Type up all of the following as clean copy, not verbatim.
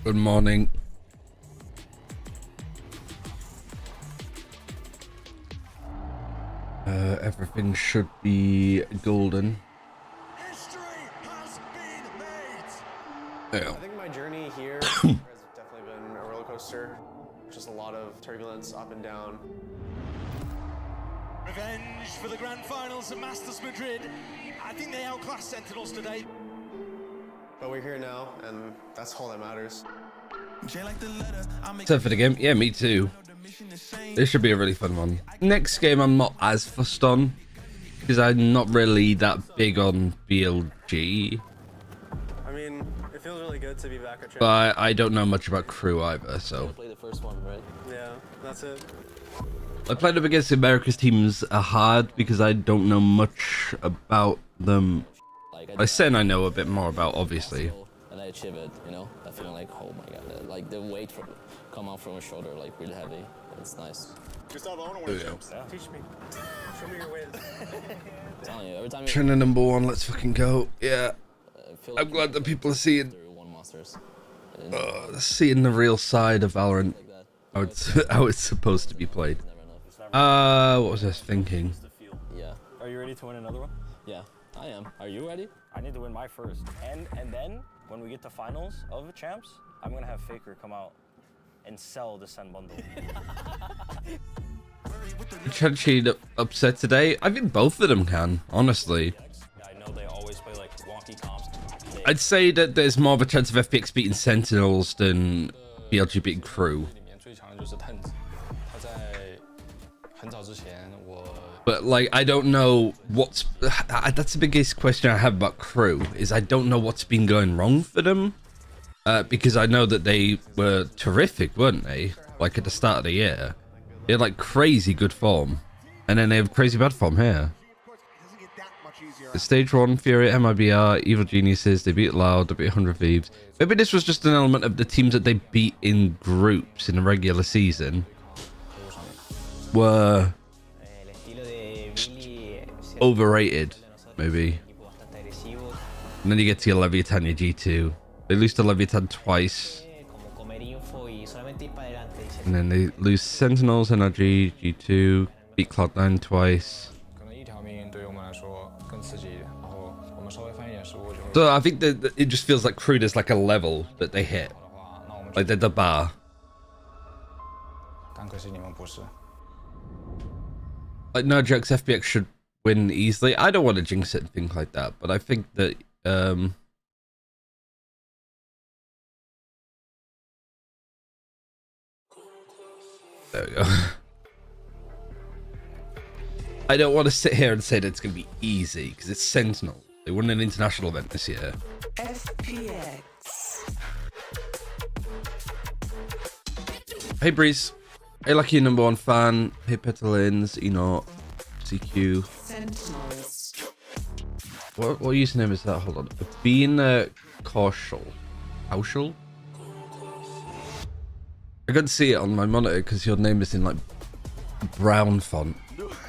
Good morning. Everything should be golden. History has been made. Yeah. I think my journey here has definitely been a roller coaster. Just a lot of turbulence up and down. Revenge for the grand finals at Masters Madrid. I think they outclassed Sentinels today. But we're here now, and that's all that matters. Except for the game. Yeah, me too. This should be a really fun one. Next game I'm not as fussed on, because I'm not really that big on BLG. I mean, it feels really good to be back at But I don't know much about KRU either, so. Play the first one, right? Yeah, that's it. I played up against America's teams are hard because I don't know much about them. Like SEN I know a bit more about, obviously. And I achieve it, you know, that feeling like, oh my god, like the weight from come out from my shoulder, like really heavy. It's nice. Gustavo, I want to win jumps. Teach me. Show me your ways. I'm telling you, every time China #1, let's fucking go. Yeah. feel like I'm glad that people are seeing one monsters. seeing the real side of Valorant. Like that. How it's supposed to be played. Never enough. What was I thinking? Yeah. Are you ready to win another one? Yeah, I am. Are you ready? I need to win my first. And then when we get to finals of champs, I'm gonna have Faker come out and sell the SEN bundle. Chachi upset today? I think both of them can, honestly. I know they always play like wonky comps. I'd say that there's more of a chance of FPX beating Sentinels than BLG beating KRU. But like, I don't know what's... That's the biggest question I have about KRU, is I don't know what's been going wrong for them. Because I know that they were terrific, weren't they? Like at the start of the year. They had like crazy good form. And then they have crazy bad form here. Stage 1, Fury, MIBR, Evil Geniuses, they beat Loud, they beat 100 Thieves. Maybe this was just an element of the teams that they beat in groups in the regular season. Were overrated, maybe. And then you get to your Leviathan, your G2. They lose to Leviathan twice. And then they lose Sentinels, NRG, G2, beat Cloud9 twice. So I think that it just feels like KRU is like a level that they hit. Like they're the bar. Like no jokes, FPX should win easily. I don't want to jinx it and things like that, but I think that there we go. I don't want to sit here and say that it's going to be easy because it's Sentinel. They won an international event this year. FPX. Hey Breeze. Hey Lucky #1 fan. Hey Petalins, Enoch, CQ. Sentinels. What username is that? Hold on. Being Kaushal. Kaushal? I couldn't see it on my monitor because your name is in like brown font.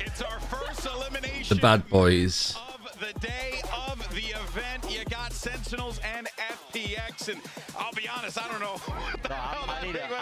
It's our first elimination. The bad boys. Of the day of the event, you got Sentinels and FPX, and I'll be honest, I don't know.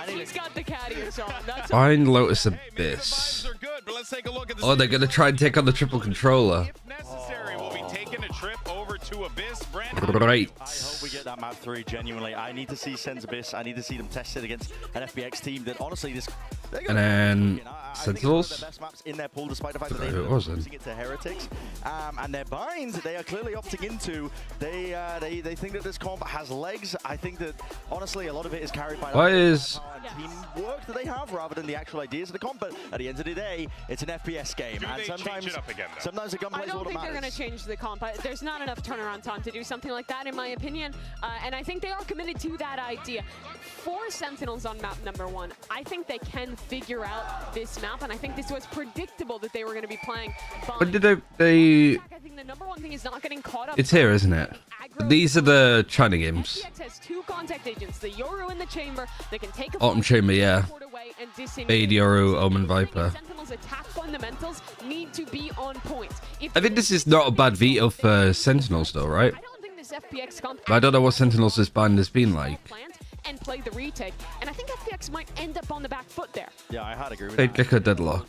He's got the caddies on. That's Find Lotus Hey, man, the Abyss. vibes are good, but let's take a look at the Oh, they're gonna try and take on the triple controller. If necessary, we'll be taking a trip over to Abyss. Brent, Great. I hope we get that map 3, genuinely. I need to see Sen's Abyss. I need to see them tested against an FPX team that honestly this... And then I Sentinels? think it's one of the best maps in their pool, despite the fact that Don't know they're who it was then. losing it to Heretics. And their binds, they are clearly opting into. They think that this comp has legs. I think that, honestly, a lot of it is carried by Why is... teamwork that they have rather than the actual ideas of the comp. But at the end of the day, it's an FPS game. Do And they sometimes, change it up again, though? sometimes the gunplay I is all don't that think they're going matters. to change the comp. There's not enough turnaround time to do something like that, in my opinion. And I think they are committed to that idea. For Sentinels on map #1, I think they can figure out this map, and I think this was predictable that they were going to be playing. When did they... I think the #1 thing is not getting caught up. It's here, isn't it? These are the China games. FPX has 2 contact agents, the Yoru in the chamber. They can take a Autumn Chamber, yeah. Fade, Yoru, Omen, Viper. Sentinels attack fundamentals need to be on point. I think this is not a bad veto for Sentinels though, right? I don't think this FPX comp I don't know what Sentinels' bind has been like. and play the retake. And I think FPX might end up on the back foot there. Yeah, I had agree with Fade that. Gecko deadlock.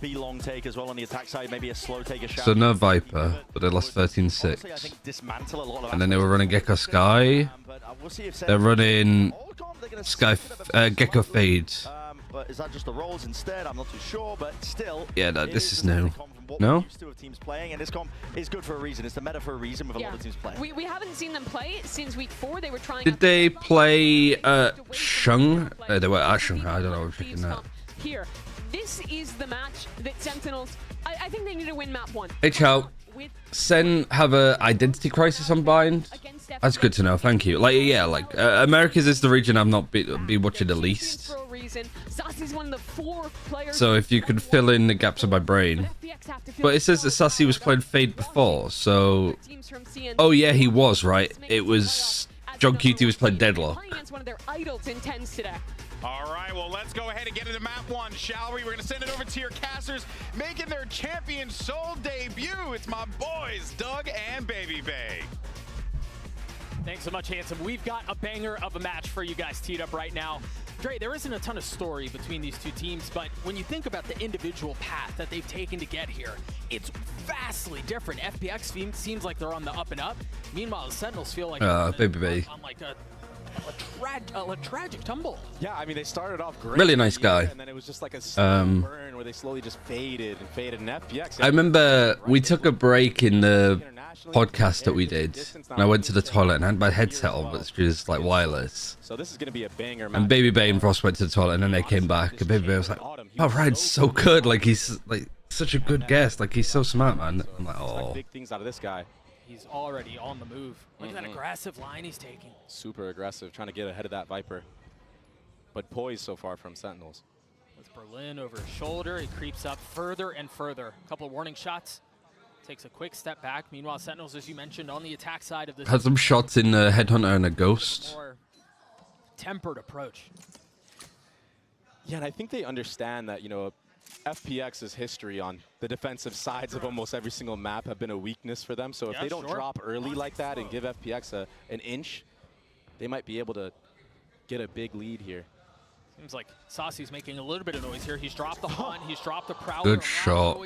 B long take as well on the attack side, maybe a slow take a shot. So no Viper, but they lost 13-6. And then they were running Gecko Sky. They're running Sky Gecko Fade. But is that just the rolls instead? I'm not too sure, but still. Yeah, no, this is new. No? Teams playing, and this comp is good for a reason. It's the meta for a reason with a lot of teams playing. We haven't seen them play since week 4. They were trying. Did they play Shung? They were at Shanghai. I don't know. I'm checking that. Here, this is the match that Sentinels. I think they need to win map 1. Hey, Chow. SEN have a identity crisis on Bind. That's good to know. Thank you. Like, yeah, like Americas is the region I've not be watching the least. So if you could fill in the gaps of my brain. But it says that Sassy was playing Fade before, so. Oh yeah, he was, right. It was John Cutie was playing Deadlock. All right, well, let's go ahead and get into map 1, shall we? We're going to send it over to your casters, making their champion Seoul debut. It's my boys, Doug and Baby Bay. Thanks so much, Handsome. We've got a banger of a match for you guys teed up right now. Dre, there isn't a ton of story between these two teams, but when you think about the individual path that they've taken to get here, it's vastly different. FPX seems like they're on the up and up. Meanwhile, the Sentinels feel like Baby Bay. on like a tragic tumble. Yeah, I mean, they started off great. Really nice guy. And then it was just like a slow burn where they slowly just faded and faded. And FPX. I remember we took a break in the podcast that we did, and I went to the toilet and I had my headset on, but it's just like wireless. So this is going to be a banger match. And Baby Bay and Frost went to the toilet, and then they came back, and Baby Bay was like, "Oh, Ryan's so good. Like he's like such a good guest. Like he's so smart, man." I'm like, "Oh." Big things out of this guy. He's already on the move. Look at that aggressive line he's taking. Super aggressive, trying to get ahead of that Viper. But poised so far from Sentinels. With Berlin over his shoulder, he creeps up further and further. A couple of warning shots. Takes a quick step back. Meanwhile, Sentinels, as you mentioned, on the attack side of this. Had some shots in the Headhunter and a Ghost. More tempered approach. Yeah, and I think they understand that, you know, FPX's history on the defensive sides of almost every single map have been a weakness for them. So if they don't drop early like that and give FPX an inch, they might be able to get a big lead here. Seems like Sassy's making a little bit of noise here. He's dropped the Hunt, he's dropped the Prowler. Good shot.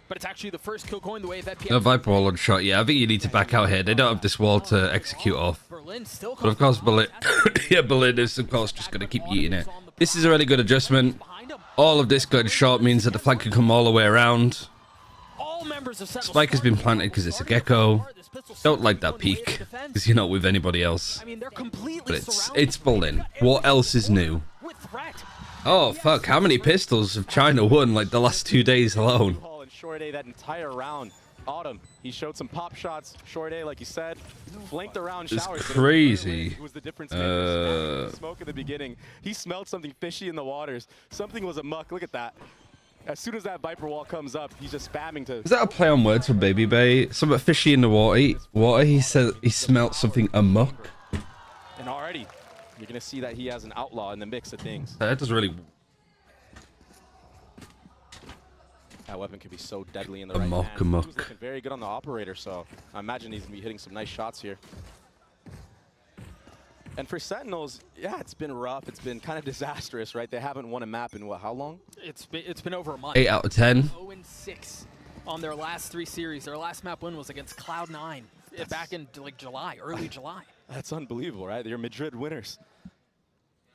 But it's actually the first kill going the way of FPX. No Viper wall on shot. Yeah, I think you need to back out here. They don't have this wall to execute off. But of course, Berlin, yeah, Berlin is of course just going to keep eating it. This is a really good adjustment. All of this good shot means that the flank can come all the way around. Spike has been planted because it's a Gecko. Don't like that peek because you're not with anybody else. But it's Berlin. What else is new? Oh fuck! How many pistols have China won like the last 2 days alone? Short A that entire round. Autumn, he showed some pop shots. Short A, like you said, flanked around showers. It's crazy. It was the difference maker. Smoke at the beginning. He smelled something fishy in the waters. Something was amuck. Look at that. As soon as that Viper wall comes up, he's just spamming to. Is that a play on words from Baby Bay? Something fishy in the water. He said he smelt something amuck. And already, you're gonna see that he has an outlaw in the mix of things. That does really. That weapon could be so deadly in the right hand. He was looking very good on the operator, so I imagine he's gonna be hitting some nice shots here. And for Sentinels, yeah, it's been rough. It's been kind of disastrous, right? They haven't won a map in what? How long? It's been over a month. 8 out of 10. 0-6 on their last 3 series. Their last map win was against Cloud9 back in like July, early July. That's unbelievable, right? They're Madrid winners.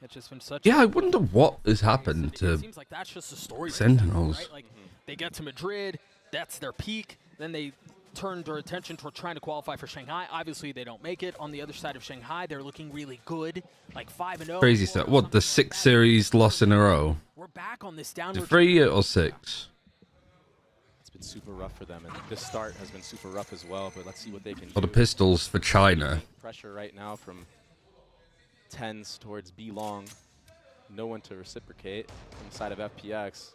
It's just been such. Yeah, I wonder what has happened to seems like that's just a story Sentinels. Right? Like they get to Madrid, that's their peak. Then they turn their attention toward trying to qualify for Shanghai. Obviously, they don't make it. On the other side of Shanghai, they're looking really good, like 5-0. Crazy stuff. What, the 6 series loss in a row? We're back on this downward. 3 or 6? It's been super rough for them, and this start has been super rough as well. But let's see what they can do. For the pistols for China. Pressure right now from 10s towards B long. No one to reciprocate on the side of FPX.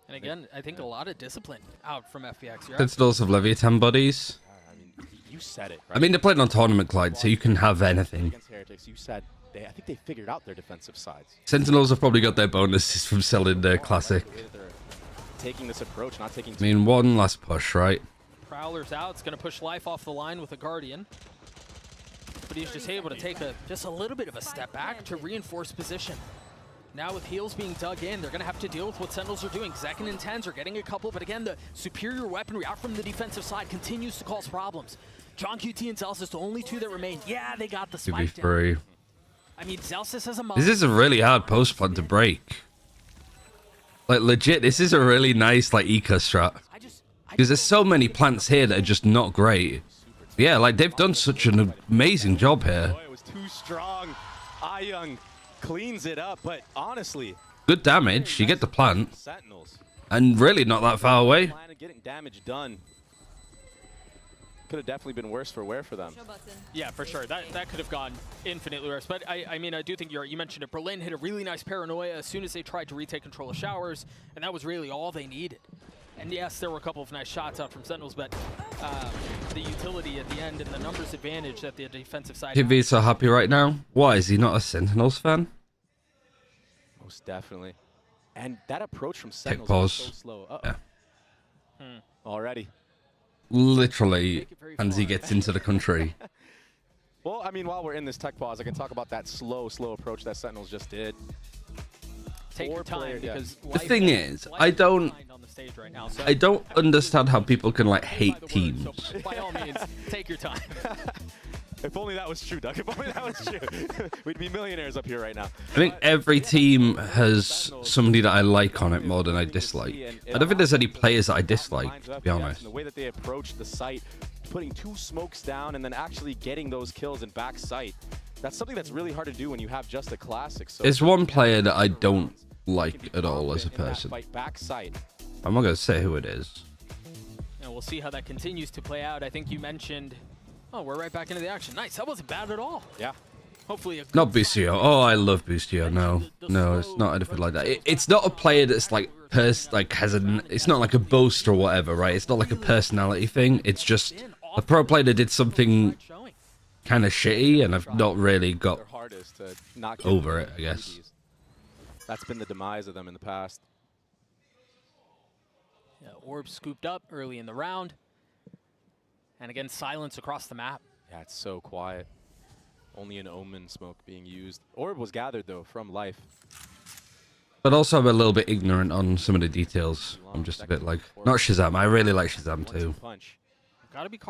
And again, I think a lot of discipline out from FPX. Sentinels have Leviathan buddies. I mean, you said it. Right? I mean, they're playing on Tournament Clyde, so you can have anything. Against Heretics, you said I think they figured out their defensive sides. Sentinels have probably got their bonuses from selling their classic. Taking this approach, not taking. I mean, one last push, right? Prowler's out. It's going to push Life off the line with a Guardian. but he's just able to take just a little bit of a step back to reinforce position. Now with heals being dug in, they're going to have to deal with what Sentinels are doing. Zekken and Tens are getting a couple, but again, the superior weaponry out from the defensive side continues to cause problems. John QT and Zelsis, the only two that remain. Yeah, they got the spike down. I mean, Zelsis has a This is a really hard post plant to break. Like, legit, this is a really nice, like, eco strat. Because there's so many plants here that are just not great. Yeah, like, they've done such an amazing job here. Boy, it was too strong. Young cleans it up, but honestly, good damage. You get the plant. Sentinels. And really not that far away. Getting damage done. Could have definitely been worse for wear for them. Yeah, for sure. That could have gone infinitely worse. But I mean, I do think you mentioned it. Berlin hit a really nice paranoia as soon as they tried to retake control of Showers, and that was really all they needed. And yes, there were a couple of nice shots out from Sentinels, but the utility at the end and the numbers advantage that the defensive side. TV's so happy right now. Why, is he not a Sentinels fan? Most definitely. And that approach from Sentinels was so slow. Yeah. Already. Literally, as he gets into the country. Well, I mean, while we're in this tech pause, I can talk about that slow approach that Sentinels just did. Take your time, because the thing is, I don't understand how people can like hate teams. So by all means, take your time. If only that was true, Doug. If only that was true, we'd be millionaires up here right now. I think every team has somebody that I like on it more than I dislike. I don't think there's any players that I dislike, to be honest. The way that they approach the site, putting 2 smokes down and then actually getting those kills in back sight. That's something that's really hard to do when you have just a classic. So there's one player that I don't like at all as a person. I'm not going to say who it is. And we'll see how that continues to play out. I think you mentioned... Oh, we're right back into the action. Nice. That wasn't bad at all. Yeah. Hopefully not Bustio. Oh, I love Bustio. No, it's not anything like that. It's not a player that's like it's not like a boast or whatever, right? It's not like a personality thing. It's just a pro player that did something kind of shitty, and I've not really got over it, I guess. That's been the demise of them in the past. Yeah, Orb scooped up early in the round. And again, silence across the map. Yeah, it's so quiet. Only an Omen smoke being used. Orb was gathered, though, from Life. But also I'm a little bit ignorant on some of the details. I'm just a bit like... Not Shazam. I really like Shazam, too.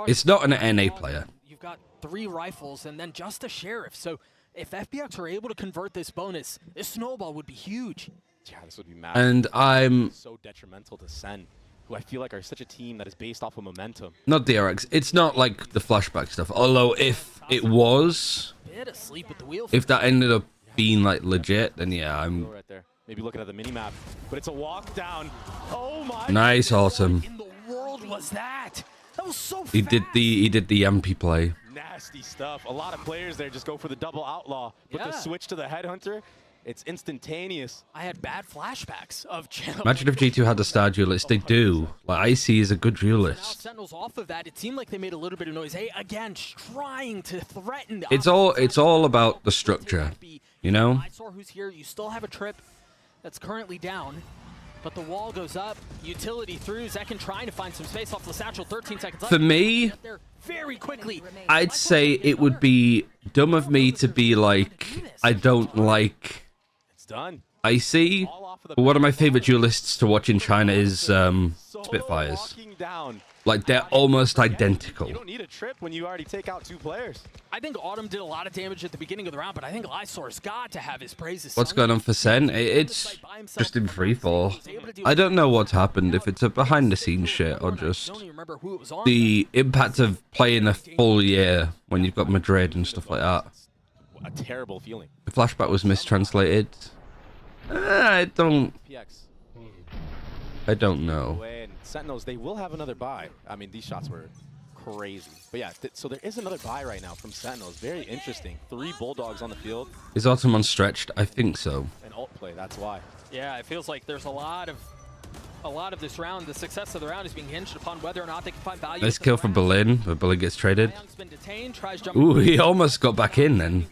It's not an NA player. You've got 3 rifles and then just a Sheriff. So if FPX are able to convert this bonus, this snowball would be huge. Yeah, this would be massive. And I'm... so detrimental to SEN, who I feel like are such a team that is based off of momentum. Not DRX. It's not like the flashback stuff. Although if it was, if that ended up being like legit, then yeah, I'm... Right there. Maybe looking at the mini-map, but it's a walk down. Oh my! Nice, Autumn. In the world was that? That was so fast. He did the Yampy play. Nasty stuff. A lot of players there just go for the double outlaw, but the switch to the headhunter, it's instantaneous. I had bad flashbacks of Imagine if G2 had a star duelist. They do. Like, Icy is a good duelist. Sentinels off of that. It seemed like they made a little bit of noise. Hey, again, trying to threaten. It's all about the structure, you know? I saw who's here. You still have a trip that's currently down, but the wall goes up. Utility through. Zekken trying to find some space off the satchel. 13 seconds left. For me, very quickly. I'd say it would be dumb of me to be like, I don't like done. Icy. But one of my favorite duelists to watch in China is Spitfires. Like, they're almost identical. You don't need a trip when you already take out 2 players. I think Autumn did a lot of damage at the beginning of the round, but I think Lysor's got to have his praises. What's going on for Sen? It's just in free fall. I don't know what's happened, if it's a behind the scenes shit or just the impact of playing a full year when you've got Madrid and stuff like that. A terrible feeling. The flashback was mistranslated. I don't know. And Sentinels, they will have another buy. I mean, these shots were crazy. But yeah, so there is another buy right now from Sentinels. Very interesting. 3 Bulldogs on the field. Is Ottoman stretched? I think so. An ult play, that's why. Yeah, it feels like there's a lot of this round. The success of the round is being hinged upon whether or not they can find value. Nice kill from Berlin, but Berlin gets traded. Ooh, he almost got back in then.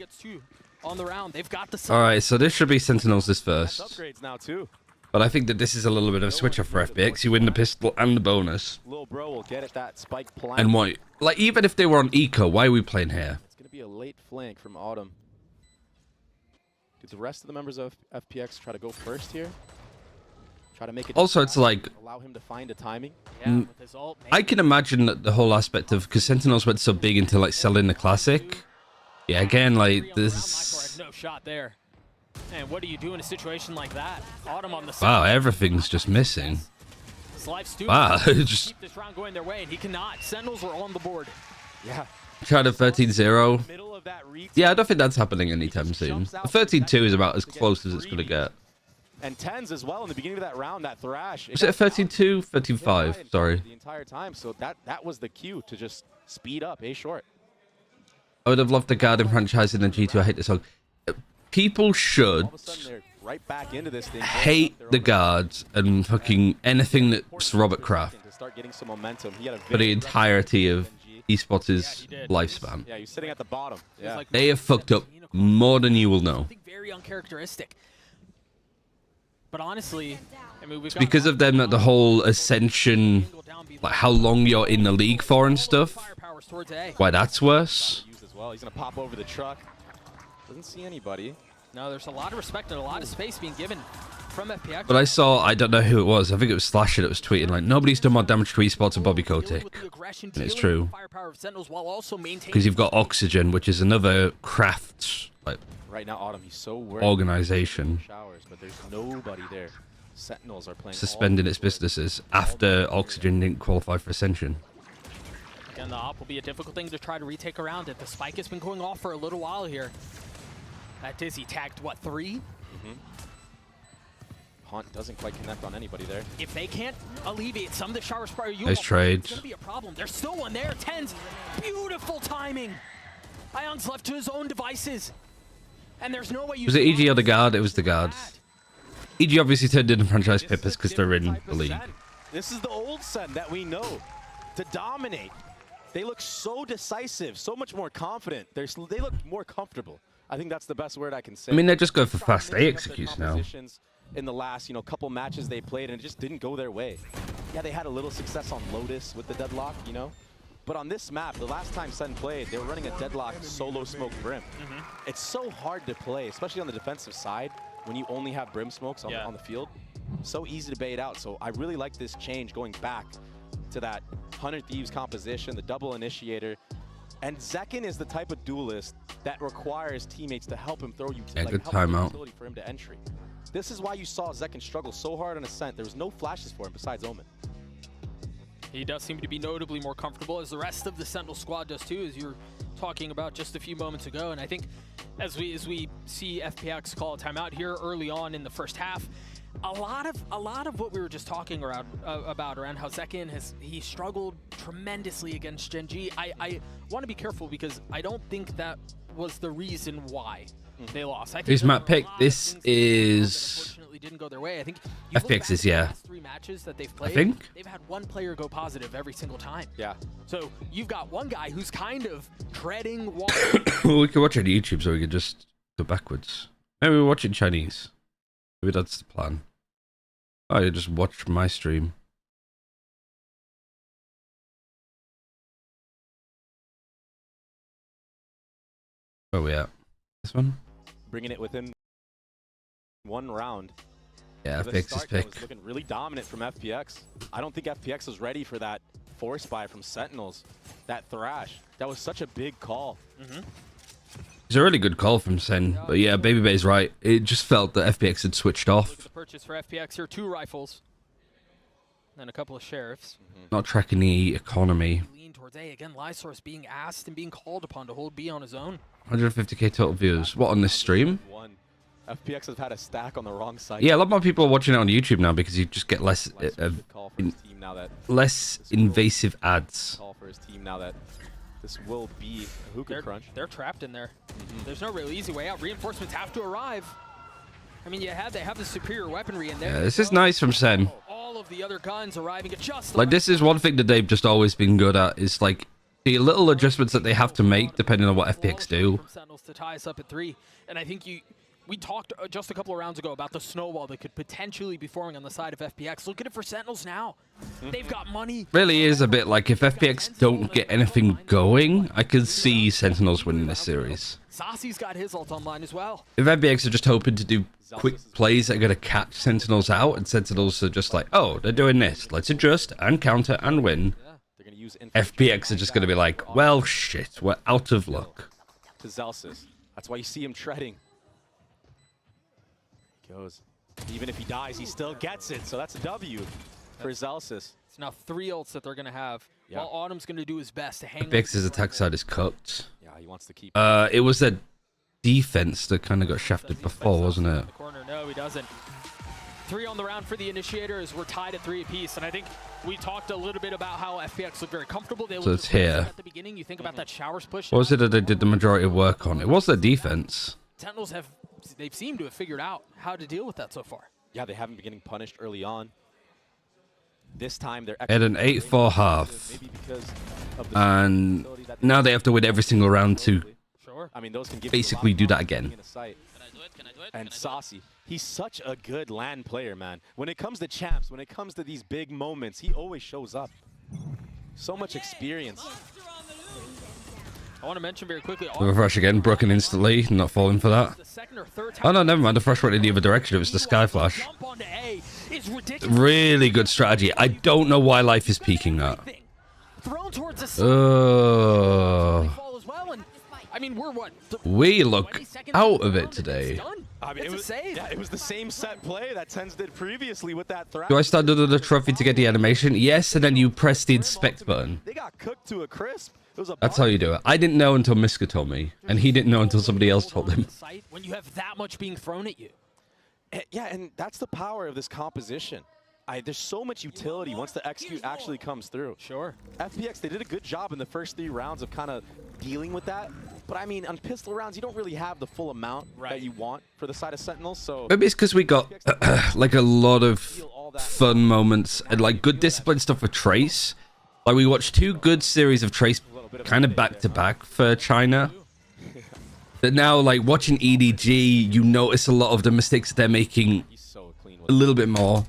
On the round, they've got the. All right, so this should be Sentinels this first. Upgrades now too. But I think that this is a little bit of a switch up for FPX. You win the pistol and the bonus. Little bro will get at that spike plan. And why? Like, even if they were on eco, why are we playing here? be a late flank from Autumn. Do the rest of the members of FPX try to go first here? Try to make it. Also, it's like, allow him to find a timing. Yeah, with his ult, I can imagine that the whole aspect of, because Sentinels went so big into like selling the classic. Yeah, again, like this. No shot there. And what do you do in a situation like that? Autumn on the Wow, side. everything's just missing. Wow, Wow, just keep this round going their way, and he cannot. Sentinels are on the board. Yeah. tried a 13-0. Middle of that retake. Yeah, I don't think that's happening anytime soon. A 13-2 is about as close as it's going to get. And 10s as well in the beginning of that round, that thrash. Was it a 13-2? 13-5, sorry. The entire time, so that was the cue to just speed up, A short. I would have loved the Garden franchise in the G2. I hate this song. People should All of a sudden, they're right back into this thing. hate the guards and fucking anything that's Robert Kraft To start getting some momentum. He had a for the entirety of esports' lifespan. Yeah, he's sitting at the bottom. Yeah. They have fucked up more than you will know. Something very uncharacteristic. But honestly, I mean, It's because of them that the whole ascension, like how long you're in the league for and stuff, why that's worse. As well. He's gonna pop over the truck. Doesn't see anybody. No, there's a lot of respect and a lot of space being given from FPX. But I saw, I don't know who it was, I think it was Slasher that was tweeting like, nobody's done more damage to esports than Bobby Kotick. And it's true. Because you've got Oxygen, which is another craft like Right now, Autumn, he's so worried. organization Showers, but there's nobody there. Sentinels are playing suspending its businesses after Oxygen didn't qualify for Ascension. Again, the op will be a difficult thing to try to retake around it. The spike has been going off for a little while here. That Dizzy tagged, what, 3? Haunt doesn't quite connect on anybody there. If they can't alleviate some of the shower spray, Nice trade. It's going to be a problem. There's still one there. 10's beautiful timing. Ion's left to his own devices. And there's no way you Was it EG or the guard? It was the guard. EG obviously turned into franchise pippers because they're in the league. This is the old SEN that we know to dominate. They look so decisive, so much more confident. They look more comfortable. I think that's the best word I can say. I mean, they're just going for fast A executes now. In the last, couple matches they played, and it just didn't go their way. Yeah, they had a little success on Lotus with the deadlock, But on this map, the last time SEN played, they were running a deadlock solo smoke brim. It's so hard to play, especially on the defensive side, when you only have brim smokes on the field. So easy to bait out. So I really like this change going back to that 100 Thieves composition, the double initiator. And Zekin is the type of duelist that requires teammates to help him throw you to good timeout for him to entry. This is why you saw Zekin struggle so hard on Ascent. There was no flashes for him besides Omen. He does seem to be notably more comfortable, as the rest of the Sentinel squad does too, as you were talking about just a few moments ago. And I think as we see FPX call a timeout here early on in the first half, a lot of what we were just talking about around how Zekin he struggled tremendously against Gen G. I want to be careful because I don't think that was the reason why they lost. I think Who's Matt Pick? This is didn't go their way. I think FPX is, yeah. Last 3 matches that they've played, I think they've had one player go positive every single time. Yeah. So you've got one guy who's kind of treading water. Well, we could watch it on YouTube so we could just go backwards. Maybe we'll watch it in Chinese. Maybe that's the plan. Oh, you just watch my stream. Where are we at? This one? Bringing it within one round. Yeah, FPX's pick. Was looking really dominant from FPX. I don't think FPX was ready for that force buy from Sentinels. That thrash. That was such a big call. It's a really good call from Sen, but yeah, Baby Bay's right. It just felt that FPX had switched off. The purchase for FPX here, 2 rifles, and a couple of sheriffs. Not tracking the economy. Lean towards A again. Lysource being asked and being called upon to hold B on his own. 150k total views. What, on this stream? FPX has had a stack on the wrong side. Yeah, a lot more people are watching it on YouTube now because you just get less invasive ads. Call for his team now that this will be a hookah crunch. They're trapped in there. There's no real easy way out. Reinforcements have to arrive. I mean, they have the superior weaponry in there. Yeah, this is nice from Sen. All of the other guns arriving at just like this is one thing that they've just always been good at is like the little adjustments that they have to make depending on what FPX do. Sentinels to tie us up at 3, and I think we talked just a couple of rounds ago about the snowball that could potentially be forming on the side of FPX. Look at it for Sentinels now. They've got money. Really is a bit like if FPX don't get anything going, I could see Sentinels winning this series. Sasi's got his ult online as well. If FPX are just hoping to do quick plays that are going to catch Sentinels out, and Sentinels are just like, oh, they're doing this, let's adjust and counter and win. FPX are just going to be like, well, shit, we're out of luck. To Zelsis. That's why you see him treading. He goes. Even if he dies, he still gets it. So that's a W for Zelsis. It's now 3 ults that they're going to have. Yeah. While Autumn's going to do his best to hang. FPX's attack side is cooked. Yeah, he wants to keep. It was their defense that kind of got shafted before, wasn't it? Corner. No, he doesn't. 3 on the round for the initiators. We're tied at 3 apiece, and I think we talked a little bit about how FPX looked very comfortable. They so it's here. At the beginning, you think about that showers push. What was it that they did the majority of work on? It was their defense. Sentinels they've seemed to have figured out how to deal with that so far. Yeah, they haven't been getting punished early on. This time they're at an 8-4 half, and now they have to win every single round to basically do that again. And Saucy, he's such a good LAN player, man. When it comes to champs, when it comes to these big moments, he always shows up. So much experience. I want to mention very quickly. Refresh again, broken instantly, not falling for that. Oh no, never mind. The fresh went in the other direction. It was the Sky Flash. Really good strategy. I don't know why Life is peeking that. I mean, we're what? We look out of it today. I mean, it was the same set play that Tens did previously with that threat. Do I stand under the trophy to get the animation? Yes, and then you press the inspect button. They got cooked to a crisp. That's how you do it. I didn't know until Miska told me, and he didn't know until somebody else told him. When you have that much being thrown at you. Yeah, and that's the power of this composition. There's so much utility once the execute actually comes through. Sure. FPX, they did a good job in the first 3 rounds of kind of dealing with that. But I mean, on pistol rounds, you don't really have the full amount that you want for the side of Sentinels. So maybe it's because we got like a lot of fun moments and like good discipline stuff with Trace. Like we watched 2 good series of Trace kind of back to back for China. That now, like watching EDG, you notice a lot of the mistakes that they're making a little bit more.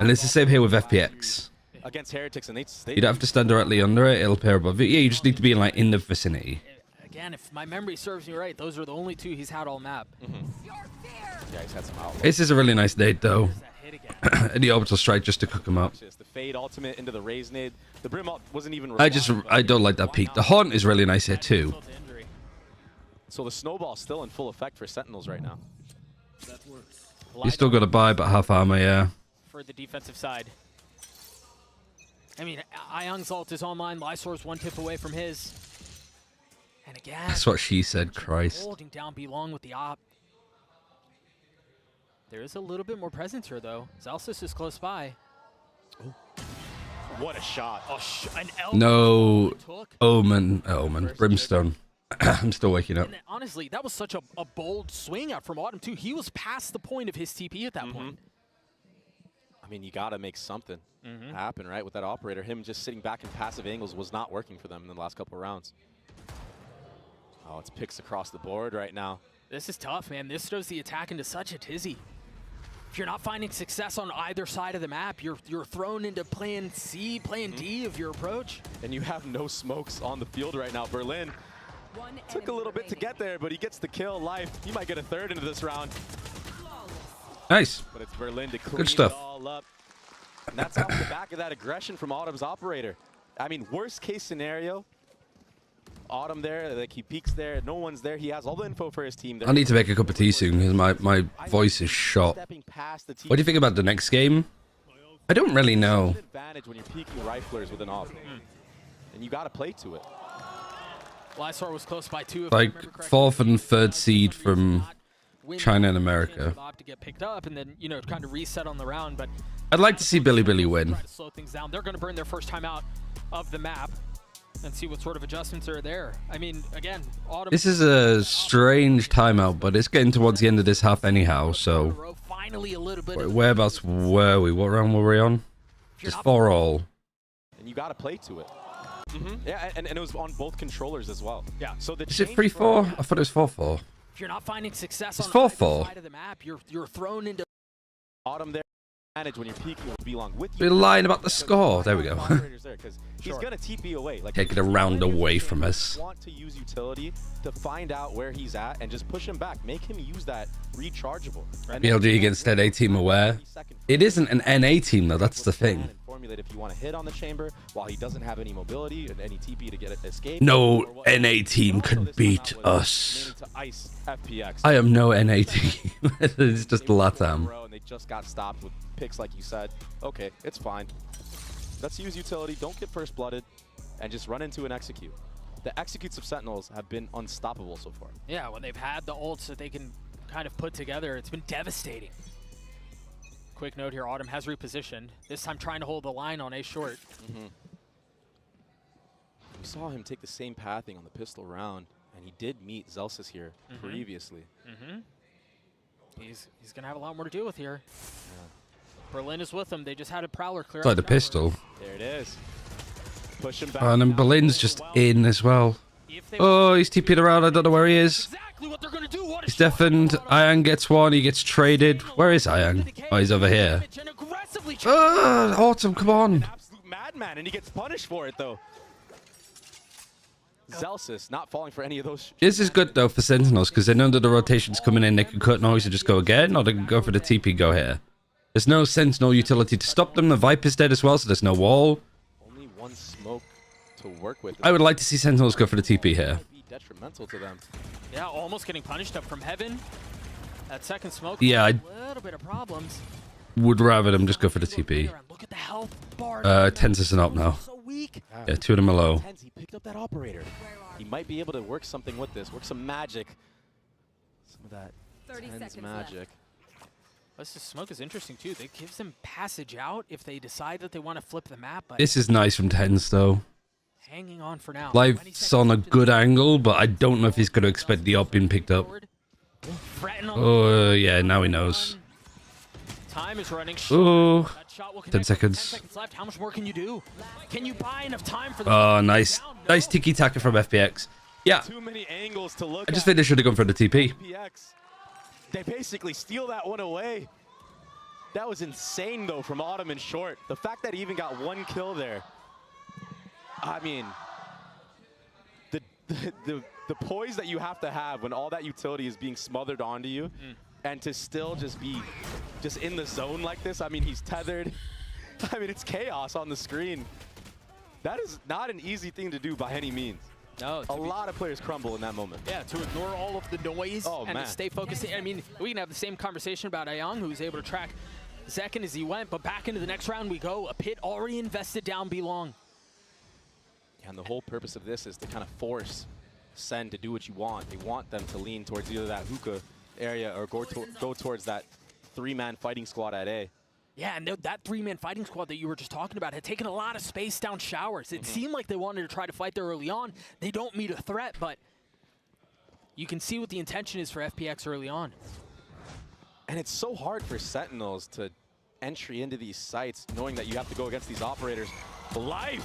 And it's the same here with FPX. Against Heretics, and they you don't have to stand directly under it, it'll pair above it. Yeah, you just need to be in the vicinity. Again, if my memory serves me right, those are the only 2 he's had all map. Yeah, he's had some outlets. This is a really nice nade though. And the orbital strike just to cook him up. The fade ultimate into the raise nade. The brim wasn't even. I don't like that peak. The haunt is really nice here too. So the snowball's still in full effect for Sentinels right now. You still got to buy about half armor, yeah. For the defensive side. I mean, Iong's ult is online. Lysor's 1 tip away from his. And again, that's what she said, Christ. Holding down Belong with the op. There is a little bit more presence here, though. Zelsis is close by. Ooh. What a shot. No. Omen. Brimstone. I'm still waking up. And honestly, that was such a bold swing out from Autumn, too. He was past the point of his TP at that point. I mean, you got to make something happen, right, with that operator. Him just sitting back in passive angles was not working for them in the last couple of rounds. Oh, it's picks across the board right now. This is tough, man. This throws the attack into such a tizzy. If you're not finding success on either side of the map, you're thrown into plan C, plan D of your approach. And you have no smokes on the field right now. Berlin took a little bit to get there, but he gets the kill. Life, he might get a 3rd into this round. Nice. But it's Berlin to clean good stuff. It all up. And that's off the back of that aggression from Autumn's operator. I mean, worst case scenario, Autumn there, like he peeks there, no one's there. He has all the info for his team. I need to make a cup of tea soon because my voice is shot. What do you think about the next game? I don't really know. Advantage when you're peeking riflers with an op. And you got to play to it. Lysor was close by 2. Like 4th and 3rd seed from China and America. To get picked up and then, you know, kind of reset on the round, but I'd like to see Billy win. Try to slow things down. They're going to burn their first time out of the map and see what sort of adjustments are there. I mean, again, Autumn. This is a strange timeout, but it's getting towards the end of this half anyhow, so. Finally a little bit. Whereabouts were we? What round were we on? Just 4 all. And you got to play to it. Yeah, and it was on both controllers as well. Yeah. So is it 3-4? I thought it was 4-4. If you're not finding success It's on either 4-4. side of the map, you're thrown into Autumn there. Advantage when you're peeking with belong with We're you. lying about the score. There we go. Operators there, 'cause he's gonna TP away. Like, Take it around away from us. Want to use utility to find out where he's at and just push him back. Make him use that rechargeable. And BLG against NA team aware. It isn't an NA team though. That's the thing. Formulate if you want to hit on the chamber while he doesn't have any mobility and any TP to get it escape. No NA team could beat us. To ice FPX. I am no NA team. It's just Latam. And they just got stopped with picks, like you said. Okay, it's fine. Let's use utility. Don't get first blooded, and just run into an execute. The executes of Sentinels have been unstoppable so far. Yeah, when they've had the ults that they can kind of put together, it's been devastating. Quick note here, Autumn has repositioned. This time trying to hold the line on A short. We saw him take the same pathing on the pistol round, and he did meet Zelsis here previously. He's going to have a lot more to deal with here. Berlin is with him. They just had a Prowler clear. It's like the pistol. There it is. Push him back. And then Berlin's just in as well. Oh, he's TP'd around. I don't know where he is. He's deafened. Ian gets one. He gets traded. Where is Ian? Oh, he's over here. Autumn, come on. Absolute madman, and he gets punished for it, though. Zelsis not falling for any of those. This is good, though, for Sentinels, because they know that the rotation's coming in. They can cut noise and just go again, or they can go for the TP, go here. There's no Sentinel utility to stop them. The Viper's dead as well, so there's no wall. Only one smoke to work with. I would like to see Sentinels go for the TP here. Be detrimental to them. Yeah, almost getting punished up from heaven. That second smoke. Yeah, I little bit of problems. would rather them just go for the TP. Look at the health bar. Tens are up now. So weak. Yeah, 2 of them are low. He picked up that operator. He might be able to work something with this. Work some magic. Some of that Tens magic. This smoke is interesting too. It gives them passage out if they decide that they want to flip the map. But This is nice from Tens, though. hanging on for now. Life's on a good angle, but I don't know if he's going to expect the op being picked up. Oh, yeah, now he knows. Time is running Oh, short. That shot will 10 connect. seconds. 10 seconds left. How much more can you do? Can you buy enough time for the Oh, nice. Nice tiki-taka from FPX. Yeah, Too many angles to look I just at. think they should have gone for the TP. FPX. They basically steal that one away. That was insane, though, from Autumn and Short. The fact that he even got one kill there. I mean, the poise that you have to have when all that utility is being smothered onto you, and to still just be in the zone like this. I mean, he's tethered. I mean, it's chaos on the screen. That is not an easy thing to do by any means. No, A lot of players crumble in that moment. Yeah, to ignore all of the noise and man. to stay focused. I mean, we can have the same conversation about Ayang, who was able to track Zekin as he went, but back into the next round we go. A pit already invested down belong. And the whole purpose of this is to kind of force SEN to do what you want. They want them to lean towards either that hookah area or go towards that 3-man fighting squad at A. Yeah, and that 3-man fighting squad that you were just talking about had taken a lot of space down showers. It seemed like they wanted to try to fight there early on. They don't meet a threat, but you can see what the intention is for FPX early on. And it's so hard for Sentinels to entry into these sites knowing that you have to go against these operators. Life!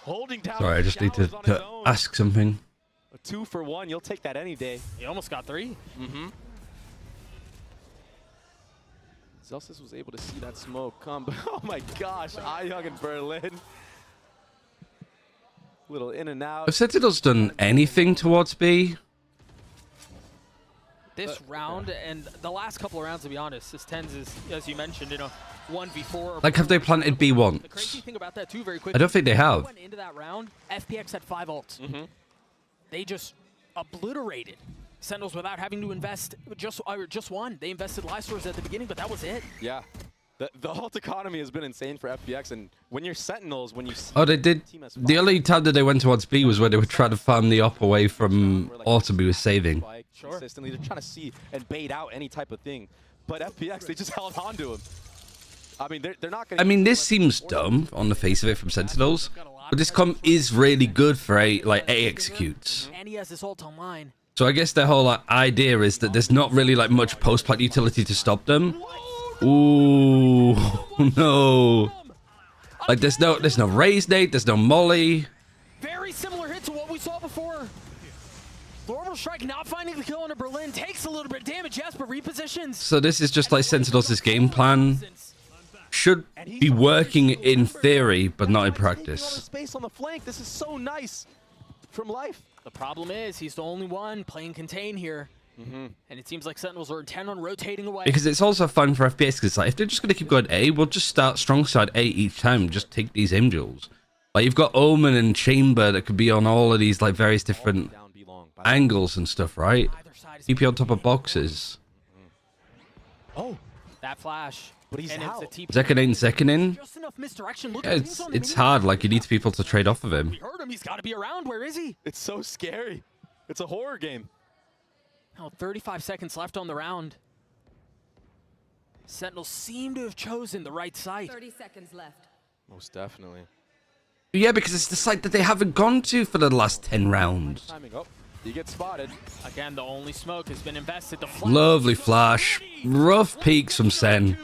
Holding down. Sorry, I just need showers on his to own. ask something. A 2 for 1, you'll take that any day. He almost got 3. Zelsis was able to see that smoke come, but oh my gosh, Ayang and Berlin. Little in and out. Have Sentinels done anything towards B? This round and the last couple of rounds, to be honest, this Tens is, as you mentioned, 1v4. Like, have they planted B The once? crazy thing about that too, very quickly. I don't think they have. Went into that round, FPX had 5 ults. They just obliterated Sentinels without having to invest just one. They invested Lysors at the beginning, but that was it. Yeah. The ult economy has been insane for FPX, and when you're Sentinels, when you see Oh, they did. The only time that they went towards B was when they were trying to farm the op away from Autumn he was saving. consistently, they're trying to see and bait out any type of thing. But FPX, they just held on to him. I mean, they're not going to... I mean, this seems dumb on the face of it from Sentinels, but this comp is really good for A executes. And he has this ult online. So I guess their whole idea is that there's not really like much post-plant utility to stop them. Ooh, no. Like there's no raise nade, there's no molly. Very similar hit to what we saw before. Orbital Strike not finding the kill under Berlin. Takes a little bit of damage, yes, but repositions. So this is just like Sentinels' game plan. Should be working in theory, but not in practice. Space on the flank. This is so nice from Life. The problem is he's the only one playing contain here. And it seems like Sentinels are intent on rotating away. Because it's also fun for FPX, because like, if they're just going to keep going A, we'll just start strong side A each time. Just take these Angels. Like, you've got Omen and Chamber that could be on all of these like various different angles and stuff, right? Keep you on top of boxes. Oh, that flash. But he's out. Second in. Just enough misdirection. Yeah, it's hard. Like, you need people to trade off of him. We heard him. He's got to be around. Where is he? It's so scary. It's a horror game. Now 35 seconds left on the round. Sentinels seem to have chosen the right site. 30 seconds left. Most definitely. Yeah, because it's the site that they haven't gone to for the last 10 rounds. Timing up. You get spotted. Again, the only smoke has been invested. The Lovely flash. Rough peaks from Sen.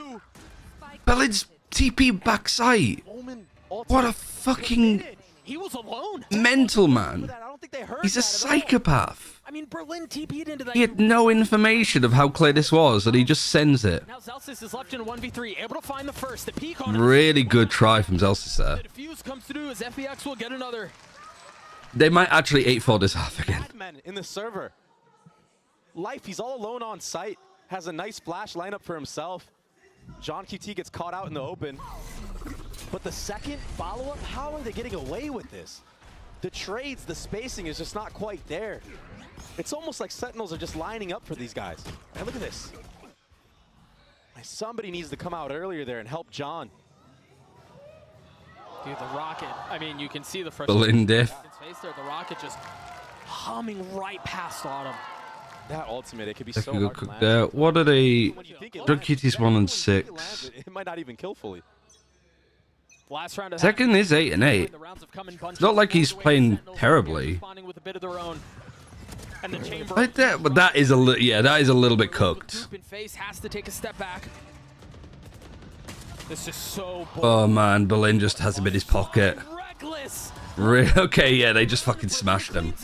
Berlin's TP backside. What a fucking he was alone. mental man. He's a psychopath. I mean, Berlin TP'd into that. He had no information of how clear this was, and he just sends it. Now Zelsis is left in a 1v3, able to find the first. The peak on Really good try from Zelsis there. The defuse comes through as FPX will get another. They might actually 8-4 this half again. Men in the server. Life, he's all alone on site. Has a nice flash lineup for himself. John QT gets caught out in the open. But the second follow-up, how are they getting away with this? The trades, the spacing is just not quite there. It's almost like Sentinels are just lining up for these guys. And look at this. Somebody needs to come out earlier there and help John. Dude, the rocket. I mean, you can see the frustration. Berlin diff. There, the rocket just humming right past Autumn. That ultimate, it could be So so hard to land. there. What are they? Drug QT's 1 and 6. It might not even kill fully. Last round Second is 8 and 8. It's not like he's playing terribly. With a bit of their own. And the chamber Right there, but that is a that is a little bit cooked. Face has to take a step back. This is so Oh man, Berlin just has him in his pocket. reckless. Okay, yeah, they just fucking smashed him.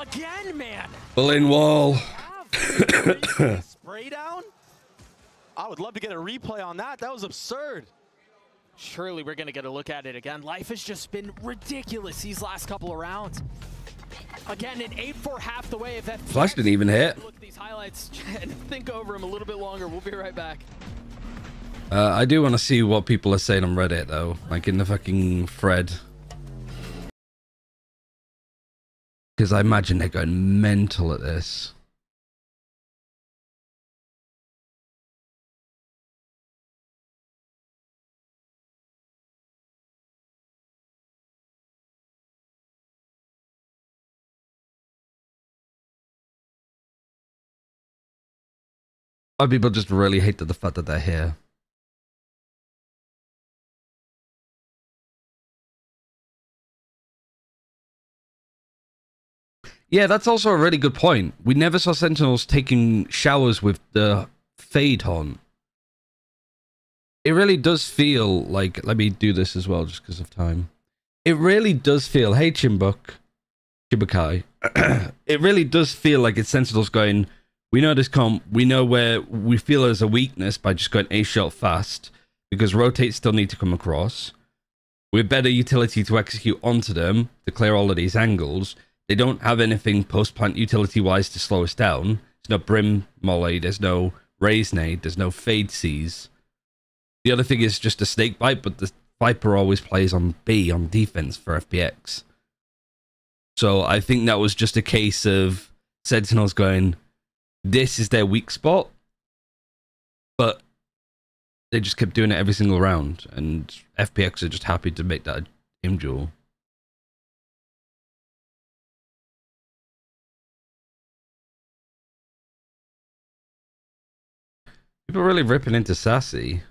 Again, man. Berlin wall. Spray down? I would love to get a replay on that. That was absurd. Surely we're going to get a look at it again. Life has just been ridiculous these last couple of rounds. Again, an 8-4 half the way. If that Flash didn't even hit. Look at these highlights and think over them a little bit longer. We'll be right back. I do want to see what people are saying on Reddit, though. Like in the fucking thread. Because I imagine they're going mental at this. A lot of people just really hated the fact that they're here. Yeah, that's also a really good point. We never saw Sentinels taking showers with the Fade Haunt. It really does feel like... Let me do this as well, just because of time. It really does feel... Hey, Chimbukai. It really does feel like it's Sentinels going... We know this comp. We know where we feel there's a weakness by just going A-shot fast. Because rotates still need to come across. We're better utility to execute onto them to clear all of these angles. They don't have anything post-plant utility-wise to slow us down. There's no Brim Molly, there's no Raise Nade, there's no Fade Seize. The other thing is just a Snake Bite, but the Viper always plays on B on defense for FPX. So I think that was just a case of Sentinels going, this is their weak spot. But they just kept doing it every single round, and FPX are just happy to make that a game duel. People are really ripping into Sassy.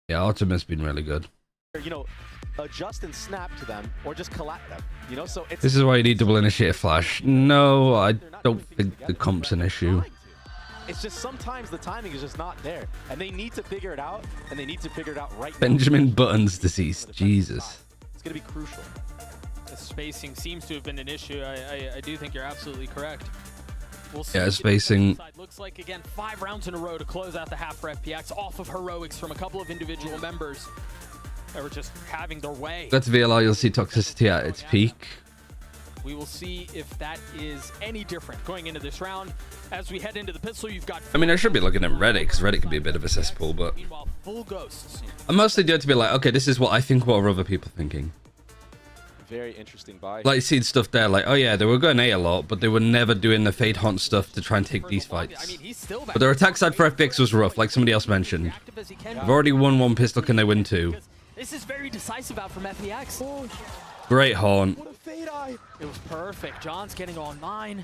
Yeah, Autumn has been really good. you know, adjust and snap to them or just collect them, you know. So it's, This is why you need double initiative flash. No, I don't think the comp's an issue. it's just sometimes the timing is just not there, and they need to figure it out, and they need to figure it out right now. Benjamin Button's deceased. Jesus. It's going to be crucial. The spacing seems to have been an issue. I do think you're absolutely correct. We'll see. Yeah, spacing. Looks like, again, 5 rounds in a row to close out the half for FPX off of heroics from a couple of individual members that were just having their way. That's VLR, you'll see toxicity at its peak. We will see if that is any different going into this round. As we head into the pistol, you've got... I mean, I should be looking at Reddit, because Reddit can be a bit of a cesspool, but... Meanwhile, full ghosts. I mostly do it to be like, okay, this is what I think, what are other people thinking? Very interesting buy. Like, seeing stuff there, like, oh yeah, they were going A a lot, but they were never doing the Fade Hunt stuff to try and take these fights. But their attack side for FPX was rough, like somebody else mentioned. They've already won 1 pistol, can they win 2? This is very decisive out from FPX. Great haunt. What a fade eye. It was perfect. John's getting on 9.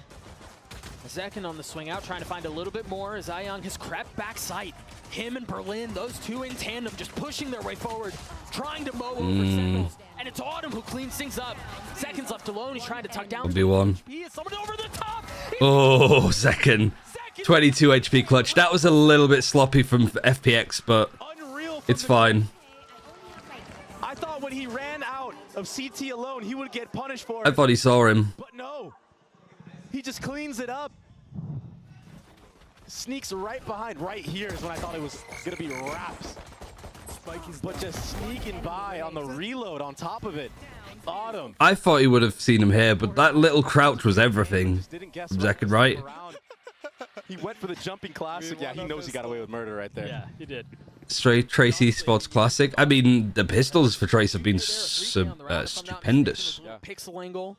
Second on the swing out, trying to find a little bit more as Young has crept back sight. Him and Berlin, those two in tandem, just pushing their way forward, trying to mow over Sentinels. And it's Autumn who cleans things up. Seconds left alone. He's trying to tuck down. B1. Someone over the top. Oh, second. 22 HP clutch. That was a little bit sloppy from FPX, but it's fine. I thought when he ran out of CT alone, he would get punished for it. I thought he saw him. But no. He just cleans it up. Sneaks right behind. Right here is when I thought it was going to be wraps. But just sneaking by on the reload on top of it. Autumn. I thought he would have seen him here, but that little crouch was everything. Second, right? He went for the jumping classic. Yeah, he knows he got away with murder right there. Yeah, he did. Straight Tracy Sports Classic. I mean, the pistols for Trace have been stupendous. Yeah. Pixel angle.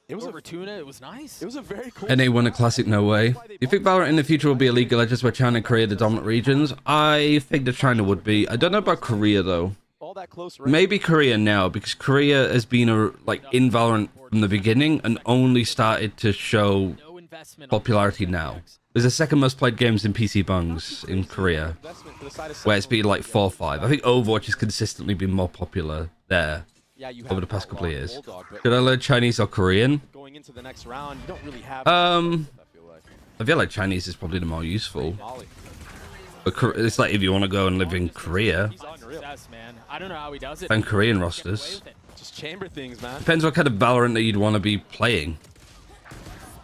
It was over tuna. It was nice. It was a very cool. And they won a classic, no way. You think Valorant in the future will be a League of Legends where China and Korea are the dominant regions? I think that China would be. I don't know about Korea though. All that close Maybe Korea now, because Korea has been in Valorant from the beginning and only started to show popularity now. There's the second most played games in PC bungs in Korea, where it's been like 4-5. I think Overwatch has consistently been more popular there over the past couple of years. Should I learn Chinese or Korean? Going into the next round, you don't really have. I feel like Chinese is probably the more useful. But it's like if you want to go and live in Korea, I don't know how he does it. find Korean rosters. Just chamber things, man. Depends what kind of Valorant that you'd want to be playing.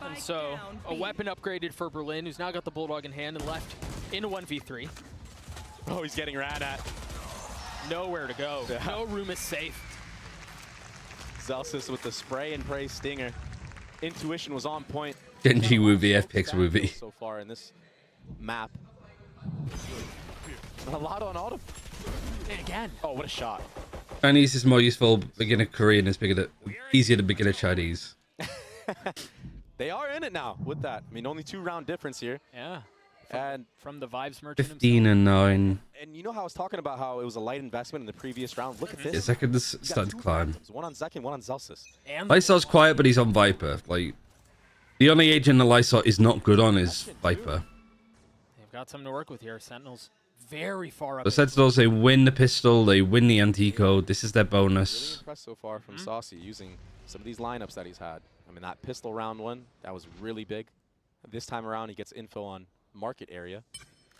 And so a weapon upgraded for Berlin, who's now got the Bulldog in hand and left in a 1v3. Oh, he's getting ran at. Nowhere to go. Yeah. No room is safe. Zelsis with the spray and pray stinger. Intuition was on point. Genji Woovie, FPX Woovie. So far in this map. A lot on Autumn. And again. Oh, what a shot. Chinese is more useful. Beginner Korean is easier to beginner Chinese. They are in it now with that. I mean, only 2-round difference here. Yeah. And from the Vibes merchant 15 and 9. And you know how I was talking about how it was a light investment in the previous round? Look at this. Yeah, second starting to climb. One on Zek and one on Zelsis. Lysol's quiet, but he's on Viper. Like, the only agent that Lysol is not good on is Viper. They've got something to work with here. Sentinels very far up. The Sentinels, they win the pistol, they win the anti-code. This is their bonus. Really impressed so far from Saucy using some of these lineups that he's had. I mean, that pistol round one, that was really big. This time around, he gets info on market area.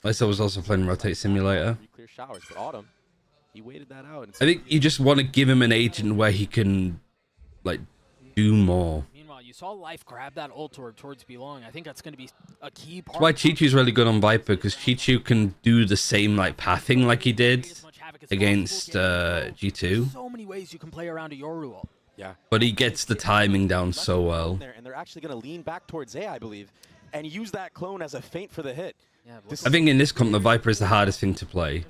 Lysol was also playing Rotate Simulator. Clear showers, but Autumn, he waited that out. I think you just want to give him an agent where he can, like, do more. Meanwhile, you saw Life grab that ult orb towards Belong. I think that's going to be a key part. That's why Chichu's really good on Viper, because Chichu can do the same, like, pathing like he did against G2. So many ways you can play around a Yoru ult. Yeah. But he gets the timing down so well. And they're actually going to lean back towards A, I believe, and use that clone as a feint for the hit. Yeah, I think in this comp, the Viper is the hardest thing to play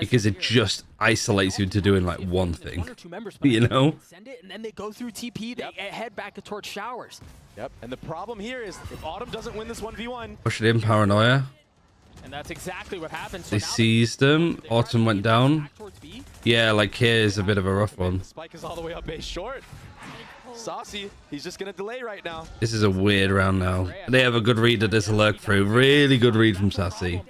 because it just isolates you to doing like one thing, you know? Send it, and then they go through TP, they head back towards showers. Yep, and the problem here is if Autumn doesn't win this 1v1... Push it in, Paranoia. And that's exactly what happened. They seized them, Autumn went down. Yeah, like here's a bit of a rough one. The spike is all the way up base short. Saucy, he's just going to delay right now. This is a weird round now. They have a good read of this lurk through. Really good read from Sassy.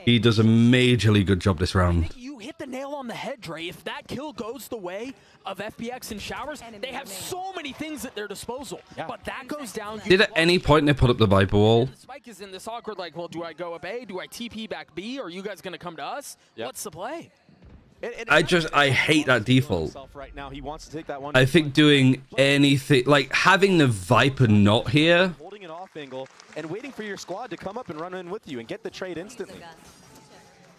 He does a majorly good job this round. You hit the nail on the head, Dre. If that kill goes the way of FPX and Showers, they have so many things at their disposal. But that goes down. Did at any point they put up the Viper wall? The Spike is in this awkward, like, well, do I go up A? Do I TP back B? Or are you guys going to come to us? What's the play? I hate that default. Right now, he wants to take that one. I think doing anything, like having the Viper not here. Holding an off angle and waiting for your squad to come up and run in with you and get the trade instantly.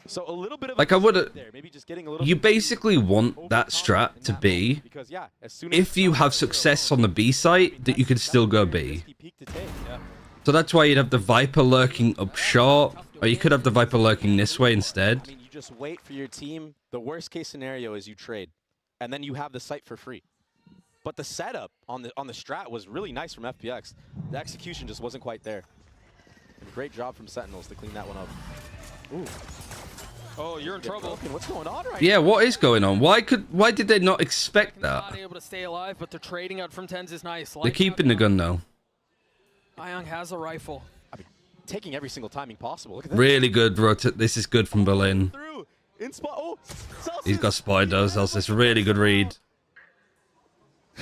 So a little bit of like I would there, maybe just getting a little. You basically want that strat to be, if you have success on the B site, that you can still go B. So that's why you'd have the Viper lurking up short, or you could have the Viper lurking this way instead. I mean, you just wait for your team. The worst case scenario is you trade, and then you have the site for free. But the setup on the strat was really nice from FPX. The execution just wasn't quite there. Great job from Sentinels to clean that one up. Ooh. Oh, you're in trouble. What's going on right Yeah, now? what is going on? Why did they not expect Not that? able to stay alive, but they're trading out from 10s is nice. They're keeping the gun though. Ayong has a rifle. I mean, taking every single timing possible. Look at that. Really good rotate. This is good from Berlin. Through. In spot. Oh, Celsius. He's got spiders. That's this really good read.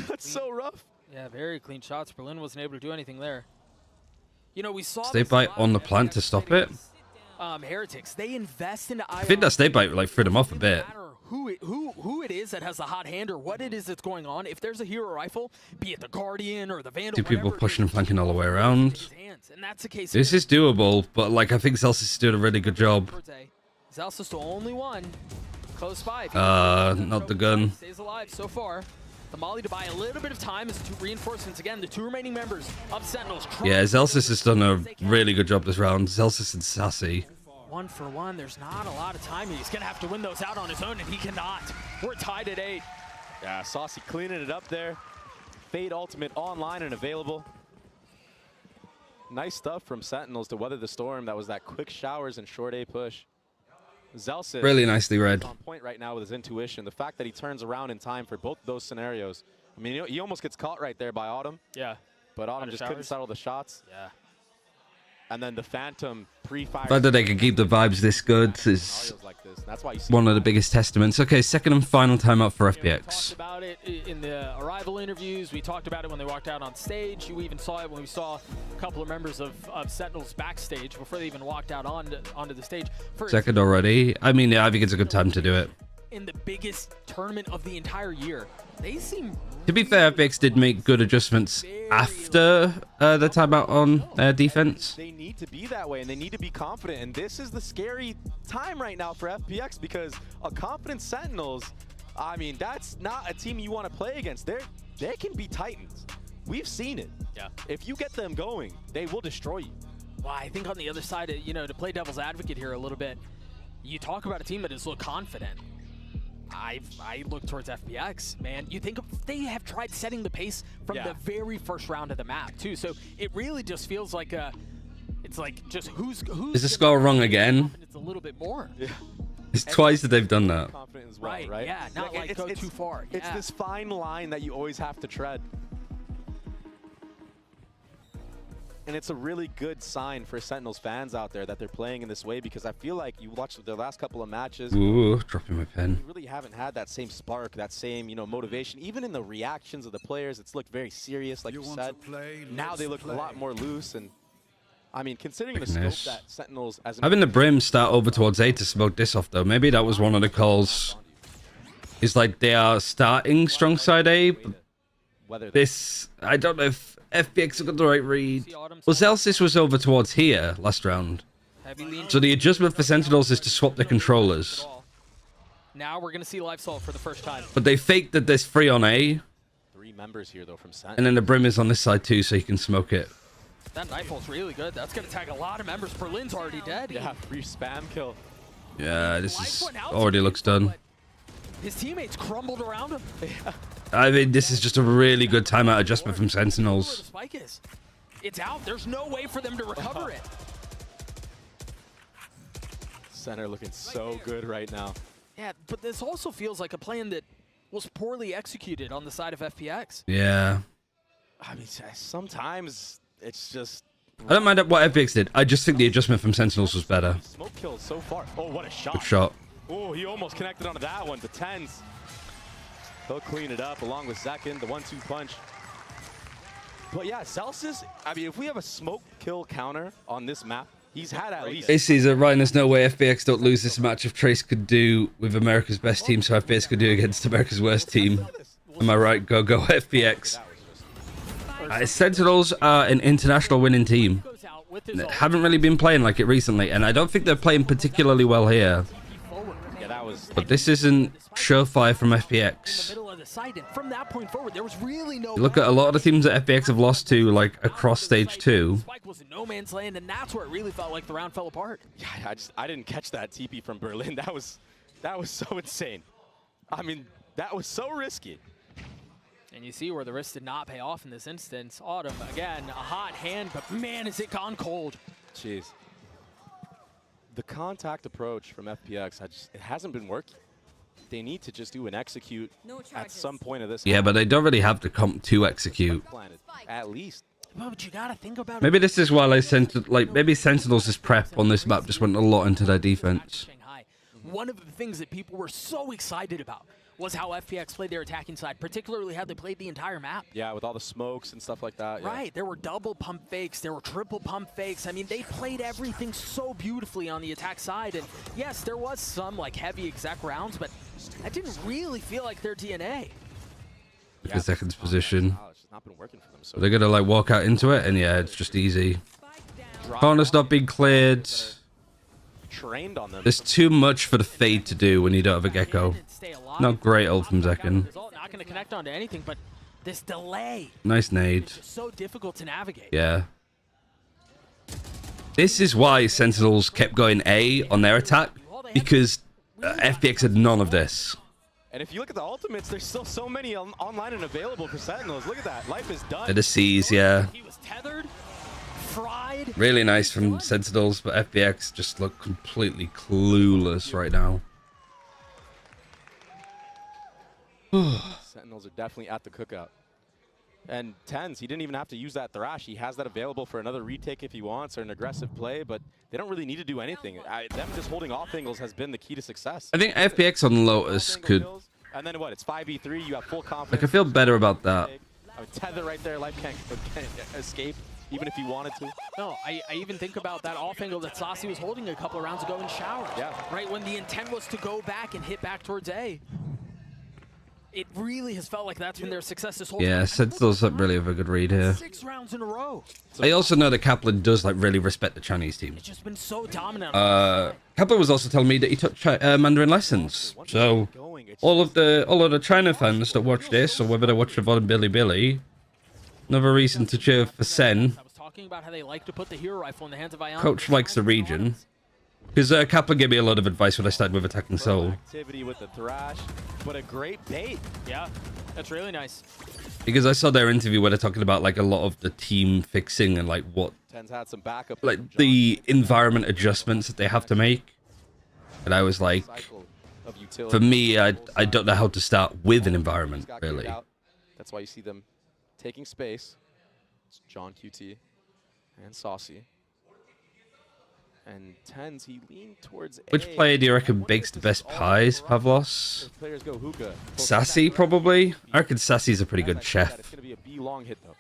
That's so rough. Yeah, very clean shots. Berlin wasn't able to do anything there. You know, we saw Snake bite on the plant to stop it. Heretics. They invest into I think that snake bite like threw them off a bit. Who it is that has the hot hand or what it is that's going on. If there's a hero rifle, be it the Guardian or the Vandal, Two people pushing and flanking all the way around. and that's the case. This is doable, but like I think Celsius is doing a really good job. Celsius the only one close by. Not the gun. Stays alive so far. The Molly to buy a little bit of time as two reinforcements again. The two remaining members of Sentinels. Yeah, Celsius has done a really good job this round. Celsius and Sassy. 1 for 1. There's not a lot of time. He's gonna have to win those out on his own, and he cannot. We're tied at 8. Yeah, Saucy cleaning it up there. Fade Ultimate online and available. Nice stuff from Sentinels to weather the storm. That was that quick showers and short A push. Zelsis Really nicely read. on point right now with his intuition. The fact that he turns around in time for both those scenarios. I mean, he almost gets caught right there by Autumn. Yeah. But Autumn just couldn't settle the shots. Yeah. And then the Phantom pre-fire. The fact that they can keep the vibes this good is like this. That's why you see one of the biggest testaments. Okay, second and final timeout for We talked FPX. about it in the arrival interviews. We talked about it when they walked out on stage. You even saw it when we saw a couple of members of Sentinels backstage before they even walked out onto the stage. Second already. I mean, yeah, I think it's a good time to do it. In the biggest tournament of the entire year, they seem. To be fair, FPX did make good adjustments after the timeout on defense. They need to be that way, and they need to be confident. And this is the scary time right now for FPX because a confident Sentinels, I mean, that's not a team you want to play against. They can be Titans. We've seen it. Yeah. If you get them going, they will destroy you. Well, I think on the other side, to play devil's advocate here a little bit, you talk about a team that is look confident. I look towards FPX, man. You think they have tried setting the pace from the very first round of the map too. So it really just feels like it's like just who's Is the score wrong again? It's a little bit more. Yeah. It's twice that they've done that. Confident as well, right? Yeah, not like go too far. It's this fine line that you always have to tread. And it's a really good sign for Sentinels fans out there that they're playing in this way because I feel like you watched their last couple of matches. Ooh, dropping my pen. You really haven't had that same spark, that same, motivation. Even in the reactions of the players, it's looked very serious, like you said. Now they look a lot more loose. And I mean, considering the scope that Sentinels as having the Brim start over towards A to smoke this off though, maybe that was one of the calls. It's like they are starting strong side A, but this, I don't know if FPX got the right read. Well, Celsius was over towards here last round. So the adjustment for Sentinels is to swap the controllers. Now we're going to see Live Salt for the first time. But they faked that there's 3 on A. 3 members here, though, from Sentinels. And then the Brim is on this side too, so you can smoke it. That Nightfall's really good. That's going to tag a lot of members. Berlin's already dead. Yeah, free spam kill. Yeah, this is already looks done. His teammates crumbled around him. I mean, this is just a really good timeout adjustment from Sentinels. The spike is. It's out. There's no way for them to recover it. Center looking so good right now. Yeah, but this also feels like a plan that was poorly executed on the side of FPX. Yeah. I mean, sometimes it's just I don't mind what FPX did. I just think the adjustment from Sentinels was better. Smoke kills so far. Oh, what a shot. Good shot. Oh, he almost connected onto that one. The tens. He'll clean it up along with Second, the 1-2 punch. But yeah, Celsius, I mean, if we have a smoke kill counter on this map, he's had at least. This is Ryan, there's no way FPX don't lose this match if Trace could do with America's best team, so FPX could do against America's worst team. Am I right? Go FPX. Sentinels are an international winning team. Haven't really been playing like it recently, and I don't think they're playing particularly well here. But this isn't surefire from FPX. From that point forward, there was really no. Look at a lot of the teams that FPX have lost to, like across stage 2. Spike was in no man's land, and that's where it really felt like the round fell apart. Yeah, I didn't catch that TP from Berlin. That was so insane. I mean, that was so risky. And you see where the risk did not pay off in this instance. Autumn, again, a hot hand, but man, has it gone cold. Jeez. The contact approach from FPX, it hasn't been working. They need to just do an execute at some point of this. Yeah, but they don't really have the comp to execute. At least. Well, but you gotta think about maybe this is why they sent, like, maybe Sentinels' prep on this map just went a lot into their defense. One of the things that people were so excited about was how FPX played their attacking side, particularly how they played the entire map. Yeah, with all the smokes and stuff like that. Right, there were double pump fakes, there were triple pump fakes. I mean, they played everything so beautifully on the attack side. And yes, there was some like heavy exec rounds, but that didn't really feel like their DNA. Because Second's position. It's not been working for them, so They're gonna like walk out into it, and yeah, it's just easy. Corner's not being cleared. Trained on them. There's too much for the fade to do when you don't have a Gecko. Not great ult from Second. Not going to connect onto anything, but this delay. Nice nade. It's just so difficult to navigate. Yeah. This is why Sentinels kept going A on their attack, because FPX had none of this. And if you look at the ultimates, there's still so many online and available for Sentinels. Look at that. Life is done. They're the C's, yeah. He was tethered, fried. Really nice from Sentinels, but FPX just look completely clueless right now. Sentinels are definitely at the cookout. And Tens, he didn't even have to use that thrash. He has that available for another retake if he wants, or an aggressive play, but they don't really need to do anything. Them just holding off angles has been the key to success. I think FPX on Lotus could... And then what? It's 5v3. You have full confidence. Like, I feel better about that. I would tether right there. Life can't escape, even if he wanted to. No, I even think about that off angle that Saucy was holding a couple of rounds ago in Shower. Yeah. Right, when the intent was to go back and hit back towards A. It really has felt like that's been their success this whole time. Yeah, Sentinels don't really have a good read here. 6 rounds in a row. I also know that Kaplan does like really respect the Chinese team. It's just been so dominant. Kaplan was also telling me that he took Mandarin lessons. So all of the China fans that watch this, or whether they watch the VOD on Billy, another reason to cheer for SEN. I was talking about how they like to put the hero rifle in the hands of Ion. Coach likes the region. Because Kaplan gave me a lot of advice when I started with attacking Seoul. Activity with the thrash, but a great bait. Yeah, that's really nice. Because I saw their interview where they're talking about like a lot of the team fixing and like what, Ten's had some backup, like the environment adjustments that they have to make. And I was like, for me, I don't know how to start with an environment really. That's why you see them taking space. It's John QT and Saucy. And Tens, he leaned towards Which A. player do you reckon bakes the best pies, Pavlos? Players go hookah. Sassy, probably? I reckon Sassy's a pretty good chef. It's going to be a B long hit, though.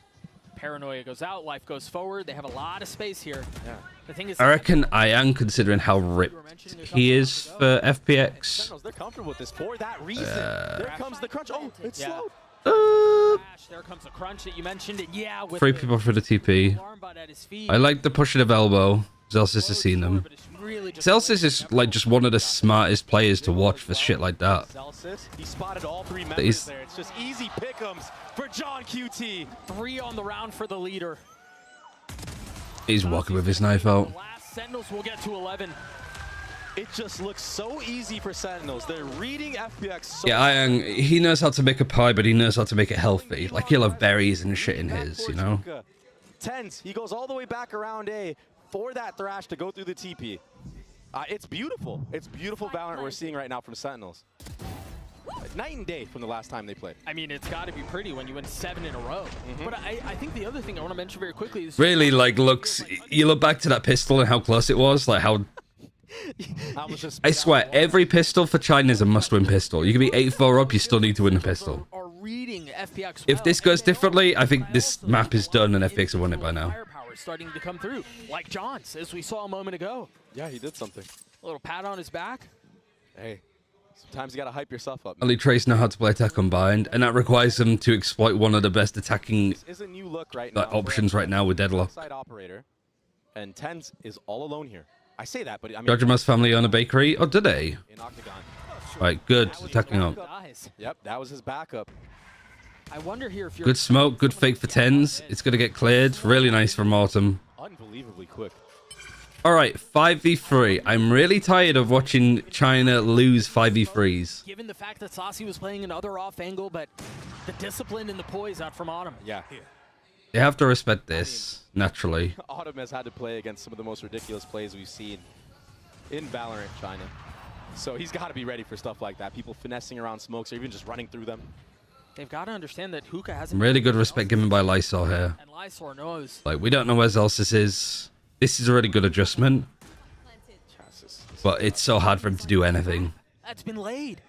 Paranoia goes out, Life goes forward. They have a lot of space here. Yeah. The thing is, I reckon I am, considering how ripped he is for FPX. Sentinels, they're comfortable with this for that reason. There comes the crunch. Oh, it's slowed. There comes the crunch that you mentioned. And yeah, with 3 people for the TP. I like the push of elbow. Celsius has seen them. Celsius is like just one of the smartest players to watch for shit like that. Celsius, he spotted all 3 members there. It's just easy pick'ems for John QT. 3 on the round for the leader. He's walking with his knife out. The last Sentinels will get to 11. It just looks so easy for Sentinels. They're reading FPX so Yeah, he knows how to make a pie, but he knows how to make it healthy. Like, he'll have berries and shit in his, you know? Tens, he goes all the way back around A for that thrash to go through the TP. It's beautiful. It's beautiful Valorant we're seeing right now from Sentinels. Night and day from the last time they played. I mean, it's got to be pretty when you win 7 in a row. But I think the other thing I want to mention very quickly is... Really, like, you look back to that pistol and how close it was, like how... I swear, every pistol for China is a must-win pistol. You can be 8-4 up, you still need to win the pistol. Are reading FPX If this goes differently, I think this map is done and FPX have won it by now. Firepower is starting to come through, like John's, as we saw a moment ago. Yeah, he did something. A little pat on his back. Hey, sometimes you gotta hype yourself up. Only Trace know how to play attack combined, and that requires them to exploit one of the best attacking Is a new look right now options right now with Deadlock. Side operator, and Tens is all alone here. I say that, but I mean, Judgma's family own a bakery? Oh, did they? in Octagon. Right, good. Attacking up. Yep, that was his backup. I wonder here if you're... Good smoke, good fake for Tens. It's going to get cleared. Really nice from Autumn. Unbelievably quick. All right, 5v3. I'm really tired of watching China lose 5v3s. Given the fact that Saucy was playing another off angle, but the discipline and the poise out from Autumn. Yeah. You have to respect this, naturally. Autumn has had to play against some of the most ridiculous plays we've seen in Valorant China. So he's got to be ready for stuff like that. People finessing around smokes or even just running through them. They've got to understand that Hookah hasn't... Really good respect given by Lysol here. And Lysor knows. Like, we don't know where Zelsis is. This is a really good adjustment. But it's so hard for him to do anything. That's been laid.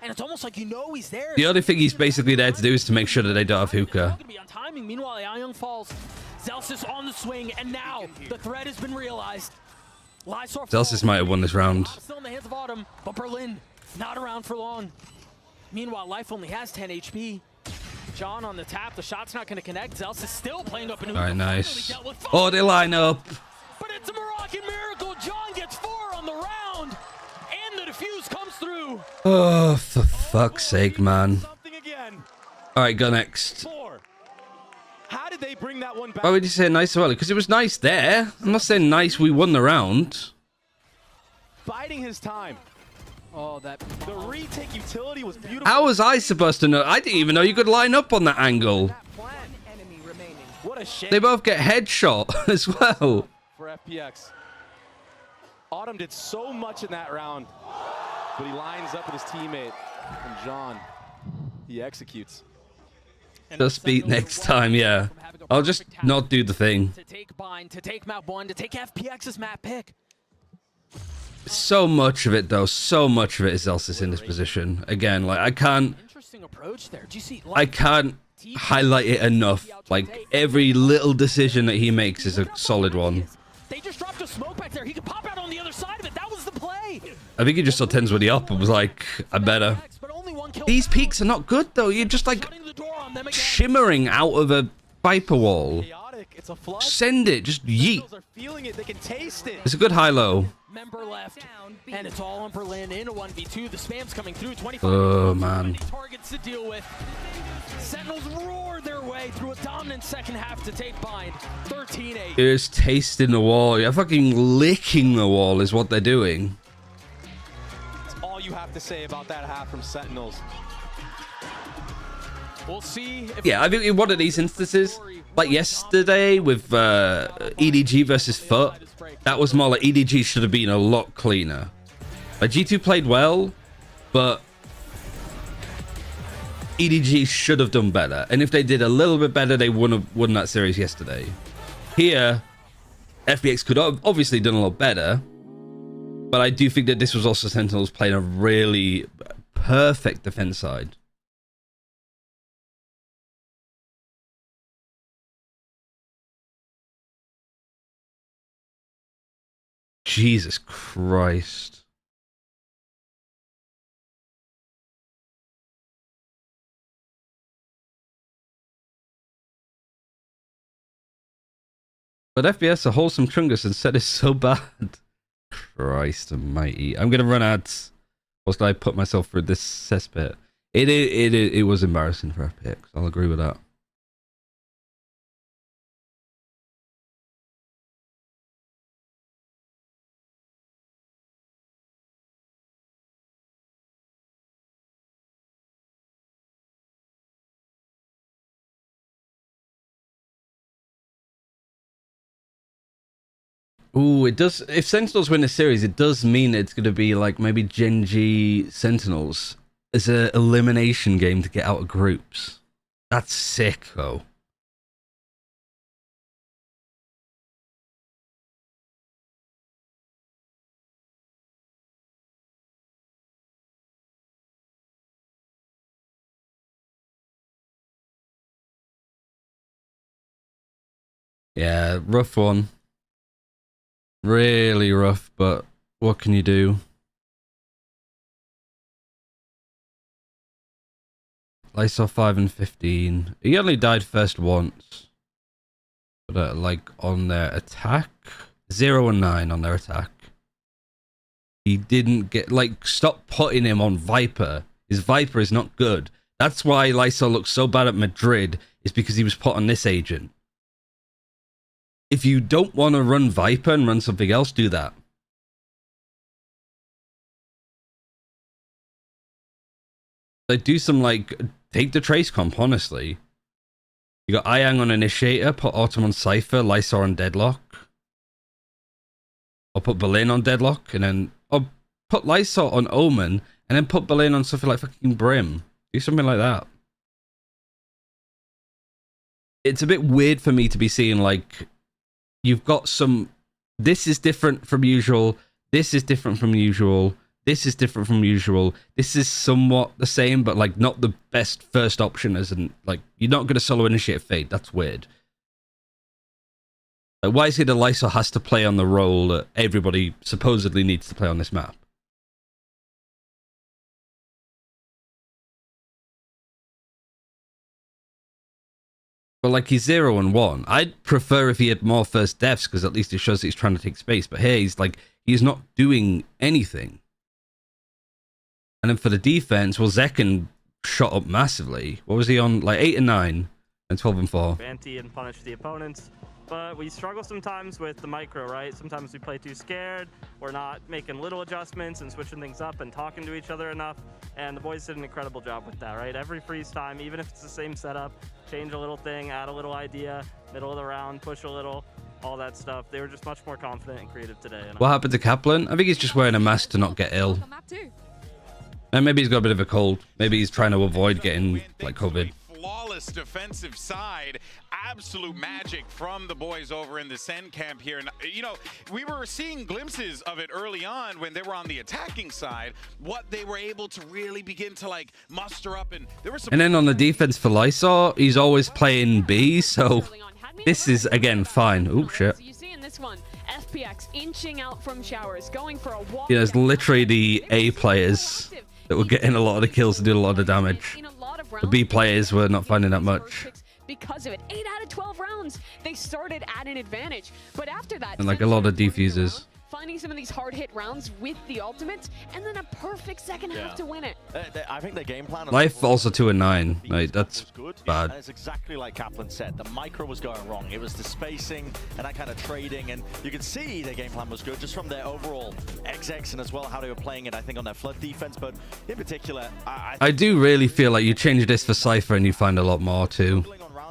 And it's almost like you know he's there. The only thing he's basically there to do is to make sure that they don't have Hookah. Be on timing. Meanwhile, Young falls. Zelsis on the swing, and now the threat has been realized. Zelsis might have won this round. Still in the hands of Autumn, but Berlin not around for long. Meanwhile, Life only has 10 HP. John on the tap. The shot's not going to connect. Zelsis still playing up in. All right, nice. Oh, they line up. But it's a Moroccan miracle. John gets 4 on the round, and the defuse comes through. Oh, for fuck's sake, man. All right, go next. How did they bring that one back? Why would you say nice early? Because it was nice there. I'm not saying nice. We won the round. Biding his time. Oh, the retake utility was beautiful. How was I supposed to know? I didn't even know you could line up on that angle. What a shame. They both get headshot as well. For FPX. Autumn did so much in that round, but he lines up with his teammate, and John, he executes. Just beat next time, yeah. I'll just not do the thing. To take Bind, to take map 1, to take FPX's map pick. So much of it, though, so much of it is Zelsis in this position. Again, like, I can't... Interesting approach there. Do you see, I can't highlight it enough. Like, every little decision that he makes is a solid one. They just dropped a smoke back there. He could pop out on the other side of it. That was the play. I think he just saw Tens with the up and was like, I better. These peaks are not good, though. You're just, like, shimmering out of a Viper wall. Send it. Just yeet. It's a good high-low. Member left, and it's all on Berlin in a 1v2. The spam's coming through. 25 oh, man. Targets to deal with. Sentinels roar their way through a dominant second half to take Bind. 13-8. You're just tasting the wall. You're fucking licking the wall is what they're doing. That's all you have to say about that half from Sentinels. We'll see. Yeah, I think in one of these instances, like yesterday with EDG versus Foot, that was more like EDG should have been a lot cleaner. Like G2 played well, but EDG should have done better. And if they did a little bit better, they would have won that series yesterday. Here, FPX could have obviously done a lot better, but I do think that this was also Sentinels playing a really perfect defense side. Jesus Christ. But FPS a wholesome chungus and said it's so bad. Christ almighty. I'm gonna run ads. Whilst I put myself through this cesspit. It was embarrassing for FPX. I'll agree with that. Ooh, it does. If Sentinels win the series, it does mean it's going to be like maybe Genji Sentinels. as a elimination game to get out of groups. That's sick, though. Yeah, rough one. Really rough, but what can you do? Lysol 5 and 15. He only died first once. But like on their attack, 0 and 9 on their attack. He didn't get, like, stop putting him on Viper. His Viper is not good. That's why Lysol looks so bad at Madrid, is because he was put on this agent. If you don't want to run Viper and run something else, do that. Like, do some, like, take the Trace comp, honestly. You got Ayang on Initiator, put Autumn on Cypher, Lysor on Deadlock. Or put Berlin on Deadlock, and then... Or put Lysor on Omen, and then put Berlin on something like fucking Brim. Do something like that. It's a bit weird for me to be seeing, like... You've got some... This is different from usual. This is different from usual. This is different from usual. This is somewhat the same, but like not the best first option as in, like, you're not going to solo initiate Fade. That's weird. Like, why is it that Lysol has to play on the role that everybody supposedly needs to play on this map? But like, he's 0 and 1. I'd prefer if he had more first deaths, because at least it shows that he's trying to take space. But here, he's like, he's not doing anything. And then for the defense, well, Zekken shot up massively. What was he on? Like 8 and 9 and 12 and 4. Anti and punish the opponents. But we struggle sometimes with the micro, right? Sometimes we play too scared. We're not making little adjustments and switching things up and talking to each other enough. And the boys did an incredible job with that, right? Every freeze time, even if it's the same setup, change a little thing, add a little idea, middle of the round, push a little, all that stuff. They were just much more confident and creative today. And what happened to Kaplan? I think he's just wearing a mask to not get ill. And maybe he's got a bit of a cold. Maybe he's trying to avoid getting, like, COVID. Flawless defensive side, absolute magic from the boys over in the SEN camp here. And you know, we were seeing glimpses of it early on when they were on the attacking side, what they were able to really begin to like muster up. And there was some... And then on the defense for Lysor, he's always playing B, so this is again fine. Oh shit. You see in this one, FPX inching out from showers, going for a walk. Yeah, there's literally the A players that were getting a lot of the kills and doing a lot of damage. The B players were not finding that much. Because of it, 8 out of 12 rounds, they started at an advantage. But after that, and like a lot of defusers. Finding some of these hard hit rounds with the ultimates, and then a perfect second half to win it. I think their game plan... Life also 2 and 9. Like, that's bad. And it's exactly like Kaplan said. The micro was going wrong. It was the spacing and that kind of trading. And you can see their game plan was good just from their overall XX and as well how they were playing it, I think, on their flood defense. But in particular, I do really feel like you change this for Cypher and you find a lot more too.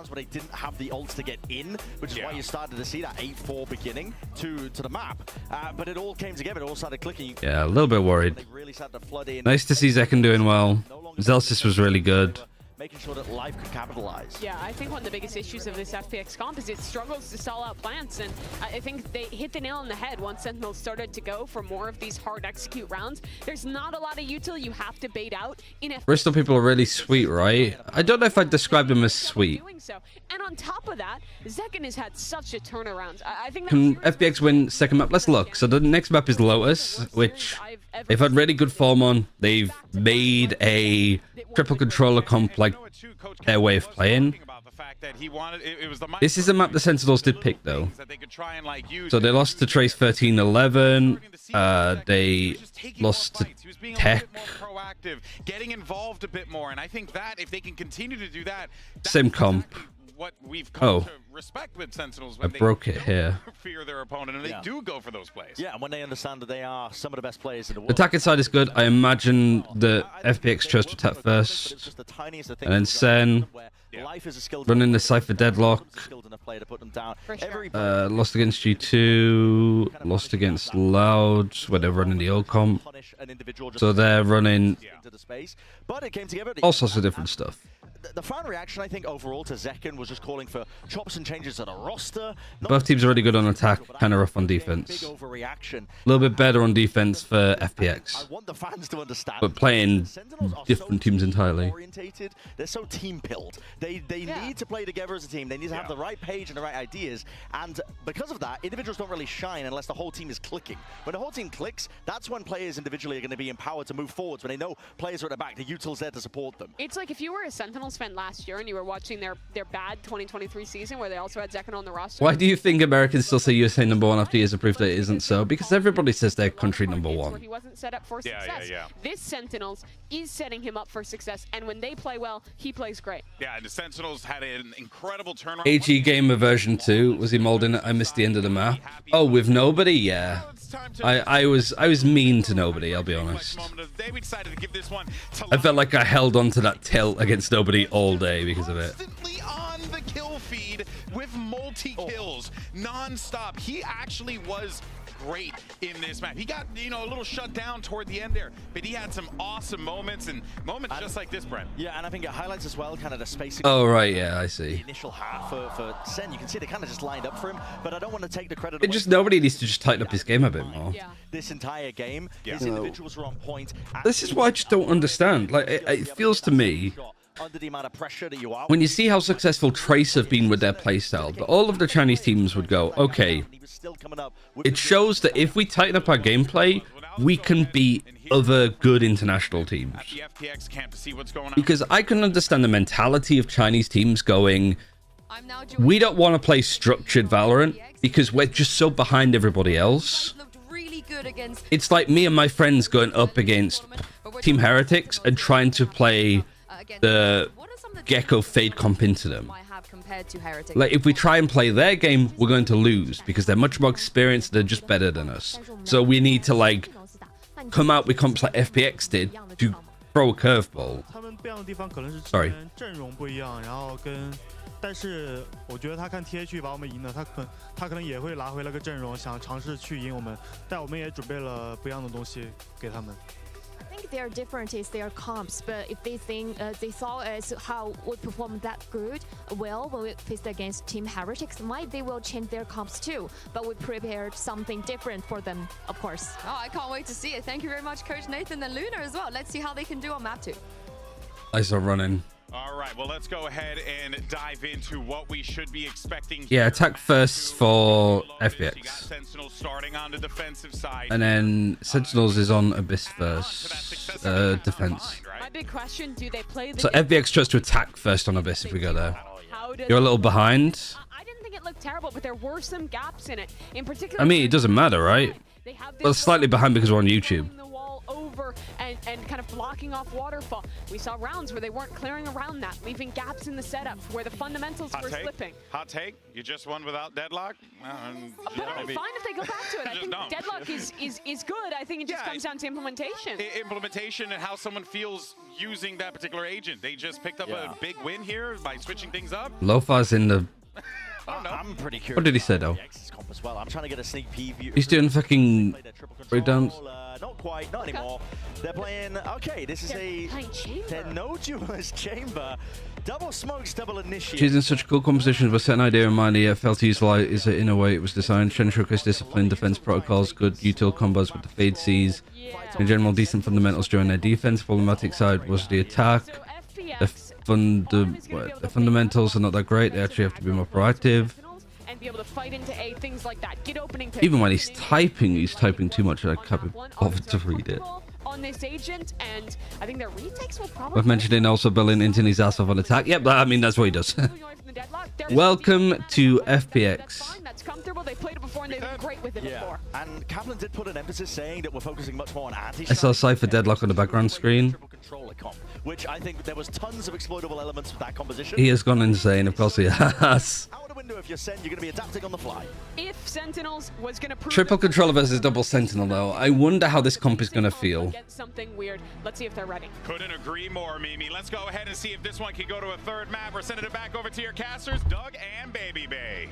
But they didn't have the ults to get in, which is why you started to see that 8-4 beginning to the map. But it all came together, it all started clicking. Yeah, a little bit worried. They really started to flood in. Nice to see Zekken doing well. Zelsis was really good. Making sure that life could capitalize. Yeah, I think one of the biggest issues of this FPX comp is it struggles to stall out plants, and I think they hit the nail on the head once Sentinels started to go for more of these hard execute rounds. There's not a lot of util you have to bait out in FPX. Bristol people are really sweet, right? I don't know if I'd describe them as sweet. And on top of that, Zekken has had such a turnaround. I think can FPX win second map? Let's look. So the next map is Lotus, which they've had really good form on. They've made a triple controller comp like their way of playing. This is a map the Sentinels did pick though. So they lost to Trace 13-11. They lost to Tech. Getting involved a bit more, and I think that if they can continue to do that, same comp. What we've come to respect with Sentinels when I broke it here. Fear their opponent, and they do go for those plays. Yeah, and when they understand that they are some of the best players in the world. The attacking side is good. I imagine the FPX chose to attack first, and then SEN. Life is a skill. Running the Cypher Deadlock. Skilled enough player to put them down. Lost against G2. Lost against Loud, where they're running the old comp. So they're running all sorts of different stuff. The fan reaction, I think, overall to Zekken was just calling for chops and changes to the roster. Both teams are really good on attack, kind of rough on defense. Big overreaction. A little bit better on defense for FPX. I want the fans to understand. But playing different teams entirely. Orientated. They're so team-pilled. They need to play together as a team. They need to have the right page and the right ideas. And because of that, individuals don't really shine unless the whole team is clicking. When the whole team clicks, that's when players individually are going to be empowered to move forwards. When they know players are at the back, the util's there to support them. It's like if you were a Sentinels fan last year and you were watching their bad 2023 season where they also had Zekken on the roster. Why do you think Americans still say USA #1 after years of proof that it isn't so? Because everybody says they're country #1. He wasn't set up for success. This Sentinels is setting him up for success, and when they play well, he plays great. Yeah, and the Sentinels had an incredible turnaround. AG Gamer version 2, was he molding it? I missed the end of the map. Oh, with nobody? Yeah. I was mean to nobody, I'll be honest. I felt like I held on to that tilt against nobody all day because of it. On the kill feed with multi-kills non-stop. He actually was great in this map. He got, you know, a little shut down toward the end there, but he had some awesome moments and moments just like this, Brent. Yeah, and I think it highlights as well kind of the spacing. Oh, right, yeah, I see. The initial half for Sen, you can see they kind of just lined up for him, but I don't want to take the credit. It just, nobody needs to just tighten up his game a bit more. Yeah. This entire game, these individuals were on point. This is what I just don't understand. Like, it feels to me, under the amount of pressure that you are, when you see how successful Trace have been with their playstyle, that all of the Chinese teams would go, okay, it shows that if we tighten up our gameplay, we can beat other good international teams. Because I can understand the mentality of Chinese teams going, we don't want to play structured Valorant because we're just so behind everybody else. It's like me and my friends going up against Team Heretics and trying to play the Gecko Fade comp into them. Like, if we try and play their game, we're going to lose because they're much more experienced, they're just better than us. So we need to, like, come out with comps like FPX did to throw a curveball. Sorry. 但是我觉得他看 TH 把我们赢了，他可能也会拿回了个阵容，想尝试去赢我们，但我们也准备了不一样的东西给他们。I think their difference is their comps, but if they think they saw as how we perform that good, well, when we faced against Team Heretics, might they will change their comps too. But we prepared something different for them, of course. Oh, I can't wait to see it. Thank you very much, Coach Nathan and Luna as well. Let's see how they can do on map 2. I saw running. All right, well, let's go ahead and dive into what we should be expecting. Yeah, attack first for FPX. Sentinels starting on the defensive side. And then Sentinels is on Abyss first. Defense. My big question, do they play the... So FPX tries to attack first on Abyss if we go there. You're a little behind. I didn't think it looked terrible, but there were some gaps in it. In particular... I mean, it doesn't matter, right? Well, slightly behind because we're on YouTube. Over and kind of blocking off waterfall. We saw rounds where they weren't clearing around that, leaving gaps in the setup where the fundamentals were slipping. Hot take? You just won without Deadlock? But I'm fine if they go back to it. I think Deadlock is good. I think it just comes down to implementation. Implementation and how someone feels using that particular agent. They just picked up a big win here by switching things up. Lofa's in the... I'm pretty curious. What did he say though? As well. I'm trying to get a sneak preview. He's doing fucking breakdowns. Not quite, not anymore. They're playing. Okay, this is they're no duelist chamber. Double smokes, double initiate. She's in such cool compositions with set an idea in mind. The FLT's light is in a way it was designed. Shen Shuka's discipline, defense protocols, good util combos with the fade C's. In general, decent fundamentals during their defense. Problematic side was the attack. The fundamentals are not that great. They actually have to be more proactive. And be able to fight into A, things like that. Get opening picks. Even when he's typing too much, I can't be bothered to read it. On this agent, and I think their retakes will probably... Worth mentioning also Berlin inting his ass off on attack. Yep, I mean, that's what he does. Welcome to FPX. That's comfortable. They played it before and they've been great with it before. And Kaplan did put an emphasis saying that we're focusing much more on anti. I saw Cypher Deadlock on the background screen. Which I think there was tons of exploitable elements with that composition. He has gone insane, of course he has. do if you're SEN. You're going to be adapting on the fly. If Sentinels was going to prove Triple controller versus double sentinel, though. I wonder how this comp is going to feel. something weird. Let's see if they're ready. Couldn't agree more, Mimi. Let's go ahead and see if this one can go to a third map. We're sending it back over to your casters, Doug and Baby Bay.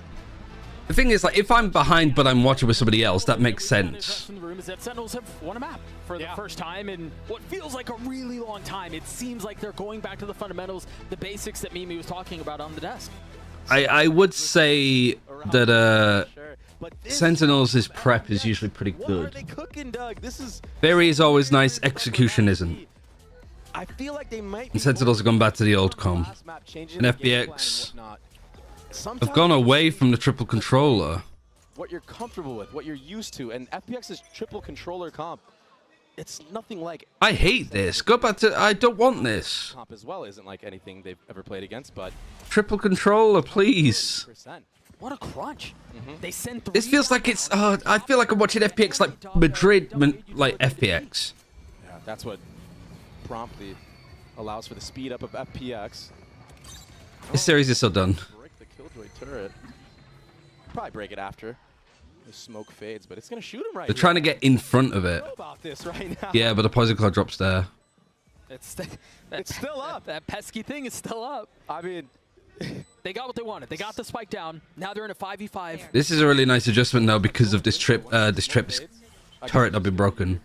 The thing is, like, if I'm behind but I'm watching with somebody else, that makes sense. From the room is that Sentinels have won a map for the first time in what feels like a really long time. It seems like they're going back to the fundamentals, the basics that Mimi was talking about on the desk. I would say that Sentinels' prep is usually pretty good. Theory is always nice, execution isn't. I feel like they might And Sentinels have gone back to the old comp. And FPX have gone away from the triple controller. What you're comfortable with, what you're used to, and FPX's triple controller comp, it's nothing like. I hate this. Go back to. I don't want this. Comp as well isn't like anything they've ever played against, but Triple controller, please. What a crunch. They sent This feels like it's. I feel like I'm watching FPX like Madrid, like FPX. Yeah, that's what promptly allows for the speed up of FPX. This series is so done. Break the Killjoy turret. Probably break it after the smoke fades, but it's gonna shoot him right. They're trying to get in front of it. Know about this right now. Yeah, but the poison cloud drops there. It's still up. That pesky thing is still up. I mean, they got what they wanted. They got the spike down. Now they're in a 5v5. This is a really nice adjustment now because of this trip's turret not been broken.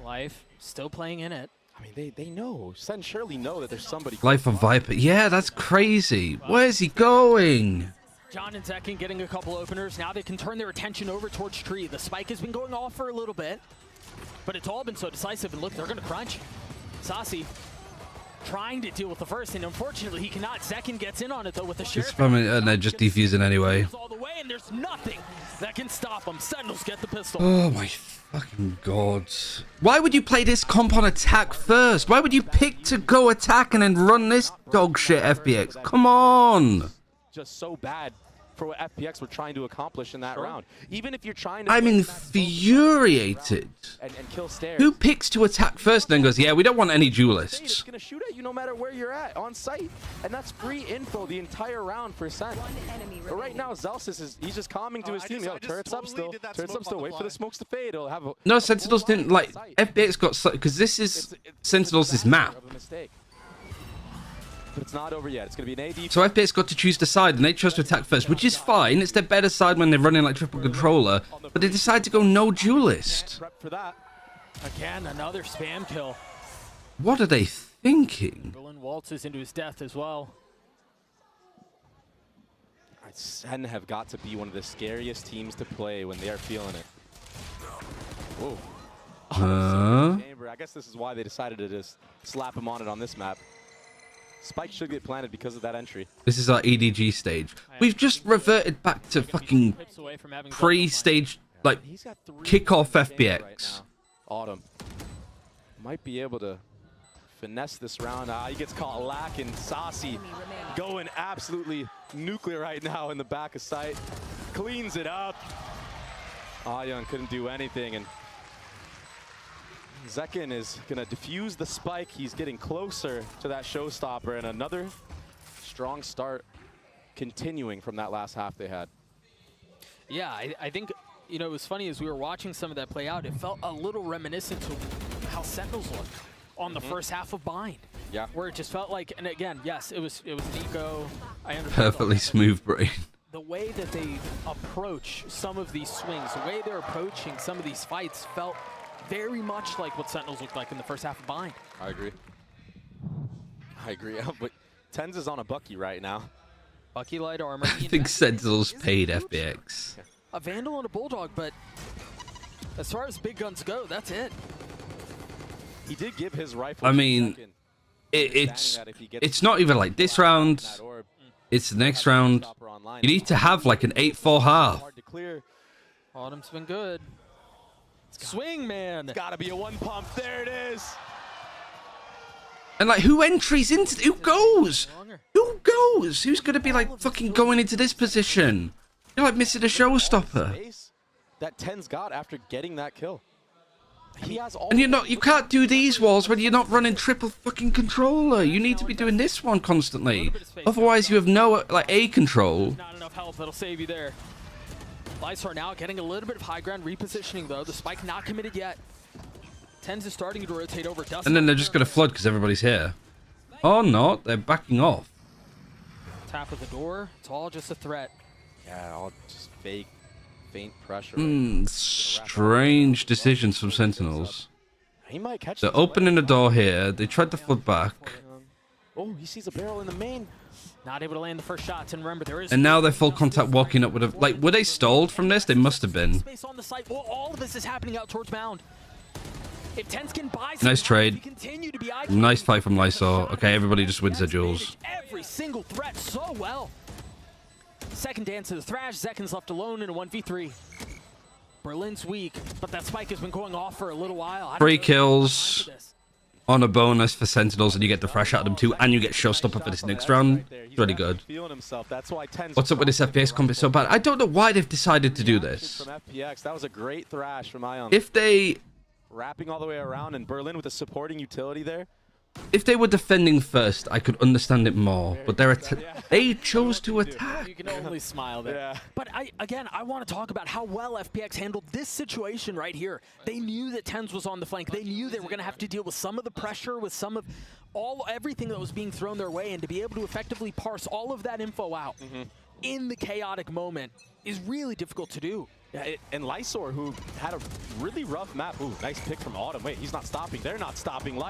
Life still playing in it. I mean, they know. SEN surely know that there's somebody. Life of Viper. Yeah, that's crazy. Where's he going? John and Zekin getting a couple openers. Now they can turn their attention over towards Tree. The spike has been going off for a little bit, but it's all been so decisive. And look, they're going to crunch. Sassy trying to deal with the first, and unfortunately he cannot. Zekin gets in on it though with the sheriff. And they're just defusing anyway. All the way, and there's nothing that can stop them. Sentinels get the pistol. Oh my fucking god. Why would you play this comp on attack first? Why would you pick to go attack and then run this dog shit FPX? Come on. Just so bad for what FPX were trying to accomplish in that round. Even if you're trying to. I'm infuriated. And kill Stairs. Who picks to attack first and then goes, yeah, we don't want any duelists. It's gonna shoot at you no matter where you're at on site, and that's free info the entire round for SEN. But right now, Zelsis he's just calming to his team. Yo, turrets up still. Turrets up still. Wait for the smokes to fade. It'll have a. No, Sentinels didn't like. FPX got because this is Sentinels' map. But it's not over yet. It's going to be an AD. So FPX got to choose the side, and they chose to attack first, which is fine. It's their better side when they're running like triple controller, but they decide to go no duelist. For that. Again, another spam kill. What are they thinking? Berlin waltzes into his death as well. SEN have got to be one of the scariest teams to play when they are feeling it. Whoa. I guess this is why they decided to just slap him on it on this map. Spike should get planted because of that entry. This is our EDG stage. We've just reverted back to fucking pre-stage, like, kickoff FPX. Autumn might be able to finesse this round. He gets caught lacking. Saucy going absolutely nuclear right now in the back of sight. Cleans it up. Young couldn't do anything, and Zekin is going to defuse the spike. He's getting closer to that showstopper, and another strong start continuing from that last half they had. Yeah, I think, you know, it was funny as we were watching some of that play out, it felt a little reminiscent to how Sentinels looked on the first half of Bind. Yeah. Where it just felt like, and again, yes, it was Nico. I understand. Perfectly smooth brain. The way that they approach some of these swings, the way they're approaching some of these fights felt very much like what Sentinels looked like in the first half of Bind. I agree. But Tens is on a Bucky right now. Bucky light armor. I think Sentinels paid FPX. A Vandal and a Bulldog, but as far as big guns go, that's it. He did give his rifle. I mean, it's not even like this round. It's the next round. You need to have like an 8-4 half. Autumn's been good. Swing, man. It's got to be a one pump. There it is. And like, who entries into? Who goes? Who goes? Who's gonna be like fucking going into this position? You're like missing a showstopper. That Tens got after getting that kill. He has all And you can't do these walls when you're not running triple fucking controller. You need to be doing this one constantly. Otherwise, you have no like A control. Not enough help that'll save you there. Lysor now getting a little bit of high ground repositioning though. The spike not committed yet. Tens is starting to rotate over. And then they're just gonna flood because everybody's here. Oh no, they're backing off. Tap of the door. It's all just a threat. Yeah, all just fake, faint pressure. Strange decisions from Sentinels. He might catch. They're opening the door here. They tried to flood back. Oh, he sees a barrel in the main. Not able to land the first shots, and remember there is. And now they're full contact walking up with a like. Were they stalled from this? They must have been. Space on the site. Well, all of this is happening out towards Mound. If Tens can buy Nice trade. Nice fight from Lysor. Okay, everybody just wins their duels. Every single threat so well. Second dance to the Thrash. Zekken's left alone in a 1v3. Berlin's weak, but that spike has been going off for a little while. 3 kills on a bonus for Sentinels, and you get the Thrash out of them too, and you get Showstopper for this next round. It's really good. What's up with this FPX comp? It's so bad. I don't know why they've decided to do this. From FPX, that was a great thrash from Ion. If they wrapping all the way around, and Berlin with a supporting utility there. If they were defending first, I could understand it more. But they chose to attack. You can only smile there. Yeah. But I want to talk about how well FPX handled this situation right here. They knew that Tens was on the flank. They knew they were going to have to deal with some of the pressure, with some of everything that was being thrown their way, and to be able to effectively parse all of that info out in the chaotic moment is really difficult to do. Yeah, and Lysor, who had a really rough map. Ooh, nice pick from Autumn. Wait, he's not stopping. They're not stopping.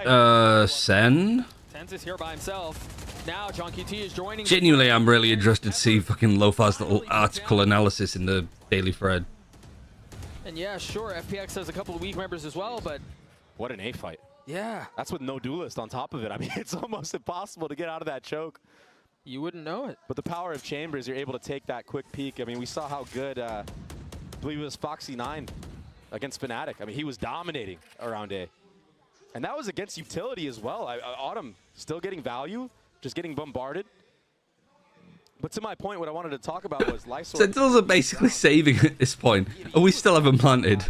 Sen? Tens is here by himself. Now John QT is joining. Genuinely, I'm really interested to see fucking Lofar's little article analysis in the daily thread. And yeah, sure, FPX has a couple of weak members as well, but... What an A fight. Yeah. That's with no duelist on top of it. I mean, it's almost impossible to get out of that choke. You wouldn't know it. But the power of Chambers, you're able to take that quick peek. I mean, we saw how good... I believe it was Foxy9 against Fnatic. I mean, he was dominating around A. And that was against utility as well. Autumn still getting value, just getting bombarded. But to my point, what I wanted to talk about was Lysor. Sentinels are basically saving at this point. And we still haven't planted.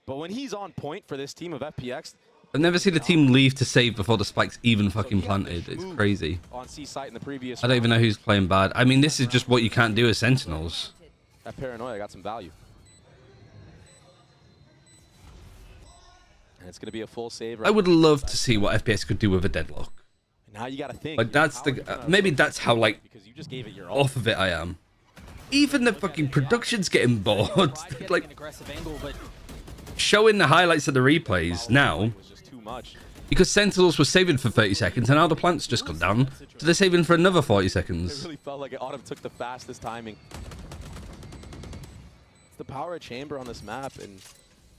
But when he's on point for this team of FPX... I've never seen a team leave to save before the spike's even fucking planted. It's crazy. On C site in the previous I don't even know who's playing bad. I mean, this is just what you can't do as Sentinels. That Paranoia got some value. And it's going to be a full save. I would love to see what FPX could do with a deadlock. Now you got to think. Like, that's the... maybe that's how, like, off of it I am. Even the fucking production's getting bored. Like, showing the highlights of the replays now. Because Sentinels were saving for 30 seconds, and now the plant's just gone down. So they're saving for another 40 seconds. It really felt like Autumn took the fastest timing. It's the power of Chamber on this map, and...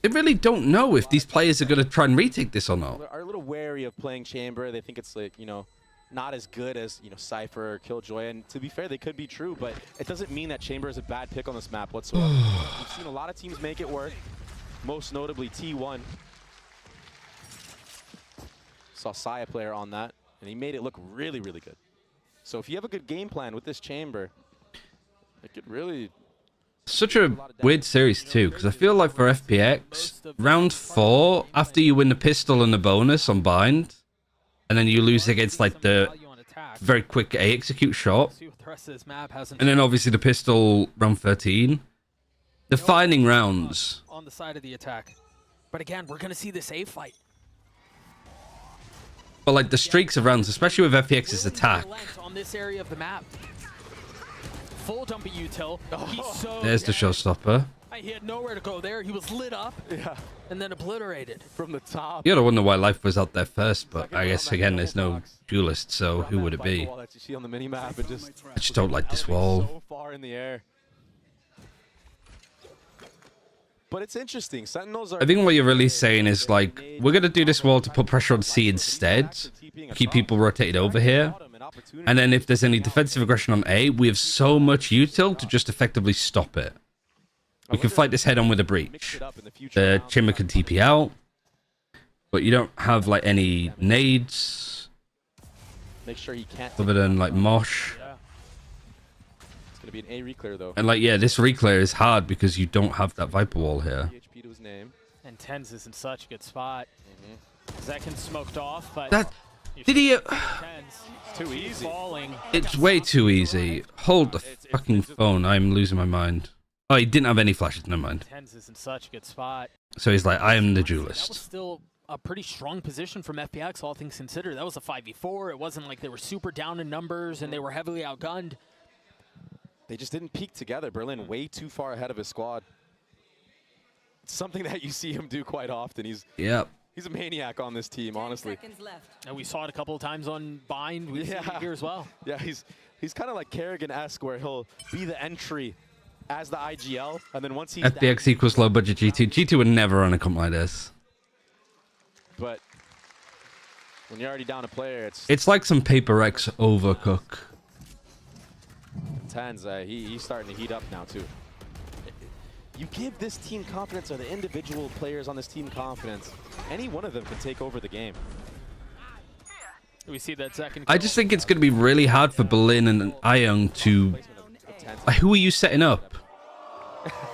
They really don't know if these players are going to try and retake this or not. Are a little wary of playing Chamber. They think it's like, you know, not as good as, you know, Cypher or Killjoy. And to be fair, they could be true, but it doesn't mean that Chamber is a bad pick on this map whatsoever. We've seen a lot of teams make it work, most notably T1. Saw Saya player on that, and he made it look really, really good. So if you have a good game plan with this Chamber, it could really... Such a weird series too, because I feel like for FPX, round 4, after you win the pistol and the bonus on bind, and then you lose against like the very quick A execute shot, and then obviously the pistol round 13, defining rounds. On the side of the attack. But again, we're going to see this A fight. But like the streaks of rounds, especially with FPX's attack. On this area of the map. Full dump of util. There's the showstopper. He had nowhere to go there. He was lit up and then obliterated. From the top. You gotta wonder why Life was out there first, but I guess again there's no duelist, so who would it be? I just don't like this wall. So far in the air. But it's interesting. Sentinels are... I think what you're really saying is like, we're gonna do this wall to put pressure on C instead, keep people rotated over here. And then if there's any defensive aggression on A, we have so much util to just effectively stop it. We can fight this head on with a breach. The Chamber can TP out, but you don't have like any nades. Make sure he can't. Other than like Mosh. It's gonna be an A reclear though. And like, yeah, this reclear is hard because you don't have that Viper wall here. PHP to his name. And Tens is in such a good spot. Zekin smoked off, but That did he? It's too easy. Falling. It's way too easy. Hold the fucking phone. I'm losing my mind. Oh, he didn't have any flashes. Never mind. Tens is in such a good spot. So he's like, I am the That was duelist. still a pretty strong position from FPX, all things considered. That was a 5v4. It wasn't like they were super down in numbers and they were heavily outgunned. They just didn't peak together. Berlin way too far ahead of his squad. It's something that you see him do quite often. He's a maniac on this team, honestly. And we saw it a couple of times on Bind. We've seen it here as well. Yeah, he's kind of like Kerrigan-esque, where he'll be the entry as the IGL, and then once he's FPX equals low budget G2. G2 would never run a comp like this. But when you're already down a player, It's like some Paper X overcook. Tens, he's starting to heat up now too. You give this team confidence, or the individual players on this team confidence, any one of them can take over the game. We see that second. I just think it's going to be really hard for Berlin and Ion to... Who are you setting up?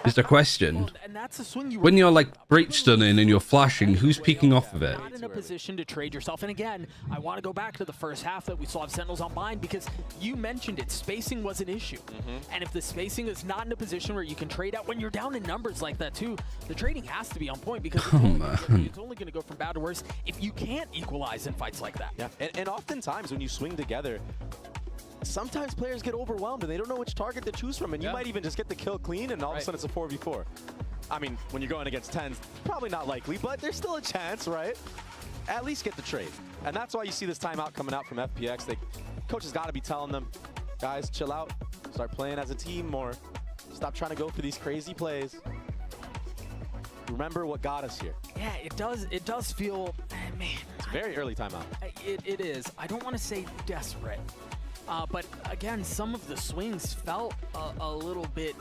Is the question. And that's a swing you When you're like breach stunning and you're flashing, who's peeking off of it? not in a position to trade yourself. And again, I want to go back to the first half that we saw of Sentinels on Bind, because you mentioned it. Spacing was an issue. And if the spacing is not in a position where you can trade out, when you're down in numbers like that too, the trading has to be on point, because it's only going to go from bad to worse if you can't equalize in fights like that. Yeah, and oftentimes when you swing together, sometimes players get overwhelmed and they don't know which target to choose from, and you might even just get the kill clean, and all of a sudden it's a 4v4. I mean, when you're going against 10s, probably not likely, but there's still a chance, right? At least get the trade. And that's why you see this timeout coming out from FPX. Coach has got to be telling them, guys, chill out, start playing as a team more, stop trying to go for these crazy plays. Remember what got us here. Yeah, it does feel, man. It's a very early timeout. It is. I don't want to say desperate. But again, some of the swings felt a little bit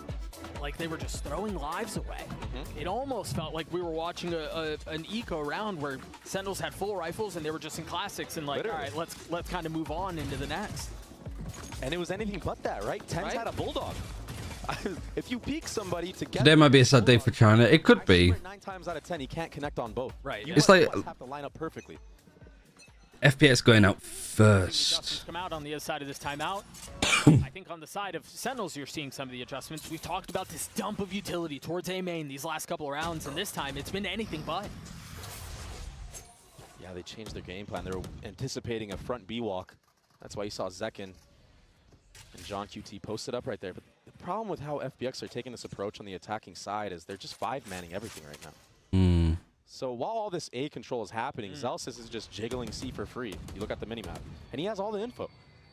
like they were just throwing lives away. It almost felt like we were watching an eco round where Sentinels had full rifles and they were just in classics and like, Literally. all right, let's kind of move on into the next. And it was anything but that, right? Tens had a bulldog. If you peek somebody together, Today might be a sad day for China. It could be. 9 times out of 10, he can't connect on both. Right. It's like have to line up perfectly. FPX going out first. Come out on the other side of this timeout. I think on the side of Sentinels, you're seeing some of the adjustments. We've talked about this dump of utility towards A main these last couple of rounds, and this time it's been anything but. Yeah, they changed their game plan. They were anticipating a front B walk. That's why you saw Zekin and John QT posted up right there. But the problem with how FPX are taking this approach on the attacking side is they're just 5-manning everything right now. So while all this A control is happening, Zelsis is just jiggling C for free. You look at the minimap, and he has all the info.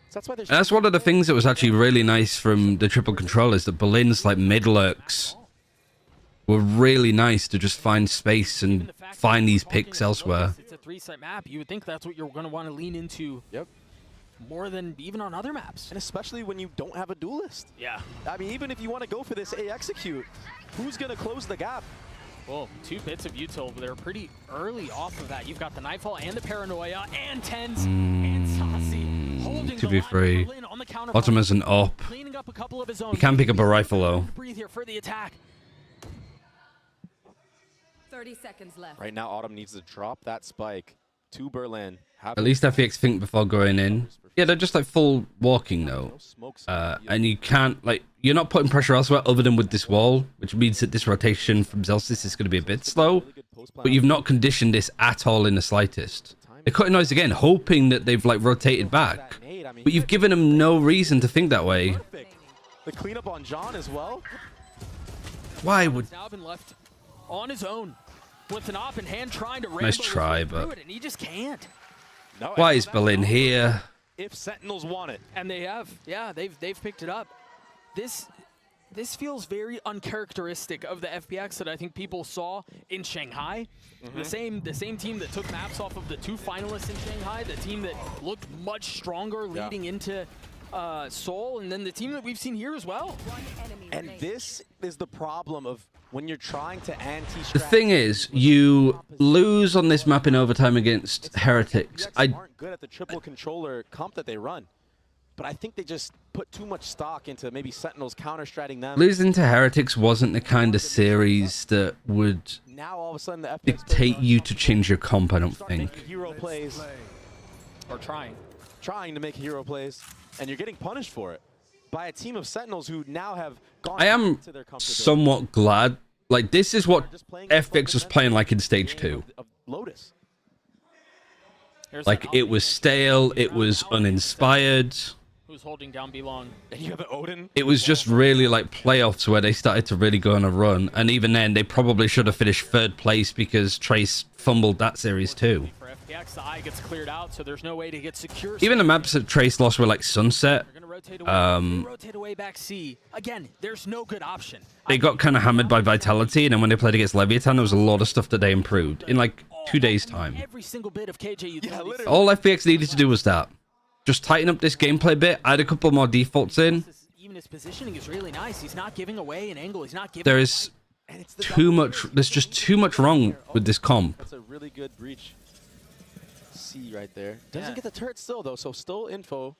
So that's why That's one of the things that was actually really nice from the triple control, is that Berlin's like mid lurks were really nice to just find space and find these picks elsewhere. It's a 3-site map. You would think that's what you're going to want to lean into. Yep. More than even on other maps. And especially when you don't have a duelist. Yeah. I mean, even if you want to go for this A execute, who's going to close the gap? Well, 2 bits of util, but they're pretty early off of that. You've got the Nightfall and the Paranoia and Tens and Saucy holding 2v3. on the counter. Optimus and Op. Cleaning up a couple of his own. You can pick up a rifle though. Breathe here for the attack. 30 seconds left. Right now, Autumn needs to drop that spike to Berlin. At least FPX think before going in. Yeah, they're just like full walking though. And you can't, like, you're not putting pressure elsewhere other than with this wall, which means that this rotation from Zelsis is going to be a bit slow. But you've not conditioned this at all in the slightest. They're cutting noise again, hoping that they've like rotated back. But you've given them no reason to think that way. The cleanup on John as well. Why would... Now been left on his own with an op in hand trying to Nice try, but... it, and he just can't. No, Why is Berlin here? If Sentinels want it. And they have. Yeah, they've picked it up. This feels very uncharacteristic of the FPX that I think people saw in Shanghai. The same team that took maps off of the 2 finalists in Shanghai, the team that looked much stronger leading into Seoul, and then the team that we've seen here as well. And this is the problem of when you're trying to The thing is, you lose on this map in overtime against Heretics. Aren't good at the triple controller comp that they run. but I think they just put too much stock into maybe Sentinels counter-stratting them. Losing to Heretics wasn't the kind of series that would Now all of a sudden the FPX dictate you to change your comp, I don't think. hero plays. Or trying to make hero plays, and you're getting punished for it by a team of Sentinels who now have gone I am to their comfort zone. somewhat glad. Like, this is what FPX was playing like in Stage 2. Of Lotus. Like, it was stale, it was uninspired. Who's holding down B-Long? And you have an Odin. It was just really like playoffs where they started to really go on a run. And even then, they probably should have finished 3rd place because Trace fumbled that series too. For FPX, the eye gets cleared out, so there's no way to get secure. Even the maps that Trace lost were like Sunset. Rotate away back C. Again, there's no good option. They got kind of hammered by Vitality, and then when they played against Leviathan, there was a lot of stuff that they improved in like 2 days' time. Every single bit of KJ utility. All FPX needed to do was that. Just tighten up this gameplay bit, add a couple more defaults in. Even his positioning is really nice. He's not giving away an angle. He's not giving. There is too much. There's just too much wrong with this comp. That's a really good breach. C right there. Doesn't get the turret still though, so still info.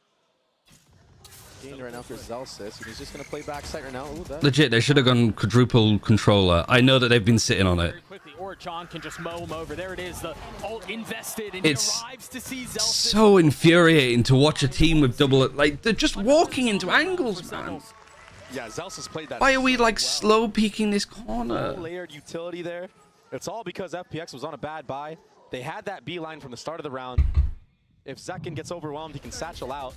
Gained right now for Zelsis, and he's just gonna play backside right now. Ooh, that. Legit, they should have gone quadruple controller. I know that they've been sitting on it. Or John can just mow him over. There it is. The ult invested, and It's he arrives to see Zelsis. so infuriating to watch a team with double. Like, they're just walking into angles, man. Yeah, Zelsis played that. Why are we like slow peeking this corner? Layered utility there. It's all because FPX was on a bad buy. They had that B line from the start of the round. If Zekin gets overwhelmed, he can satchel out.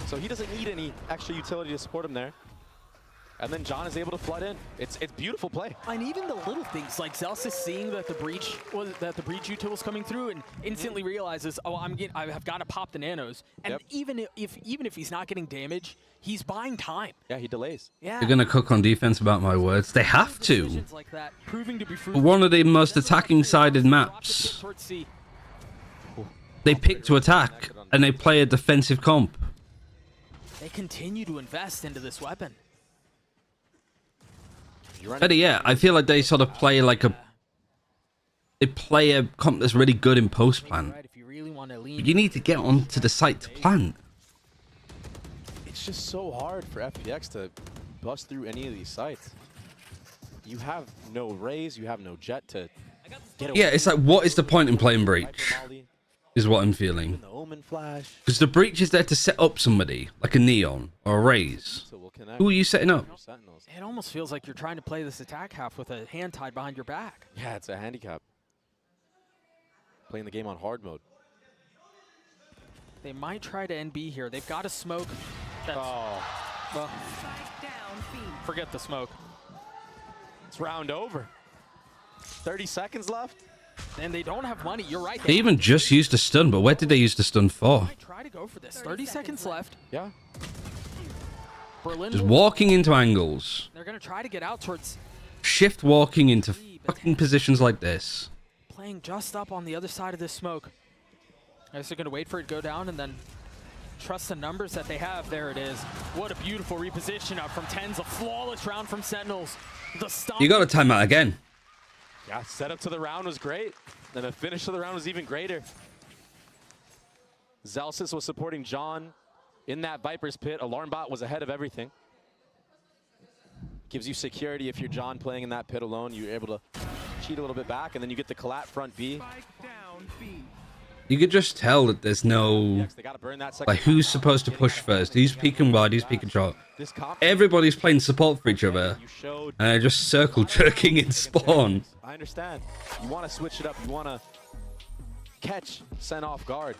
So he doesn't need any extra utility to support him there. And then John is able to flood in. It's beautiful play. And even the little things like Zelsis seeing that the breach util was coming through and instantly realizes, oh, I have got to pop the nanos. And even if he's not getting damage, he's buying time. Yeah, he delays. Yeah. They're gonna cook on defense about my words. They have to. Like that, proving to be One of the most attacking sided maps. They pick to attack and they play a defensive comp. They continue to invest into this weapon. Better yet, I feel like they sort of play like a... They play a comp that's really good in post-plan. But you need to get onto the site to plant. It's just so hard for FPX to bust through any of these sites. You have no raise, you have no jet to get away. Yeah, it's like, what is the point in playing Breach? Is what I'm feeling. Because the Breach is there to set up somebody, like a Neon or a Raze. Who are you setting up? It almost feels like you're trying to play this attack half with a hand tied behind your back. Yeah, it's a handicap. Playing the game on hard mode. They might try to NB here. They've got a smoke. That's, well, forget the smoke. It's round over. 30 seconds left. And they don't have money. You're right. They even just used a stun, but where did they use the stun for? Try to go for this. 30 seconds left. Yeah. Berlin Just walking into angles. They're going to try to get out towards... Shift walking into fucking positions like this. Playing just up on the other side of this smoke. I guess they're going to wait for it to go down and then trust the numbers that they have. There it is. What a beautiful reposition up from TenZ. A flawless round from Sentinels. The stop. You got to time out again. Yeah, setup to the round was great. And the finish of the round was even greater. Zelsis was supporting John in that Viper's pit. Alarmbot was ahead of everything. Gives you security if you're John playing in that pit alone. You're able to cheat a little bit back, and then you get the collat front B. You could just tell that there's no... Like, who's supposed to push first? Who's peeking wide? Who's peeking short? Everybody's playing support for each other. And they're just circle jerking in spawn. I understand. You want to switch it up. You want to catch SEN off guard.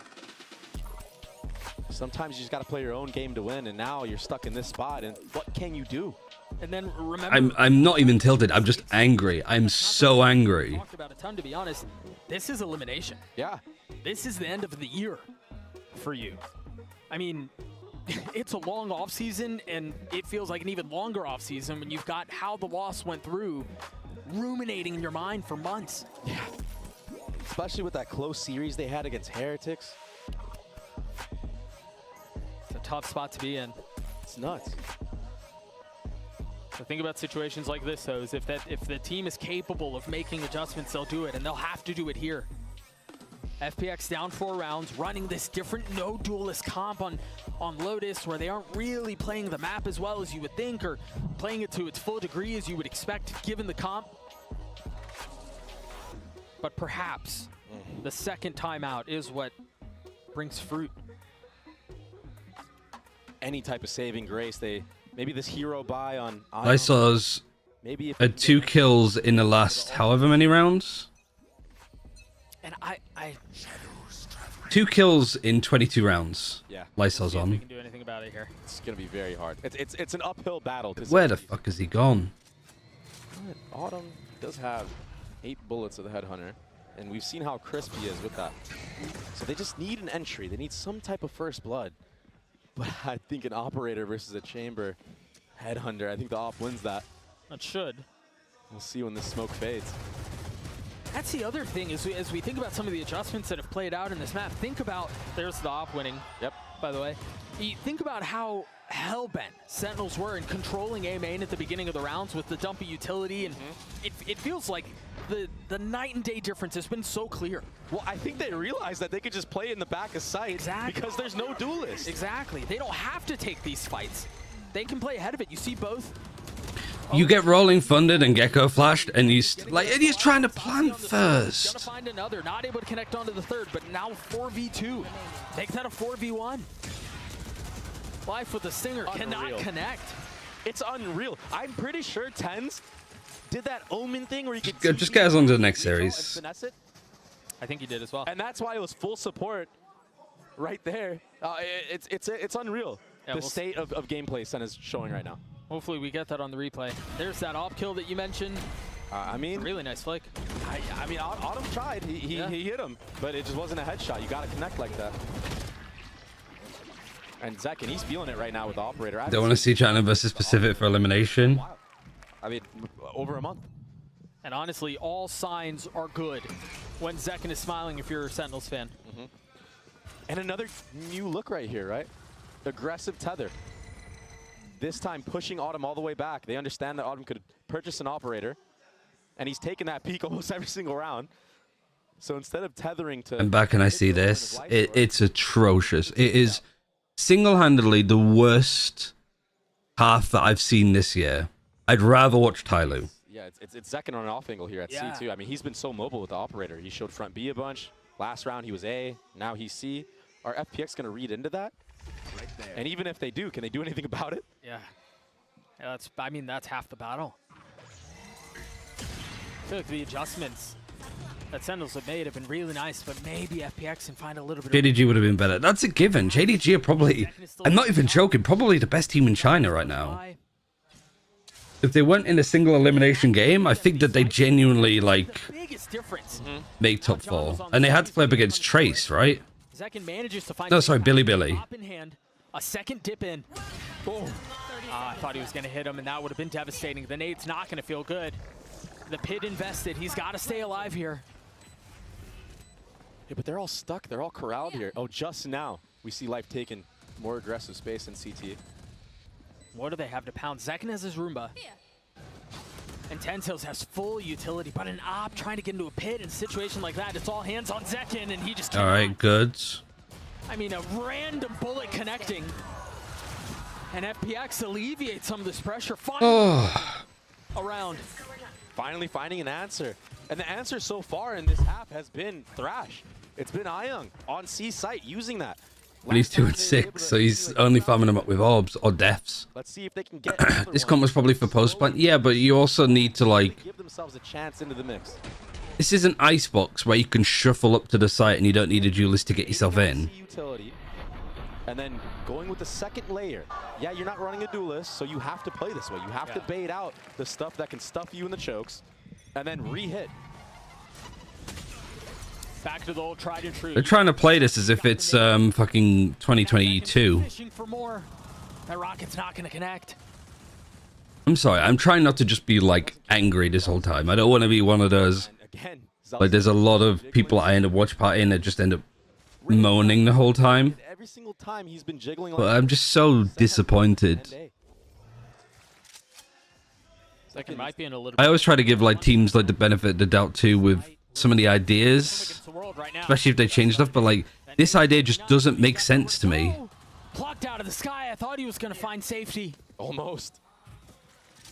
Sometimes you just got to play your own game to win, and now you're stuck in this spot, and what can you do? And then remember, I'm not even tilted. I'm just angry. I'm so angry. Talked about a ton, to be honest. This is elimination. Yeah. This is the end of the year for you. I mean, it's a long offseason, and it feels like an even longer offseason when you've got how the loss went through ruminating in your mind for months. Yeah. Especially with that close series they had against Heretics. It's a tough spot to be in. It's nuts. The thing about situations like this, though, is if the team is capable of making adjustments, they'll do it, and they'll have to do it here. FPX down 4 rounds, running this different no duelist comp on Lotus, where they aren't really playing the map as well as you would think, or playing it to its full degree as you would expect given the comp. But perhaps the second timeout is what brings fruit. Any type of saving grace, maybe this hero buy on Lysol's maybe if had 2 kills in the last however many rounds. And I 2 kills in 22 rounds. Yeah. Lysol's we on. can do anything about it here. It's gonna be very hard. It's an uphill battle. Where the fuck has he gone? Autumn does have 8 bullets of the Headhunter, and we've seen how crisp he is with that. So they just need an entry. They need some type of first blood. But I think an Operator versus a Chamber Headhunter, I think the Op wins that. That should. We'll see when this smoke fades. That's the other thing, as we think about some of the adjustments that have played out in this map, think about, there's the Op winning, yep, by the way. You think about how hell-bent Sentinels were in controlling A main at the beginning of the rounds with the dumpy utility, and it feels like the night and day difference has been so clear. Well, I think they realized that they could just play in the back of sight because there's no duelist. Exactly. They don't have to take these fights. They can play ahead of it. You see both. You get rolling funded and Gecko flashed, and he's trying to plant first. Gonna find another, not able to connect onto the third, but now 4v2. Make that a 4v1. Life with the Stinger cannot connect. It's unreal. I'm pretty sure Tens did that Omen thing where you could just get us on to the next series. finesse it. I think he did as well. And that's why it was full support right there. It's unreal. Yeah, the state of gameplay Sen is showing right now. Hopefully we get that on the replay. There's that op kill that you mentioned. I mean, a really nice flick. I mean, Autumn tried. He hit him, but it just wasn't a headshot. You got to connect like that. And Zekin, he's feeling it right now with the Operator. Don't want to see China versus Pacific for elimination. I mean, over a month. And honestly, all signs are good when Zekin is smiling if you're a Sentinels fan. And another new look right here, right? Aggressive tether. This time pushing Autumn all the way back. They understand that Autumn could purchase an Operator, and he's taking that peak almost every single round. So instead of tethering to... And back and I see this. It's atrocious. It is single-handedly the worst half that I've seen this year. I'd rather watch Tyloo. Yeah, it's Zekin on an off angle here at C2. I mean, he's been so mobile with the Operator. He showed front B a bunch. Last round he was A, now he's C. Are FPX going to read into that? Right there. And even if they do, can they do anything about it? Yeah. I mean, that's half the battle. I feel like the adjustments that Sentinels have made have been really nice, but maybe FPX can find a little bit JDG would have been better. That's a given. JDG are probably, I'm not even joking, probably the best team in China right now. If they weren't in a single elimination game, I think that they genuinely, like, make top 4. And they had to play up against Trace, right? Zekin manages to find No, sorry, Billy. Top in hand, a second dip in. Boom. I thought he was going to hit him, and that would have been devastating. The nade's not going to feel good. The pit invested. He's got to stay alive here. Yeah, but they're all stuck. They're all corralled here. Oh, just now we see Life taking more aggressive space in CT. What do they have to pound? Zekin has his Roomba. And Tensils has full utility, but an op trying to get into a pit in a situation like that, it's all hands on Zekin, and he just cannot. All right, good. I mean, a random bullet connecting. And FPX alleviates some of this pressure. Finally, around. Finally finding an answer. And the answer so far in this half has been Thrash. It's been Ion on C site using that. But he's 2 and 6, so he's only farming them up with orbs or deaths. Let's see if they can get This comp was probably for post plant. Yeah, but you also need to, like, give themselves a chance into the mix. this is an icebox where you can shuffle up to the site and you don't need a duelist to get yourself in. Utility. And then going with the second layer. Yeah, you're not running a duelist, so you have to play this way. You have to bait out the stuff that can stuff you in the chokes and then re-hit. Back to the old tried and true. They're trying to play this as if it's fucking 2022. Fishing for more. That rocket's not going to connect. I'm sorry, I'm trying not to just be, like, angry this whole time. I don't want to be one of those, like, there's a lot of people I end up watch partying that just end up moaning the whole time. Every single time he's been jiggling. But I'm just so disappointed. Zekin might be in a little I always try to give, like, teams, like, the benefit of the doubt too with some of the ideas, especially if they change stuff. But like this idea just doesn't make sense to me. Plucked out of the sky. I thought he was going to find safety. Almost.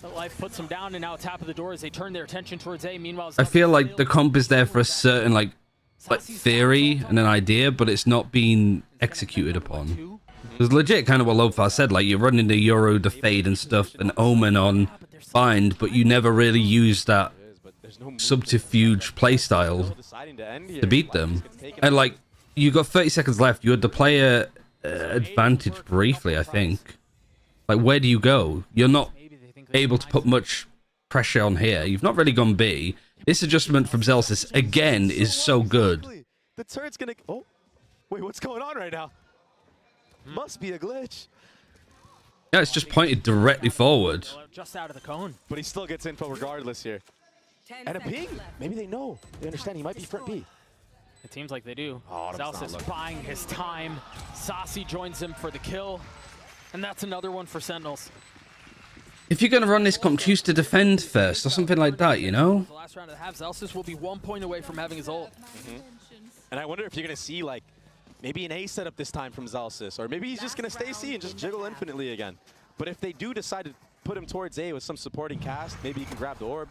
But life puts him down, and now tap of the door as they turn their attention towards A. Meanwhile, I feel like the comp is there for a certain like theory and an idea, but it's not being executed upon. There's legit kind of what Lofar said, like you're running the Euro, the Fade and stuff, and Omen on Bind, but you never really use that subterfuge playstyle to beat them. And like, you got 30 seconds left, you had the player advantage briefly, I think. Like, where do you go? You're not able to put much pressure on here. You've not really gone B. This adjustment from Zelsis, again, is so good. The turret's gonna... Oh, wait, what's going on right now? Must be a glitch. Yeah, it's just pointed directly forward. Just out of the cone. But he still gets info regardless here. And a ping. Maybe they know. They understand he might be front B. It seems like they do. Oh, Zelsis buying his time. Saucy joins him for the kill. And that's another one for Sentinels. If you're going to run this comp, choose to defend first or something like that, you know? The last round of the half, Zelsis will be 1 point away from having his ult. And I wonder if you're going to see, like, maybe an A setup this time from Zelsis. Or maybe he's just going to stay C and just jiggle infinitely again. But if they do decide to put him towards A with some supporting cast, maybe he can grab the orb.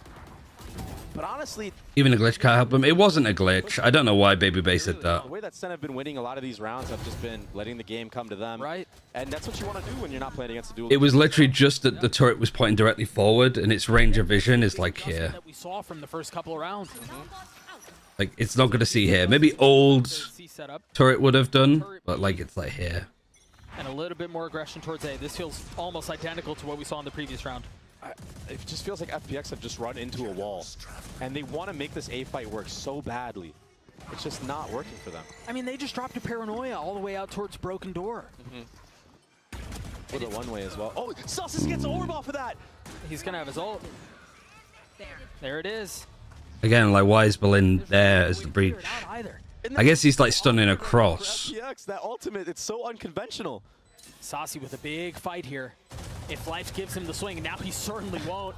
But honestly... Even a glitch can't help him. It wasn't a glitch. I don't know why Baby Bay said that. The way that SEN have been winning a lot of these rounds have just been letting the game come to them. Right. And that's what you want to do when you're not playing against a duel. It was literally just that the turret was pointing directly forward and its range of vision is like here. That we saw from the first couple of rounds. Like, it's not going to see here. Maybe old turret would have done, but like it's like here. And a little bit more aggression towards A. This feels almost identical to what we saw in the previous round. It just feels like FPX have just run into a wall. And they want to make this A fight work so badly. It's just not working for them. I mean, they just dropped a paranoia all the way out towards Broken Door. With a one-way as well. Oh, Celsius gets orb off of that! He's going to have his ult. There it is. Again, like, why is Berlin there as the breach? I guess he's like stunning across. FPX, that ultimate, it's so unconventional. Saucy with a big fight here. If life gives him the swing, now he certainly won't.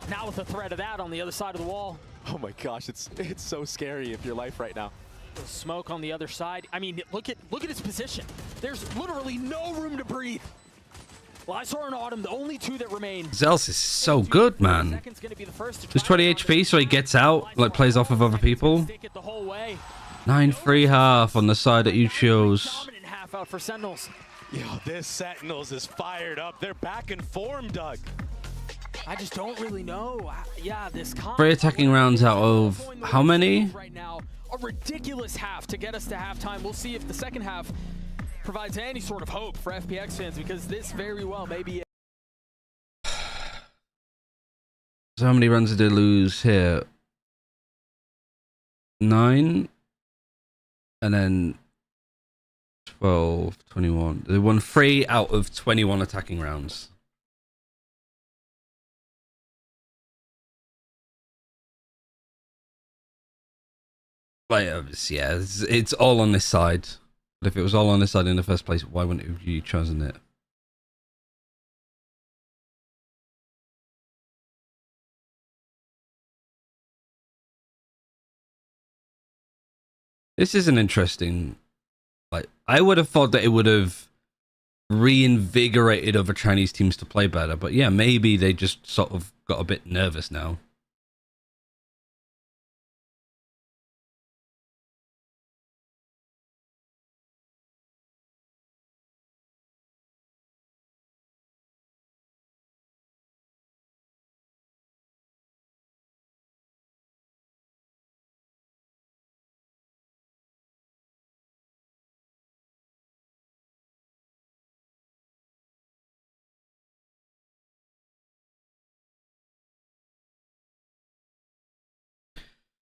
Now with the threat of that on the other side of the wall. Oh my gosh, it's so scary if you're life right now. The smoke on the other side. I mean, look at his position. There's literally no room to breathe. Lysor and Autumn, the only two that remain. Zelsis is so good, man. There's 20 HP, so he gets out, like plays off of other people. 9-3 half on the side that you chose. Half out for Sentinels. Yo, this Sentinels is fired up. They're back in form, Doug. I just don't really know. Yeah, this 3 attacking rounds out of how many? Right now, a ridiculous half to get us to halftime. We'll see if the second half provides any sort of hope for FPX fans, because this very well may be it. So how many runs did they lose here? 9? And then 12, 21. They won 3 out of 21 attacking rounds. Like, yeah, it's all on this side. But if it was all on this side in the first place, why wouldn't have you chosen it? This is an interesting... Like, I would have thought that it would have reinvigorated other Chinese teams to play better, but yeah, maybe they just sort of got a bit nervous now.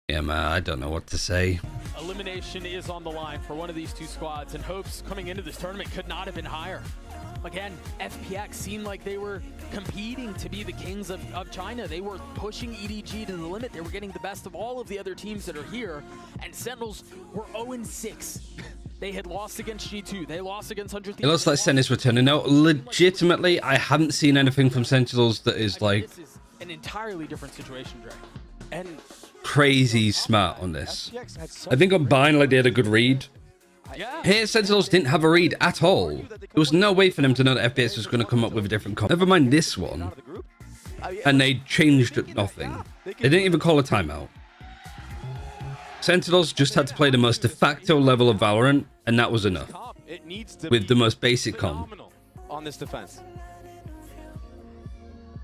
Yeah, man, I don't know what to say. Elimination is on the line for one of these two squads, and hopes coming into this tournament could not have been higher. Again, FPX seemed like they were competing to be the kings of China. They were pushing EDG to the limit. They were getting the best of all of the other teams that are here, and Sentinels were 0-6. They had lost against G2. They lost against 100. It looks like Sen is returning. Now, legitimately, I haven't seen anything from Sentinels that is like... This is an entirely different situation, Dre. crazy smart on this. I think on Bind, like, they had a good read. Here, Sentinels didn't have a read at all. There was no way for them to know that FPX was going to come up with a different comp. Never mind this one. And they changed nothing. They didn't even call a timeout. Sentinels just had to play the most de facto level of Valorant, and that was enough. With the most basic comp. On this defense.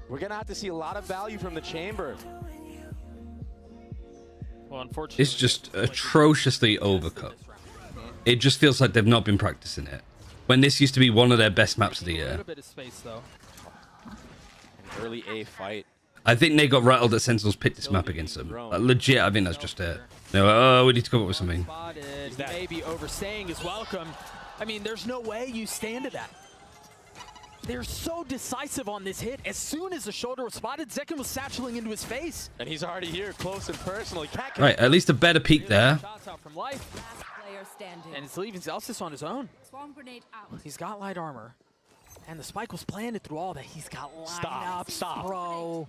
We're going to have to see a lot of value from the chamber. Well, unfortunately, it's just atrociously overcut. It just feels like they've not been practicing it. When this used to be one of their best maps of the year. A little bit of space, though. An early A fight. I think they got rattled that Sentinels picked this map against them. Like, legit, I think that's just it. They were, oh, we need to come up with something. Maybe overstaying his welcome. I mean, there's no way you stand to that. They're so decisive on this hit. As soon as the shoulder was spotted, Zekin was satcheling into his face. And he's already here, close and personal. Right, at least a better peek there. Shots out from Life. And it's leaving Zelsis on his own. He's got light armor. And the spike was planted through all that. He's got lineups, bro.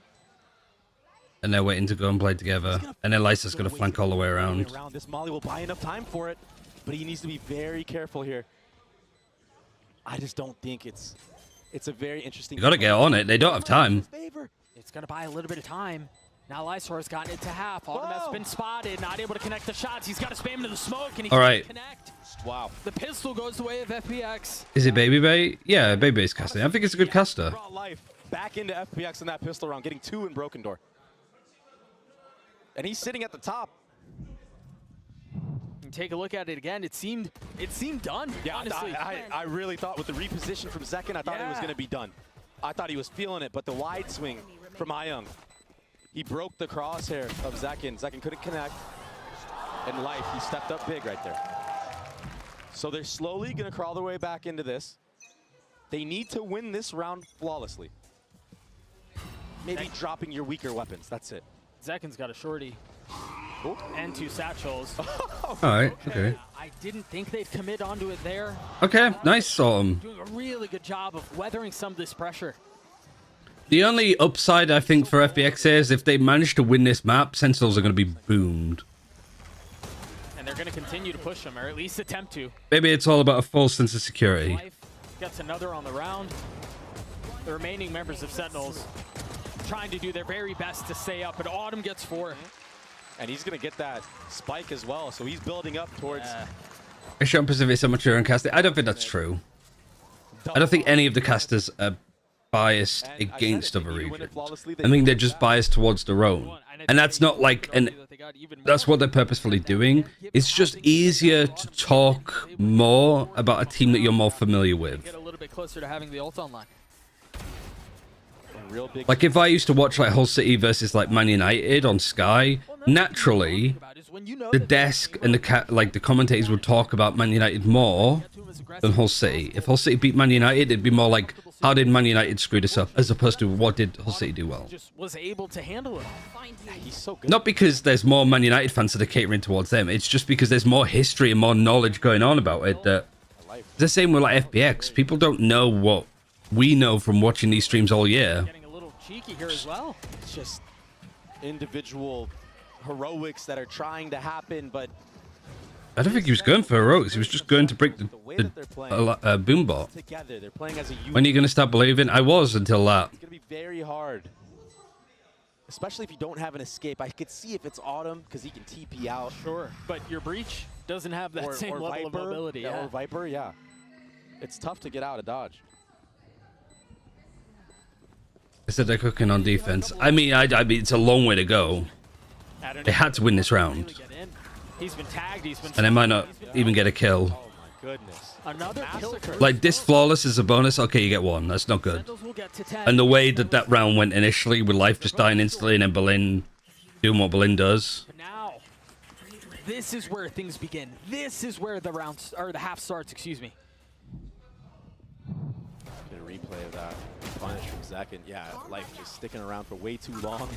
And they're waiting to go and play together. And then Lysa's going to flank all the way around. This Molly will buy enough time for it, but he needs to be very careful here. I just don't think it's a very interesting... You got to get on it. They don't have time. It's going to buy a little bit of time. Now Lysor's gotten it to half. Autumn has been spotted, not able to connect the shots. He's got to spam into the smoke, and he can't connect. Wow. The pistol goes the way of FPX. Is it Baby Bay? Yeah, Baby Bay's casting. I think it's a good caster. Life back into FPX in that pistol round, getting 2 in Broken Door. And he's sitting at the top. And take a look at it again. It seemed done, yeah, honestly. I really thought with the reposition from Zekin, I thought it was going to be done. I thought he was feeling it, but the wide swing from Ayung. He broke the crosshair of Zekin. Zekin couldn't connect. And Life, he stepped up big right there. So they're slowly going to crawl their way back into this. They need to win this round flawlessly. Maybe dropping your weaker weapons. That's it. Zekin's got a shorty. Ooh. And 2 satchels. All right, okay. I didn't think they'd commit onto it there. Okay, nice. Doing a really good job of weathering some of this pressure. The only upside, I think, for FPX is if they manage to win this map, Sentinels are going to be boomed. And they're going to continue to push them, or at least attempt to. Maybe it's all about a false sense of security. Life gets another on the round. The remaining members of Sentinels trying to do their very best to stay up, but Autumn gets 4. And he's going to get that spike as well, so he's building up towards... Sean Pacific so much on casting. I don't think that's true. I don't think any of the casters are biased against other regions. I think they're just biased towards their own. And that's not like that's what they're purposefully doing. It's just easier to talk more about a team that you're more familiar with. Get a little bit closer to having the ult online. Like if I used to watch like Hull City versus like Man United on Sky, naturally the desk and the commentators would talk about Man United more than Hull City. If Hull City beat Man United, it'd be more like, how did Man United screw this up, as opposed to what did Hull City do well. Just was able to handle it. He's so good. Not because there's more Man United fans that are catering towards them. It's just because there's more history and more knowledge going on about it. That it's the same with like FPX. People don't know what we know from watching these streams all year. Getting a little cheeky here as well. It's just individual heroics that are trying to happen, but I don't think he was going for heroics. He was just going to break the boom bot. When are you going to start believing? I was until that. It's going to be very hard, especially if you don't have an escape. I could see if it's Autumn because he can TP out. Sure, but your breach doesn't have that same level Viper, of mobility. Yeah. Or Viper, yeah. It's tough to get out of dodge. I said they're cooking on defense. I mean, it's a long way to go. They had to win this round. He's been tagged. He's been and they might not even get a kill. Oh my goodness. Another kill. Like this flawless is a bonus. Okay, you get 1. That's not good. And the way that round went initially, with Life just dying instantly and then Berlin doing what Berlin does. Now, this is where things begin. This is where the rounds or the half starts. Excuse me. Get a replay of that. Punish from Zekin. Yeah, Life just sticking around for way too long.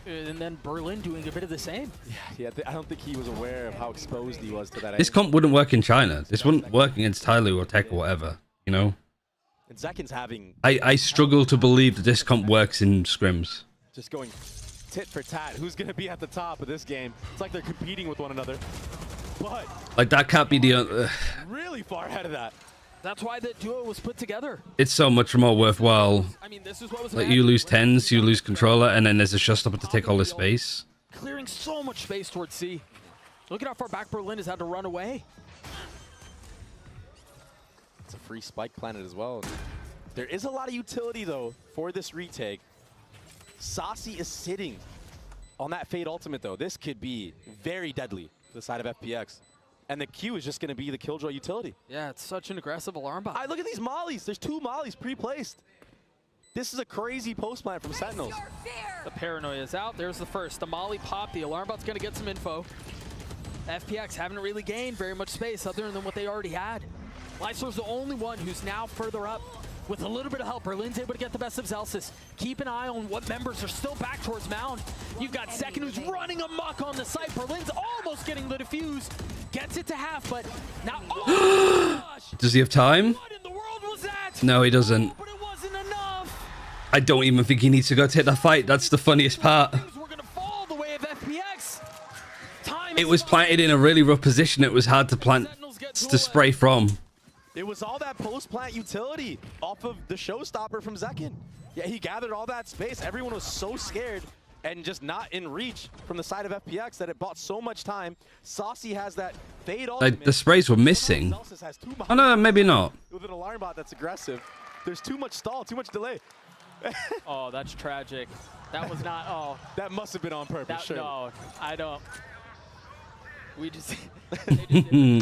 And then Berlin doing a bit of the same. Yeah, I don't think he was aware of how exposed he was to that. This comp wouldn't work in China. This wouldn't work against Tyloo or Tech or whatever, you know? And Zekin's having... I struggle to believe that this comp works in scrims. Just going tit for tat. Who's going to be at the top of this game? It's like they're competing with one another. But like that can't be the really far ahead of that. That's why the duo was put together. It's so much more worthwhile. I mean, this is what was Like you lose tens, you lose controller, and then there's a showstopper to take all the space. clearing so much space towards C. Look at how far back Berlin has had to run away. It's a free spike planet as well. There is a lot of utility, though, for this retake. Saucy is sitting on that Fade ultimate, though. This could be very deadly to the side of FPX. And the Q is just going to be the Killjoy utility. Yeah, it's such an aggressive alarm bot. Look at these mollies. There's 2 mollies pre-placed. This is a crazy post plant from Sentinels. The paranoia is out. There's the first. The molly pop. The alarm bot's going to get some info. FPX haven't really gained very much space other than what they already had. Lysor's the only one who's now further up. With a little bit of help, Berlin's able to get the best of Zelsis. Keep an eye on what members are still back towards Mound. You've got Second who's running amok on the site. Berlin's almost getting the defuse. Gets it to half, but now... Oh my gosh! Does he have time? What in the world was that? No, he doesn't. But it wasn't enough. I don't even think he needs to go take that fight. That's the funniest part. We're going to fall the way of FPX. It was planted in a really rough position. It was hard to plant to spray from. It was all that post-plant utility off of the showstopper from Zekin. Yeah, he gathered all that space. Everyone was so scared and just not in reach from the side of FPX that it bought so much time. Saucy has that Fade ultimate. Like the sprays were missing. Oh no, maybe not. With an alarm bot that's aggressive. There's too much stall, too much delay. Oh, that's tragic. That was not, oh. That must have been on purpose, sure. No, I don't. We just...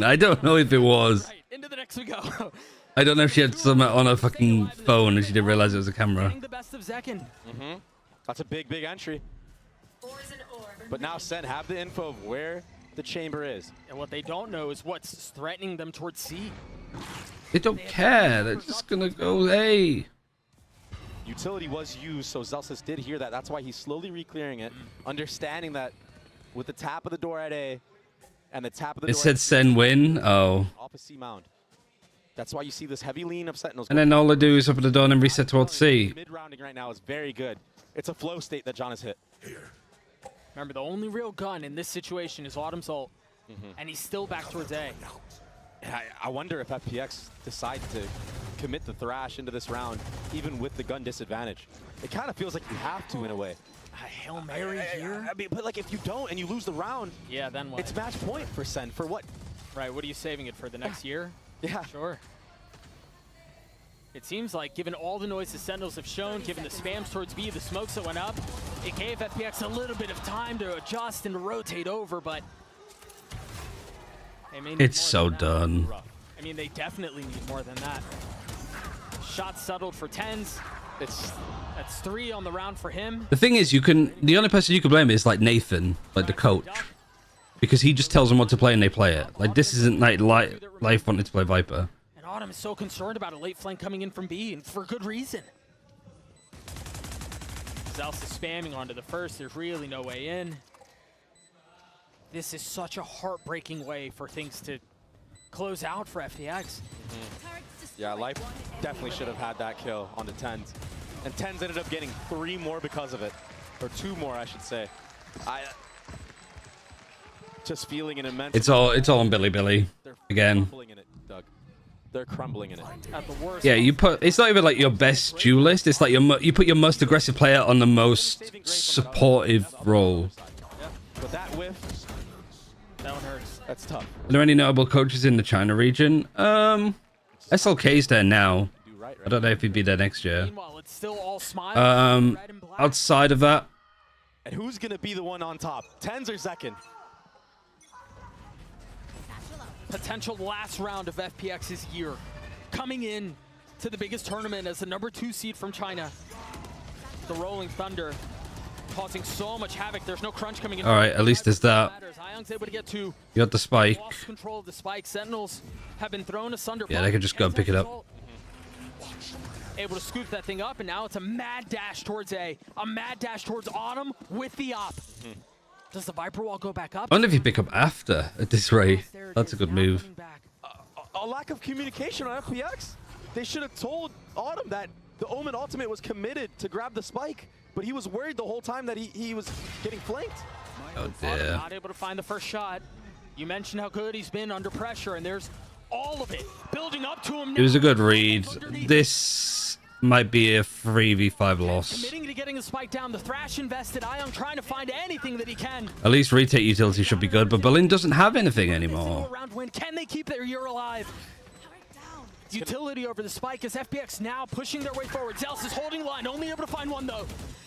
I don't know if it was. Right, into the next we go. I don't know if she had something on her fucking phone and she didn't realize it was a camera. Getting the best of Zekin. That's a big, big entry. But now SEN have the info of where the chamber is. And what they don't know is what's threatening them towards C. They don't care. They're just gonna go, hey. Utility was used, so Zelsis did hear that. That's why he's slowly re-clearing it, understanding that with the tap of the door at A and the tap of the door It said SEN win. Oh. off of C Mound. That's why you see this heavy lean of Sentinels. And then all they do is open the door and reset towards C. Mid-rounding right now is very good. It's a flow state that John has hit. Remember, the only real gun in this situation is Autumn's ult. And he's still back towards A. I wonder if FPX decides to commit the Thrash into this round, even with the gun disadvantage. It kind of feels like you have to in a way. Hail Mary here? I mean, but like if you don't and you lose the round, yeah, then what? It's match point for SEN. For what? Right, what are you saving it for, the next year? Yeah. Sure. It seems like, given all the noise the Sentinels have shown, given the spams towards B, the smokes that went up, it gave FPX a little bit of time to adjust and to rotate over, but... It's so done. I mean, they definitely need more than that. Shots settled for 10s. That's 3 on the round for him. The thing is, the only person you can blame is like Nathan, like the coach. Because he just tells them what to play and they play it. Like this isn't like Life wanted to play Viper. And Autumn is so concerned about a late flank coming in from B, and for good reason. Zelsa spamming onto the first, there's really no way in. This is such a heartbreaking way for things to close out for FPX. Yeah, Life definitely should have had that kill on the 10s. And 10s ended up getting 3 more because of it. Or 2 more, I should say. Just feeling an immense... It's all on Billy again. Crumbling in it, Doug. They're crumbling in it. At the worst. Yeah, it's not even like your best duelist. It's like you put your most aggressive player on the most supportive role. But that whiff... That one hurts. That's tough. Are there any notable coaches in the China region? SLK's there now. I don't know if he'd be there next year. Meanwhile, it's still all smiles, red and black. Outside of that, and who's gonna be the one on top? 10s or Zekin? Potential last round of FPX's year. Coming in to the biggest tournament as the #2 seed from China. The Rolling Thunder causing so much havoc. There's no crunch coming in. All right, at least there's that. Young's able to get to. You got the spike. Lost control of the spike. Sentinels have been thrown asunder. Yeah, they can just go and pick it up. Able to scoop that thing up, and now it's a mad dash towards A. A mad dash towards Autumn with the op. Does the Viper wall go back up? I wonder if you pick up after at this rate. That's a good move. A lack of communication on FPX. They should have told Autumn that The Omen ultimate was committed to grab the spike, but he was worried the whole time that he was getting flanked. Oh dear. Not able to find the first shot. You mentioned how good he's been under pressure, and there's all of it building up to him now. It was a good read. This might be a 3v5 loss. Committing to getting the spike down. The Thrash invested. Ion trying to find anything that he can. At least retake utility should be good, but Berlin doesn't have anything anymore. Round win. Can they keep their year alive? Utility over the spike as FPX now pushing their way forward. Zealous is holding line, only able to find one though.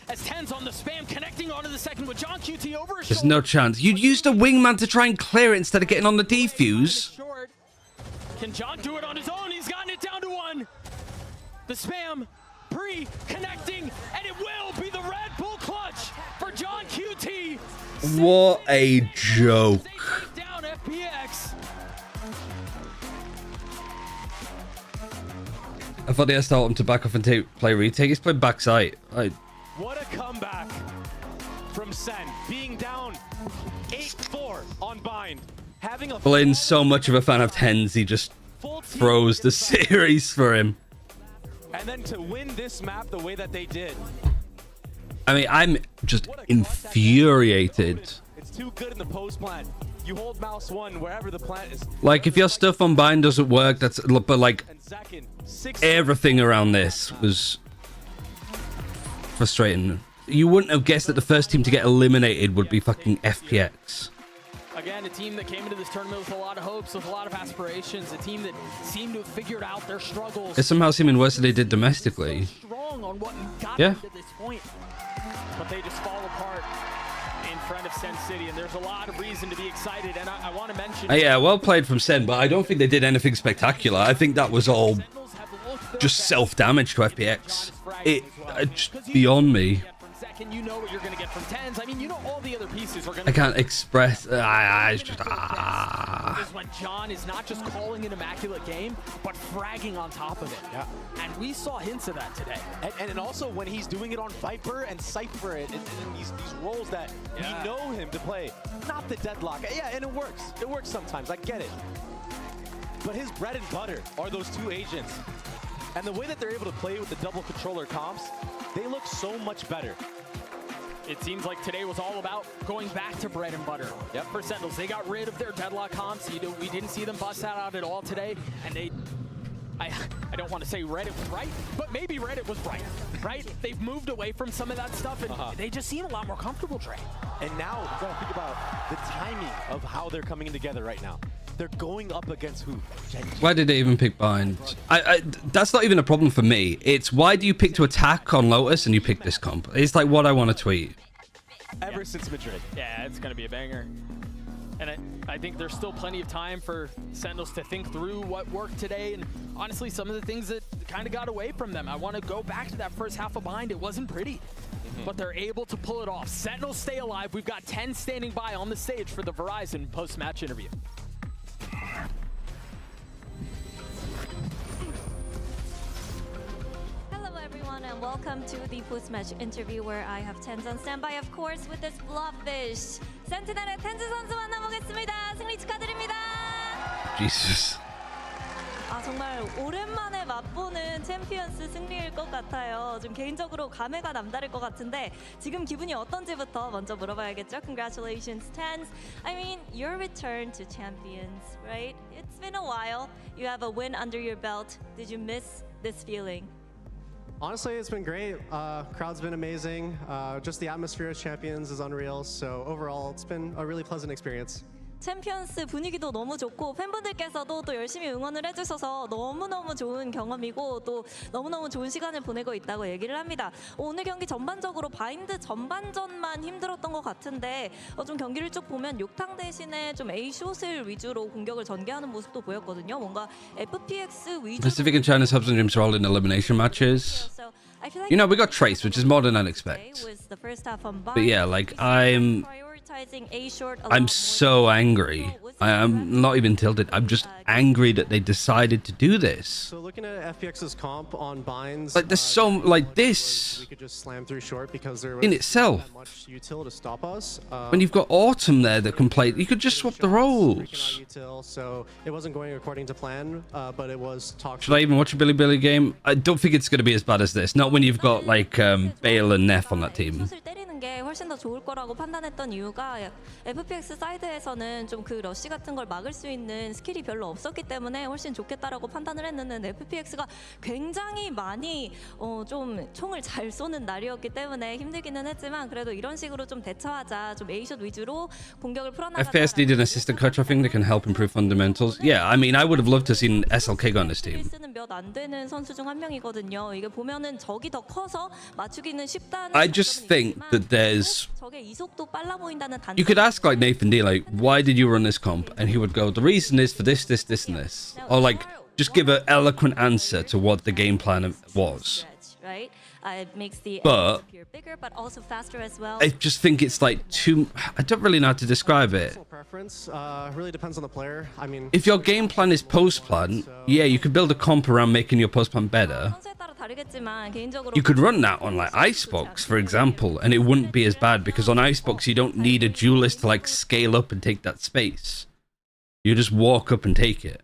As 10's on the spam, connecting onto the second with John QT over his There's shoulder. no chance. You'd used a wingman to try and clear it instead of getting on the defuse. Can John do it on his own? He's gotten it down to one. The spam, pre-connecting, and it will be the Red Bull clutch for John QT. What a joke. Down FPX. I thought they had to tell him to back off and play retake. He's played backside. What a comeback from Sen, being down 8-4 on bind. Having a Berlin's so much of a fan of 10s, he just throws the series for him. And then to win this map the way that they did. I mean, I'm just infuriated. It's too good in the post plant. You hold mouse 1 wherever the plant is. Like, if your stuff on bind doesn't work, that's... But, like, everything around this was frustrating. You wouldn't have guessed that the first team to get eliminated would be fucking FPX. Again, a team that came into this tournament with a lot of hopes, with a lot of aspirations, a team that seemed to have figured out their struggles. It's somehow seeming worse than they did domestically. Strong on what got Yeah. them to this point. But they just fall apart in front of Sen City, and there's a lot of reason to be excited. And I want to mention... Yeah, well played from Sen, but I don't think they did anything spectacular. I think that was all just self-damage to FPX. Just beyond me. Second, you know what you're going to get from 10s. I mean, you know all the other pieces are going I can't express... Because when John is not just calling an immaculate game, but fragging on top of it. Yeah. And we saw hints of that today. And also when he's doing it on Viper and Cypher and these roles that we know him to play. Not the deadlock. Yeah, and it works. It works sometimes. I get it. But his bread and butter are those two agents. And the way that they're able to play with the double controller comps, they look so much better. It seems like today was all about going back to bread and butter. Yep. For Sentinels, they got rid of their deadlock comps. We didn't see them bust that out at all today. And I don't want to say Reddit was right, but maybe Reddit was right, right? They've moved away from some of that stuff, and they just seem a lot more comfortable, Trey. And now, you gotta think about the timing of how they're coming together right now. They're going up against who? Why did they even pick bind? That's not even a problem for me. It's why do you pick to attack on Lotus and you pick this comp? It's like what I want to tweet. Ever since Madrid. Yeah, it's going to be a banger. And I think there's still plenty of time for Sentinels to think through what worked today. And honestly, some of the things that kind of got away from them. I want to go back to that first half of bind. It wasn't pretty, but they're able to pull it off. Sentinels stay alive. We've got 10 standing by on the stage for the Verizon post-match interview. Hello everyone and welcome to the post-match interview where I have Tens on standby, of course, with this blobfish. 센티넬의 텐즈 선수 만나보겠습니다. 승리 축하드립니다. Jesus. 아 정말 오랜만에 맛보는 챔피언스 승리일 것 같아요. 좀 개인적으로 감회가 남다를 것 같은데 지금 기분이 어떤지부터 먼저 물어봐야겠죠. Congratulations, Tens. I mean, your return to champions, right? It's been a while. You have a win under your belt. Did you miss this feeling? Honestly, it's been great. Crowd's been amazing. Just the atmosphere as champions is unreal. So overall, it's been a really pleasant experience. 챔피언스 분위기도 너무 좋고 팬분들께서도 또 열심히 응원을 해주셔서 너무너무 좋은 경험이고 또 너무너무 좋은 시간을 보내고 있다고 얘기를 합니다. 오늘 경기 전반적으로 바인드 전반전만 힘들었던 것 같은데 좀 경기를 쭉 보면 욕탕 대신에 좀 A숏을 위주로 공격을 전개하는 모습도 보였거든요. 뭔가 FPX 위주로 Pacific and China's hubs and gyms are all in elimination matches. You know, we got Trace, which is more than I'd expect. But yeah, like, I'm so angry. I'm not even tilted. I'm just angry that they decided to do this. So looking at FPX's comp on binds, Like, there's so like this we could just slam through short because there was in itself. that much util to stop us. When you've got Autumn there that can play, you could just swap the roles. Util, so it wasn't going according to plan, but it was talked. Should I even watch a Billy Billy game? I don't think it's going to be as bad as this. Not when you've got like Bale and Neff on that team. 게 훨씬 더 좋을 거라고 판단했던 이유가 FPX 사이드에서는 좀 그 러쉬 같은 걸 막을 수 있는 스킬이 별로 없었기 때문에 훨씬 좋겠다라고 판단을 했는데 FPX가 굉장히 많이 좀 총을 잘 쏘는 날이었기 때문에 힘들기는 했지만 그래도 이런 식으로 좀 대처하자, 좀 A샷 위주로 공격을 풀어나가자. FPS need an assistant coach, I think, that can help improve fundamentals. Yeah, I mean, I would have loved to have seen SLK on this team. 몇안 되는 선수 중 한 명이거든요. 이게 보면은 적이 더 커서 맞추기는 쉽다는. I just think that there's. 적의 이속도 빨라 보인다는 단. You could ask like Nathan D, like, why did you run this comp? And he would go, the reason is for this, this, this, and this. Or like, just give an eloquent answer to what the game plan was. Right? It makes the But appear bigger, but also faster as well. I just think it's like too. I don't really know how to describe it. Preference really depends on the player. I mean, if your game plan is post plan, yeah, you could build a comp around making your post plan better. You could run that on like Icebox, for example, and it wouldn't be as bad because on Icebox you don't need a duelist to like scale up and take that space. You just walk up and take it.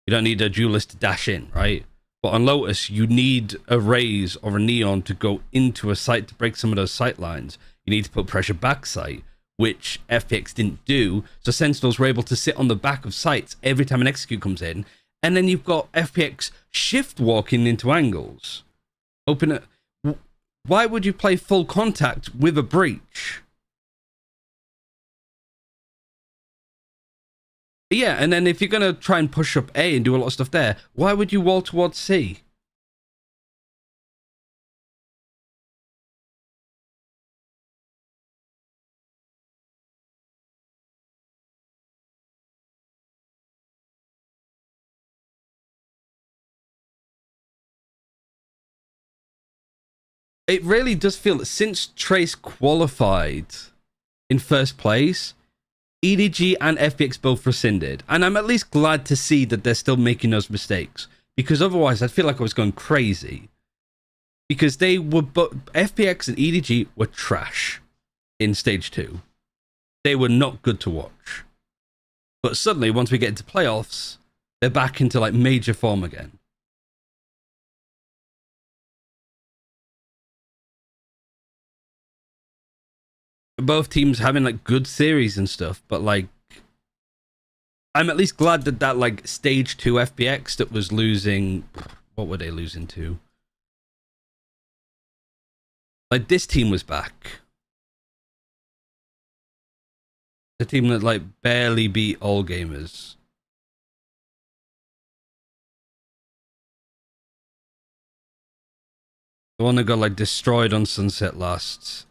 You don't need a duelist to dash in, right? But on Lotus, you need a Raze or a Neon to go into a site to break some of those sight lines. You need to put pressure back sight, which FPX didn't do. So Sentinels were able to sit on the back of sites every time an execute comes in. And then you've got FPX shift walking into angles. Open it. Why would you play full contact with a breach? Yeah, and then if you're going to try and push up A and do a lot of stuff there, why would you wall towards C? It really does feel that since Trace qualified in first place, EDG and FPX both rescinded. And I'm at least glad to see that they're still making those mistakes. Because otherwise, I'd feel like I was going crazy. Because they were... FPX and EDG were trash in Stage 2. They were not good to watch. But suddenly, once we get into playoffs, they're back into like major form again. Both teams having like good series and stuff, but like I'm at least glad that that like Stage 2 FPX that was losing, what were they losing to? Like this team was back. The team that like barely beat All Gamers. The one that got like destroyed on Sunset last.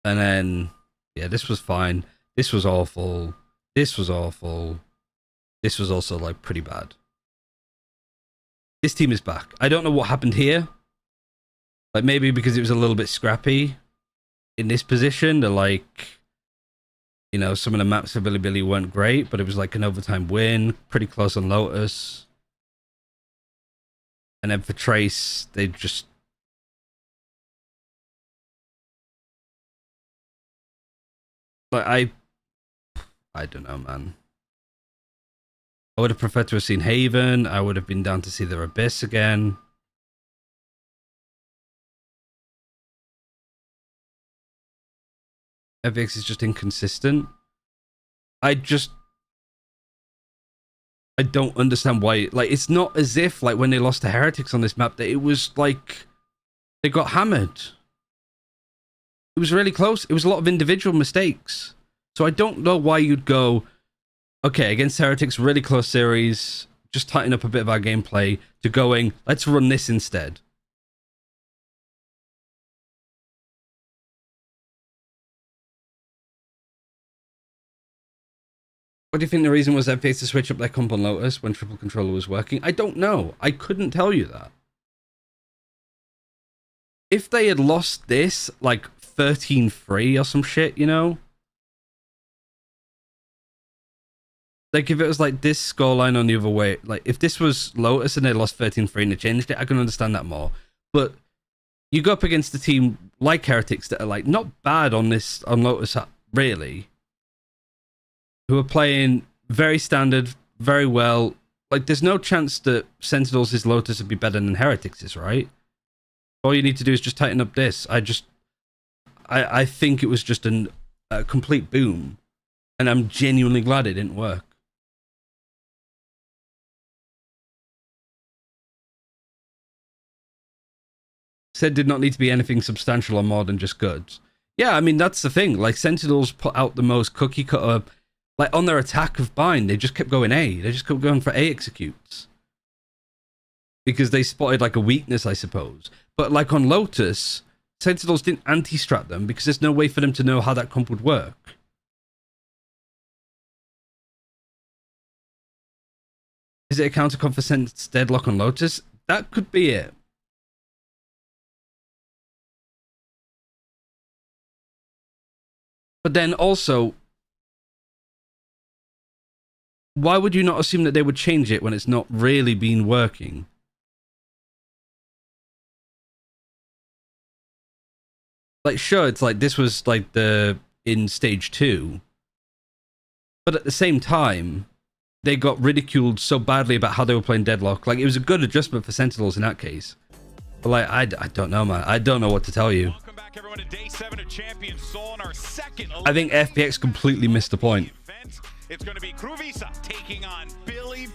And then, yeah, this was fine. This was awful. This was awful. This was also, like, pretty bad. This team is back. I don't know what happened here. Like, maybe because it was a little bit scrappy in this position. They're like, you know, some of the maps for Billy Billy weren't great, but it was like an overtime win. Pretty close on Lotus. And then for Trace, they just... But I don't know, man. I would have preferred to have seen Haven. I would have been down to see their Abyss again. FX is just inconsistent. I don't understand why. Like, it's not as if, like, when they lost to Heretics on this map, that it was, like, they got hammered. It was really close. It was a lot of individual mistakes. So I don't know why you'd go, okay, against Heretics, really close series, just tighten up a bit of our gameplay, to going, let's run this instead. What do you think the reason was FPX to switch up their comp on Lotus when Triple Controller was working? I don't know. I couldn't tell you that. If they had lost this, like, 13-3 or some shit, you know, Like, if it was like this scoreline on the other way, like if this was Lotus and they lost 13-3 and they changed it, I can understand that more. But you go up against a team like Heretics that are like not bad on Lotus, really, who are playing very standard, very well. Like, there's no chance that Sentinels' Lotus would be better than Heretics', right? All you need to do is just tighten up this. I think it was just a complete boom, and I'm genuinely glad it didn't work. Said did not need to be anything substantial or more than just good. Yeah, I mean, that's the thing. Like, Sentinels put out the most cookie cutter. Like, on their attack of Bind, they just kept going A. They just kept going for A executes. Because they spotted, like, a weakness, I suppose. But, like, on Lotus, Sentinels didn't anti-strat them because there's no way for them to know how that comp would work. Is it a counter comp for Sense Deadlock on Lotus? That could be it. But then also, why would you not assume that they would change it when it's not really been working? Like, sure, it's like this was like in stage 2. But at the same time, they got ridiculed so badly about how they were playing Deadlock. Like, it was a good adjustment for Sentinels in that case. But like, I don't know, man. I don't know what to tell you. Everyone to day 7 of Champions Seoul on our second. I think FPX completely missed the point. It's going to be KRU Visa taking on Billy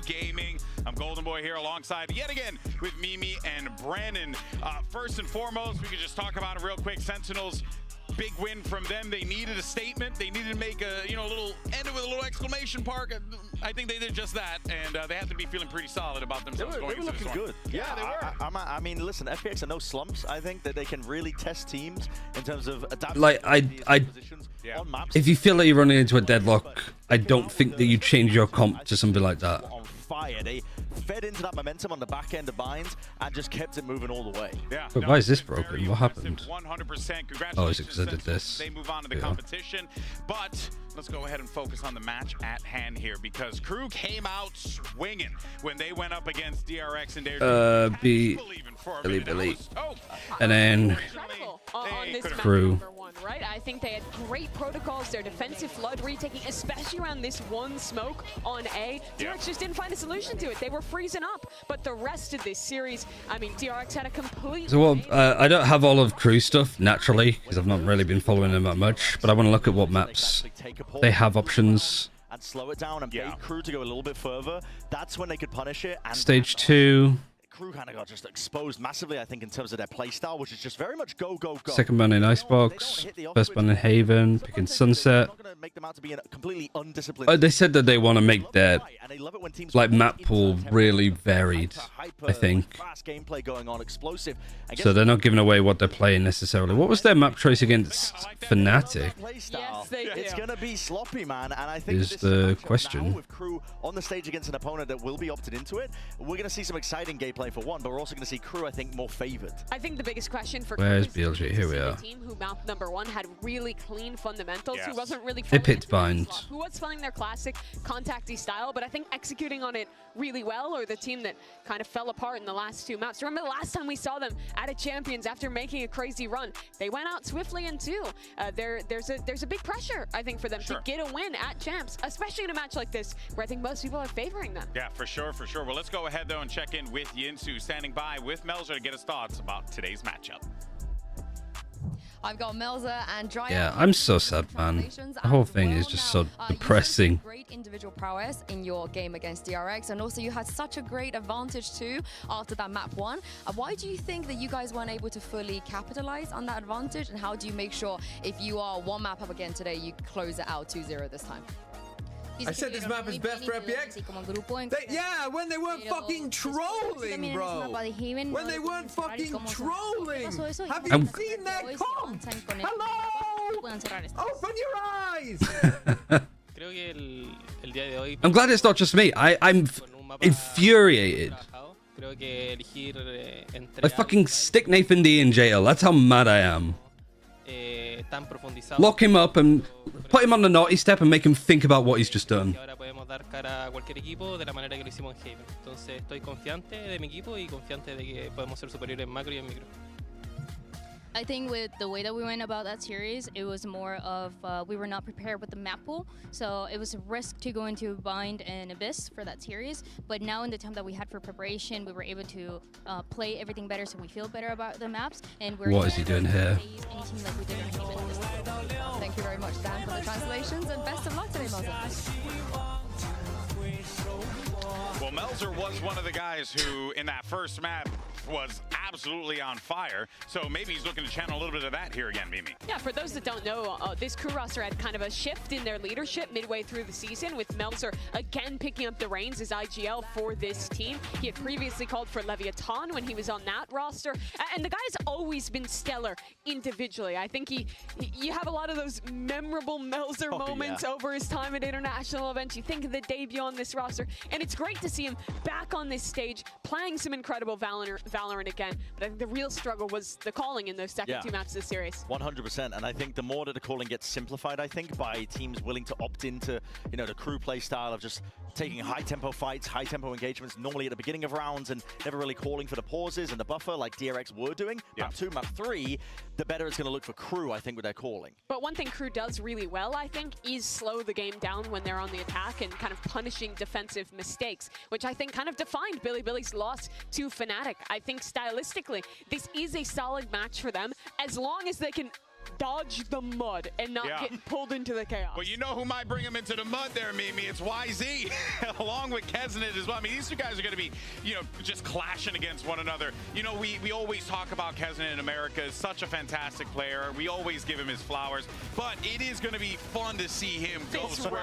Gaming. I'm Golden Boy here alongside yet again with Mimi and Brandon. First and foremost, we could just talk about it real quick. Sentinels, big win from them. They needed a statement. They needed to make a little end it with a little exclamation mark. I think they did just that, and they have to be feeling pretty solid about themselves going into this one. They were looking good. Yeah, they were. I mean, listen, FPX are no slumps. I think that they can really test teams in terms of adapting. Like, if you feel like you're running into a deadlock, I don't think that you change your comp to something like that. Fire. They fed into that momentum on the back end of Binds and just kept it moving all the way. Yeah. But why is this broken? What happened? 100%. Congratulations. Oh, is it because I did this? They move on to the competition. But let's go ahead and focus on the match at hand here, because KRU came out swinging when they went up against DRX and their Billy. And then KRU. Right? I think they had great protocols. Their defensive flood retaking, especially around this one smoke on A. DRX just didn't find a solution to it. They were freezing up. But the rest of this series, I mean, DRX had a complete... So what? I don't have all of KRU stuff, naturally, because I've not really been following them that much. But I want to look at what maps they have options. And slow it down and bait KRU to go a little bit further. That's when they could punish it. And Stage 2. KRU kind of got just exposed massively, I think, in terms of their playstyle, which is just very much go. Second ban in Icebox, first ban in Haven, picking Sunset. They said that they want to make their map pool really varied, I think. So they're not giving away what they're playing necessarily. What was their map choice against Fnatic? Yes, it's going to be sloppy, man, and I think is the question. With KRU on the stage against an opponent that will be opted into it, we're going to see some exciting gameplay for one, but we're also going to see KRU, I think, more favored. I think the biggest question for where's BLG? Here we are. Team who mapped #1 had really clean fundamentals. Who wasn't really. They picked Bind. Who was playing their classic contacty style, but I think executing on it really well, or the team that kind of fell apart in the last 2 maps. Remember the last time we saw them at a Champions after making a crazy run? They went out swiftly in 2. There's a big pressure, I think, for them to get a win at Champs, especially in a match like this, where I think most people are favoring them. Yeah, for sure. Well, let's go ahead, though, and check in with Yinsu, standing by with Melzer to get his thoughts about today's matchup. I've got Melzer and Dryer. Yeah, I'm so sad, man. The whole thing is just so depressing. Great individual prowess in your game against DRX, and also you had such a great advantage too after that map 1. Why do you think that you guys weren't able to fully capitalize on that advantage, and how do you make sure if you are one map up again today, you close it out 2-0 this time? I said this map is best for FPX. Yeah, when they weren't fucking trolling, bro. When they weren't fucking trolling. Have you seen that comp? Hello! Open your eyes! I'm glad it's not just me. I'm infuriated. I fucking stick Nathan D in jail. That's how mad I am. Lock him up and put him on the naughty step and make him think about what he's just done. dar cara a cualquier equipo de la manera que lo hicimos en Haven. Entonces estoy confiante de mi equipo y confiante de que podemos ser superiores en macro y en micro. I think with the way that we went about that series, it was more of we were not prepared with the map pool, so it was a risk to go into Bind and Abyss for that series. But now in the time that we had for preparation, we were able to play everything better, so we feel better about the maps. And we're What is he doing here? Anything like we did in Haven this time. Thank you very much, Dan, for the translations, and best of luck today, Melzer. Well, Melzer was one of the guys who, in that first map, was absolutely on fire. So maybe he's looking to channel a little bit of that here again, Mimi. Yeah, for those that don't know, this crew roster had kind of a shift in their leadership midway through the season, with Melzer again picking up the reins as IGL for this team. He had previously called for Leviathan when he was on that roster, and the guy's always been stellar individually. I think you have a lot of those memorable Melzer moments over his time at international events. You think of the debut on this roster, and it's great to see him back on this stage, playing some incredible Valorant again. But I think the real struggle was the calling in those second two maps of the series. 100%, and I think the more that the calling gets simplified, I think, by teams willing to opt into, you know, the crew play style of just taking high-tempo fights, high-tempo engagements, normally at the beginning of rounds, and never really calling for the pauses and the buffer like DRX were doing. Map 2, map 3, the better it's going to look for crew, I think, with their calling. But one thing crew does really well, I think, is slow the game down when they're on the attack and kind of punishing defensive mistakes, which I think kind of defined Billy's loss to Fnatic. I think stylistically, this is a solid match for them, as long as they can dodge the mud and not get pulled into the chaos. Well, you know who might bring him into the mud there, Mimi? It's YZ, along with Keznit as well. I mean, these two guys are going to be, you know, just clashing against one another. You know, we always talk about Keznit in America as such a fantastic player. We always give him his flowers, but it is going to be fun to see him go square.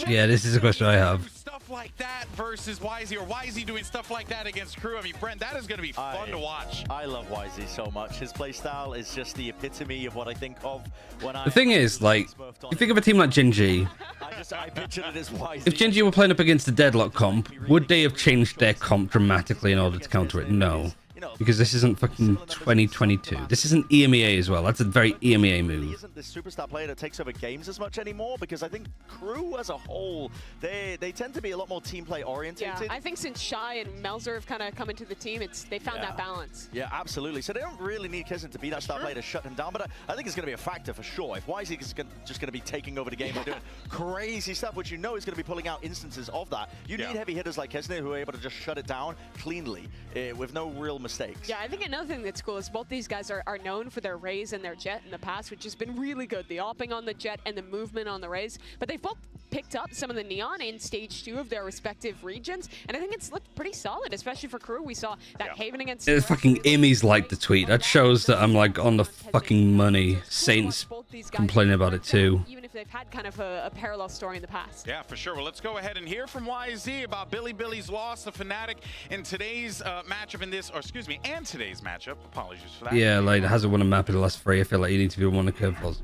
Yeah, this is a question I have. Stuff like that versus YZ, or YZ doing stuff like that against crew. I mean, Brent, that is going to be fun to watch. I love YZ so much. His playstyle is just the epitome of what I think of when The thing is, like, you think of a team like Gen G. I pictured it as YZ. If Gen G were playing up against the Deadlock comp, would they have changed their comp dramatically in order to counter it? No. Because this isn't fucking 2022. This isn't EMEA as well. That's a very EMEA move. He isn't this superstar player that takes over games as much anymore, because I think crew as a whole, they tend to be a lot more team play oriented. Yeah, I think since Shy and Melzer have kind of come into the team, they found that balance. Yeah, absolutely. So they don't really need Keznit to be that star player to shut him down, but I think it's going to be a factor for sure. If YZ is just going to be taking over the game and doing crazy stuff, which you know is going to be pulling out instances of that, you need heavy hitters like Keznit who are able to just shut it down cleanly with no real mistakes. Yeah, I think another thing that's cool is both these guys are known for their Raze and their Jet in the past, which has been really good. The opping on the Jet and the movement on the Raze. But they've both picked up some of the Neon in stage 2 of their respective regions, and I think it's looked pretty solid, especially for crew. We saw that Haven against... Fucking Emmys liked the tweet. That shows that I'm like on the fucking money. Saints complaining about it too. Even if they've had kind of a parallel story in the past. Yeah, for sure. Well, let's go ahead and hear from YZ about Billy's loss to Fnatic in today's matchup in this, or excuse me, and today's matchup. Apologies for that. Yeah, like, it hasn't won a map in the last 3. I feel like you need to be one of the curveballs.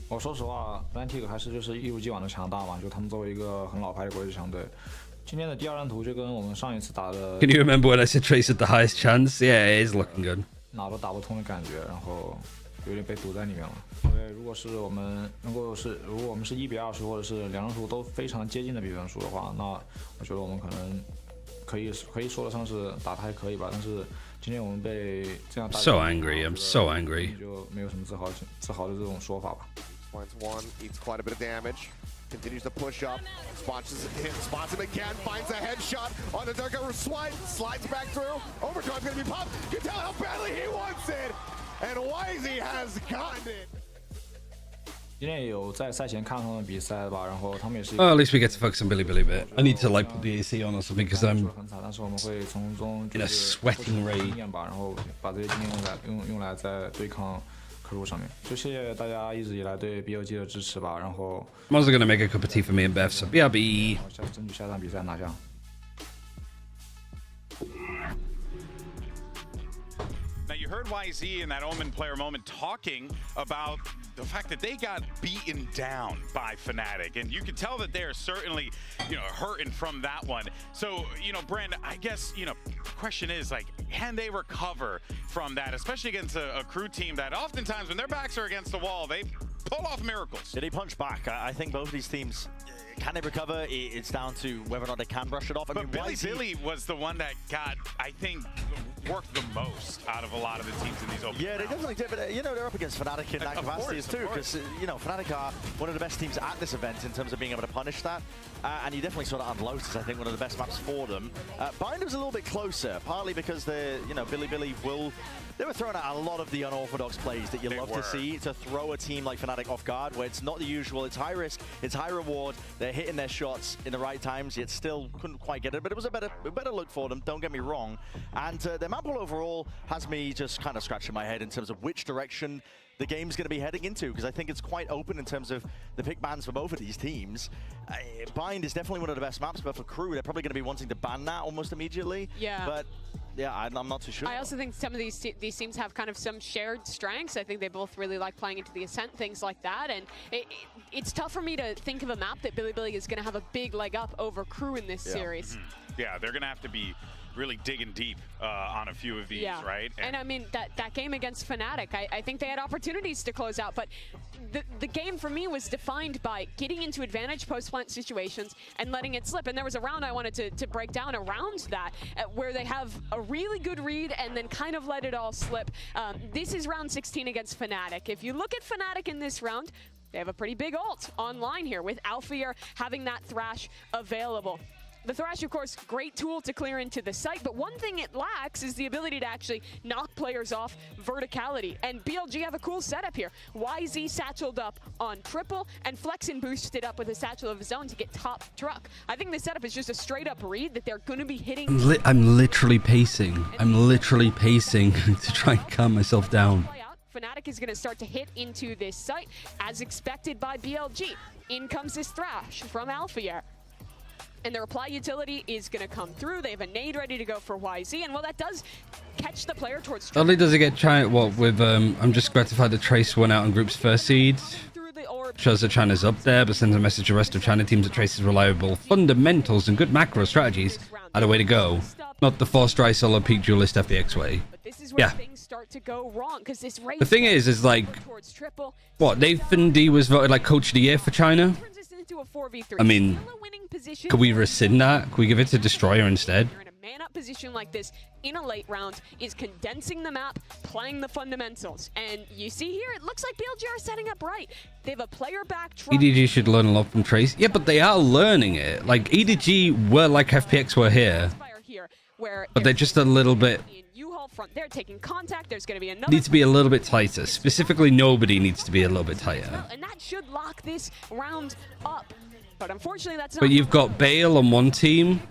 我说实话 ，Fnatic 还是就是一如既往的强大嘛，就他们作为一个很老牌的国际强队，今天的第二张图就跟我们上一次打的。Can you remember when I said Trace had the highest chance? Yeah, it is looking good. 哪都打不通的感觉，然后有点被堵在里面了。因为如果我们是1比20，或者是2张图都非常接近的比分数的话，那我觉得我们可能可以说得上是打得还可以吧，但是。 今天我们被这样打 So angry, I'm so angry. 就没有什么自豪的这种说法吧。Finds one, eats quite a bit of damage. Continues to push up. Spots him again. Finds a headshot on the KRU swipe. Slides back through. Overtime's gonna be popped. You can tell how badly he wants it. And YZ has gotten it. 今天也有在赛前看他们比赛吧，然后他们也是。Oh, at least we get to focus on Billy a bit. I need to like put the AC on or something because I'm 很惨，但是我们会从中 in a sweating rage 经验吧，然后把这些经验用来在对抗KRU上面。就谢谢大家一直以来对 BLG 的支持吧，然后。I'm also gonna make a cup of tea for me and Beth, so BRB. 争取下场比赛拿下。 Now, you heard YZ in that Omen player moment talking about the fact that they got beaten down by Fnatic, and you can tell that they're certainly, you know, hurting from that one. So, you know, Brand, I guess, you know, the question is, like, can they recover from that, especially against a crew team that oftentimes when their backs are against the wall, they pull off miracles. Did he punch back? I think both of these teams can they recover? It's down to whether or not they can brush it off. But Billy was the one that got, I think, worked the most out of a lot of the teams in these open Yeah, they definitely did, but you know, they're up against Fnatic in that capacity too, because you know, Fnatic are one of the best teams at this event in terms of being able to punish that, and you definitely saw that on Lotus, I think, one of the best maps for them. Binder's a little bit closer, partly because you know, Billy they were throwing out a lot of the unorthodox plays that you love to see, to throw a team like Fnatic off guard, where it's not the usual, it's high risk, it's high reward, they're hitting their shots in the right times, yet still couldn't quite get it, but it was a better look for them, don't get me wrong. And their map pool overall has me just kind of scratching my head in terms of which direction the game's going to be heading into, because I think it's quite open in terms of the pick bans for both of these teams. Bind is definitely one of the best maps, but for KRU, they're probably going to be wanting to ban that almost immediately. Yeah. But yeah, I'm not too sure. I also think some of these teams have kind of some shared strengths. I think they both really like playing into the Ascent, things like that. And it's tough for me to think of a map that Billy is going to have a big leg up over KRU in this series. Yeah, they're going to have to be really digging deep on a few of these, right? And I mean, that game against Fnatic, I think they had opportunities to close out, but the game for me was defined by getting into advantage post-plant situations and letting it slip. And there was a round I wanted to break down around that, where they have a really good read and then kind of let it all slip. This is round 16 against Fnatic. If you look at Fnatic in this round, they have a pretty big ult online here, with Alfier having that Thrash available. The Thrash, of course, great tool to clear into the site, but one thing it lacks is the ability to actually knock players off verticality. And BLG have a cool setup here. YZ satcheled up on triple, and Flexen boosted up with a satchel of his own to get top truck. I think the setup is just a straight-up read that they're going to be hitting. I'm literally pacing. I'm literally pacing to try and calm myself down. Fnatic is going to start to hit into this site, as expected by BLG. In comes this Thrash from Alfier. And the reply utility is going to come through. They have a nade ready to go for YZ, and well, that does catch the player towards. Not only does it get China, well, with I'm just gratified that Trace went out on group's first seed. Shows that China's up there, but sends a message to the rest of China teams that Trace's reliable fundamentals and good macro strategies are the way to go. Not the forced dry solo peak duelist FPX way. Yeah. Things start to go wrong, because this race The thing is like, what, Nathan D was voted like coach of the year for China? I mean, could we rescind that? Could we give it to Destroyer instead? You're in a man-up position like this in a late round, is condensing the map, playing the fundamentals. And you see here, it looks like BLG are setting up right. They have a player back. EDG should learn a lot from Trace. Yeah, but they are learning it. Like, EDG were like FPX were here. But they're just a little bit... Front, they're taking contact. There's going to be another. Needs to be a little bit tighter. Specifically, nobody needs to be a little bit tighter. And that should lock this round up. But unfortunately, that's not. But you've got Bale on one team.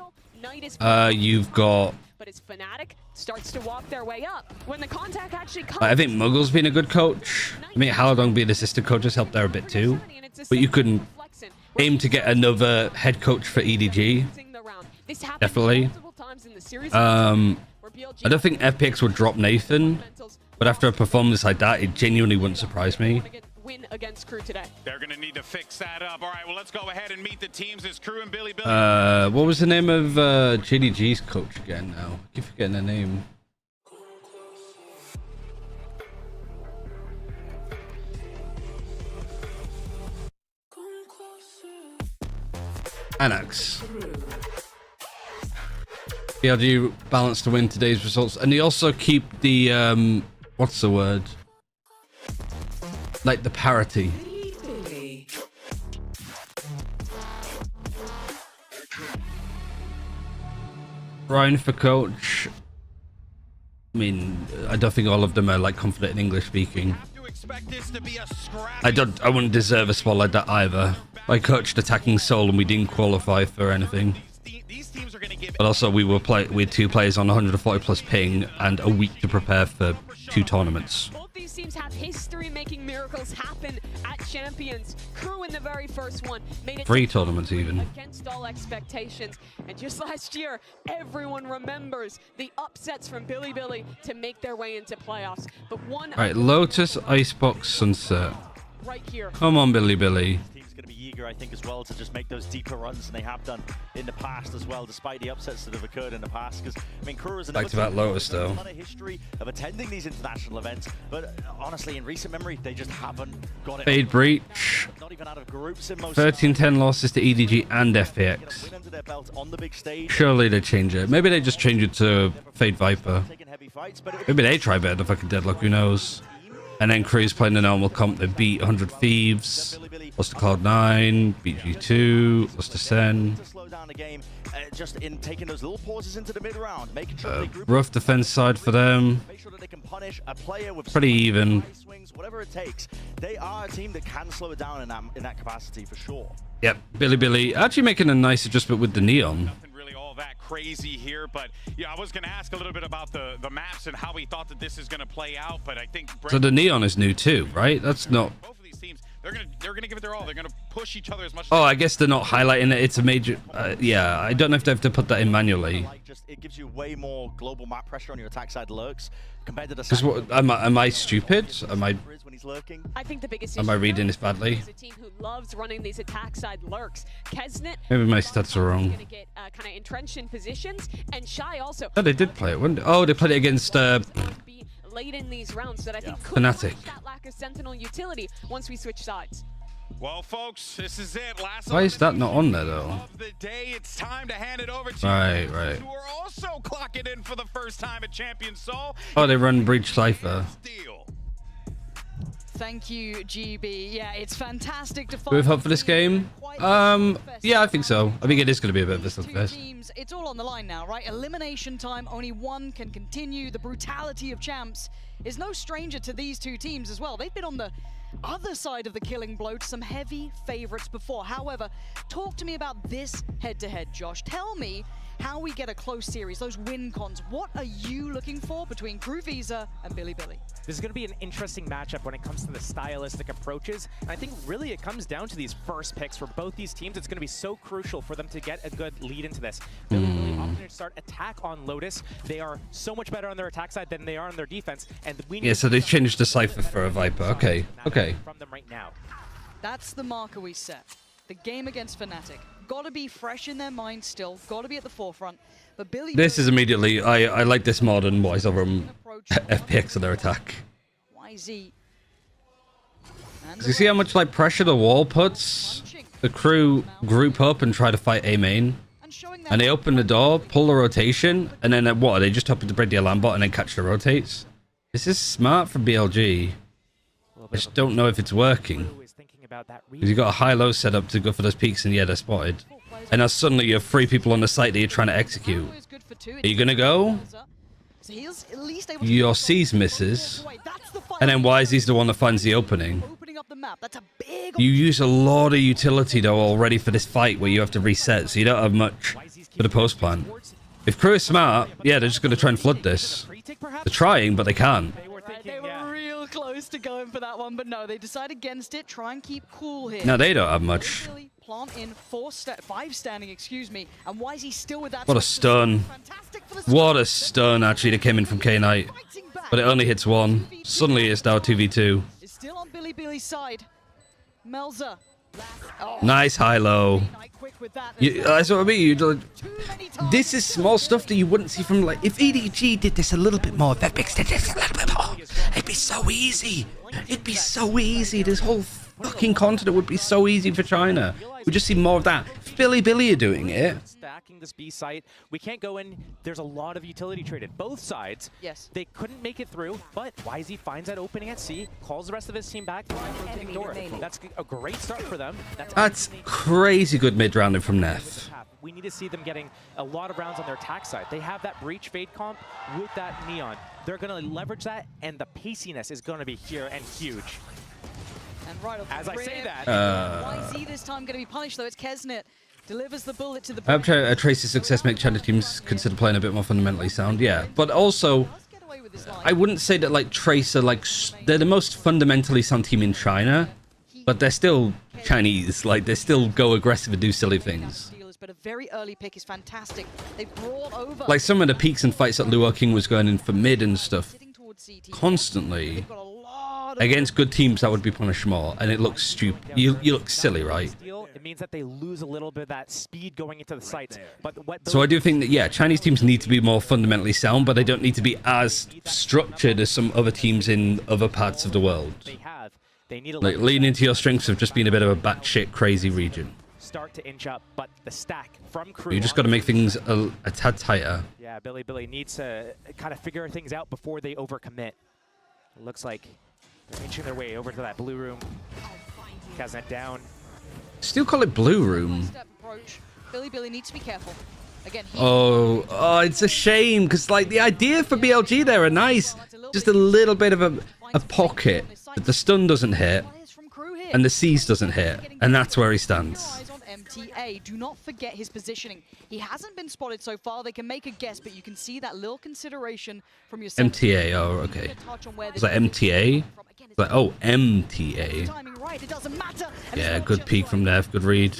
You've got. But it's Fnatic starts to walk their way up when the contact actually comes. I think Muggle's been a good coach. I mean, Haladong being assistant coach has helped there a bit too. But you couldn't aim to get another head coach for EDG. Definitely. I don't think FPX would drop Nathan, but after a performance like that, it genuinely wouldn't surprise me. Win against KRU today. They're going to need to fix that up. All right, well, let's go ahead and meet the teams. It's KRU and Billy. What was the name of JDG's coach again now? I keep forgetting the name. Anax. BLG balanced to win today's results, and they also keep the what's the word? Like the parity. Ryan for coach. I mean, I don't think all of them are like confident in English speaking. I wouldn't deserve a spot like that either. I coached attacking Seoul and we didn't qualify for anything. But also we had 2 players on 140 plus ping and a week to prepare for 2 tournaments. Both these teams have history making miracles happen at Champions. KRU in the very first one made it 3 tournaments even. Against all expectations. And just last year, everyone remembers the upsets from Billy to make their way into playoffs. But one. All right, Lotus, Icebox, Sunset. right here. Come on, Billy Billy. Team's going to be eager, I think, as well to just make those deeper runs, and they have done in the past as well, despite the upsets that have occurred in the past. Because I mean, KRU is Back to that Lotus though. a lot of history of attending these international events, but honestly, in recent memory, they just haven't got it. Fade breach. Not even out of groups in most 13-10 losses to EDG and FPX. win under their belt on the big stage. Surely they change it. Maybe they just change it to Fade Viper. Maybe they try better than fucking Deadlock, who knows? And then KRU's playing the normal comp. They beat 100 Thieves, lost to Cloud9, beat G2, lost to SEN. Slow down the game, just in taking those little pauses into the mid round, making sure they group Rough defense side for them. make sure that they can punish a player with Pretty even. swings, whatever it takes. They are a team that can slow it down in that capacity for sure. Yep, Billy Billy actually making a nice adjustment with the neon. That crazy here, but yeah, I was going to ask a little bit about the maps and how we thought that this is going to play out, but I think So the neon is new too, right? That's not. both of these teams, they're gonna give it their all. They're gonna push each other as much. Oh, I guess they're not highlighting it. It's a major. Yeah, I don't know if they have to put that in manually. It gives you way more global map pressure on your attack side lurks compared to the. Because what am I stupid? Am I? I think the biggest Am I issue reading this badly? is a team who loves running these attack side lurks. Kesnet Maybe my stats are wrong. gonna get kind of entrenched in positions, and Shy also Oh, they did play it. Oh, they played it against late in these rounds that I think could Fnatic. push that lack of Sentinel utility once we switch sides. Well, folks, this is it. Last Why is that not on there though? of the day. It's time to hand it over to Right, you, right. who are also clocking in for the first time at Champion Seoul. Oh, they run Breach Cypher. Thank you, GB. Yeah, it's fantastic to Do we have hope for this game? Yeah, I think so. I think it is going to be a bit of a slugfest. teams. It's all on the line now, right? Elimination time. Only one can continue. The brutality of champs is no stranger to these two teams as well. They've been on the other side of the killing blow to some heavy favorites before. However, talk to me about this head-to-head, Josh. Tell me how we get a close series, those win cons. What are you looking for between KRU Visa and Billy Billy? This is going to be an interesting matchup when it comes to the stylistic approaches. And I think really it comes down to these first picks for both these teams. It's going to be so crucial for them to get a good lead into this. Billy Billy opting to start attack on Lotus. They are so much better on their attack side than they are on their defense. And we Yeah, so they changed the Cypher for a Viper. Okay, okay. from them right now. That's the marker we set. The game against Fnatic. Gotta be fresh in their mind still. Gotta be at the forefront. But Billy This is immediately. I like this mod and what I saw from FPX on their attack. YZ. Cause you see how much like pressure the wall puts? The KRU group up and try to fight A main. And they open the door, pull the rotation, and then what? Are they just hoping to break the alarm bot and then catch the rotates? This is smart from BLG. I just don't know if it's working. Because you got a high-low setup to go for those peaks, and yeah, they're spotted. And now suddenly you have 3 people on the site that you're trying to execute. Are you gonna go? Your C's misses. And then YZ's the one that finds the opening. You use a lot of utility though already for this fight where you have to reset, so you don't have much for the post plan. If KRU is smart, yeah, they're just gonna try and flood this. They're trying, but they can't. They were real close to going for that one, but no, they decide against it. Try and keep cool here. No, they don't have much. Plant in 5 standing, excuse me. And why is he still with that? What a stun. What a stun, actually, that came in from K-Knight. But it only hits 1. Suddenly it's now 2v2. It's still on Billy Billy's side. Melza. Oh. Nice high-low. That's what I mean. This is small stuff that you wouldn't see from, like, if EDG did this a little bit more, if FPX did this a little bit more, it'd be so easy. It'd be so easy. This whole fucking continent would be so easy for China. We'd just see more of that. If Billy Billy are doing it. Stacking this B site, we can't go in. There's a lot of utility traded. Both sides. Yes. They couldn't make it through, but YZ finds that opening at C, calls the rest of his team back, rotating door. That's a great start for them. That's crazy good mid-rounding from Neff. We need to see them getting a lot of rounds on their attack side. They have that breach fade comp with that neon. They're going to leverage that, and the paciness is going to be here and huge. And right off As I say that, YZ this time going to be punished though. It's Kesnet. Delivers the bullet to the I hope Trace's success make China teams consider playing a bit more fundamentally sound. Yeah, but also, I wouldn't say that like Trace are like they're the most fundamentally sound team in China, but they're still Chinese. Like they still go aggressive and do silly things. But a very early pick is fantastic. They brought over Like some of the peaks and fights that Luo King was going in for mid and stuff constantly. Against good teams, that would be punished more, and it looks stupid. You look silly, right? It means that they lose a little bit of that speed going into the sites. But what So I do think that, yeah, Chinese teams need to be more fundamentally sound, but they don't need to be as structured as some other teams in other parts of the world. they need to Like, lean into your strengths of just being a bit of a batshit crazy region. start to inch up, but the stack from KRU. You just got to make things a tad tighter. Yeah, Billy needs to kind of figure things out before they overcommit. It looks like they're inching their way over to that blue room. Kaznet down. Still call it blue room. Billy needs to be careful. Again, Oh, it's a shame because like the idea for BLG there are nice. Just a little bit of a pocket that the stun doesn't hit and the seize doesn't hit, and that's where he stands. MTA, do not forget his positioning. He hasn't been spotted so far. They can make a guess, but you can see that little consideration from your MTA, oh, okay. Is that MTA? Like, oh, MTA. Yeah, good peek from Neff, good read.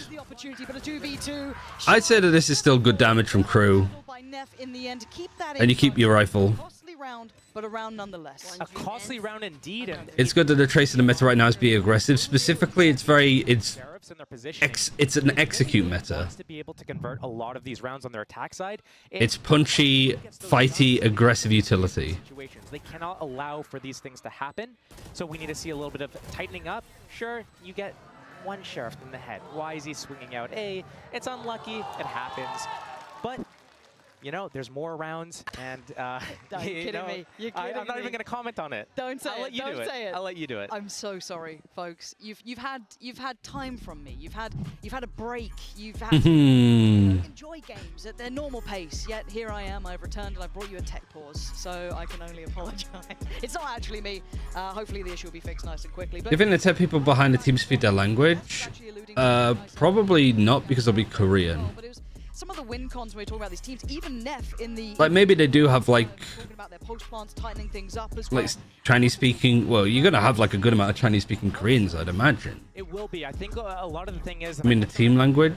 I'd say that this is still good damage from KRU. And you keep your rifle. But a round nonetheless. A costly round indeed. And It's good that the trace of the meta right now is being aggressive. Specifically, it's an execute meta. to be able to convert a lot of these rounds on their attack side. It's punchy, fighty, aggressive utility. They cannot allow for these things to happen. So we need to see a little bit of tightening up. Sure, you get one sheriff in the head. Why is he swinging out A? It's unlucky. It happens. But you know, there's more rounds, and You're kidding me. You're kidding I'm not even going to comment on it. Don't say I'll let you do it. I'll let you do it. I'm so sorry, folks. You've had time from me. You've had a break. You've had to enjoy games at their normal pace. Yet here I am. I've returned and I brought you a tech pause. So I can only apologize. It's not actually me. Hopefully the issue will be fixed nice and quickly. Do you think the tech people behind the team speak their language? Probably not, because they'll be Korean. Some of the win cons when we talk about these teams, even Neff in the Like maybe they do have like talking about their post plants tightening things up as well. like Chinese speaking. Well, you're gonna have like a good amount of Chinese speaking Koreans, I'd imagine. It will be. I think a lot of the thing is. I mean, the team language.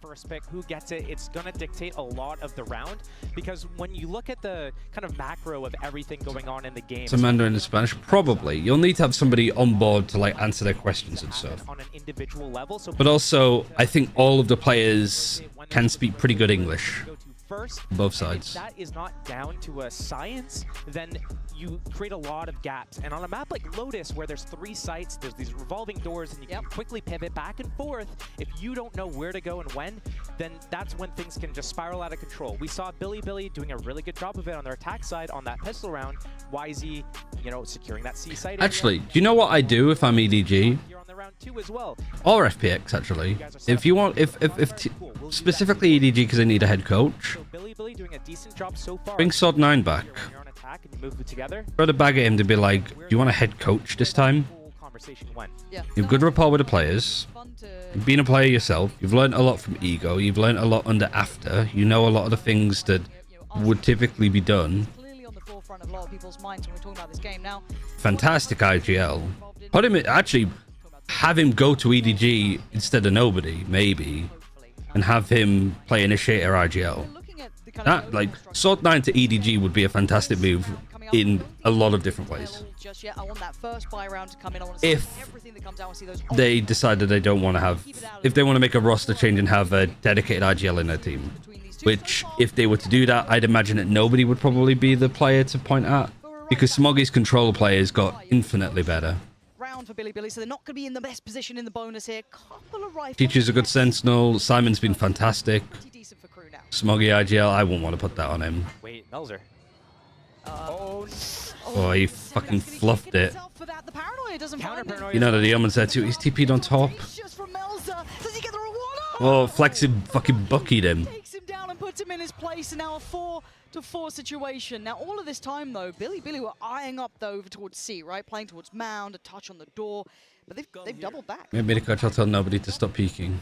First pick, who gets it, it's going to dictate a lot of the round, because when you look at the kind of macro of everything going on in the game. Some Mandarin and Spanish, probably. You'll need to have somebody on board to like answer their questions and stuff. On an individual level. So But also, I think all of the players can speak pretty good English. Both sides. If that is not down to a science, then you create a lot of gaps. And on a map like Lotus, where there's 3 sites, there's these revolving doors, and you can quickly pivot back and forth. If you don't know where to go and when, then that's when things can just spiral out of control. We saw Billy doing a really good job of it on their attack side on that pistol round. YZ, you know, securing that C site. Actually, do you know what I do if I'm EDG? Round 2 as well. Or FPX, actually. If you want, specifically EDG because they need a head coach, Billy doing a decent job so far. bring Sword 9 back. Throw the bag at him to be like, do you want a head coach this time? You have good rapport with the players. You've been a player yourself. You've learned a lot from Ego. You've learned a lot under After. You know a lot of the things that would typically be done. Front of a lot of people's minds when we're talking about this game now. Fantastic IGL. Put him actually. Have him go to EDG instead of nobody, maybe, and have him play Initiator IGL. That, like, Sword 9 to EDG would be a fantastic move in a lot of different ways. If they decided they don't want to have, if they want to make a roster change and have a dedicated IGL in their team, which, if they were to do that, I'd imagine that nobody would probably be the player to point at, because Smoggy's controller players got infinitely better. For Billy, so they're not going to be in the best position in the bonus here. Couple of rifles. Teacher's a good sentinel. Simon's been fantastic. Smoggy IGL, I wouldn't want to put that on him. Wait, Melzer. Oh, he fucking fluffed it. The paranoia doesn't You know that the Yeoman's there too. He's TP'd on top. Oh, Flexi fucking buckied him. Takes him down and puts him in his place, and now a 4-to-4 situation. Now, all of this time, though, Billy were eyeing up, though, over towards C, right? Playing towards Mound, a touch on the door. But they've doubled back. Maybe the coach will tell nobody to stop peeking.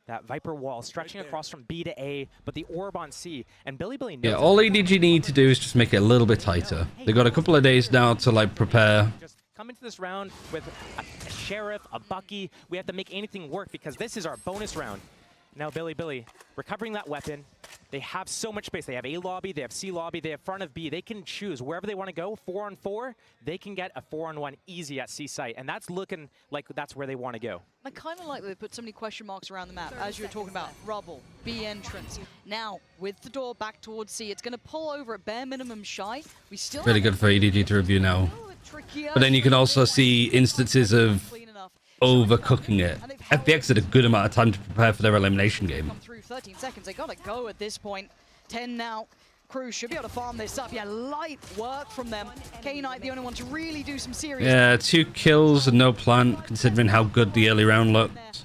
That Viper wall stretching across from B to A, but the orb on C. And Billy knows. Yeah, all EDG need to do is just make it a little bit tighter. They got a couple of days now to, like, prepare. Just come into this round with a Sheriff, a Bucky. We have to make anything work because this is our bonus round. Now Billy recovering that weapon. They have so much space. They have A lobby, they have C lobby, they have front of B. They can choose wherever they want to go. 4-on-4, they can get a 4-on-1 easy at C site, and that's looking like that's where they want to go. I kind of like that they put so many question marks around the map, as you were talking about. Rubble, B entrance. Now, with the door back towards C, it's going to pull over at bare minimum shy. We still Really good for EDG to review now. But then you can also see instances of overcooking it. FPX had a good amount of time to prepare for their elimination game. through 13 seconds. They gotta go at this point. 10 now. KRU should be able to farm this up. Yeah, light work from them. K-Knight, the only one to really do some serious. Yeah, 2 kills and no plant, considering how good the early round looked.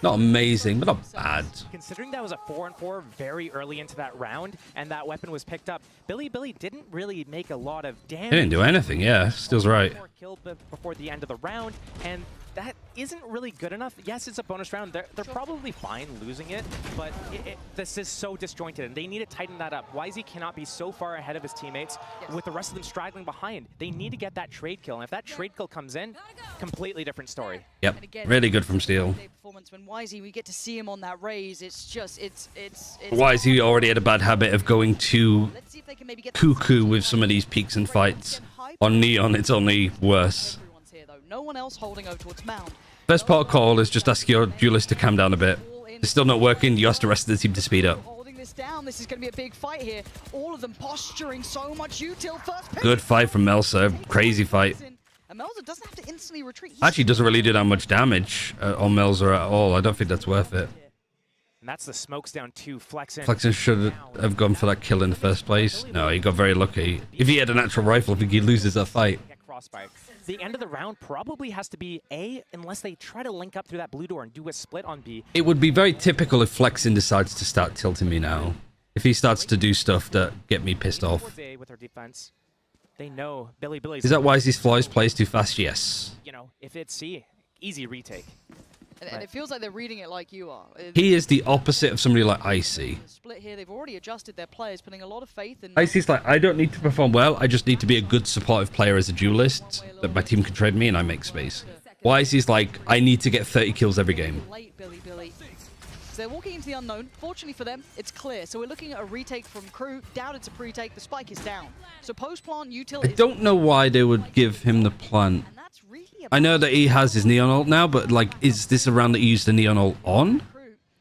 Not amazing, but not bad. Considering that was a 4-on-4 very early into that round, and that weapon was picked up, Billy didn't really make a lot of damage. He didn't do anything, yeah. Steel's right. Killed before the end of the round, and that isn't really good enough. Yes, it's a bonus round. They're probably fine losing it, but this is so disjointed, and they need to tighten that up. YZ cannot be so far ahead of his teammates with the rest of them straggling behind. They need to get that trade kill, and if that trade kill comes in, completely different story. Yep, really good from Steel. Performance when YZ, we get to see him on that raise. It's just, it's YZ already had a bad habit of going too cuckoo with some of these peaks and fights. On Neon, it's only worse. No one else holding over towards Mound. First part of call is just ask your duelist to calm down a bit. It's still not working, you ask the rest of the team to speed up. Holding this down, this is going to be a big fight here. All of them posturing so much util first pick. Good fight from Melsa, crazy fight. And Melsa doesn't have to instantly retreat. Actually doesn't really do that much damage on Melsa at all. I don't think that's worth it. And that's the smokes down to Flexen. Flexen should have gone for that kill in the first place. No, he got very lucky. If he had an actual rifle, I think he loses that fight. Crossfire. The end of the round probably has to be A, unless they try to link up through that blue door and do a split on B. It would be very typical if Flexen decides to start tilting me now. If he starts to do stuff that get me pissed off. With their defense, they know Billy's. Is that why these flies plays too fast? Yes. You know, if it's C, easy retake. And it feels like they're reading it like you are. He is the opposite of somebody like Icy. Split here, they've already adjusted their players, putting a lot of faith in. Icy's like, I don't need to perform well, I just need to be a good supportive player as a duelist, that my team can trade me and I make space. While Icy's like, I need to get 30 kills every game. Late Billy. So they're walking into the unknown. Fortunately for them, it's clear. So we're looking at a retake from KRU. Doubt it's a pre-take. The spike is down. So post-plant util. I don't know why they would give him the plant. I know that he has his Neon ult now, but like, is this a round that he used the Neon ult on?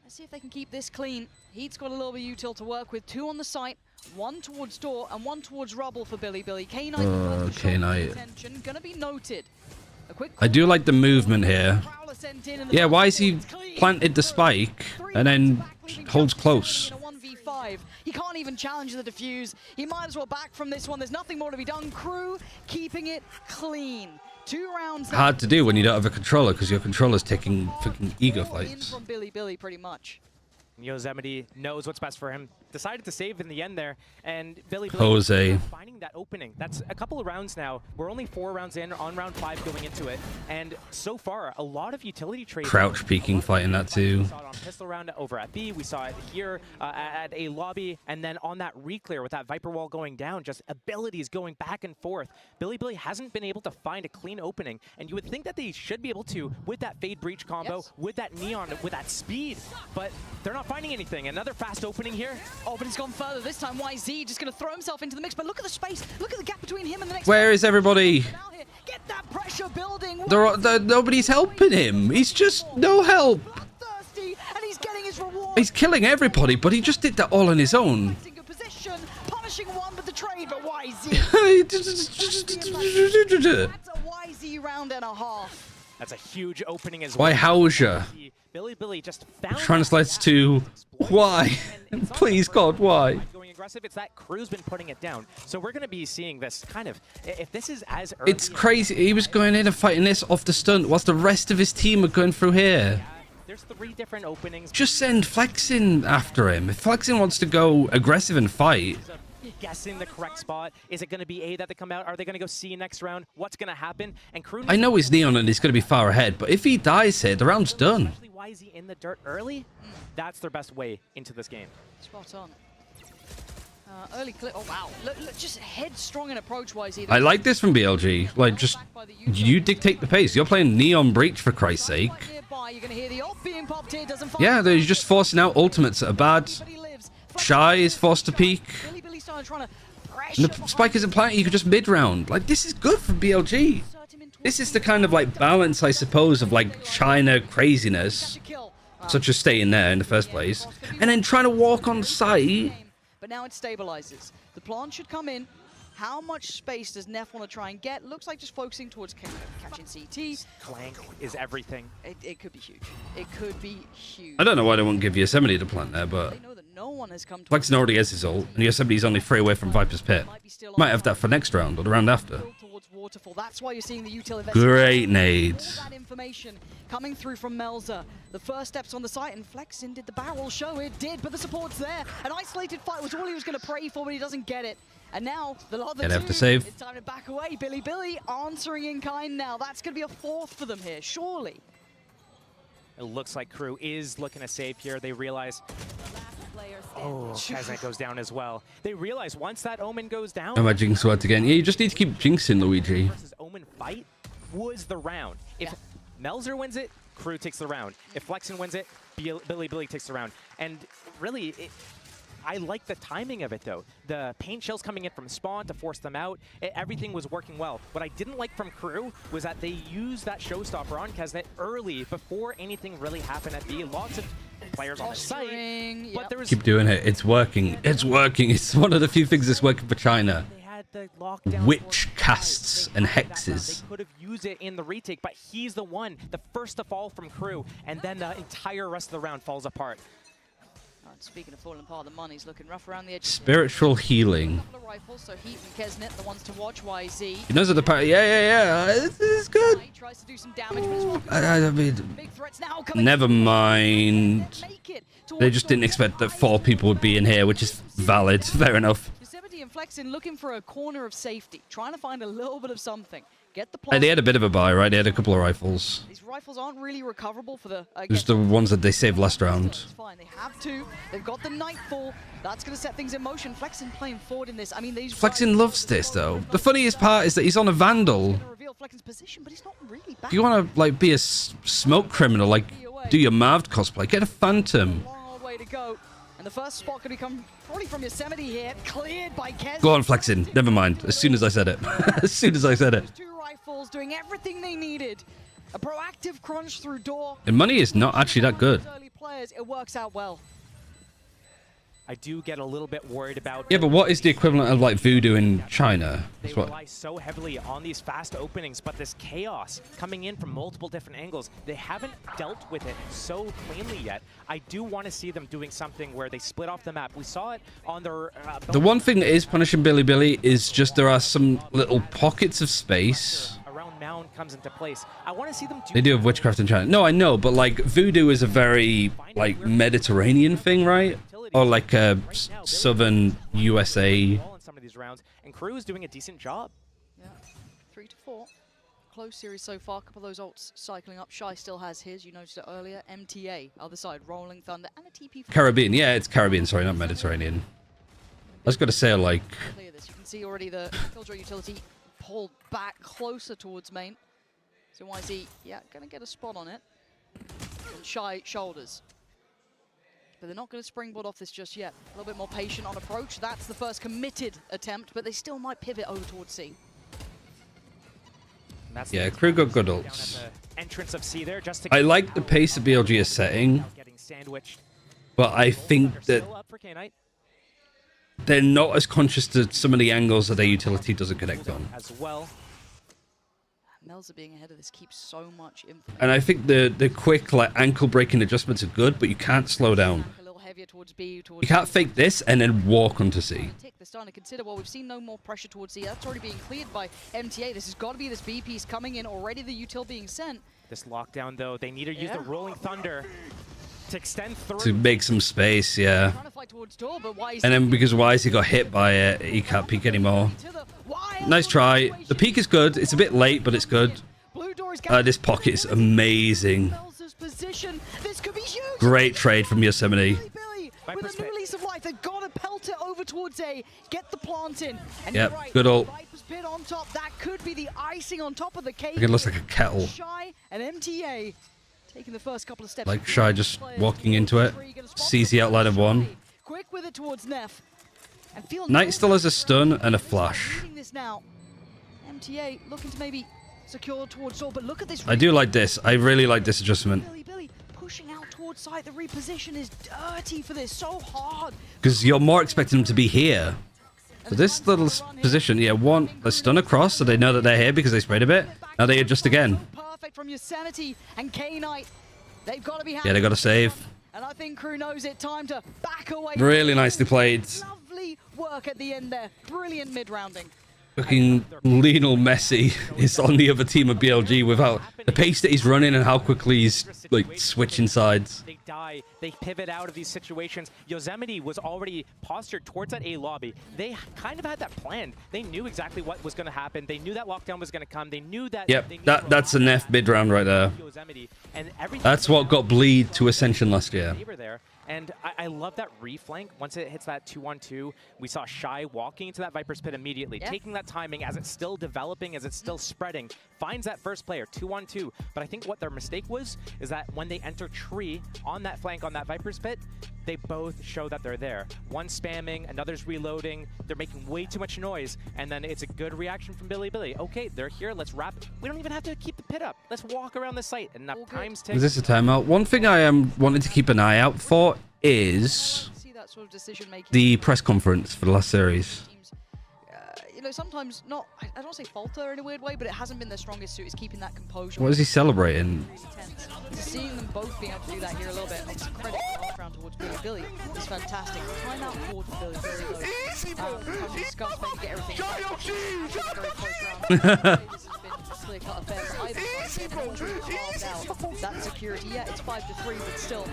Let's see if they can keep this clean. Heat's got a little bit of util to work with. 2 on the site, 1 towards door, and 1 towards rubble for Billy. K-Knight. K-Knight. Gonna be noted. I do like the movement here. Yeah, why is he planted the spike and then holds close? 1v5. He can't even challenge the defuse. He might as well back from this one. There's nothing more to be done. KRU keeping it clean. 2 rounds. Hard to do when you don't have a controller because your controller's taking freaking ego fights. From Billy pretty much. Yosemite knows what's best for him. Decided to save in the end there, and Billy Jose finding that opening. That's a couple of rounds now. We're only 4 rounds in, on round 5 going into it, and so far a lot of utility trades. Crouch peeking fighting that too. We saw it on pistol round over at B. We saw it here at a lobby, and then on that reclear with that Viper wall going down, just abilities going back and forth. Billy hasn't been able to find a clean opening, and you would think that they should be able to with that Fade Breach combo, with that Neon, with that speed, but they're not finding anything. Another fast opening here. Oh, but he's gone further this time. YZ just going to throw himself into the mix, but look at the space. Look at the gap between him and the next. Where is everybody? Get that pressure building. Nobody's helping him. He's just no help. Thirsty, and he's getting his reward. He's killing everybody, but he just did that all on his own. Position, punishing one, but the trade, but YZ. That's a YZ round and a half. That's a huge opening as well. Why Hauser? Billy just found translates to why? Please God, why? Going aggressive, it's that KRU's been putting it down. So we're going to be seeing this kind of, if this is as early. It's crazy. He was going in and fighting this off the stunt whilst the rest of his team are going through here. There's 3 different openings. Just send Flexen after him. If Flexen wants to go aggressive and fight. Guessing the correct spot. Is it going to be A that they come out? Are they going to go C next round? What's going to happen? And KRU. I know he's Neon and he's going to be far ahead, but if he dies here, the round's done. Why is he in the dirt early? That's their best way into this game. Spot on. Early clip. Oh wow! Look, just headstrong in approach-wise. I like this from BLG. Like, just you dictate the pace. You're playing Neon Breach for Christ's sake. You're gonna hear the ult being popped here. Doesn't yeah, they're just forcing out ultimates that are bad. Shy is forced to peek. And the spike isn't planted, you could just mid-round. Like, this is good for BLG. This is the kind of, like, balance, I suppose, of, like, China craziness. Such as staying there in the first place. And then trying to walk on site. But now it stabilizes. The plant should come in. How much space does Neff want to try and get? Looks like just focusing towards catching CT. Clank is everything. It could be huge. It could be huge. I don't know why they won't give Yosemite to plant there, but No one has come to Flexen already has his ult, and Yosemite's only 3 away from Viper's Pit. Might have that for next round or the round after. Waterfall. That's why you're seeing the util Great nades. All that information coming through from Melza. The first steps on the site, and Flexin did the barrel show. It did, but the support's there. An isolated fight was all he was going to pray for, but he doesn't get it. And now the other Gonna have to two, save. it's time to back away. Billy answering in kind now. That's going to be a 4th for them here, surely. It looks like KRU is looking to save here. They realize... Oh, Kaznet goes down as well. They realize once that Omen goes down... Oh, my Jinx worked again. Yeah, you just need to keep jinxing Luigi. ...versus Omen fight was the round. If Melzer wins it, KRU takes the round. If Flexen wins it, Billy takes the round. And really... I like the timing of it, though. The paint shells coming in from spawn to force them out, everything was working well. What I didn't like from KRU was that they used that showstopper on Kaznet early before anything really happened at B. Lots of players on the site, but there was... Keep doing it. It's working. It's working. It's one of the few things that's working for China. Witch casts and hexes. They could have used it in the retake, but he's the one, the first to fall from KRU, and then the entire rest of the round falls apart. Speaking of falling apart, the money's looking rough around the edge. Spiritual healing. Rifles, so Heat and Kesnet, the ones to watch. YZ. He knows at the party. Yeah. This is good. He tries to do some damage, but it's not I mean, big threats now coming. never mind. They just didn't expect that 4 people would be in here, which is valid. Fair enough. Yosemite and Flexin looking for a corner of safety, trying to find a little bit of something. Get the They had a bit of a buy, right? They had a couple of rifles. These rifles aren't really recoverable for the... Just the ones that they saved last round. It's fine. They have 2. They've got the Nightfall. That's going to set things in motion. Flexin playing forward in this. I mean, these... Flexin loves this, though. The funniest part is that he's on a Vandal. Reveal Flexin's position, but he's not really back. If you want to, like, be a smoke criminal, like, do your Marved cosplay, get a Phantom. Long way to go. And the first spot could come probably from Yosemite here. Cleared by Kes. Go on, Flexin. Never mind. As soon as I said it. As soon as I said it. 2 rifles doing everything they needed. A proactive crunch through door. And money is not actually that good. Early players, it works out well. I do get a little bit worried about... Yeah, but what is the equivalent of, like, Voodoo in China? They rely so heavily on these fast openings, but this chaos coming in from multiple different angles, they haven't dealt with it so cleanly yet. I do want to see them doing something where they split off the map. We saw it on their... The one thing that is punishing Billy is just there are some little pockets of space. Around Mound comes into place. I want to see them do... They do have witchcraft in China. No, I know, but, like, Voodoo is a very, like, Mediterranean thing, right? Or like southern USA. Some of these rounds, and KRU is doing a decent job. Yeah, 3 to 4. Close series so far. A couple of those ults cycling up. Shy still has his. You noticed it earlier. MTA, other side, Rolling Thunder, and a TP. Caribbean. Yeah, it's Caribbean. Sorry, not Mediterranean. I was going to say, like... Clear this. You can see already the Killjoy utility pulled back closer towards main. So YZ, yeah, going to get a spot on it. And Shy shoulders. But they're not going to springboard off this just yet. A little bit more patient on approach. That's the first committed attempt, but they still might pivot over towards C. Yeah, KRU got good ults. Entrance of C there just to I like the pace that BLG is setting, but I think that they're not as conscious to some of the angles that their utility doesn't connect on. As well. Melza being ahead of this keeps so much information. And I think the quick, like, ankle breaking adjustments are good, but you can't slow down. A little heavier towards B, You can't fake this and then walk onto C. They're starting to consider, well, we've seen no more pressure towards C. That's already being cleared by MTA. This has got to be this B piece coming in, already the util being sent. This lockdown, though, they need to use the Rolling Thunder to extend through. To make some space, yeah. Trying to fight towards door, but And then because YZ got hit by it, he can't peek anymore. Nice try. The peek is good. It's a bit late, but it's good. This pocket is amazing. This could be huge. Great trade from Yosemite. With a new lease of life, they've got to pelt it over towards A, get the plant in. And Yep, you're right, good ult. Viper's Pit on top, that could be the icing on top of the cake. It looks like a kettle. Shy and MTA taking the first couple of steps. Like Shy just walking into it. Sees the outline of one. Quick with it towards Neff. And feel Knight still has a stun and a flash. leading this now. MTA looking to maybe secure towards Seoul, but look at this. I do like this. I really like this adjustment. Billy pushing out towards side. The reposition is dirty for this. So hard. Because you're more expecting them to be here. So this little position, yeah, one, a stun across, so they know that they're here because they sprayed a bit. Now they adjust again. Perfect from your Sanity and K-Knight. They've got to be happy. Yeah, they got to save. And I think KRU knows it. Time to back away. Really nicely played. Lovely work at the end there. Brilliant mid-rounding. Fucking Lionel Messi is on the other team of BLG without the pace that he's running and how quickly he's like switching sides. They die, they pivot out of these situations. Yosemite was already postured towards that A lobby. They kind of had that planned. They knew exactly what was going to happen. They knew that lockdown was going to come. They knew that. Yep, that's a Neff mid round right there. That's what got Bleed to Ascension last year. And I love that reflank. Once it hits that 2-on-2, we saw Shy walking into that Viper's Pit immediately, taking that timing as it's still developing, as it's still spreading, finds that first player, 2-on-2. But I think what their mistake was is that when they enter Tree on that flank on that Viper's Pit, they both show that they're there. One spamming, another's reloading, they're making way too much noise, and then it's a good reaction from Billy. Okay, they're here, let's wrap. We don't even have to keep the pit up. Let's walk around the site, enough times tick. Is this a timeout? One thing I am wanting to keep an eye out for is the press conference for the last series. You know, sometimes not, I don't say falter in a weird way, but it hasn't been their strongest suit. Is keeping that composure. What is he celebrating? Seeing them both being able to do that here a little bit. Obviously, credit last round towards Billy is fantastic. Timeout towards Billy very low. Discuss maybe get everything. Very close round. This has been a clear-cut affair for either side. Carved out that security. Yeah, it's 5-3, but still,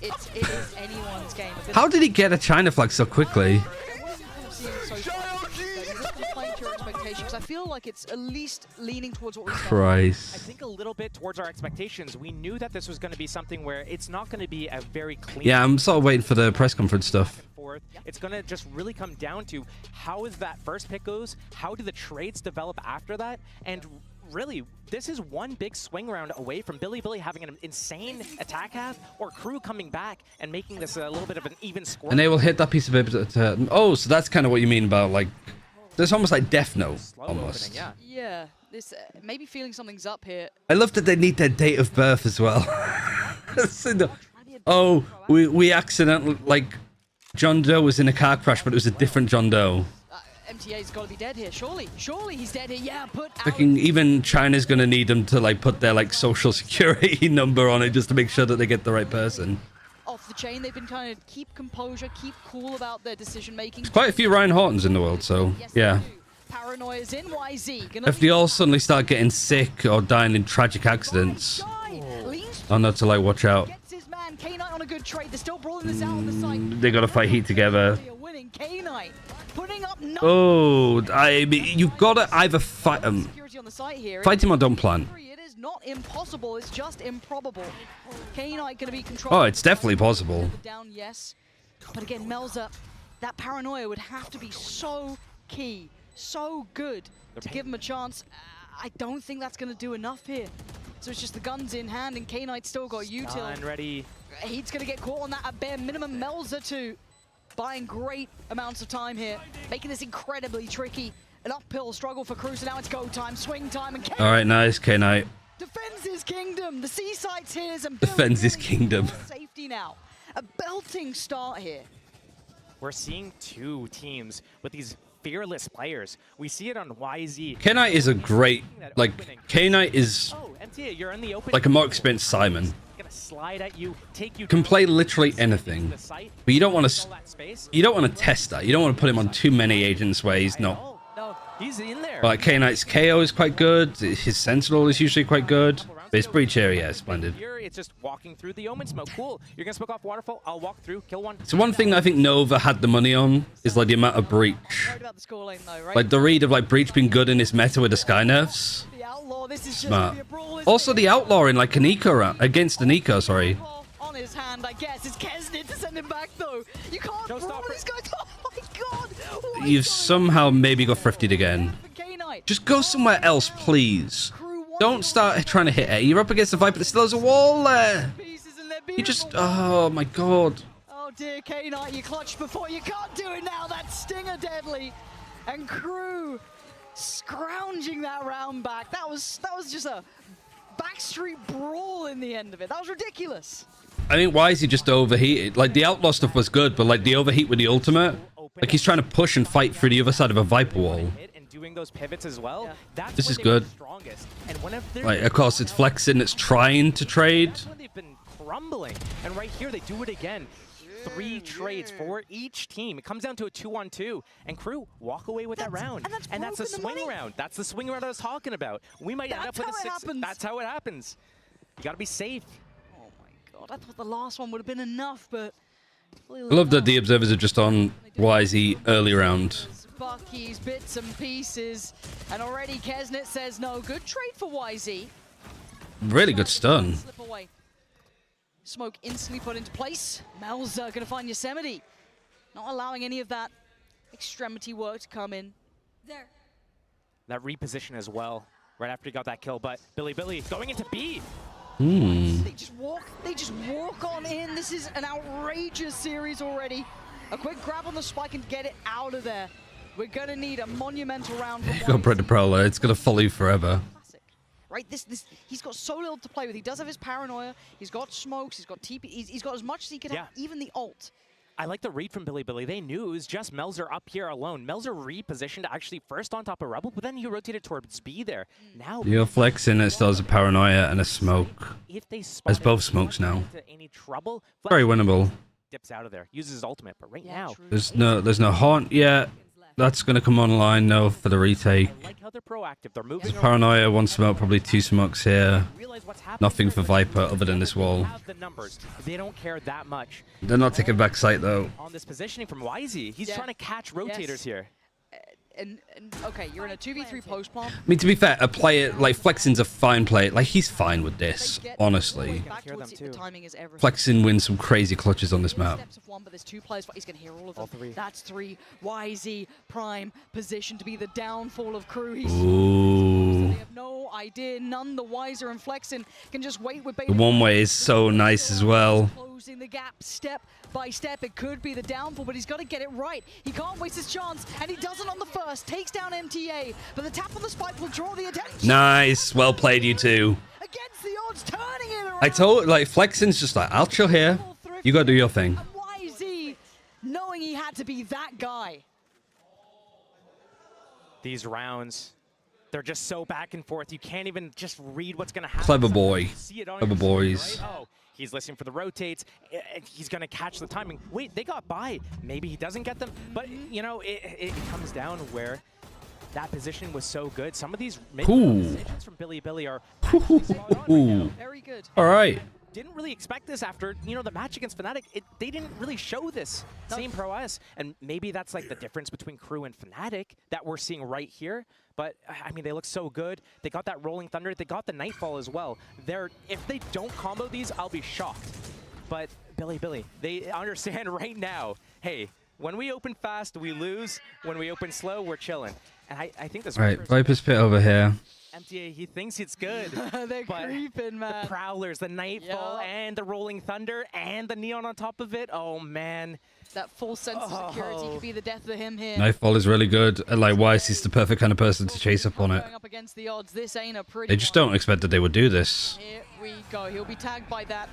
it is anyone's game. How did he get a China flag so quickly? I feel like it's at least leaning towards what we Christ. I think a little bit towards our expectations. We knew that this was going to be something where it's not going to be a very clean. Yeah, I'm sort of waiting for the press conference stuff. It's going to just really come down to how is that first pick goes, how do the trades develop after that, and really, this is one big swing round away from Billy having an insane attack half, or KRU coming back and making this a little bit of an even score. And they will hit that piece of paper. Oh, so that's kind of what you mean about like. There's almost like Death Note, almost. Yeah, this maybe feeling something's up here. I love that they need their date of birth as well. Oh, we accidentally, like, John Doe was in a car crash, but it was a different John Doe. MTA's got to be dead here, surely he's dead here. Yeah, Even China's gonna need them to like put their like social security number on it just to make sure that they get the right person. Off the chain, they've been trying to keep composure, keep cool about their decision making. There's quite a few Ryan Hortons in the world, so yeah. Paranoia's in YZ. If they all suddenly start getting sick or dying in tragic accidents, oh no, to like watch out. K-Knight on a good trade. They're still brawling this out on the site. They gotta fight heat together. Winning K-Knight, putting up Oh, you've gotta either fight him. Fight him or don't plan. It is not impossible. It's just improbable. K-Knight gonna be controlled. Oh, it's definitely possible. Down, yes. But again, Melza, that paranoia would have to be so key, so good to give him a chance. I don't think that's gonna do enough here. So it's just the guns in hand, and K-Knight's still got util. Ready. He's gonna get caught on that at bare minimum. Melza too, buying great amounts of time here, making this incredibly tricky. An uphill struggle for KRU, so now it's go time, swing time, and All right, nice, K-Knight. defends his kingdom. The Seaside's here, and Defends his kingdom. Safety now. A belting start here. We're seeing two teams with these fearless players. We see it on YZ. K-Knight is a great, like, K-Knight is like a more experienced Simon. Slide at you, take you. Can play literally anything, but you don't want to test that. You don't want to put him on too many agents where he's not. No, he's in there. Like K-Knight's KO is quite good. His Sentinel is usually quite good. But his breach area is splendid. Here it's just walking through the Omen smoke. Cool. You're gonna smoke off Waterfall. I'll walk through, kill one. So one thing I think Nova had the money on is like the amount of breach. Like the read of like breach being good in his meta with the sky nerfs. Smart. Also the outlaw in like an eco round against an eco, sorry. On his hand, I guess. It's Kesnit to send him back though. You can't brawl this guy. Oh my god. You've somehow maybe got thrifted again. Just go somewhere else, please. Don't start trying to hit it. You're up against the Viper. There still has a wall there. You just... Oh, my God. Oh, dear, K-Knight, you clutched before. You can't do it now. That stinger deadly. And KRU scrounging that round back. That was just a backstreet brawl in the end of it. That was ridiculous. I think why is he just overheated? Like, the outlaw stuff was good, but like the overheat with the ultimate, like he's trying to push and fight through the other side of a Viper wall. Doing those pivots as well. That's This is good. Like, of course, it's Flexing that's trying to trade. They've been crumbling, and right here they do it again. 3 trades for each team. It comes down to a 2-on-2, and KRU walk away with that round. And that's a swing round. That's the swing round I was talking about. We might end up with a 6. That's how it happens. You gotta be safe. Oh my god, I thought the last one would have been enough, but I love that the observers are just on YZ early round. Bucky's bits and pieces, and already Kesnet says no. Good trade for YZ. Really good stun. Slip away. Smoke instantly put into place. Melzer gonna find Yosemite, not allowing any of that extremity work to come in. There. That reposition as well, right after he got that kill. But Billy going into B. They just walk on in. This is an outrageous series already. A quick grab on the spike and get it out of there. We're gonna need a monumental round. Got Predator Prowler. It's gonna follow you forever. Right, he's got so little to play with. He does have his paranoia. He's got smokes. He's got TP. He's got as much as he can have. Even the ult. I like the read from Billy. They knew it was just Melzer up here alone. Melzer repositioned actually first on top of Rebel, but then he rotated towards B there. Now You're Flexing. It still has a Paranoia and a Smoke. There's both smokes now. Any trouble, Very winnable. dips out of there, uses his ultimate, but right now There's no haunt yet. That's gonna come online though for the retake. I like how they're proactive. They're moving. Paranoia, 1 smoke, probably 2 smokes here. Nothing for Viper other than this wall. Have the numbers. They don't care that much. They're not taking back sight though. On this positioning from YZ, he's trying to catch rotators here. And okay, you're in a 2v3 post plant. I mean, to be fair, a player like Flexing's a fine player. Like, he's fine with this, honestly. Flexing wins some crazy clutches on this map. Steps of one, but there's 2 players. He's gonna hear all of them. That's 3. YZ prime position to be the downfall of KRU. Ooh. They have no idea. None the wiser, and Flexin can just wait with The one way is so nice as well. Closing the gap step by step. It could be the downfall, but he's got to get it right. He can't waste his chance, and he doesn't on the first. Takes down MTA, but the tap on the spike will draw the attention. Nice. Well played, you two. Against the odds, turning it around. I told, like, Flexing's just like, I'll chill here. You gotta do your thing. YZ, knowing he had to be that guy. These rounds, they're just so back and forth. You can't even just read what's going to happen. Clever boy. You see it on Clever your screen, boys. right? Oh, he's listening for the rotates. He's going to catch the timing. Wait, they got by. Maybe he doesn't get them. But, you know, it comes down where that position was so good. Some of these decisions from Billy are very good. All right. Didn't really expect this after, you know, the match against Fnatic. They didn't really show this same prowess. And maybe that's like the difference between KRU and Fnatic that we're seeing right here. But, I mean, they look so good. They got that Rolling Thunder. They got the Nightfall as well. If they don't combo these, I'll be shocked. But Billy, they understand right now, hey, when we open fast, we lose. When we open slow, we're chilling. And I think this... All right, Viper's pit over here. MTA, he thinks it's good. They're creeping, man. The Prowlers, the Nightfall, and the Rolling Thunder, and the Neon on top of it. Oh, man. That full sense of security could be the death of him here. Nightfall is really good. And, like, Weiss is the perfect kind of person to chase up on it. Going up against the odds. This ain't a pretty They just don't expect that they would do this. Here we go. He'll be tagged by that.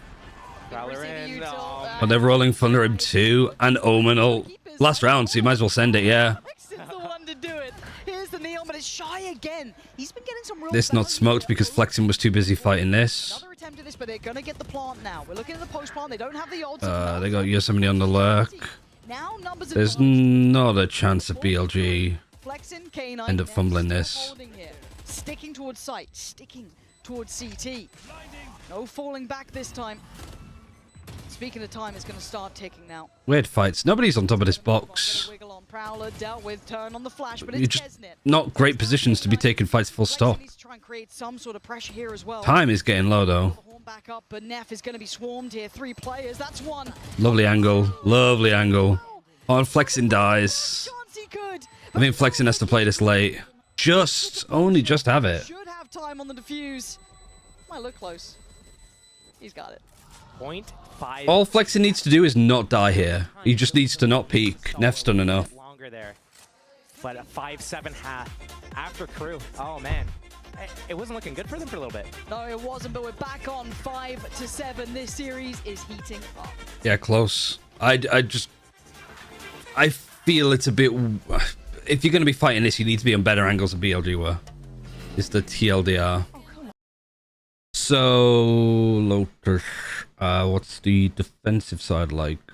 Prowler in. But they're rolling Thunder him too, and Omen ult. Last round, so you might as well send it, yeah. The one to do it. Here's the Neon, but it's shy again. He's been getting some real... This not smoked because Flexing was too busy fighting this. Another attempt at this, but they're going to get the plant now. We're looking at the post plant. They don't have the odds. They got Yosemite on the lurk. Now numbers are There's not a chance of BLG Flexing, K9 end up fumbling this. Sticking towards sight, sticking towards CT. No falling back this time. Speaking of time, it's going to start ticking now. Weird fights. Nobody's on top of this box. Wiggle on Prowler, dealt with, turn on the flash, but You're it's just Kesnet. not great positions to be taking fights full stop. Needs to try and create some sort of pressure here as well. Time is getting low though. Back up, but Neff is going to be swarmed here. 3 players, that's 1. Lovely angle. Lovely angle. Oh, Flexing dies. I think Flexing has to play this late. Only just have it. Should have time on the defuse. Might look close. He's got it. 0.5. All Flexen needs to do is not die here. He just needs to not peek. Neff's done enough. Longer there. But a 5-7 half after KRU. Oh, man. It wasn't looking good for them for a little bit. No, it wasn't, but we're back on 5-7. This series is heating up. Yeah, close. I feel it's a bit... If you're going to be fighting this, you need to be on better angles than BLG were. It's the TLDR. So, Lotus, what's the defensive side like?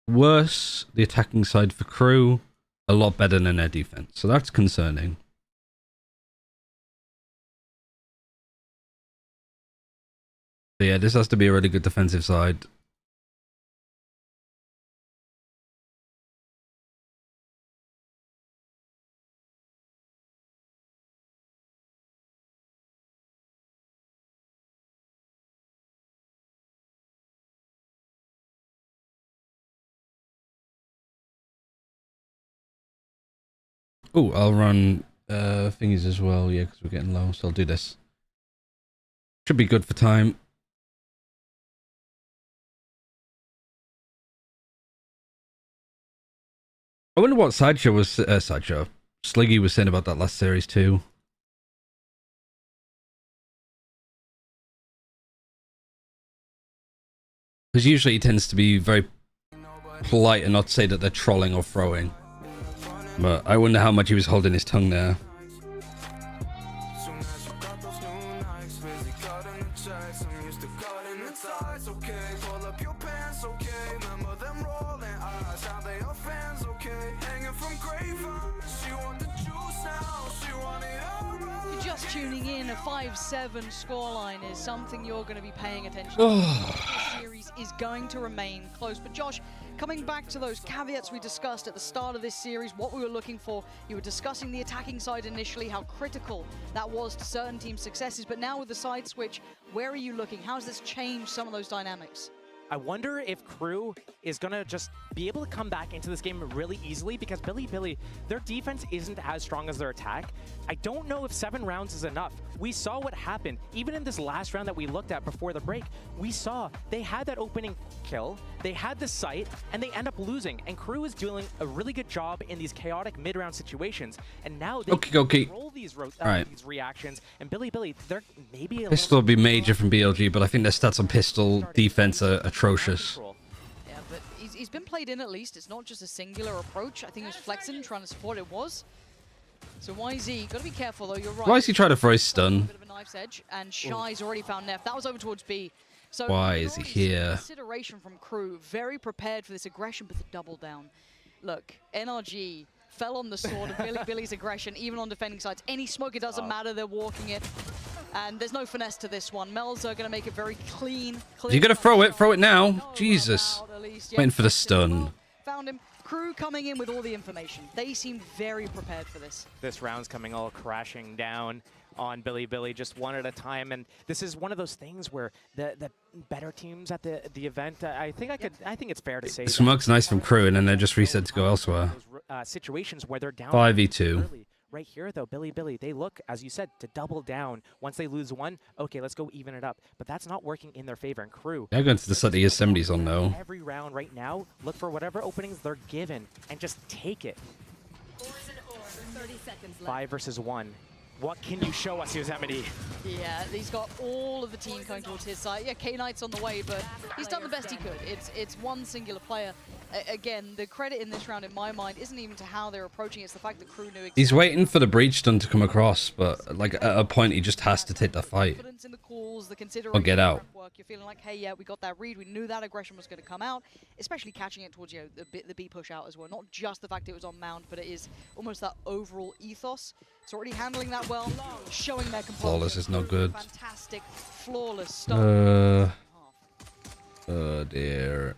Worse. The attacking side for KRU, a lot better than their defense. So that's concerning. So yeah, this has to be a really good defensive side. Oh, I'll run thingies as well, yeah, because we're getting low, so I'll do this. Should be good for time. I wonder what Sideshow was, Sliggy was saying about that last series too. Because usually he tends to be very polite and not say that they're trolling or throwing. But I wonder how much he was holding his tongue there. Just tuning in, a 5-7 scoreline is something you're going to be paying attention to. This series is going to remain close. But Josh, coming back to those caveats we discussed at the start of this series, what we were looking for, you were discussing the attacking side initially, how critical that was to certain teams' successes. But now with the side switch, where are you looking? How has this changed some of those dynamics? I wonder if KRU is going to just be able to come back into this game really easily, because Billy, their defense isn't as strong as their attack. I don't know if 7 rounds is enough. We saw what happened. Even in this last round that we looked at before the break, we saw they had that opening kill, they had the site, and they end up losing. And KRU is doing a really good job in these chaotic mid-round situations. And now they control these reactions. And Billy, they're maybe a Pistol will be major from BLG, but I think their stats on pistol defense are atrocious. Yeah, but he's been played in at least. It's not just a singular approach. I think it was Flexen trying to support it was. So YZ, got to be careful though, you're right. Why is he trying to throw his stun? Bit of a knife's edge, and Shy's already found Neff. That was over towards B. So why is he here? Consideration from KRU, very prepared for this aggression, but the double down. Look, NRG fell on the sword of Billy's aggression, even on defending sides. Any smoke, it doesn't matter, they're walking it. And there's no finesse to this one. Mel's are going to make it very clean. If you're going to throw it now. Jesus. Waiting for the stun. Found him. KRU coming in with all the information. They seemed very prepared for this. This round's coming all crashing down on Billy, just one at a time. And this is one of those things where the better teams at the event, I think it's fair to say The smoke's nice from KRU, and then they're just reset to go elsewhere. Situations where they're down 5v2. Right here, though, Billy, they look, as you said, to double down. Once they lose one, okay, let's go even it up. But that's not working in their favor. And KRU, They're going to decide the Yosemite's on, though. Every round right now, look for whatever openings they're given and just take it. 5 versus 1. What can you show us, Yosemite? Yeah, he's got all of the team coming towards his side. Yeah, K-Knight's on the way, but he's done the best he could. It's one singular player. Again, the credit in this round, in my mind, isn't even to how they're approaching it. It's the fact that KRU knew exactly. He's waiting for the breach stun to come across, but like at a point, he just has to take the fight. Or get out. You're feeling like, hey, yeah, we got that read. We knew that aggression was going to come out, especially catching it towards the B push out as well. Not just the fact it was on Mount, but it is almost that overall ethos. It's already handling that well, showing their composure. Flawless is no good. Fantastic, flawless stuff. Oh dear.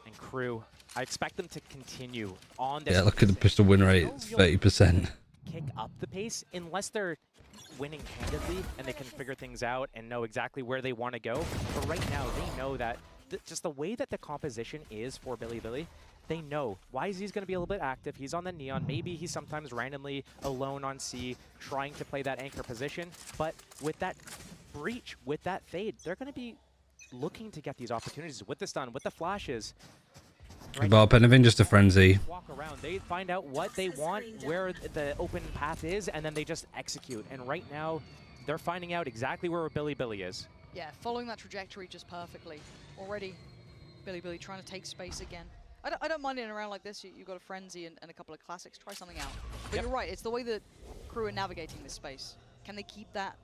And KRU, I expect them to continue on this. Yeah, look at the pistol win rate. It's 30%. Kick up the pace unless they're winning handedly and they can figure things out and know exactly where they want to go. But right now, they know that just the way that the composition is for Billy, they know YZ's going to be a little bit active. He's on the Neon. Maybe he's sometimes randomly alone on C, trying to play that anchor position. But with that breach, with that fade, they're going to be looking to get these opportunities with the stun, with the flashes. Give up anything, just a frenzy. Walk around. They find out what they want, where the open path is, and then they just execute. And right now, they're finding out exactly where Billy is. Yeah, following that trajectory just perfectly. Already, Billy trying to take space again. I don't mind in a round like this. You've got a frenzy and a couple of classics. Try something out. But you're right. It's the way that KRU are navigating this space. Can they keep that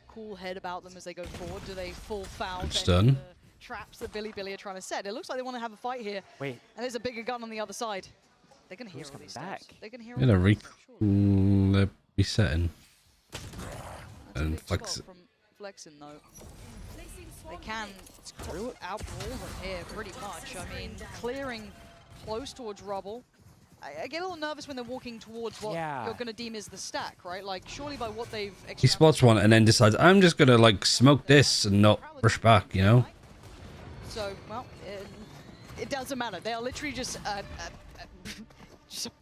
cool head about them as they go forward? Do they full foul Stun. Traps that Billy are trying to set? It looks like they want to have a fight here. Wait. And there's a bigger gun on the other side. They're going to hear all these steps. They're going to hear all They're these resetting. And flex. from flexing though. They can outbrawl them here pretty much. I mean, clearing close towards rubble. I get a little nervous when they're walking towards what you're going to deem is the stack, right? Like, surely by what they've... He spots one and then decides, I'm just going to, like, smoke this and not rush back, you know? So, well, it doesn't matter. They are literally just a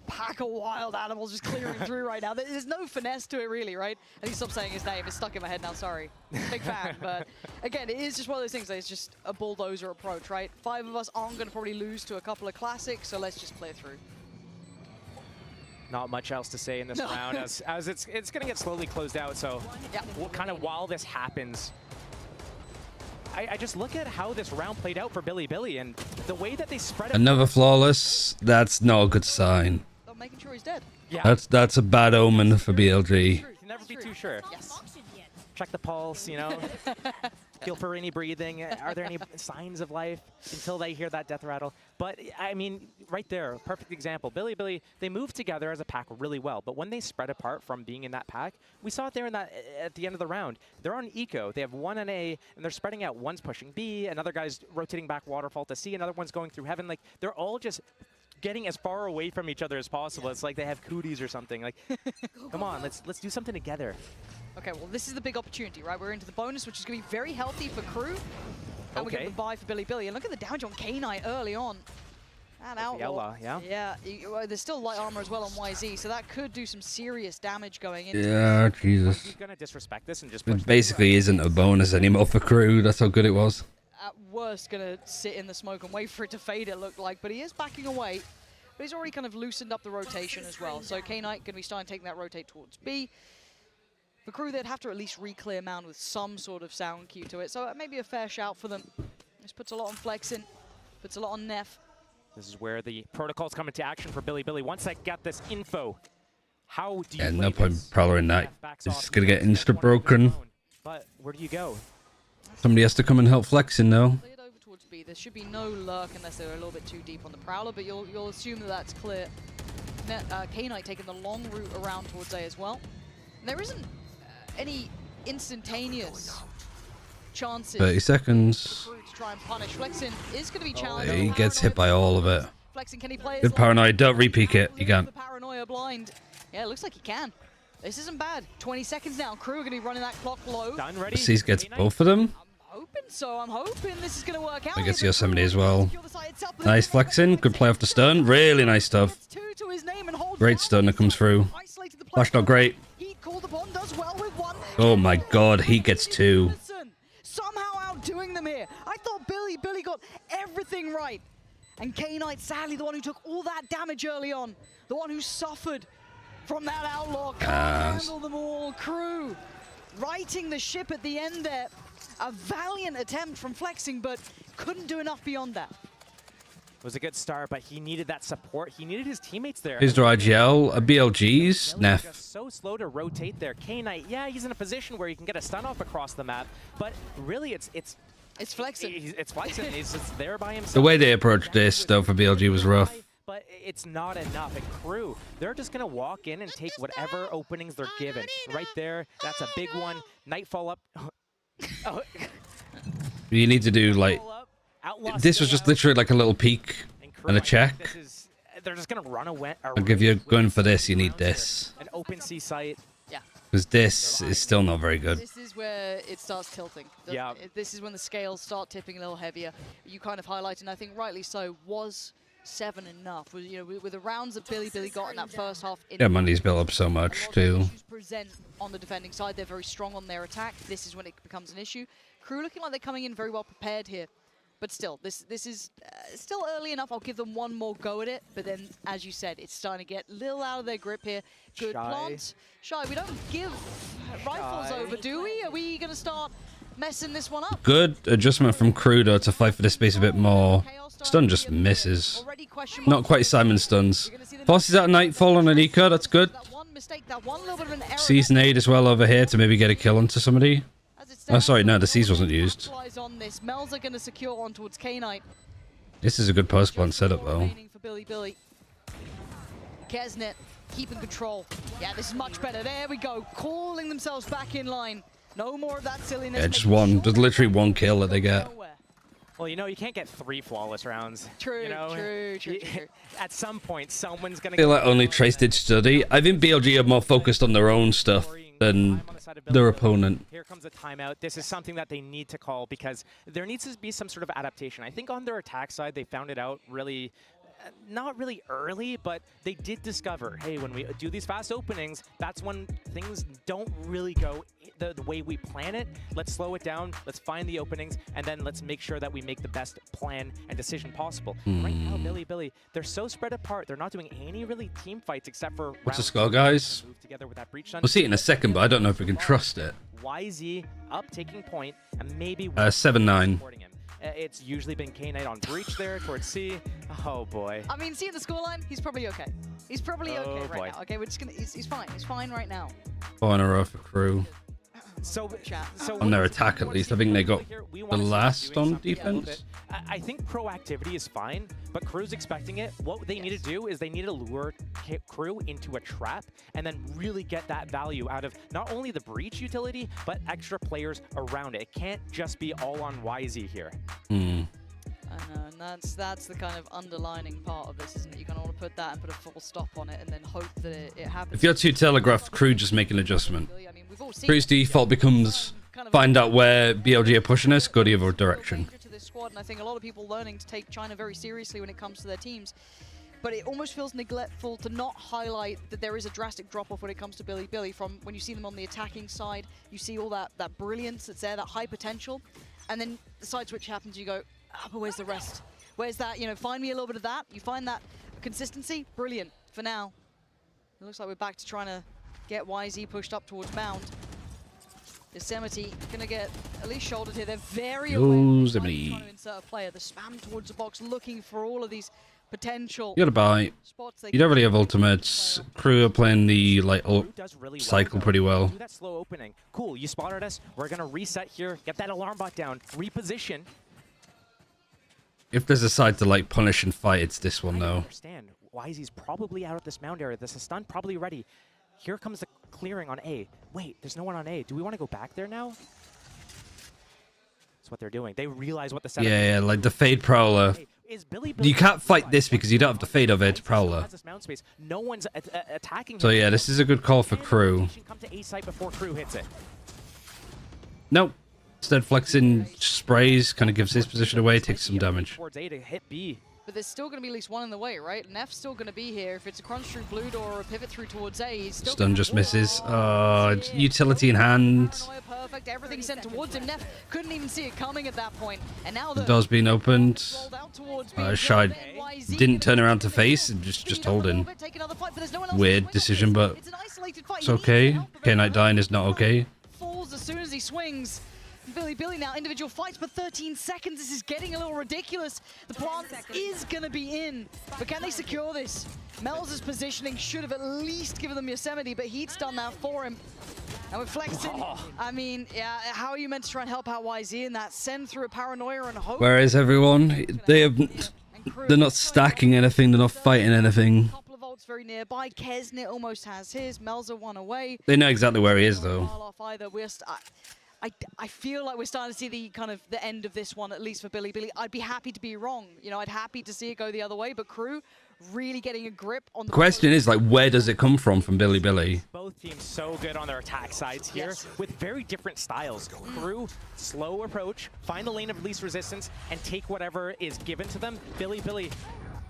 pack of wild animals just clearing through right now. There's no finesse to it, really, right? I need to stop saying his name. It's stuck in my head now, sorry. Big fan, but again, it is just one of those things that it's just a bulldozer approach, right? 5 of us aren't going to probably lose to a couple of classics, so let's just clear through. Not much else to say in this round, as it's going to get slowly closed out. So, kind of while this happens, I just look at how this round played out for Billy and the way that they spread it. Another flawless. That's not a good sign. They're making sure he's dead. Yeah. That's a bad omen for BLG. You can never be too sure. Yes. Check the pulse, you know. Feel for any breathing. Are there any signs of life until they hear that death rattle? But, I mean, right there, perfect example. Billy, they move together as a pack really well. But when they spread apart from being in that pack, we saw it there at the end of the round. They're on eco. They have one on A, and they're spreading out. One's pushing B, another guy's rotating back waterfall to C, another one's going through heaven. Like, they're all just getting as far away from each other as possible. It's like they have cooties or something. Like, come on, let's do something together. Okay, well, this is the big opportunity, right? We're into the bonus, which is going to be very healthy for KRU. And we get the buy for Billy. And look at the damage on K-Knight early on. And Outlaw. Yeah, there's still light armor as well on YZ, so that could do some serious damage going into Yeah, Jesus. He's going to disrespect this and just It basically isn't a bonus anymore for KRU. That's how good it was. At worst, going to sit in the smoke and wait for it to fade, it looked like. But he is backing away. But he's already kind of loosened up the rotation as well. So K-Knight going to be starting taking that rotate towards B. For KRU, they'd have to at least re-clear Mound with some sort of sound cue to it. So maybe a fair shout for them. This puts a lot on Flexin, puts a lot on Neff. This is where the protocols come into action for Billy. Once I get this info, how do you Yeah, play no point this? prowling that. It's going to get insta-broken. But where do you go? Somebody has to come and help Flexing, though. Cleared over towards B. There should be no lurk unless they're a little bit too deep on the Prowler, but you'll assume that that's clear. K-Knight taking the long route around towards A as well. And there isn't any instantaneous chances 30 seconds. to try and punish. Flexin is going to be challenged. He gets hit by all of it. Flexin, can he play Good paranoid. Don't repeat it. You can't. Paranoia blind. Yeah, it looks like he can. This isn't bad. 20 seconds now. KRU are going to be running that clock low. Done, ready? Seas gets both of them. I'm hoping this is going to work out. I guess Yosemite as well. Nice flexing. Good play off the stun. Really nice stuff. Great stun that comes through. Flash not great. Oh my god, he gets 2. Somehow outdoing them here. I thought Billy got everything right. And K-Knight, sadly, the one who took all that damage early on. The one who suffered from that Outlaw. Can't handle them all. KRU righting the ship at the end there. A valiant attempt from Flexing, but couldn't do enough beyond that. It was a good start, but he needed that support. He needed his teammates there. Here's the IGL, a BLG's, Neff. Just so slow to rotate there. K-Knight, yeah, he's in a position where he can get a stun off across the map, but really it's Flexing. It's Flexing. He's just there by himself. The way they approached this, though, for BLG was rough. But it's not enough. And KRU, they're just going to walk in and take whatever openings they're given. Right there, that's a big one. Nightfall up. Oh. You need to do, like... This was just literally like a little peek and a check. They're just going to run away. I'll give you going for this, you need this. An open C site. Yeah. Because this is still not very good. This is where it starts tilting. Yeah. This is when the scales start tipping a little heavier. You kind of highlighted, and I think rightly so, was 7 enough? Was, you know, with the rounds that Billy got in that first half. Yeah, money's built up so much, too. Present on the defending side. They're very strong on their attack. This is when it becomes an issue. KRU looking like they're coming in very well prepared here. But still, this is still early enough. I'll give them one more go at it. But then, as you said, it's starting to get a little out of their grip here. Good plant. Shy, we don't give rifles over, do we? Are we going to start messing this one up? Good adjustment from KRU though to fight for the space a bit more. Stun just misses. Not quite Simon stuns. Forces out Nightfall on an eco, that's good. Season 8 as well over here to maybe get a kill onto somebody. Oh, sorry, no, the Seize wasn't used. Mel's are going to secure on towards K-Knight. This is a good post plant setup though. For Billy. Kesnet keeping control. Yeah, this is much better. There we go. Calling themselves back in line. No more of that silliness. Yeah, just one. There's literally one kill that they get. Well, you know, you can't get 3 flawless rounds. True, you know? true. At some point, someone's going to... I feel like only Trace did study. I think BLG are more focused on their own stuff than their opponent. Here comes a timeout. This is something that they need to call because there needs to be some sort of adaptation. I think on their attack side, they found it out really... not really early, but they did discover, hey, when we do these fast openings, that's when things don't really go the way we plan it. Let's slow it down, let's find the openings, and then let's make sure that we make the best plan and decision possible. Right now, Billy, they're so spread apart. They're not doing any really team fights except for... What's the score, guys? We'll see it in a second, but I don't know if we can trust it. YZ up, taking point, and maybe... 7-9. It's usually been K-Knight on breach there towards C. Oh boy. I mean, seeing the scoreline, he's probably okay. He's probably okay right now. Okay, we're just gonna. He's fine. He's fine right now. 4 in a row for KRU. So On their attack, at least. I think they got the last on defense. I think proactivity is fine, but KRU's expecting it. What they need to do is they need to lure KRU into a trap and then really get that value out of not only the breach utility, but extra players around it. It can't just be all on YZ here. I know, and that's the kind of underlining part of this, isn't it? You're going to want to put that and put a full stop on it and then hope that it happens. If you're too telegraphed, KRU just make an adjustment. KRU's default becomes find out where BLG are pushing us, go the other direction. To this squad, and I think a lot of people learning to take China very seriously when it comes to their teams. But it almost feels neglectful to not highlight that there is a drastic drop-off when it comes to Billy. From when you see them on the attacking side, you see all that brilliance that's there, that high potential. And then the side switch happens, you go, but where's the rest? Where's that? You know, find me a little bit of that. You find that consistency, brilliant. For now, it looks like we're back to trying to get YZ pushed up towards Mound. Yosemite gonna get at least shouldered here. They're very aware of trying to insert a player. The spam towards the box, looking for all of these potential. You gotta buy. You don't really have ultimates. KRU are playing the ult cycle pretty well. Do that slow opening. Cool, you spotted us. We're gonna reset here. Get that alarm bot down. Reposition. If there's a side to punish and fight, it's this one though. I understand. YZ's probably out of this mound area. This is stun probably ready. Here comes the clearing on A. Wait, there's no one on A. Do we want to go back there now? That's what they're doing. They realize what the setup is. Yeah, like the Fade Prowler. You can't fight this because you don't have the Fade of it, Prowler. No one's attacking. So yeah, this is a good call for KRU. Come to A site before KRU hits it. Nope. Instead, flexing sprays kind of gives his position away, takes some damage. Towards A to hit B. But there's still going to be at least one in the way, right? Neff's still going to be here. If it's a crunch through blue door or a pivot through towards A, he's still Stun just misses. Utility in hand. Perfect. Everything sent towards him. Neff couldn't even see it coming at that point. And now The door's being opened. Shy didn't turn around to face and just holding. Weird decision, but it's okay. K-Knight dying is not okay. Falls as soon as he swings. Billy now, individual fights for 13 seconds. This is getting a little ridiculous. The plant is going to be in, but can they secure this? Mel's positioning should have at least given them Yosemite, but he's done that for him. And with flexing, I mean, yeah, how are you meant to try and help out YZ in that? Send through a paranoia and hope. Where is everyone? They're not stacking anything. They're not fighting anything. A couple of ults very nearby. Kesnet almost has his. Mel's one away. They know exactly where he is, though. I feel like we're starting to see the end of this one, at least for Billy. I'd be happy to be wrong. You know, I'd happy to see it go the other way, but KRU really getting a grip on the question is, where does it come from Billy? Both teams so good on their attack sides here with very different styles. KRU, slow approach, find the lane of least resistance, and take whatever is given to them. Billy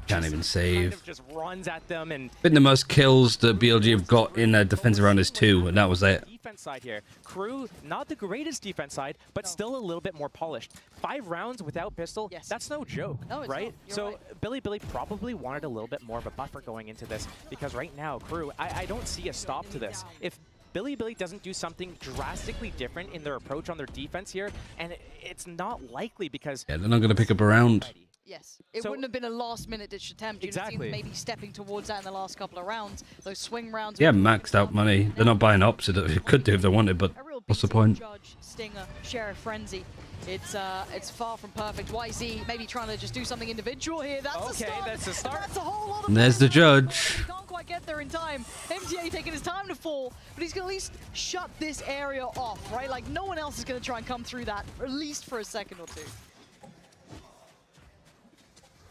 can't even save. Kind of just runs at them and I think the most kills that BLG have got in their defensive round is 2, and that was it. defense side here. KRU, not the greatest defense side, but still a little bit more polished. 5 rounds without pistol, that's no joke, right? So Billy probably wanted a little bit more of a buffer going into this, because right now, KRU, I don't see a stop to this. If Billy doesn't do something drastically different in their approach on their defense here, and it's not likely because... Yeah, they're not going to pick up a round. Yes, it wouldn't have been a last-minute ditch attempt. You'd have seen them maybe stepping towards that in the last couple of rounds. Those swing rounds. Yeah, maxed out money. They're not buying ops. It could do if they wanted, but what's the point? Judge, Stinger, Sheriff, Frenzy. It's far from perfect. YZ maybe trying to just do something individual here. That's a start. That's a whole lot of. And there's the judge. Can't quite get there in time. MTA taking his time to fall, but he's gonna at least shut this area off, right? Like no one else is gonna try and come through that, at least for a second or two.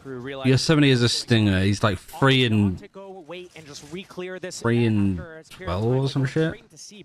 Yosemite is a stinger. He's like 3 and 12 or some shit.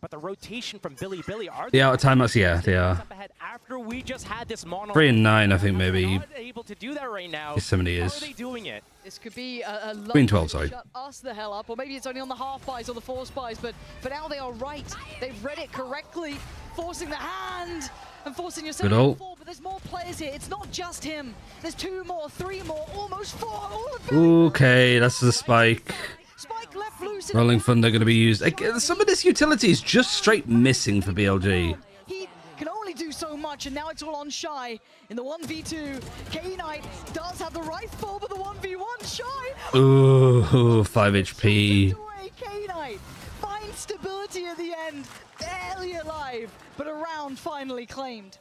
But the rotation from Billy, the out of timeouts, yeah, they are. After we just had this mono 3 and 9, I think maybe. Able to do that right now. Yosemite is. How are they doing it? This could be a 3 and 12, sorry. Shut us the hell up, or maybe it's only on the half buys or the force buys, but for now they are right. They've read it correctly, forcing the hand and forcing yourself to fall. But there's more players here. It's not just him. There's 2 more, 3 more, almost 4. All of them. Okay, that's the spike. Spike left loose. Rolling Thunder going to be used. Some of this utility is just straight missing for BLG. He can only do so much, and now it's all on Shy in the 1v2. K-Knight does have the rifle, but the 1v1 Shy. Ooh, 5 HP. K-Knight finds stability at the end, barely alive, but a round finally claimed.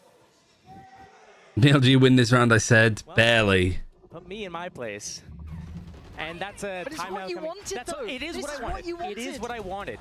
BLG win this round, I said. Barely. Put me in my place. And that's a but it's timeout. What you wanted, though. It is what I wanted. It is what I wanted.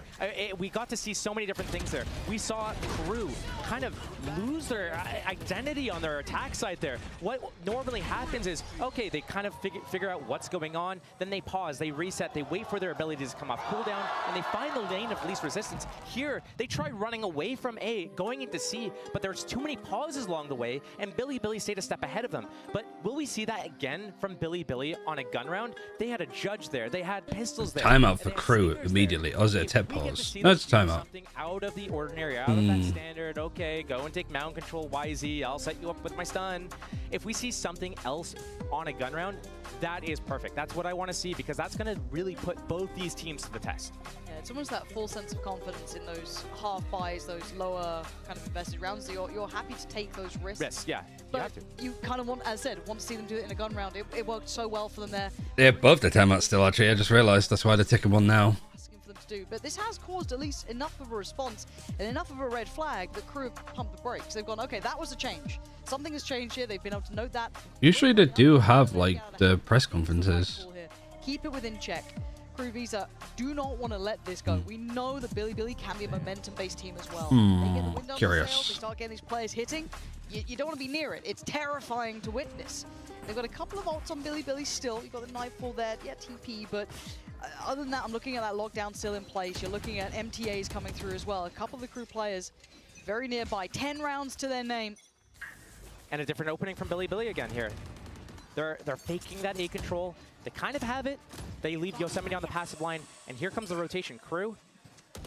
We got to see so many different things there. We saw KRU kind of lose their identity on their attack side there. What normally happens is, okay, they kind of figure out what's going on, then they pause, they reset, they wait for their abilities to come off cooldown, and they find the lane of least resistance. Here, they try running away from A, going into C, but there's too many pauses along the way, and Billy stayed a step ahead of them. But will we see that again from Billy on a gun round? They had a judge there. They had pistols there. Timeout for KRU immediately. Or is it a tech pause? No, it's timeout. Something out of the ordinary, out of that standard. Okay, go and take mound control, YZ. I'll set you up with my stun. If we see something else on a gun round, that is perfect. That's what I want to see, because that's going to really put both these teams to the test. Yeah, it's almost that full sense of confidence in those half buys, those lower kind of invested rounds. So you're happy to take those risks. Yeah, but you have to. You kind of want, as I said, want to see them do it in a gun round. It worked so well for them there. They're above the timeout still, actually. I just realized that's why they're taking one now. For them to do, but this has caused at least enough of a response and enough of a red flag that KRU have pumped the brakes. They've gone, okay, that was a change. Something has changed here. They've been able to note that. Usually they do have like the press conferences. Keep it within check. KRU Visa do not want to let this go. We know that Billy can be a momentum-based team as well. They get the window Curious. They start getting these players hitting. You don't want to be near it. It's terrifying to witness. They've got a couple of ults on Billy still. You've got the Nightfall there, yeah, TP, but other than that, I'm looking at that lockdown still in place. You're looking at MTAs coming through as well. A couple of the KRU players very nearby. 10 rounds to their name. And a different opening from Billy again here. They're faking that A control. They kind of have it. They leave Yosemite on the passive line, and here comes the rotation. KRU,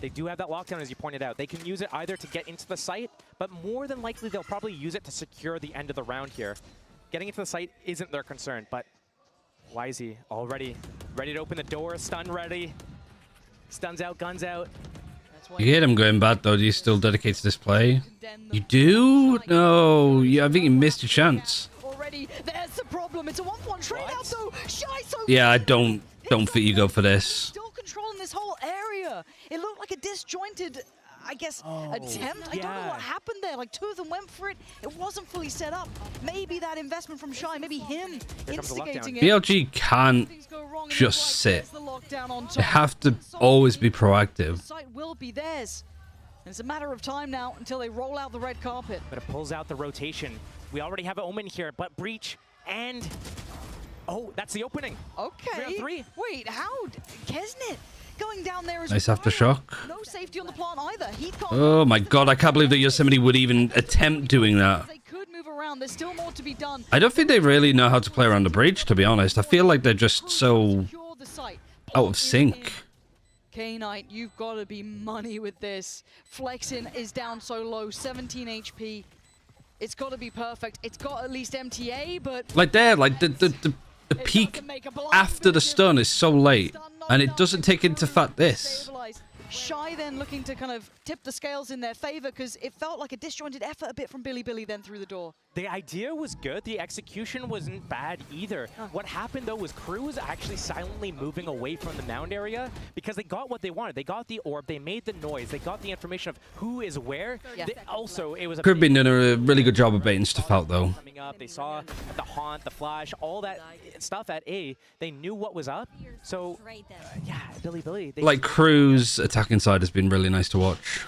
they do have that lockdown, as you pointed out. They can use it either to get into the site, but more than likely they'll probably use it to secure the end of the round here. Getting into the site isn't their concern, but YZ already ready to open the door, stun ready. Stuns out, guns out. You hear him going bad though. Do you still dedicate to this play? You do? No. Yeah, I think you missed your chance. Already, there's the problem. It's a 1-1 trade out though. Shy so Yeah, I don't think you go for this. Still controlling this whole area. It looked like a disjointed, I guess, attempt. I don't know what happened there. Like 2 of them went for it. It wasn't fully set up. Maybe that investment from Shy, maybe him instigating it. BLG can't just sit. They have to always be proactive. The site will be theirs. And it's a matter of time now until they roll out the red carpet. But it pulls out the rotation. We already have an Omen here, but Breach and... Oh, that's the opening. Okay. Round 3. Wait, how? Kesnet going down there as nice aftershock. No safety on the plant either. Oh my god, I can't believe that Yosemite would even attempt doing that. They could move around. There's still more to be done. I don't think they really know how to play around the breach, to be honest. I feel like they're just so out of sync. K-Knight, you've got to be money with this. Flexin is down so low, 17 HP. It's got to be perfect. It's got at least MTA, but... Like there, like the peak after the stun is so late. And it doesn't take into fact this. Shy then looking to kind of tip the scales in their favor because it felt like a disjointed effort a bit from Billy then through the door. The idea was good. The execution wasn't bad either. What happened, though, was KRU was actually silently moving away from the mound area because they got what they wanted. They got the orb. They made the noise. They got the information of who is where. Yeah. Also, it was a Could have been doing a really good job of baiting stuff out, though. coming up. They saw the haunt, the flash, all that stuff at A. They knew what was up. So, yeah, Billy. Like, KRU's attacking side has been really nice to watch.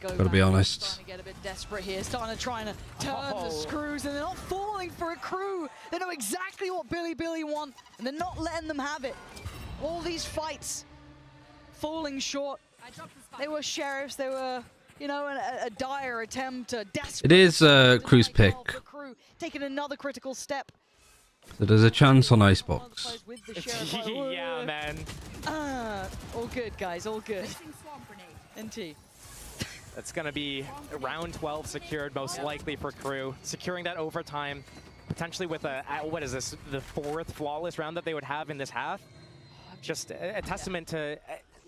Gotta be honest. Starting to get a bit desperate here, starting to try and turn the screws, and they're not falling for a KRU. They know exactly what Billy want, and they're not letting them have it. All these fights falling short. They were sheriffs, they were, you know, a dire attempt to It is KRU's pick. KRU taking another critical step. So there's a chance on Icebox. Yeah, man. All good, guys, all good. NT. That's going to be round 12 secured, most likely for KRU. Securing that overtime, potentially with a, what is this, the 4th flawless round that they would have in this half. Just a testament to,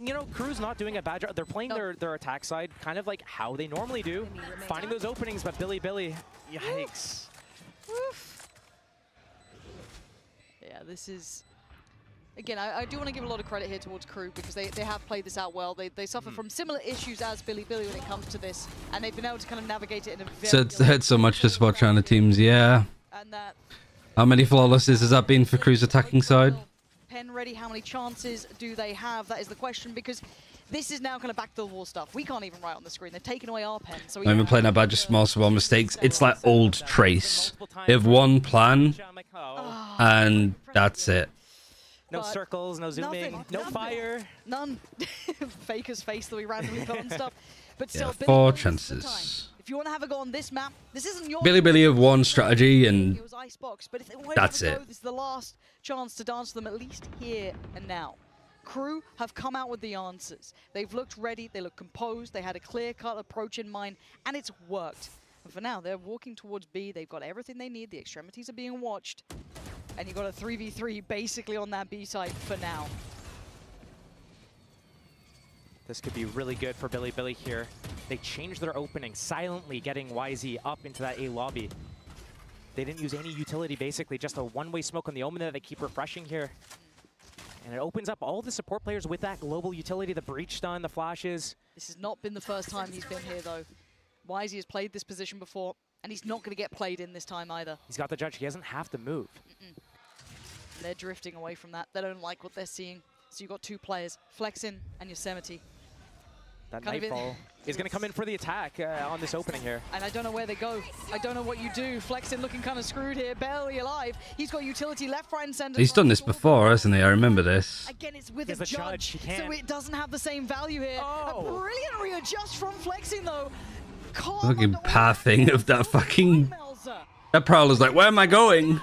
you know, KRU's not doing a bad job. They're playing their attack side kind of like how they normally do, finding those openings, but Billy, yikes. Oof. Yeah, this is... Again, I do want to give a lot of credit here towards KRU because they have played this out well. They suffer from similar issues as Billy when it comes to this, and they've been able to kind of navigate it in a very... So it's heard so much just about China teams, yeah. And that... How many flawlesses has that been for KRU's attacking side? Pen ready, how many chances do they have? That is the question, because this is now kind of back to the wall stuff. We can't even write on the screen. They've taken away our pen. So I'm even playing that bad, just small mistakes. It's like old Trace. They have one plan, and that's it. No circles, no zooming, no fire. None. Faker's face that we randomly put on stuff. But still, Yeah, 4 chances. if you want to have a go on this map, this isn't your... Billy have one strategy, and Icebox, but if they want that's to it. go, this is the last chance to dance them, at least here and now. KRU have come out with the answers. They've looked ready, they look composed, they had a clear-cut approach in mind, and it's worked. And for now, they're walking towards B, they've got everything they need, the extremities are being watched. And you've got a 3v3 basically on that B side for now. This could be really good for Billy here. They changed their opening, silently getting YZ up into that A lobby. They didn't use any utility, basically, just a one-way smoke on the Omen that they keep refreshing here. And it opens up all the support players with that global utility, the breach stun, the flashes. This has not been the first time he's been here, though. YZ has played this position before, and he's not going to get played in this time either. He's got the judge. He doesn't have to move. They're drifting away from that. They don't like what they're seeing. So you've got 2 players, Flexin and Yosemite. That Nightfall is going to come in for the attack on this opening here. And I don't know where they go. I don't know what you do. Flexin looking kind of screwed here, barely alive. He's got utility left, right, and center. He's done this before, hasn't he? I remember this. Again, it's with a judge, so it doesn't have the same value here. A brilliant readjust from Flexin, though. Fucking pathing of that fucking... That Prowler's like, where am I going? Look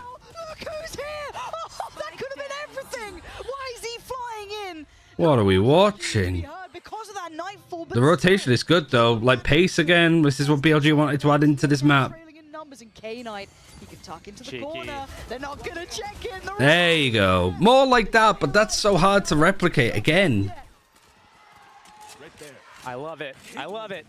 who's here! Oh, that could have been everything! Why is he flying in? What are we watching? Because of that Nightfall, The rotation is good, though. Like, pace again. This is what BLG wanted to add into this map. numbers in K-Knight. He can tuck into the corner. They're not going to check in. There you go. More like that, but that's so hard to replicate again. I love it. I love it.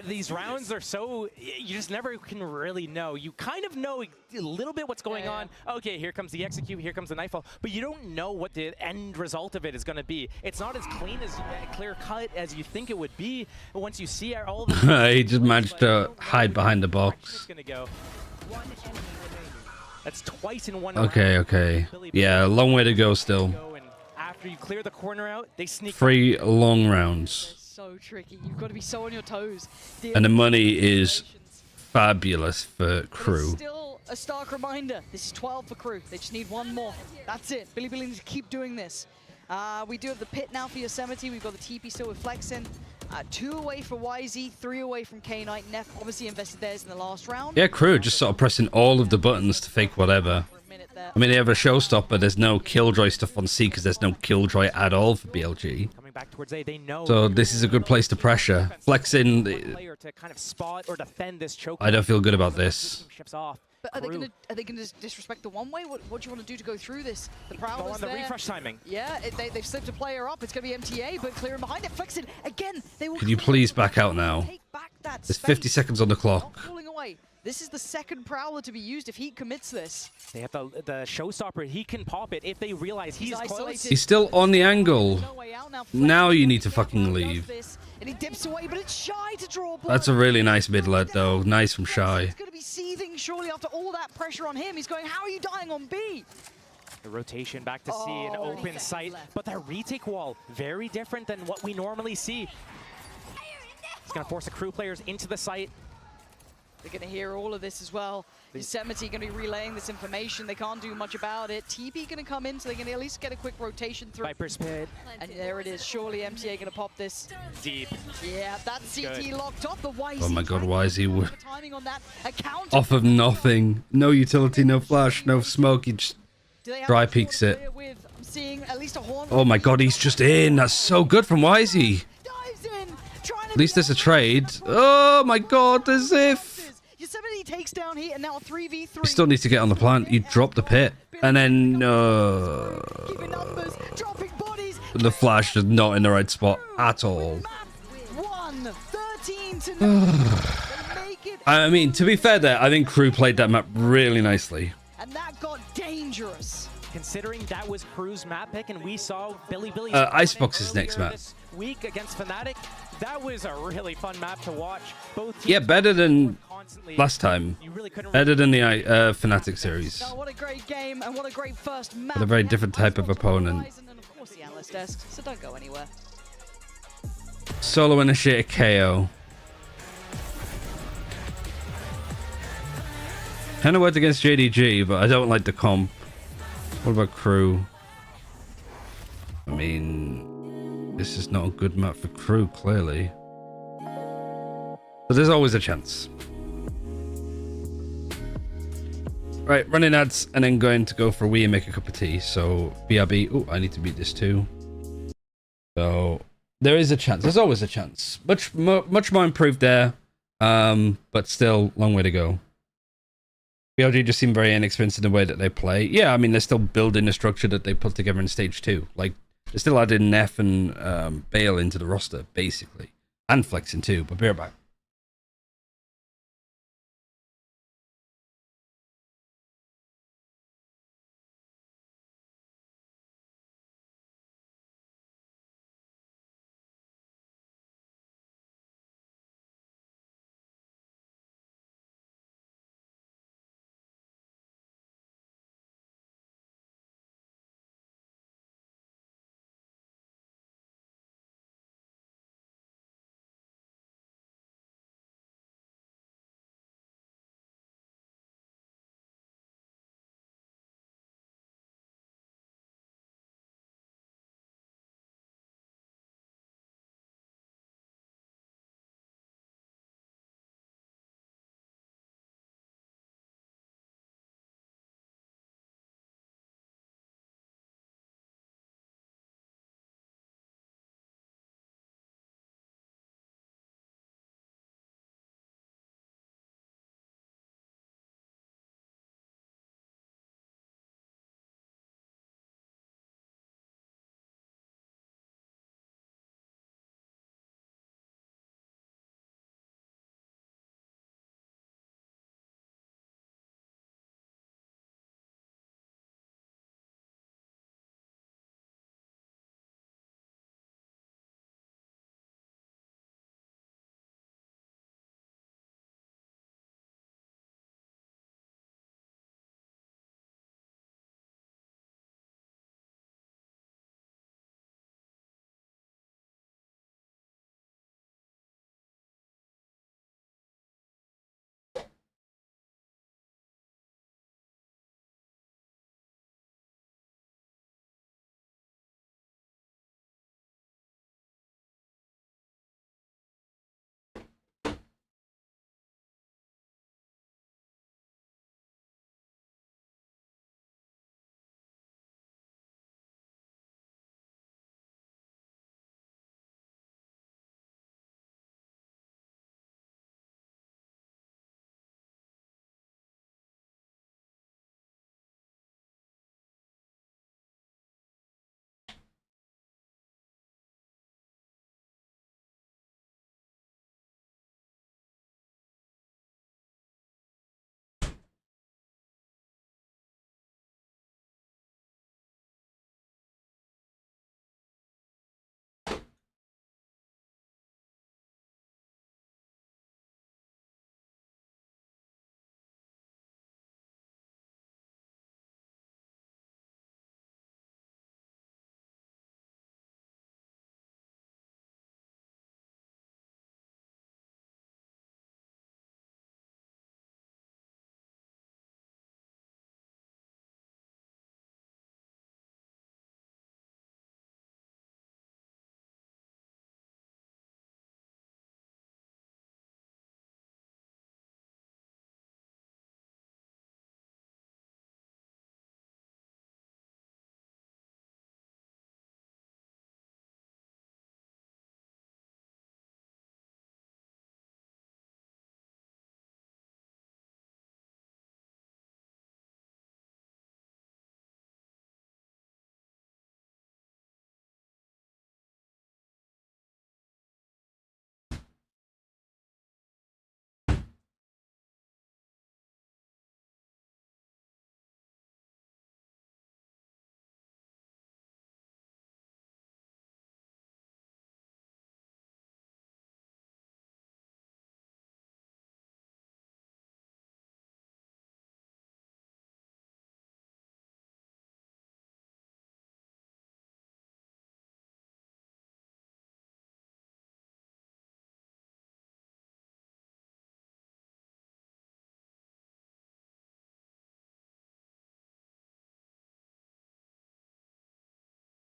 These rounds are so, you just never can really know. You kind of know a little bit what's going on. Okay, here comes the execute, here comes the Nightfall, but you don't know what the end result of it is going to be. It's not as clean, as clear cut as you think it would be once you see all of it. He just managed to hide behind the box. Gonna go. That's twice in one Okay, round. okay. Yeah, a long way to go still. After you clear the corner out, they sneak. 3 long rounds. So tricky. You've got to be so on your toes. And the money is fabulous for KRU. Still a stark reminder. This is 12 for KRU. They just need 1 more. That's it. Billy needs to keep doing this. We do have the pit now for Yosemite. We've got the TP still with Flexin. 2 away for YZ, 3 away from K-Knight. Neff obviously invested theirs in the last round. Yeah, KRU just sort of pressing all of the buttons to fake whatever. I mean, they have a showstopper. There's no Killjoy stuff on C because there's no Killjoy at all for BLG. back towards A. They know. So this is a good place to pressure. Flexing. Player to kind of spot or defend this choke. I don't feel good about this. Shifts off. But are they gonna disrespect the one way? What do you want to do to go through this? The Prowler's go on the there. refresh timing. Yeah, they've slipped a player up. It's gonna be MTA, but clearing behind it. Flexing again. They will. Could you please back out now? There's 50 seconds on the clock. Not falling away. This is the second Prowler to be used if he commits this. They have the showstopper. He can pop it if they realize he's close. He's still on the angle. Now you need to fucking leave. And he dips away, but it's Shy to draw blood. That's a really nice mid led though. Nice from Shy. He's going to be seething surely after all that pressure on him. He's going, how are you dying on B? The rotation back to C, an open sight, but that retake wall, very different than what we normally see. He's going to force the crew players into the site. They're going to hear all of this as well. Yosemite going to be relaying this information. They can't do much about it. TB going to come in, so they can at least get a quick rotation through. Viper's Pit. And there it is. Surely MTA going to pop this. Deep. Yeah, that CT locked off. The YZ. Oh my god, YZ timing on that account. off of nothing. No utility, no flash, no smoke. He just dry peeks it. I'm seeing at least a horn. Oh my god, he's just in. That's so good from YZ. At least there's a trade. Oh my god, as if. Yosemite takes down Heat and now 3v3. You still need to get on the plant. You drop the pit. And then the flash is not in the right spot at all. 13 to 9. I mean, to be fair there, I think Crew played that map really nicely. And that got dangerous. Considering that was Crew's map pick and we saw Billy Icebox's next map. Week against Fnatic, that was a really fun map to watch. Both Yeah, better than last time. Better than the Fnatic series. No, what a great game and what a great first map. With a very different type of opponent. And then of course the analyst desk, so don't go anywhere. Solo initiator KO. Kind of worked against JDG, but I don't like the comp. What about Crew? I mean, this is not a good map for Crew, clearly. But there's always a chance. Right, running ads and then going to go for a wee and make a cup of tea. So, BRB. Oh, I need to beat this too. So, there is a chance. There's always a chance. Much more improved there. But still, long way to go. BLG just seem very inexpensive in the way that they play. Yeah, I mean, they're still building the structure that they put together in stage 2. Like, they're still adding Neff and Bale into the roster, basically. And flexing too, but be right back.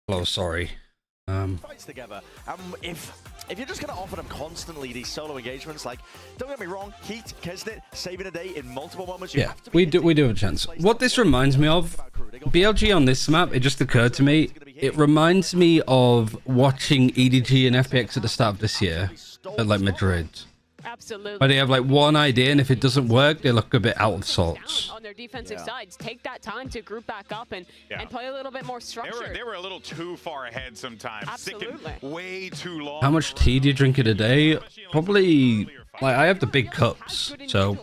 Oh, sorry. Fights together. If you're just going to offer them constantly these solo engagements, like, don't get me wrong, Heat, Kesnet, saving a day in multiple moments. Yeah, we do have a chance. What this reminds me of, BLG on this map, it just occurred to me, it reminds me of watching EDG and FPX at the start of this year at like Madrid. Absolutely. But they have like one idea, and if it doesn't work, they look a bit out of sorts. On their defensive sides, take that time to group back up and play a little bit more structured. They were a little too far ahead sometimes. Absolutely. Sticking way too long. How much tea do you drink in a day? Probably, like, I have the big cups, so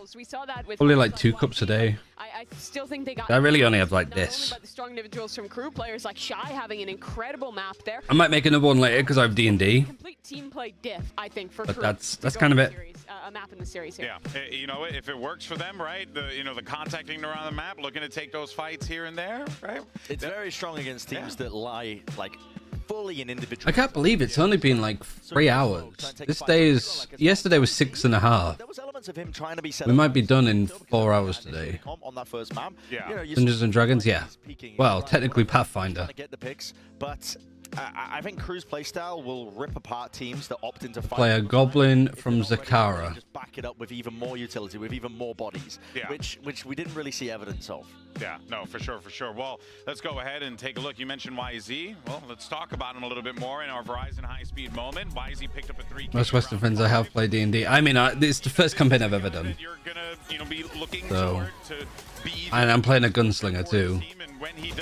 probably like 2 cups a day. I still think they got. I really only have like this. But the strong individuals from KRU, players like Shy having an incredible map there. I might make another one later because I have D&D. Complete team play diff, I think, for But KRU. that's kind of it. A map in the series here. Yeah, you know, if it works for them, right? The contacting around the map, looking to take those fights here and there, right? It's very strong against teams that lie like fully in individual. I can't believe it's only been like 3 hours. Yesterday was 6.5. We might be done in 4 hours today. On that first map. Yeah. Dungeons and Dragons, yeah. Well, technically Pathfinder. Get the picks, but I think KRU's playstyle will rip apart teams that opt into fight. Play a goblin from Zakara. Just back it up with even more utility, with even more bodies, which we didn't really see evidence of. Yeah, no, for sure. Well, let's go ahead and take a look. You mentioned YZ. Well, let's talk about him a little bit more in our Verizon high-speed moment. YZ picked up a 3. Most Western friends I have played D&D. I mean, it's the first campaign I've ever done. Be looking so, to be and I'm playing a gunslinger too.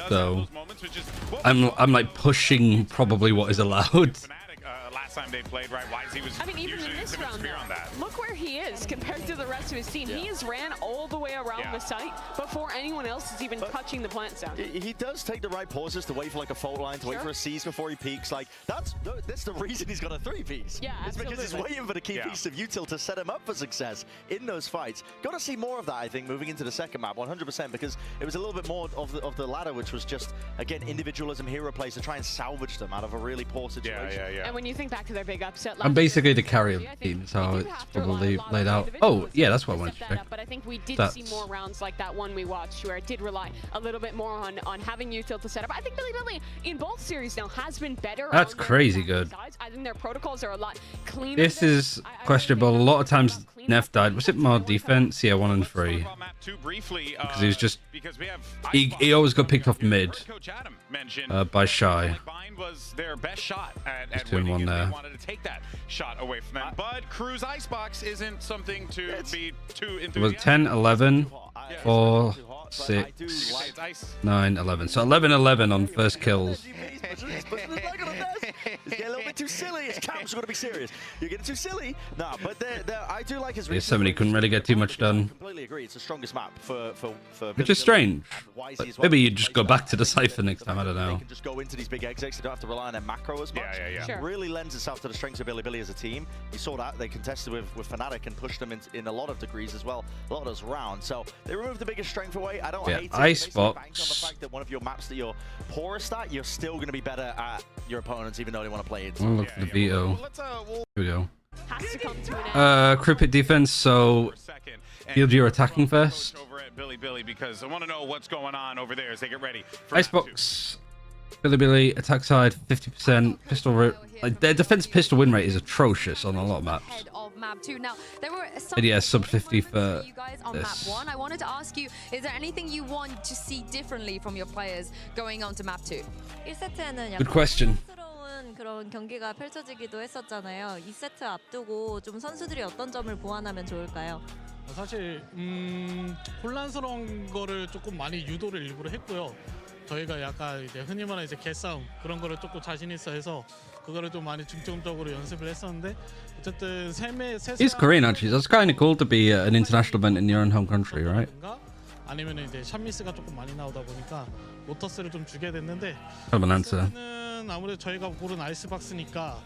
So, I'm like pushing probably what is allowed. Last time they played, right? YZ was. I mean, even in this round, look where he is compared to the rest of his team. He has ran all the way around the site before anyone else is even touching the plant zone. He does take the right pauses to wait for like a fault line, to wait for a seize before he peaks. Like that's the reason he's got a 3-piece. Yeah, it's because he's waiting for the key piece of util to set him up for success in those fights. Got to see more of that, I think, moving into the second map, 100%, because it was a little bit more of the ladder, which was just again individualism, hero plays to try and salvage them out of a really poor situation. Yeah. And when you think back to their big upset, I'm basically the carry of the team, so it's probably laid out. Oh, yeah, that's what I wanted to check. But I think we did see more rounds like that one we watched, where it did rely a little bit more on having util to set up. I think Billy in both series now has been better. That's crazy good. I think their protocols are a lot cleaner. This is questionable. A lot of times Neff died. Was it more defense? Yeah, 1 and 3. Because he was just... He always got picked off mid by Shy. Was their best shot at winning, one there. They wanted to take that shot away from them, but KRU's icebox isn't something to be too enthusiastic. It was 10, 11, 4, 6, 9, 11. So 11-11 on first kills. It's getting a little bit too silly. It's camps. We're going to be serious. You're getting too silly. No, but I do like his. Yosemite couldn't really get too much done. Completely agree. It's the strongest map for which is strange. But maybe you just go back to the Cypher next time. I don't know. They can just go into these big exits. They don't have to rely on their macro as much. Yeah. Sure. Really lends itself to the strengths of Billy as a team. You saw that they contested with Fnatic and pushed them in a lot of degrees as well. A lot of those rounds. So they removed the biggest strength away. I don't hate it. Icebox. On the fact that one of your maps that you're poorest at, you're still going to be better at your opponents, even though they want to play it. I'll look for the veto. Here we go. Has to come to an end. Cryptic defense, so BLG are attacking first. Over at Billy, because I want to know what's going on over there as they get ready. Icebox. Billy, attack side, 50%. Pistol, like, their defense pistol win rate is atrocious on a lot of maps. Map 2. Now, there were But yeah, sub 50 for you guys on this. map 1. I wanted to ask you, is there anything you want to see differently from your players going on to map 2? 1세트에는 Good question. 그런 경기가 펼쳐지기도 했었잖아요. 2세트 앞두고 좀 선수들이 어떤 점을 보완하면 좋을까요? 사실 혼란스러운 거를 조금 많이 유도를 일부러 했고요. 저희가 약간 이제 흔히 말하는 이제 개싸움 그런 거를 조금 자신 있어 해서 그거를 좀 많이 중점적으로 연습을 했었는데 어쨌든 He's Korean actually. That's kind of cool to be an international event in your own home country, right? 아니면 이제 샷미스가 조금 많이 나오다 보니까 로터스를 좀 주게 됐는데 Kind of an answer. 아무래도 저희가 고른 아이스박스니까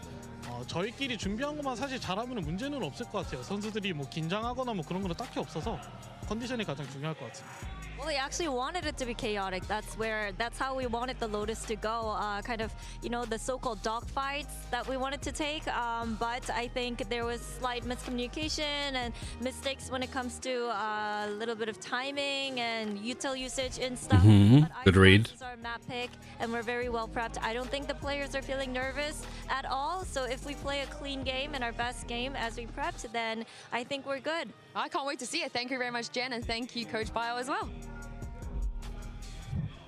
저희끼리 준비한 것만 사실 잘하면 문제는 없을 것 같아요. 선수들이 뭐 긴장하거나 뭐 그런 건 딱히 없어서 컨디션이 가장 중요할 것 같습니다. Well, they actually wanted it to be chaotic. That's how we wanted the Lotus to go. Kind of, you know, the so-called dogfights that we wanted to take. But I think there was slight miscommunication and mistakes when it comes to a little bit of timing and util usage and stuff. Good read. This is our map pick, and we're very well prepped. I don't think the players are feeling nervous at all. So if we play a clean game and our best game as we prepped, then I think we're good. I can't wait to see it. Thank you very much, Jen, and thank you, Coach Bio, as well.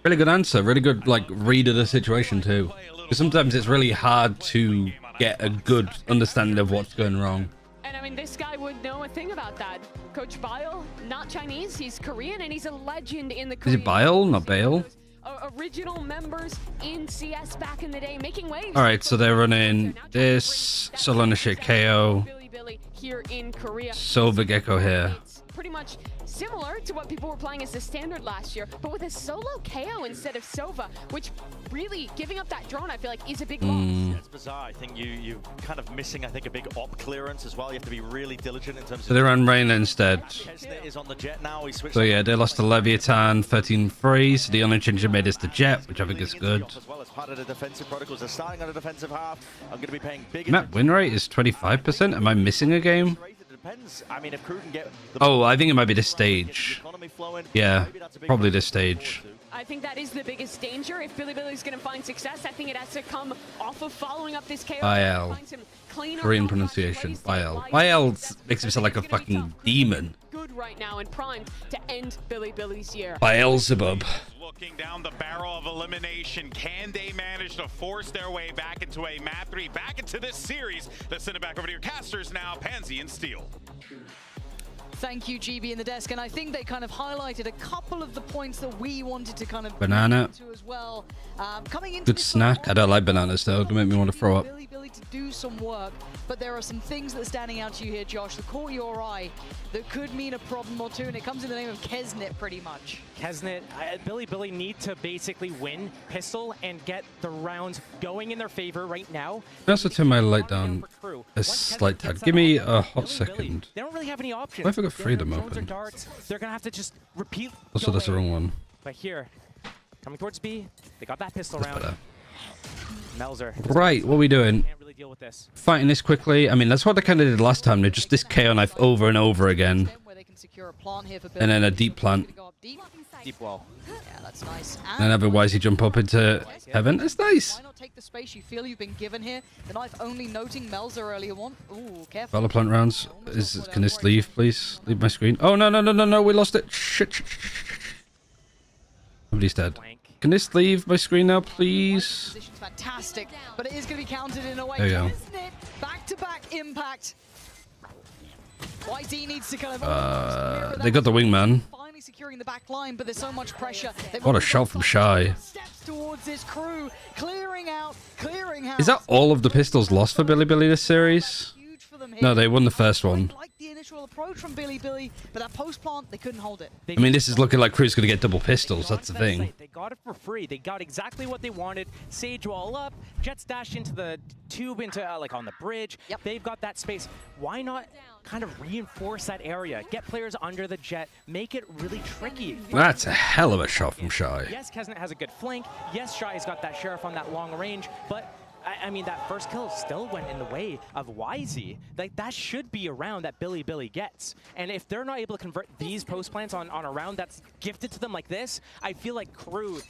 Really good answer. Really good, like, read of the situation too. Because sometimes it's really hard to get a good understanding of what's going wrong. And I mean, this guy would know a thing about that. Coach Bio, not Chinese, he's Korean, and he's a legend in the Is it Bile, not Bale? Original members in CS back in the day, making waves. All right, so they're running this Solana shit KO, Billy here in Korea. Silver Gecko here. Pretty much similar to what people were playing as the standard last year, but with a solo KO instead of Sova, which really giving up that drone, I feel like, is a big loss. It's bizarre. I think you kind of missing, I think, a big op clearance as well. You have to be really diligent in terms of. So they ran Reyna instead. Kesnet is on the Jet now. He switched. So yeah, they lost to Leviathan 13-3. So the only change they made is the Jet, which I think is good. As well as part of the defensive protocols. They're starting on a defensive half. I'm going to be paying big. Map win rate is 25%. Am I missing a game? Depends. I mean, if KRU can get. Oh, I think it might be this stage. Yeah, probably this stage. I think that is the biggest danger. If Billy's going to find success, I think it has to come off of following up this KO. IL. Korean pronunciation. IL. IL makes him sound like a fucking demon. Good right now and primed to end Billy's year. Beelzebub. Looking down the barrel of elimination, can they manage to force their way back into a map 3, back into this series? Let's send it back over to your casters now, Pansy and Steel. Thank you, GB in the desk, and I think they kind of highlighted a couple of the points that we wanted to kind of banana to as well. Coming into good snack. I don't like bananas though. It'll make me want to throw up. Billy to do some work, but there are some things that are standing out to you here, Josh, that caught your eye that could mean a problem or two, and it comes in the name of Kesnet pretty much. Kesnet, Billy need to basically win pistol and get the rounds going in their favor right now. I also turn my light down a slight tad. Give me a hot second. They don't really have any options. Why have I got freedom open? They're gonna have to just repeat. Also, that's the wrong one. But here, coming towards B, they got that pistol round. Melzer. Right, what are we doing? Can't really deal with this. Fighting this quickly. I mean, that's what they kind of did last time. They just this KO knife over and over again. And then a deep plant. Deep wall. Yeah, that's nice. And otherwise you jump up into heaven. That's nice. Why not take the space you feel you've been given here? The knife only noting Melzer earlier on. Ooh, careful. Valor plant rounds. Can this leave, please? Leave my screen. Oh, no, we lost it. Shit. Nobody's dead. Can this leave my screen now, please? Position's fantastic, but it is going to be counted in a way. There you go. Isn't it? Back-to-back impact. YZ needs to kind of... They got the wingman. Finally securing the back line, but there's so much pressure. What a shot from Shy. Steps towards this crew, clearing out. Is that all of the pistols lost for Billy this series? No, they won the first one. Like the initial approach from Billy, but that post plant, they couldn't hold it. I mean, this is looking like KRU's going to get double pistols. That's the thing. They got it for free. They got exactly what they wanted. Sage wall up, Jets dash into the tube, into like on the bridge. Yep. They've got that space. Why not kind of reinforce that area? Get players under the Jet. Make it really tricky. That's a hell of a shot from Shy. Yes, Kesnet has a good flank. Yes, Shy's got that Sheriff on that long range, but I mean, that first kill still went in the way of YZ. Like, that should be a round that Billy gets. And if they're not able to convert these post plants on a round that's gifted to them like this, I feel like KRU,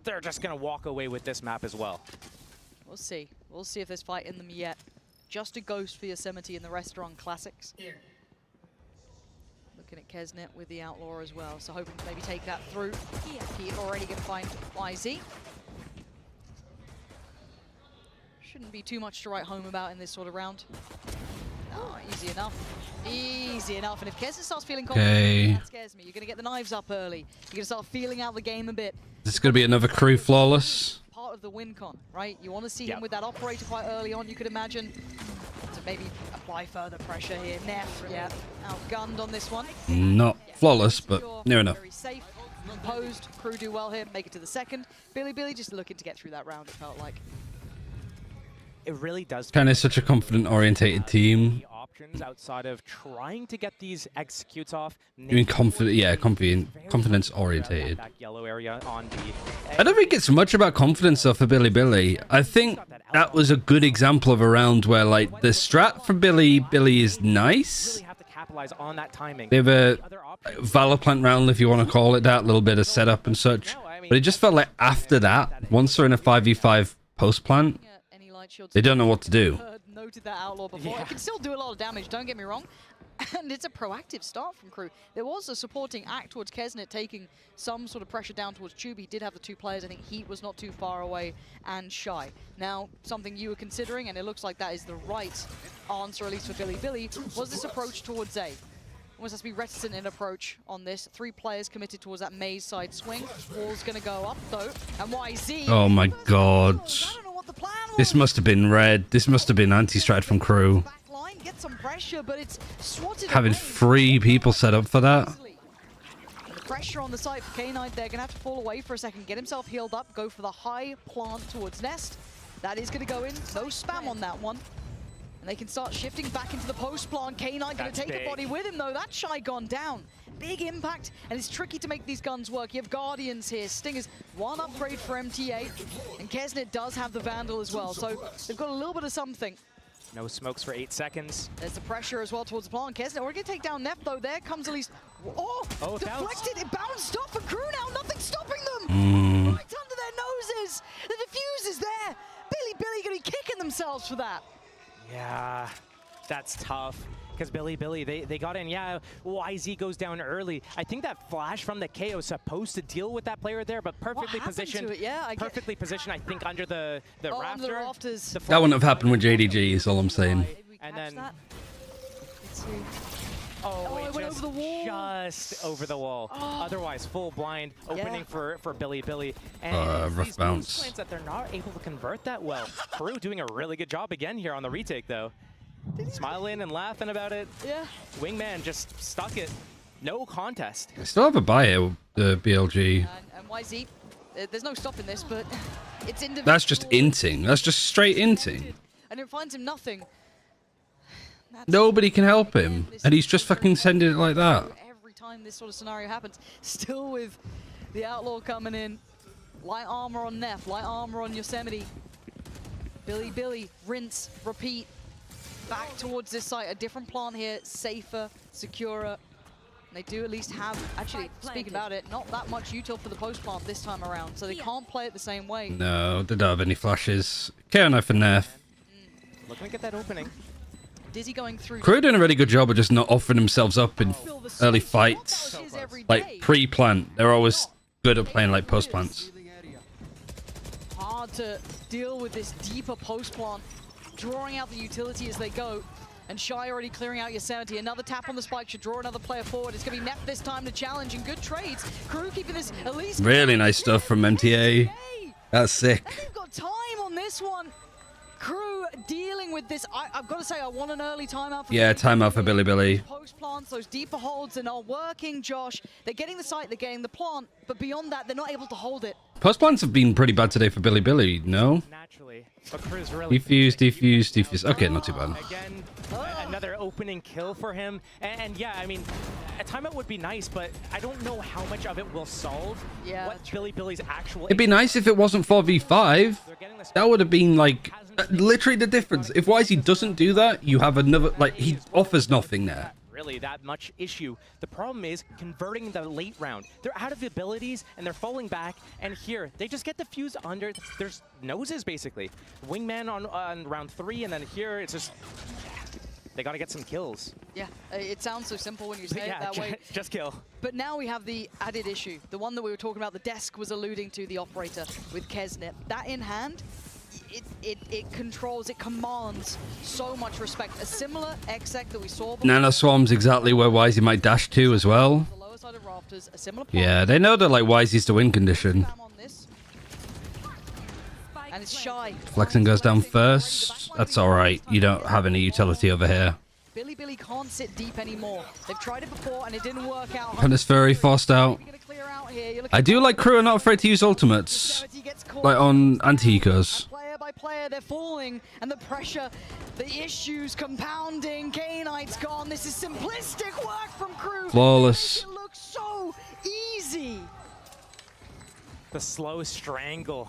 they're just going to walk away with this map as well. We'll see. We'll see if there's fight in them yet. Just a ghost for Yosemite in the Restaurant Classics. Looking at Kesnet with the Outlaw as well, so hoping to maybe take that through. He already going to find YZ. Shouldn't be too much to write home about in this sort of round. No, easy enough. Easy enough. And if Kesnet starts feeling confident, that scares me. You're going to get the knives up early. You're going to start feeling out the game a bit. This is going to be another KRU flawless. Part of the win con, right? You want to see him with that operator quite early on, you could imagine. To maybe apply further pressure here. Neff, yeah, outgunned on this one. Not flawless, but near enough. Very safe, composed. KRU do well here, make it to the second. Billy just looking to get through that round, it felt like. It really does. Kind of such a confident, orientated team. outside of trying to get these executes off. You mean confident? Yeah, confidence orientated. Back yellow area on the. I don't think it's much about confidence though for Billy. I think that was a good example of a round where like the strat for Billy is nice. Capitalize on that timing. They have a Valor plant round, if you want to call it that, a little bit of setup and such. But it just felt like after that, once they're in a 5v5 post plant, they don't know what to do. Noted that Outlaw before. It can still do a lot of damage, don't get me wrong. And it's a proactive start from KRU. There was a supporting act towards Kesnet, taking some sort of pressure down towards Tube. He did have the two players. I think Heat was not too far away, and Shy. Now, something you were considering, and it looks like that is the right answer, at least for Billy, was this approach towards A. Almost has to be reticent in approach on this. 3 players committed towards that maze side swing. Wall's going to go up, though. And YZ... Oh my god. This must have been red. This must have been anti-strat from KRU. Get some pressure, but it's swatted Having away. 3 people set up for that. The pressure on the side for K9, they're going to have to fall away for a second, get himself healed up, go for the high plant towards Nest. That is going to go in. No spam on that one. And they can start shifting back into the post plant. K9 going to take a body with him, though. That Shy gone down. Big impact, and it's tricky to make these guns work. You have Guardians here. Stingers, 1 upgrade for MTA, and Kesnet does have the Vandal as well. So they've got a little bit of something. No smokes for 8 seconds. There's the pressure as well towards the plant. Kesnet, we're going to take down Neff, though. There comes at least... Oh, deflected. It bounced off for KRU now. Nothing stopping them. Right under their noses. The defuse is there. Billy going to be kicking themselves for that. Yeah, that's tough. Because Billy, they got in. Yeah, YZ goes down early. I think that flash from the KO is supposed to deal with that player there, but perfectly positioned. Perfectly positioned, I think, under the Under the rafters. That wouldn't have happened with JDG, is all I'm saying. And then... Oh, it went over the wall. Just over the wall. Otherwise, full blind opening for Billy. And rough bounce. Points that they're not able to convert that well. KRU doing a really good job again here on the retake, though. Smiling and laughing about it. Yeah. Wingman just stuck it. No contest. I still have a buy here, the BLG. And YZ, there's no stopping this, but it's individual. That's just inting. That's just straight inting. And it finds him nothing. Nobody can help him, and he's just fucking sending it like that. Every time this sort of scenario happens, still with the Outlaw coming in. Light armor on Neff, light armor on Yosemite. Billy, rinse, repeat. Back towards this site, a different plant here, safer, securer. They do at least have, actually, speaking about it, not that much util for the post plant this time around, so they can't play it the same way. No, they don't have any flashes. KO for Neff. Looking to get that opening. Dizzy going through. KRU doing a really good job of just not offering themselves up in early fights. Like pre-plant, they're always good at playing like post plants. Hard to deal with this deeper post plant, drawing out the utility as they go. And Shy already clearing out Yosemite. Another tap on the spike should draw another player forward. It's going to be Neff this time to challenge, and good trades. KRU keeping this at least. Really nice stuff from MTA. That's sick. And they've got time on this one. KRU dealing with this. I've got to say, I want an early timeout. Yeah, timeout for Billy. Post plants, those deeper holds are not working, Josh. They're getting the site, they're getting the plant, but beyond that, they're not able to hold it. Post plants have been pretty bad today for Billy, no? Naturally, but KRU's really Defuse. Okay, not too bad. Again, another opening kill for him. And yeah, I mean, a timeout would be nice, but I don't know how much of it will solve what Billy's actual... It'd be nice if it wasn't 4v5. That would have been like literally the difference. If YZ doesn't do that, you have another, like, he offers nothing there. Really that much issue. The problem is converting the late round. They're out of abilities and they're falling back, and here they just get the fuse under their noses basically. Wingman on round 3, and then here it's just they got to get some kills. Yeah, it sounds so simple when you say it that way. Just kill. But now we have the added issue, the one that we were talking about, the desk was alluding to, the operator with Kesnet. That in hand, it controls, it commands so much respect. A similar exec that we saw before. Nano Swarm's exactly where YZ might dash to as well. The lower side of rafters, a similar yeah, they know that like YZ's the win condition. And it's Shy. Flexing goes down first. That's alright. You don't have any utility over here. Billy can't sit deep anymore. They've tried it before and it didn't work out. And it's very forced out. I do like KRU are not afraid to use ultimates. Like on anti-ecos. player, they're falling, and the pressure, the issues compounding. K-Knight's gone. This is simplistic work from KRU. Flawless. It looks so easy. The slow strangle.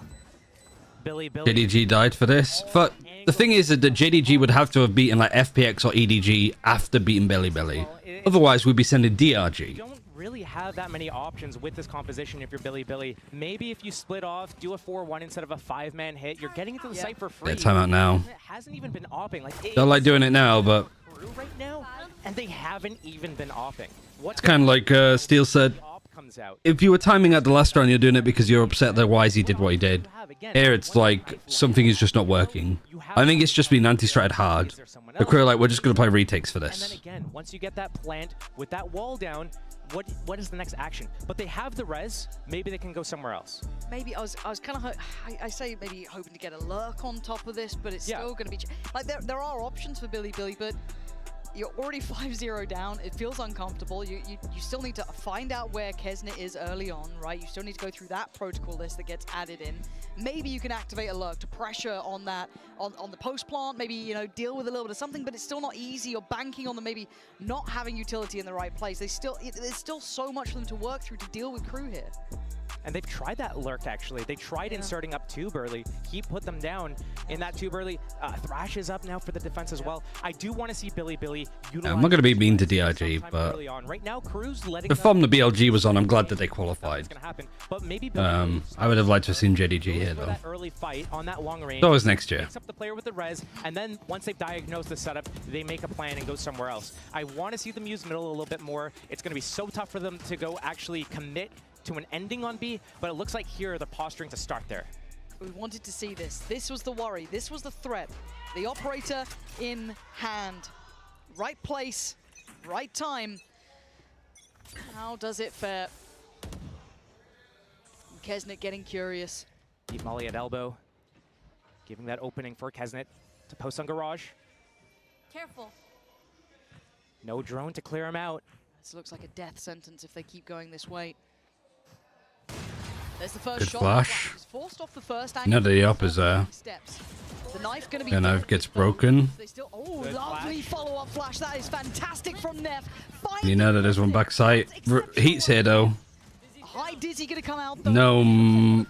Billy. JDG died for this. But the thing is that JDG would have to have beaten like FPX or EDG after beating Belly. Otherwise, we'd be sending DRG. Don't really have that many options with this composition if you're Billy. Maybe if you split off, do a 4-1 instead of a 5-man hit, you're getting into the site for free. Yeah, timeout now. It hasn't even been opping. Like, Don't like doing it now, but right now, and they haven't even been opping. it's kind of like Steel said. If you were timing out the last round, you're doing it because you're upset that Wisey did what he did. Here, it's like something is just not working. I think it's just been anti-stratted hard. The crew are like, we're just going to play retakes for this. And then again, once you get that plant with that wall down, what is the next action? But they have the res. Maybe they can go somewhere else. Maybe I was kind of I say maybe hoping to get a lurk on top of this, but it's still going to be like there are options for Billy, but you're already 5-0 down. It feels uncomfortable. You still need to find out where Kesnet is early on, right? You still need to go through that protocol list that gets added in. Maybe you can activate a lurk to pressure on that on the post plant. Maybe, you know, deal with a little bit of something, but it's still not easy. You're banking on them maybe not having utility in the right place. There's still so much for them to work through to deal with KRU here. And they've tried that lurk, actually. They tried inserting up tube early. He put them down in that tube early. Thrash is up now for the defense as well. I do want to see Billy utilize. I'm not going to be mean to DRG, but right now, KRU's letting the form the BLG was on, I'm glad that they qualified. But maybe I would have liked to have seen JDG here, though. That early fight on that long range. That was next year. Picks up the player with the res, and then once they've diagnosed the setup, they make a plan and go somewhere else. I want to see them use middle a little bit more. It's going to be so tough for them to go actually commit to an ending on B, but it looks like here they're posturing to start there. We wanted to see this. This was the worry. This was the threat. The operator in hand. Right place, right time. How does it fare? Kesnet getting curious. Deep Molly at elbow. Giving that opening for Kesnet to post on Garage. Careful. No drone to clear him out. This looks like a death sentence if they keep going this way. There's the first Good shot. flash. He's forced off the first Another up is there. steps. The knife gonna be The knife gets broken. They still, lovely follow-up flash. That is fantastic from Neff. You know that there's one backside. Heat's here, though. High Dizzy gonna come out though. No,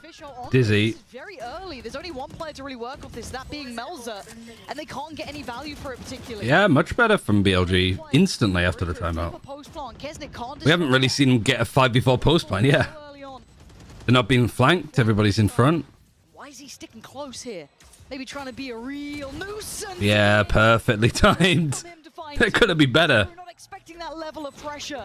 Dizzy. Very early. There's only one player to really work off this, that being Melzer, and they can't get any value for it particularly. Yeah, much better from BLG instantly after the timeout. We haven't really seen him get a 5v4 post plan, yeah. They're not being flanked, everybody's in front. Why is he sticking close here? Maybe trying to be a real nuisance. Yeah, perfectly timed. It couldn't be better. Expecting that level of pressure.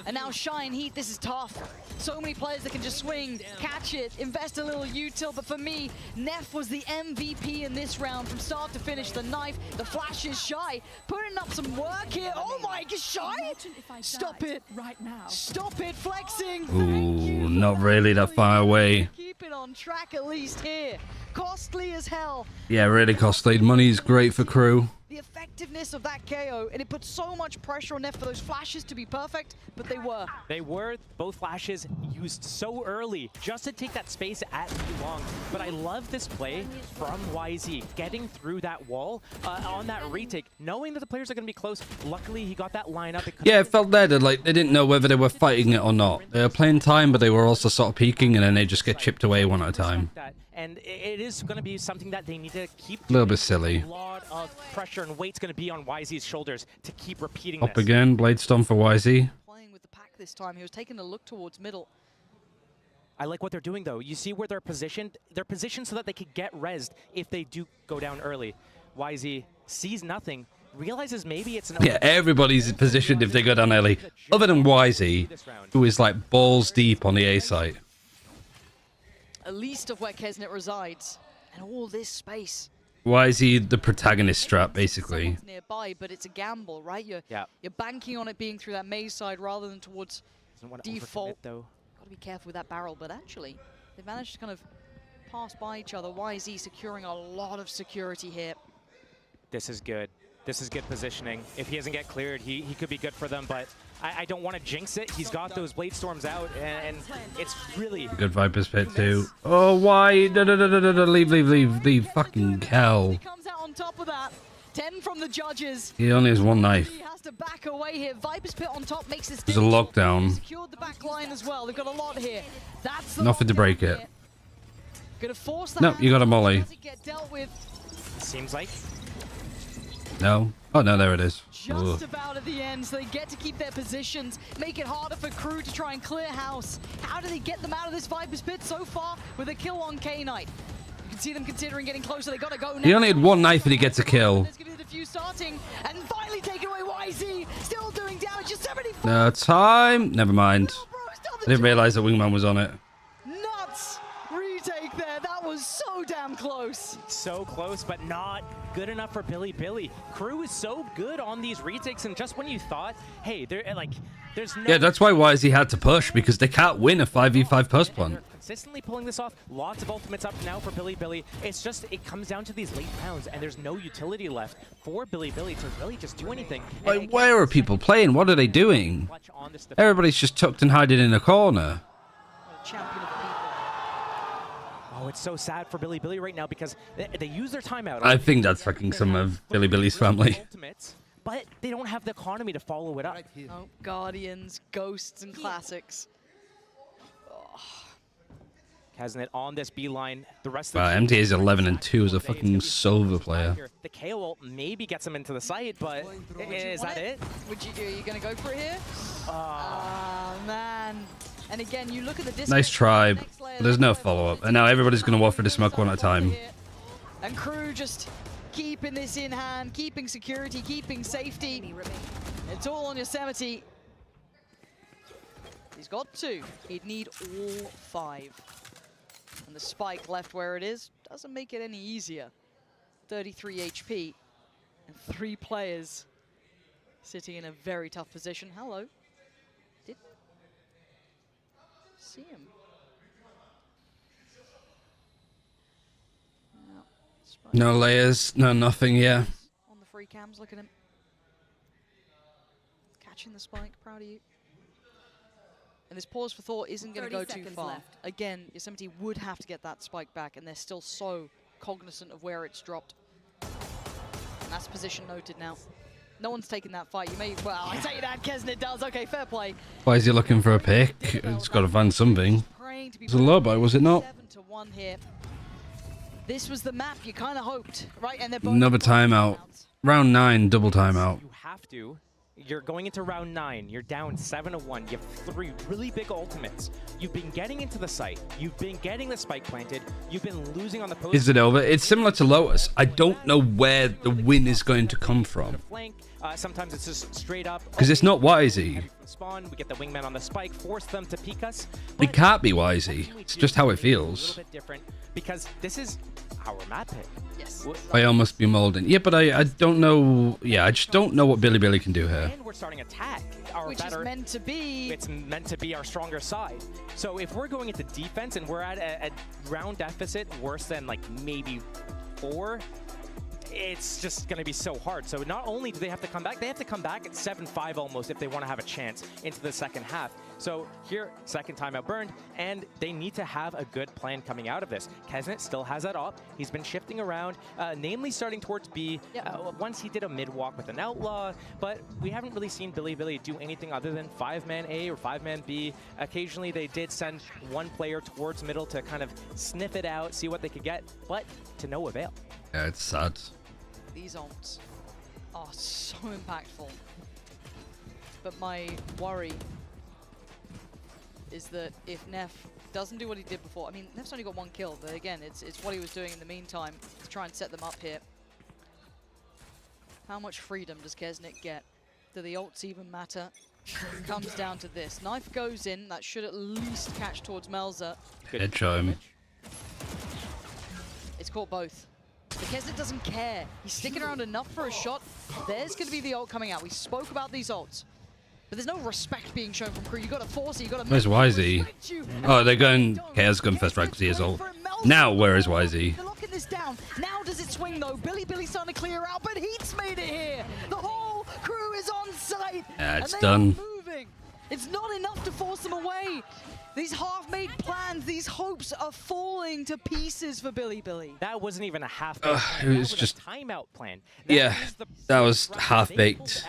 And now Shine Heat, this is tough. So many players that can just swing, catch it, invest a little util, but for me, Neff was the MVP in this round from start to finish. The knife, the flash is Shy, putting up some work here. Oh my god, Shy! Stop it! Right now. Stop it, flexing! Ooh, not really that far away. Keep it on track at least here. Costly as hell. Yeah, really costly. Money's great for KRU. The effectiveness of that KO, and it put so much pressure on Neff for those flashes to be perfect, but they were. They were, both flashes used so early, just to take that space at too long. But I love this play from YZ, getting through that wall on that retake, knowing that the players are going to be close. Luckily, he got that lineup. Yeah, it felt there that like they didn't know whether they were fighting it or not. They were playing time, but they were also sort of peeking, and then they just get chipped away one at a time. And it is going to be something that they need to keep. A little bit silly. A lot of pressure and weight's going to be on YZ's shoulders to keep repeating Up this. again, Blade Storm for YZ. Playing with the pack this time, he was taking a look towards middle. I like what they're doing though. You see where they're positioned? They're positioned so that they could get rezzed if they do go down early. YZ sees nothing, realizes maybe it's an... Yeah, everybody's positioned if they go down early. Other than YZ, who is like balls deep on the A site. At least of where Kesnet resides. And all this space. YZ, the protagonist strat, basically. Nearby, but it's a gamble, right? You're banking on it being through that maze side rather than towards default. Though. Gotta be careful with that barrel, but actually, they managed to kind of pass by each other. YZ securing a lot of security here. This is good. This is good positioning. If he doesn't get cleared, he could be good for them, but I don't want to jinx it. He's got those Blade Storms out, and it's really... Good Viper's Pit too. Oh, why? No, leave. Fucking hell. He comes out on top of that. 10 from the judges. He only has one knife. He has to back away here. Viper's Pit on top makes this There's a lockdown. secured the back line as well. They've got a lot here. That's the Nothing to break it. Gonna force that. No, you got a molly. Does it get dealt with? Seems like. No. Oh, no, there it is. Just about at the end, so they get to keep their positions, make it harder for KRU to try and clear house. How do they get them out of this Viper's Pit so far with a kill on K-Knight? You can see them considering getting closer. They gotta go now. He only had one knife and he gets a kill. There's gonna be the defuse starting, and finally taken away YZ. Still doing damage. Just 74. No time. Never mind. I didn't realize that Wingman was on it. Nuts retake there. That was so damn close. So close, but not good enough for Billy. KRU is so good on these retakes, and just when you thought, hey, there's no... Yeah, that's why YZ had to push, because they can't win a 5v5 post plant. Consistently pulling this off. Lots of ultimates up now for Billy. It's just, it comes down to these late rounds, and there's no utility left for Billy to really just do anything. Like, where are people playing? What are they doing? Everybody's just tucked and hiding in a corner. Champion of people. Oh, it's so sad for Billy right now because they use their timeout. I think that's fucking some of Billy's family. Ultimates, but they don't have the economy to follow it up. Oh, Guardians, Ghosts, and Classics. Hasn't on this B line. The rest of Wow, the MTA is 11-2 as a fucking Silver player. The KO ult maybe gets him into the site, but is that it? Are you gonna go for it here? Oh, man. And again, you look at the distance. Nice try, but there's no follow-up. And now everybody's going to offer to smoke one at a time. And KRU just keeping this in hand, keeping security, keeping safety. It's all on Yosemite. He's got 2. He'd need all 5. And the spike left where it is doesn't make it any easier. 33 HP and 3 players sitting in a very tough position. Hello. Did see him. No layers, no nothing, yeah. On the free cams, look at him. Catching the spike, proud of you. And this pause for thought isn't going to go too far. Left. Again, Yosemite would have to get that spike back, and they're still so cognizant of where it's dropped. And that's position noted now. No one's taking that fight. You may, well, I say that, Kesnet does. Okay, fair play. Why is he looking for a pick? It's got to find something. It was a low buy, was it not? 7-1 here. This was the map you kind of hoped, right? And they're both Another timeout. Round 9, double timeout. You have to. You're going into round 9. You're down 7-1. You have 3 really big ultimates. You've been getting into the site. You've been getting the spike planted. You've been losing on the post. Is it over? It's similar to Lotus. I don't know where the win is going to come from. Sometimes it's just straight up. Because it's not YZ. Spawn, we get the wingman on the spike, force them to peek us. It can't be YZ. It's just how it feels. A little bit different because this is our map pick. Yes. I almost be molding. Yeah, but I don't know. Yeah, I just don't know what Billy can do here. And we're starting attack. Which is meant to be. It's meant to be our stronger side. So if we're going into defense and we're at a round deficit worse than like maybe 4, it's just going to be so hard. So not only do they have to come back, they have to come back at 7-5 almost if they want to have a chance into the second half. So here, second timeout burned, and they need to have a good plan coming out of this. Kesnet still has that op. He's been shifting around, namely starting towards B. Once he did a mid-walk with an outlaw, but we haven't really seen Billy do anything other than 5-man A or 5-man B. Occasionally they did send one player towards middle to kind of sniff it out, see what they could get, but to no avail. Yeah, it's sad. These ults are so impactful. But my worry is that if Neff doesn't do what he did before, I mean, Neff's only got 1 kill, but again, it's what he was doing in the meantime to try and set them up here. How much freedom does Kesnet get? Do the ults even matter? It comes down to this. Knife goes in, that should at least catch towards Melzer. Good show him. It's caught both. But Kesnet doesn't care. He's sticking around enough for a shot. There's going to be the ult coming out. We spoke about these ults. But there's no respect being shown from KRU. You got to force it. You got to. Where's YZ? Oh, they're going. KR's going first right because he is old. Now, where is YZ? They're locking this down. Now does it swing though? Billy's starting to clear out, but Heat's made it here. The whole crew is on site. Yeah, it's done. Moving. It's not enough to force them away. These half-made plans, these hopes are falling to pieces for Billy. That wasn't even a half. It was just a timeout plan. That was half-baked.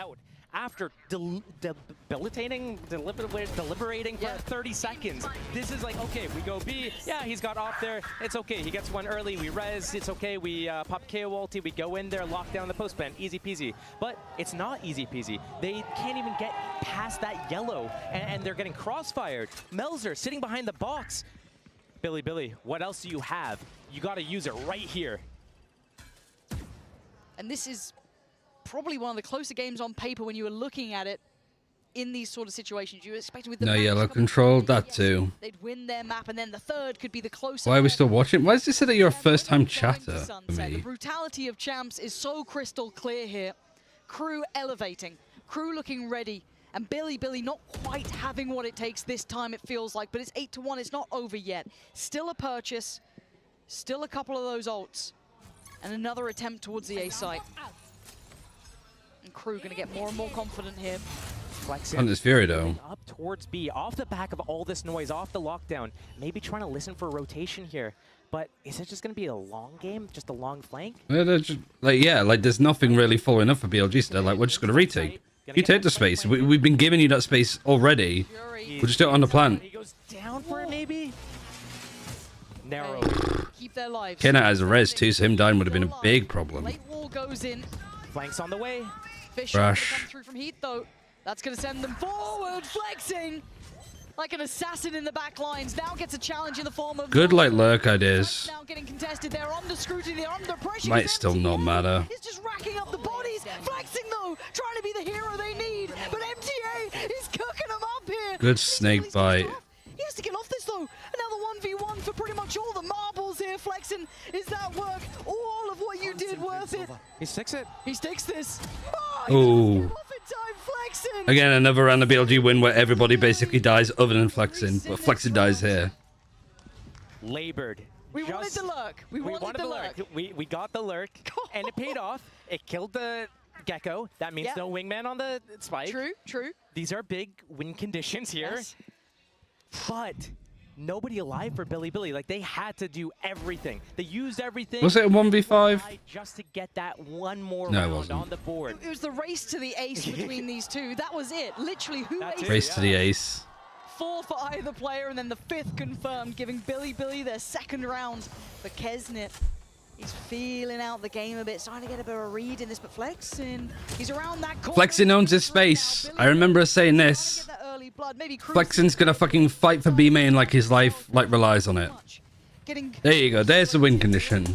After deliberating for 30 seconds. This is like, okay, we go B. Yeah, he's got off there. It's okay. He gets one early. We res. It's okay. We pop KO ulti. We go in there, lock down the post ban. Easy peasy. But it's not easy peasy. They can't even get past that yellow, and they're getting crossfired. Melzer sitting behind the box. Billy, what else do you have? You got to use it right here. And this is probably one of the closer games on paper when you were looking at it in these sort of situations. You expected with the No yellow control, that too. They'd win their map, and then the third could be the closer. Why are we still watching? Why does it say that you're a first-time chatter for The me? brutality of champs is so crystal clear here. KRU elevating, KRU looking ready, and Billy not quite having what it takes this time, it feels like, but it's 8-1, it's not over yet. Still a purchase, still a couple of those ults, and another attempt towards the A site. And KRU going to get more and more confident here. On this Fury though. Up towards B, off the back of all this noise, off the lockdown. Maybe trying to listen for rotation here. But is it just going to be a long game? Just a long flank? Yeah, they're just, like there's nothing really following up for BLG still. Like, we're just going to retake. You take the space. We've been giving you that space already. We'll just do it on the plant. He goes down for it, maybe? Narrow. Keep their lives. Kenna has a res too, so him dying would have been a big problem. Late wall goes in. Flanks on the way. Fish Rush. come through from Heat though. That's going to send them forward, flexing like an assassin in the back lines. Now gets a challenge in the form of Good like lurk ideas. now getting contested. They're under scrutiny. They're under pressure. Might still not matter. He's just racking up the bodies, flexing though, trying to be the hero they need. But MTA is cooking them up here. Good snake bite. He has to get off this though. Another 1v1 for pretty much all the marbles here. Flexing, is that work? All of what you did worth it? He sticks it. He sticks this. Ooh. Again, another round of BLG win where everybody basically dies other than Flexing, but Flexing dies here. Labored. We wanted the lurk. We wanted the lurk. We got the lurk, and it paid off. It killed the Gecko. That means no wingman on the spike. True. These are big win conditions here. Yes. But nobody alive for Billy. Like, they had to do everything. They used everything. Was it a 1v5? Just to get that one more No, it round wasn't. on the board. It was the race to the ace between these two. That was it. Literally, who aced Race to the ace. 4 for either player, and then the 5th confirmed, giving Billy their second round. For Kesnit, he's feeling out the game a bit, starting to get a bit of a read in this, but Flexing, he's around that corner. Flexing owns his space. I remember us saying this. Flexing's gonna fucking fight for B main like his life relies on it. There you go. There's the win condition.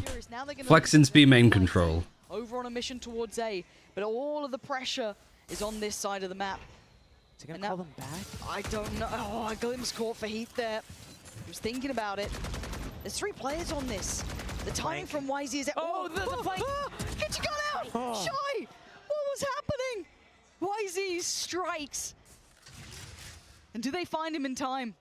Flexing's B main control. Over on a mission towards A, but all of the pressure is on this side of the map. Is he gonna call them back? I don't know. Oh, a glimpse caught for Heat there. He was thinking about it. There's 3 players on this. The timing from YZ is... Oh, the flank! Get your gun out! Shy! What was happening? YZ strikes. And do they find him in time?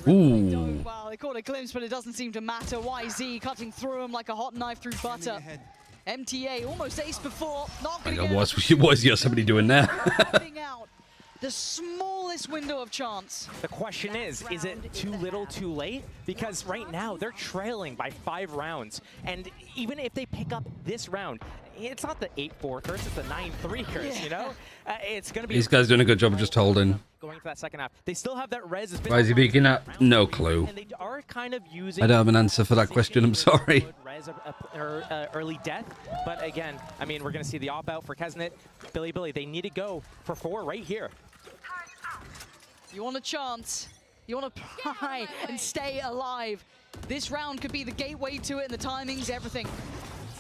Ooh. Wow, they caught a glimpse, but it doesn't seem to matter. YZ cutting through him like a hot knife through butter. MTA almost aced before. Not gonna get What's somebody doing there? out. The smallest window of chance. The question is it too little, too late? Because right now, they're trailing by 5 rounds. And even if they pick up this round, it's not the 8-4 curse, it's the 9-3 curse, you know? It's going to be... These guys doing a good job of just holding. Going into that second half. They still have that res. Why is he peeking at? No clue. And they are kind of using... I don't have an answer for that question, I'm sorry. Res early death. But again, I mean, we're going to see the op-out for Kesnit. Billy, they need to go for 4 right here. You want a chance. You want to pry and stay alive. This round could be the gateway to it, and the timing's everything.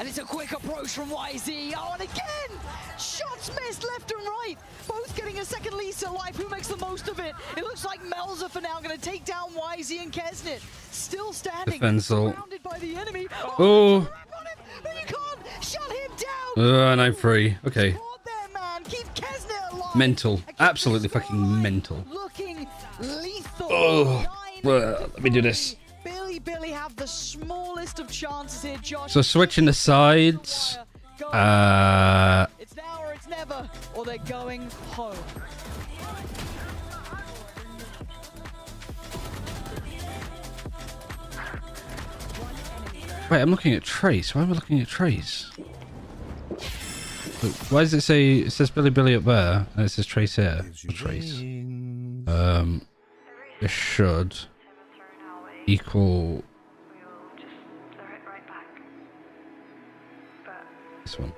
And it's a quick approach from YZ. Oh, and again! Shots missed left and right. Both getting a second lease of life. Who makes the most of it? It looks like Melzer for now going to take down YZ and Kesnit. Still standing. Defensal. Surrounded by the enemy. Oh. But you can't shut him down. 9-3. Okay. There, man. Keep Kesnit alive. Mental. Absolutely fucking mental. Looking lethal. Oh, let me do this. Billy have the smallest of chances here, Josh. So switching the sides. It's now or it's never, or they're going home. Wait, I'm looking at Trace. Why am I looking at Trace? Wait, why does it say, it says Billy up there, and it says Trace here? Trace. This should equal this one.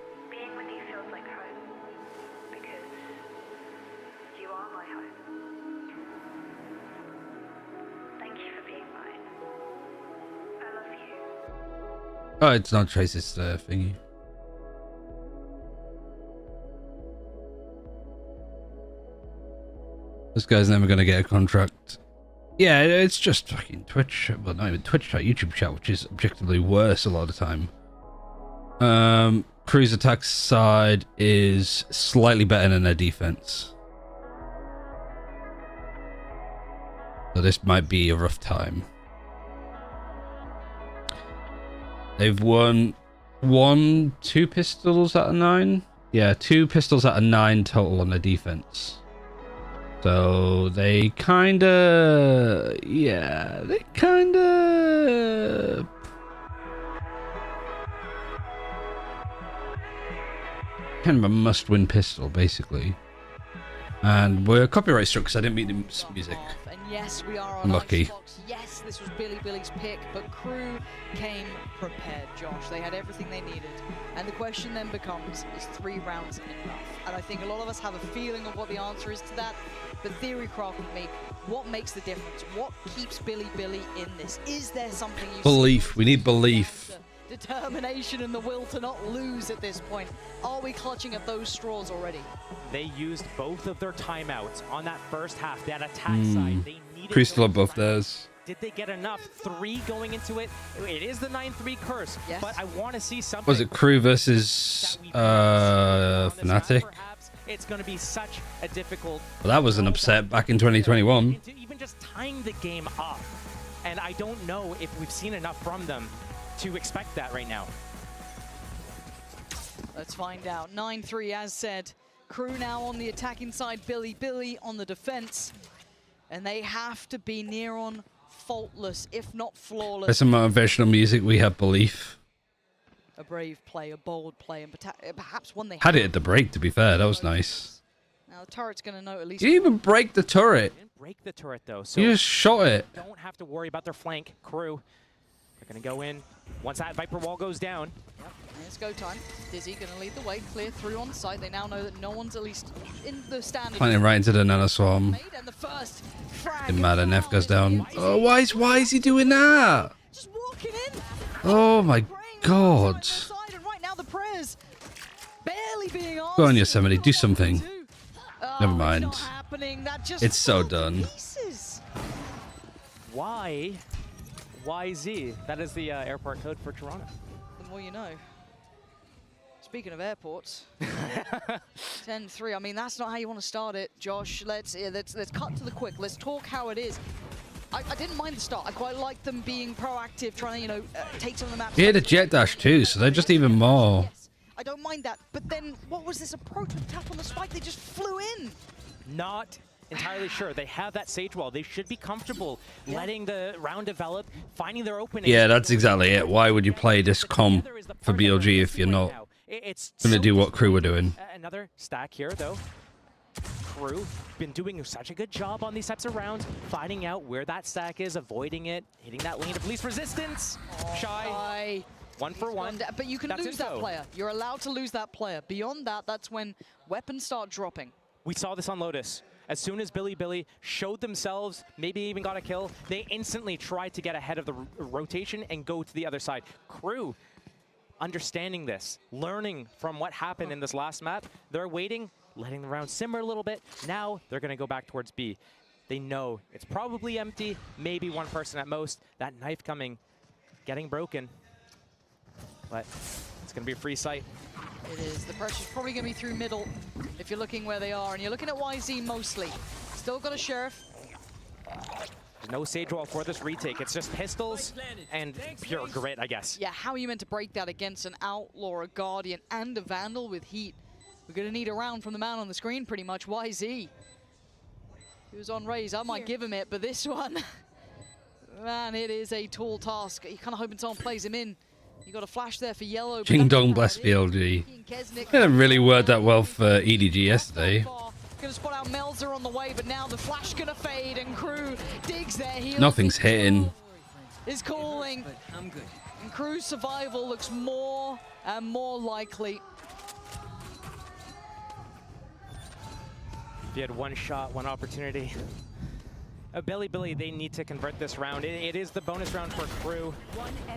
Oh, it's not Trace's thingy. This guy's never gonna get a contract. Yeah, it's just fucking Twitch, well, not even Twitch chat, YouTube chat, which is objectively worse a lot of the time. Crew's attack side is slightly better than their defense. So this might be a rough time. They've won 2 pistols out of 9? Yeah, 2 pistols out of 9 total on their defense. So they kinda, yeah, they kinda kind of a must-win pistol, basically. And we're copyright struck because I didn't meet the music. And yes, we are on Unlucky. Xbox. Yes, this was Billy's pick, but Crew came prepared, Josh. They had everything they needed. And the question then becomes, is 3 rounds enough? And I think a lot of us have a feeling of what the answer is to that. But Theorycraft with me, what makes the difference? What keeps Billy in this? Is there something you Belief. We need belief. Determination and the will to not lose at this point. Are we clutching at those straws already? They used both of their timeouts on that first half. That attack side, they needed. Crystal above theirs. Did they get enough? 3 going into it. It is the 9-3 curse, but I want to see something. Was it Crew versus Fnatic? It's going to be such a difficult. Well, that was an upset back in 2021. Even just tying the game up, and I don't know if we've seen enough from them to expect that right now. Let's find out. 9-3, as said. Crew now on the attacking side, Billy on the defense. And they have to be near on faultless, if not flawless. There's some motivational music. We have belief. A brave play, a bold play, and perhaps one they Had it at the break, to be fair. That was nice. Now the turret's going to know at least. You didn't even break the turret. Didn't break the turret though, so you just shot it. Don't have to worry about their flank. Crew, they're going to go in once that Viper wall goes down. Yep, and it's go time. Dizzy going to lead the way, clear through on the site. They now know that no one's at least in the standard. Planting right into the nano swarm. And the first frag. Didn't matter. Neff goes down. Oh, why is he doing that? Just walking in. Oh my god. And right now the prayers barely being answered. Go on, Yosemite. Do something. Oh, Never mind. It's not happening. That just It's so done. Why? YZ? That is the airport code for Toronto. The more you know. Speaking of airports, 10-3. I mean, that's not how you want to start it, Josh. Let's cut to the quick. Let's talk how it is. I didn't mind the start. I quite like them being proactive, trying to take some of the maps. He had a jet dash too, so they're just even more. Yes, I don't mind that. But then, what was this approach with tap on the spike? They just flew in. Not entirely sure. They have that Sage Wall. They should be comfortable letting the round develop, finding their opening. Yeah, that's exactly it. Why would you play this comp for BLG if you're not going to do what Crew were doing? Another stack here, though. Crew been doing such a good job on these types of rounds, finding out where that stack is, avoiding it, hitting that lane of least resistance. Shy. 1 for 1. But you can lose that player. You're allowed to lose that player. Beyond that, that's when weapons start dropping. We saw this on Lotus. As soon as Billy showed themselves, maybe even got a kill, they instantly tried to get ahead of the rotation and go to the other side. Crew, understanding this, learning from what happened in this last map, they're waiting, letting the round simmer a little bit. Now they're going to go back towards B. They know it's probably empty, maybe 1 person at most. That knife coming, getting broken. But it's going to be a free sight. It is. The pressure's probably going to be through middle if you're looking where they are. And you're looking at YZ mostly. Still got a Sheriff. There's no Sage Wall for this retake. It's just pistols and pure grit, I guess. Yeah, how are you meant to break that against an Outlaw, a Guardian, and a Vandal with heat? We're going to need a round from the man on the screen, pretty much. YZ. He was on Raze. I might give him it, but this one, man, it is a tall task. You're kind of hoping someone plays him in. You got a flash there for yellow. Ching Dong bless BLG. Didn't really work that well for EDG yesterday. Gonna spot out Melzer on the way, but now the flash gonna fade and KRU digs their heels. Nothing's hitting. Is calling. And KRU's survival looks more and more likely. If you had one shot, one opportunity. Billy, they need to convert this round. It is the bonus round for KRU.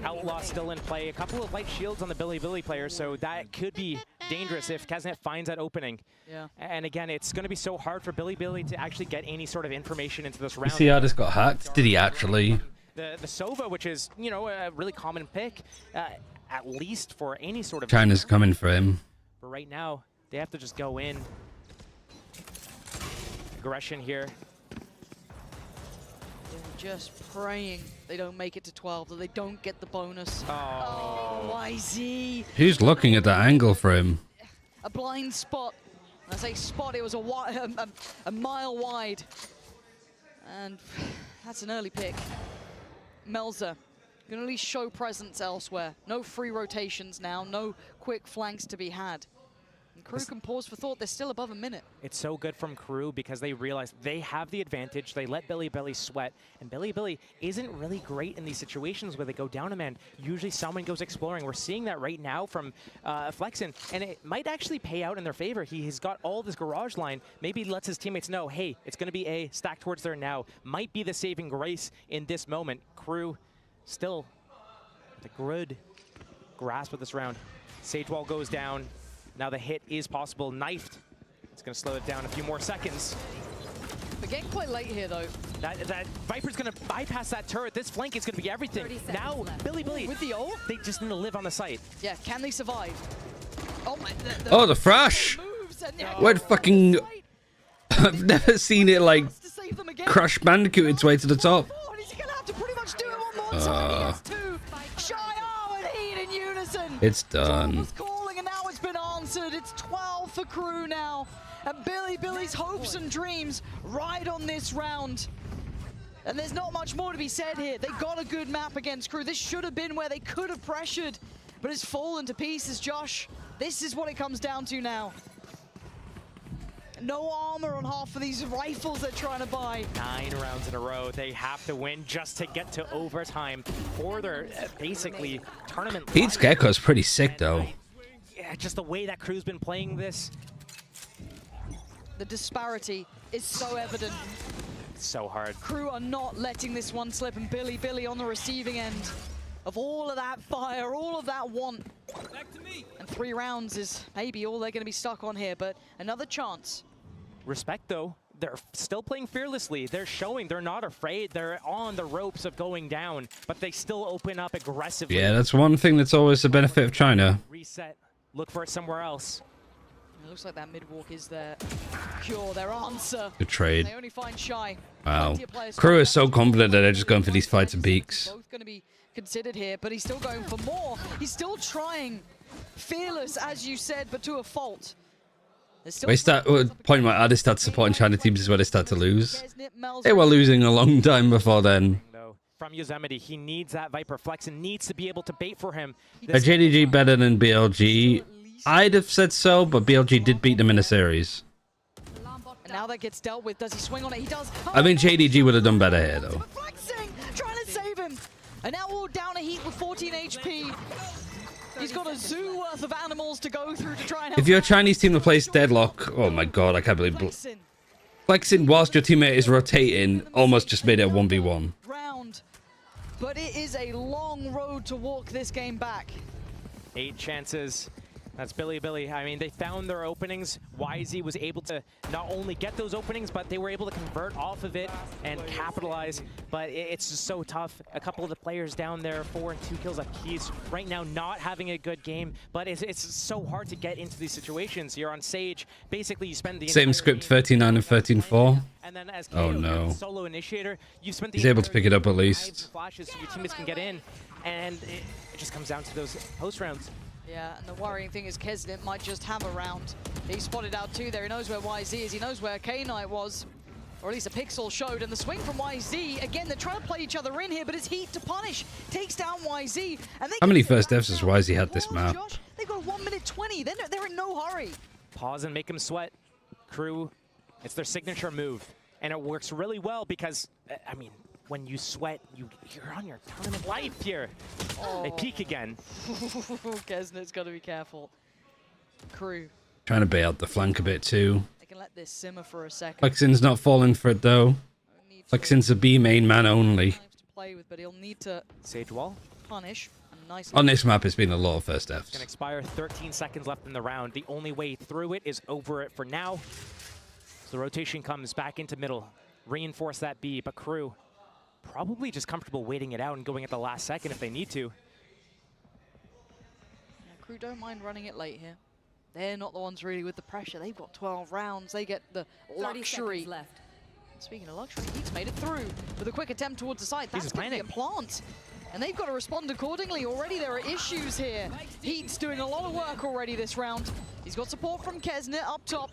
Outlaw still in play. A couple of light shields on the Billy players, so that could be dangerous if Kaznet finds that opening. Yeah. And again, it's going to be so hard for Billy to actually get any sort of information into this round. See how this got hacked? Did he actually? The Sova, which is, you know, a really common pick, at least for any sort of... China's coming for him. But right now, they have to just go in. Aggression here. Just praying they don't make it to 12, that they don't get the bonus. Oh, YZ. Who's looking at that angle for him? A blind spot. I say spot, it was a mile wide. And that's an early pick. Melzer gonna at least show presence elsewhere. No free rotations now, no quick flanks to be had. And KRU can pause for thought. They're still above a minute. It's so good from KRU because they realize they have the advantage. They let Billy sweat, and Billy isn't really great in these situations where they go down a man. Usually someone goes exploring. We're seeing that right now from Flexen, and it might actually pay out in their favor. He's got all this garage line. Maybe he lets his teammates know, hey, it's going to be A, stack towards there now. Might be the saving grace in this moment. KRU still with a good grasp of this round. Sage Wall goes down. Now the hit is possible. Knifed. It's going to slow it down a few more seconds. They're getting quite late here, though. That Viper's going to bypass that turret. This flank is going to be everything. Now, Billy, with the ult? They just need to live on the site. Yeah, can they survive? Oh, my... Oh, the Thrash! What fucking... I've never seen it, like, Crash Bandicoot its way to the top. It's done. It's 12 for KRU now, and Billy's hopes and dreams ride on this round. And there's not much more to be said here. They got a good map against KRU. This should have been where they could have pressured, but it's fallen to pieces, Josh. This is what it comes down to now. No armor on half of these rifles they're trying to buy. 9 rounds in a row. They have to win just to get to overtime for their basically tournament. Pete's Gecko's pretty sick, though. Yeah, just the way that KRU's been playing this. The disparity is so evident. It's so hard. KRU are not letting this one slip, and Billy on the receiving end of all of that fire, all of that want. Back to me. And 3 rounds is maybe all they're going to be stuck on here, but another chance. Respect, though. They're still playing fearlessly. They're showing they're not afraid. They're on the ropes of going down, but they still open up aggressively. Yeah, that's one thing that's always the benefit of China. Reset. Look for it somewhere else. It looks like that mid-walk is their cure, their answer. Good trade. They only find Shy. Wow. KRU is so confident that they're just going for these fights and peaks. Both going to be considered here, but he's still going for more. He's still trying. Fearless, as you said, but to a fault. Point my out, they start supporting China teams is where they start to lose. They were losing a long time before then. From Yosemite, he needs that Viper flex and needs to be able to bait for him. Are JDG better than BLG? I'd have said so, but BLG did beat them in a series. And now that gets dealt with. Does he swing on it? He does. I think JDG would have done better here, though. Flexing, trying to save him. And now all down a heat with 14 HP. He's got a zoo worth of animals to go through to try and help. If you're a Chinese team that plays Deadlock, oh my god, I can't believe Flexing whilst your teammate is rotating almost just made it a 1v1. Round. But it is a long road to walk this game back. 8 chances. That's Billy. I mean, they found their openings. YZ was able to not only get those openings, but they were able to convert off of it and capitalize. But it's just so tough. A couple of the players down there, 4 and 2 kills apiece. Right now, not having a good game. But it's so hard to get into these situations. You're on Sage. Basically, you spend the Same script, 39 and 13-4. And then as Oh no. Solo initiator, you've spent the He's able to pick it up at least. flashes so your teammates can get in. And it just comes down to those post rounds. Yeah, and the worrying thing is Kesnet might just have a round. He spotted out 2 there. He knows where YZ is. He knows where K-Knight was. Or at least a pixel showed. And the swing from YZ, again, they're trying to play each other in here, but it's Heat to punish. Takes down YZ. And they How many first deaths has YZ had this map? Josh, they've got 1 minute 20. They're in no hurry. Pause and make them sweat. KRU, it's their signature move. And it works really well because, I mean, when you sweat, you're on your tournament life here. Oh. They peek again. Kesnet's got to be careful. KRU. Trying to bait out the flank a bit too. They can let this simmer for a second. Flexin's not falling for it though. Flexin's a B main man only. To play with, but he'll need to Sage wall. Punish. And nice On this map, it's been a lot of first It's deaths. going to expire 13 seconds left in the round. The only way through it is over it for now. So the rotation comes back into middle. Reinforce that B, but KRU probably just comfortable waiting it out and going at the last second if they need to. Yeah, KRU don't mind running it late here. They're not the ones really with the pressure. They've got 12 rounds. They get the luxury. Left. Speaking of luxury, Heat's made it through with a quick attempt towards the side. That's going to be a plant. And they've got to respond accordingly. Already there are issues here. Heat's doing a lot of work already this round. He's got support from Kesnet up top.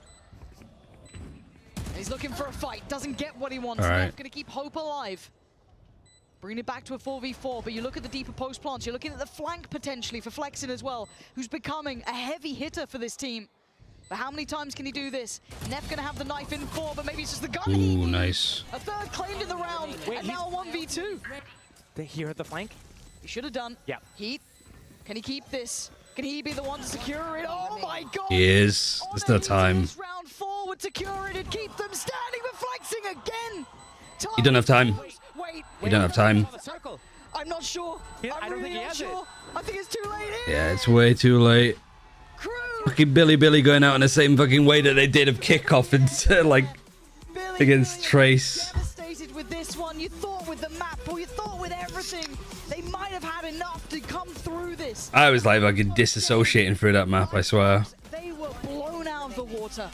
He's looking for a fight. Doesn't get what he wants. All right. Going to keep hope alive. Bring it back to a 4v4, but you look at the deeper post plants, you're looking at the flank potentially for Flexin as well, who's becoming a heavy hitter for this team. But how many times can he do this? Neff gonna have the knife in 4, but maybe it's just the gun. Ooh, nice. A third claimed in the round, and now a 1v2. They hear at the flank? He should have done. Yeah. Heat, can he keep this? Can he be the one to secure it? Oh my god! He is. There's no time. Round 4 would secure it and keep them standing, but Flexing again! You don't have time. Wait, You don't have time. I'm not sure. I don't think he has it. I think it's too late here. Yeah, it's way too late. Fucking Billy going out in the same fucking way that they did of kickoff and like against Trace. Devastated with this one. You thought with the map, or you thought with everything, they might have had enough to come through this. I was like fucking disassociating through that map, I swear. They were blown out of the water.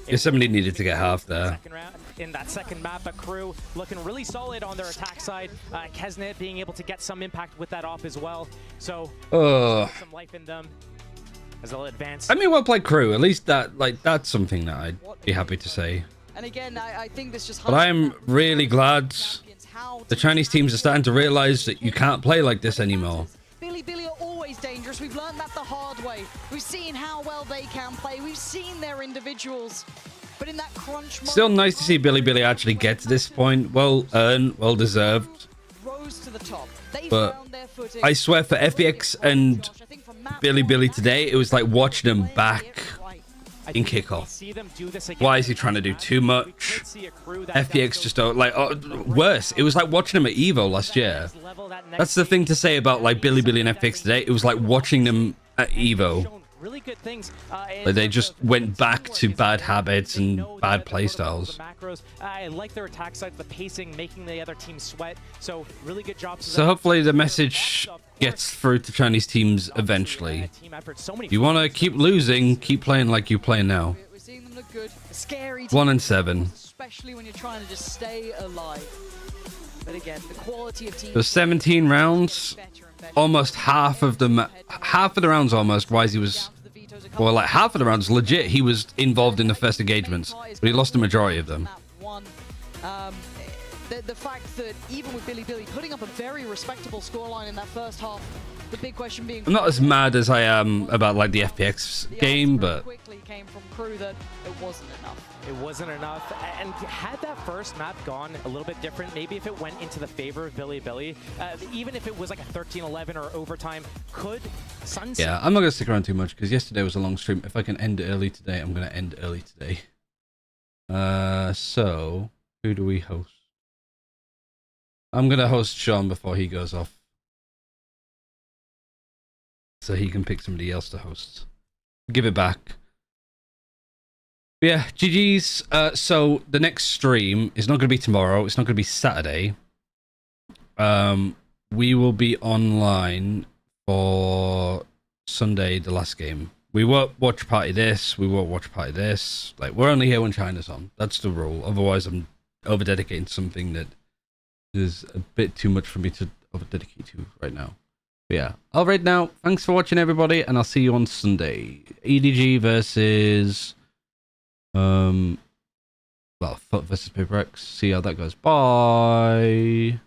Yeah, somebody needed to get half there. In that second map, but KRU looking really solid on their attack side. Kesnet being able to get some impact with that off as well. So some life in them as they'll advance. I mean, well played, KRU. At least that's something that I'd be happy to say. And again, I think this just. But I am really glad the Chinese teams are starting to realize that you can't play like this anymore. Billy are always dangerous. We've learned that the hard way. We've seen how well they can play. We've seen their individuals. But in that crunch moment, Still nice to see Billy actually get to this point. Well earned, well deserved. rose to the top. They But found their footing. I swear for FPX and Billy today, it was like watching them back in kickoff. Why is he trying to do too much? FPX just don't like worse. It was like watching them at Evo last year. That's the thing to say about like Billy and FPX today. It was like watching them at Evo. Really good things. Like they just went back to bad habits and bad playstyles. Macros. I like their attack side, the pacing, making the other team sweat. So really good job. So hopefully the message gets through to Chinese teams eventually. If you want to keep losing, keep playing like you play now. We're seeing them look good. A scary 1 and 7. especially when you're trying to just stay alive. But again, the quality of teams. So 17 rounds, almost half of the rounds almost. YZ was, well, like half of the rounds legit. He was involved in the first engagements, but he lost the majority of them. The fact that even with Billy putting up a very respectable scoreline in that first half, the big question being. I'm not as mad as I am about like the FPX game, but quickly came from KRU that it wasn't enough. It wasn't enough, and had that first map gone a little bit different, maybe if it went into the favor of Billy, even if it was like a 13-11 or overtime, could Sunset... Yeah, I'm not going to stick around too much because yesterday was a long stream. If I can end early today, I'm going to end early today. So, who do we host? I'm going to host Sean before he goes off. So he can pick somebody else to host. give it back. But yeah, GG's. So the next stream is not going to be tomorrow. It's not going to be Saturday. We will be online for Sunday, the last game. We won't watch party this. We won't watch party this. Like, we're only here when China's on. That's the rule. Otherwise, I'm over-dedicating something that is a bit too much for me to over-dedicate to right now. But yeah, all right now. Thanks for watching, everybody, and I'll see you on Sunday. EDG versus well, Foot versus Paper X. See how that goes. Bye.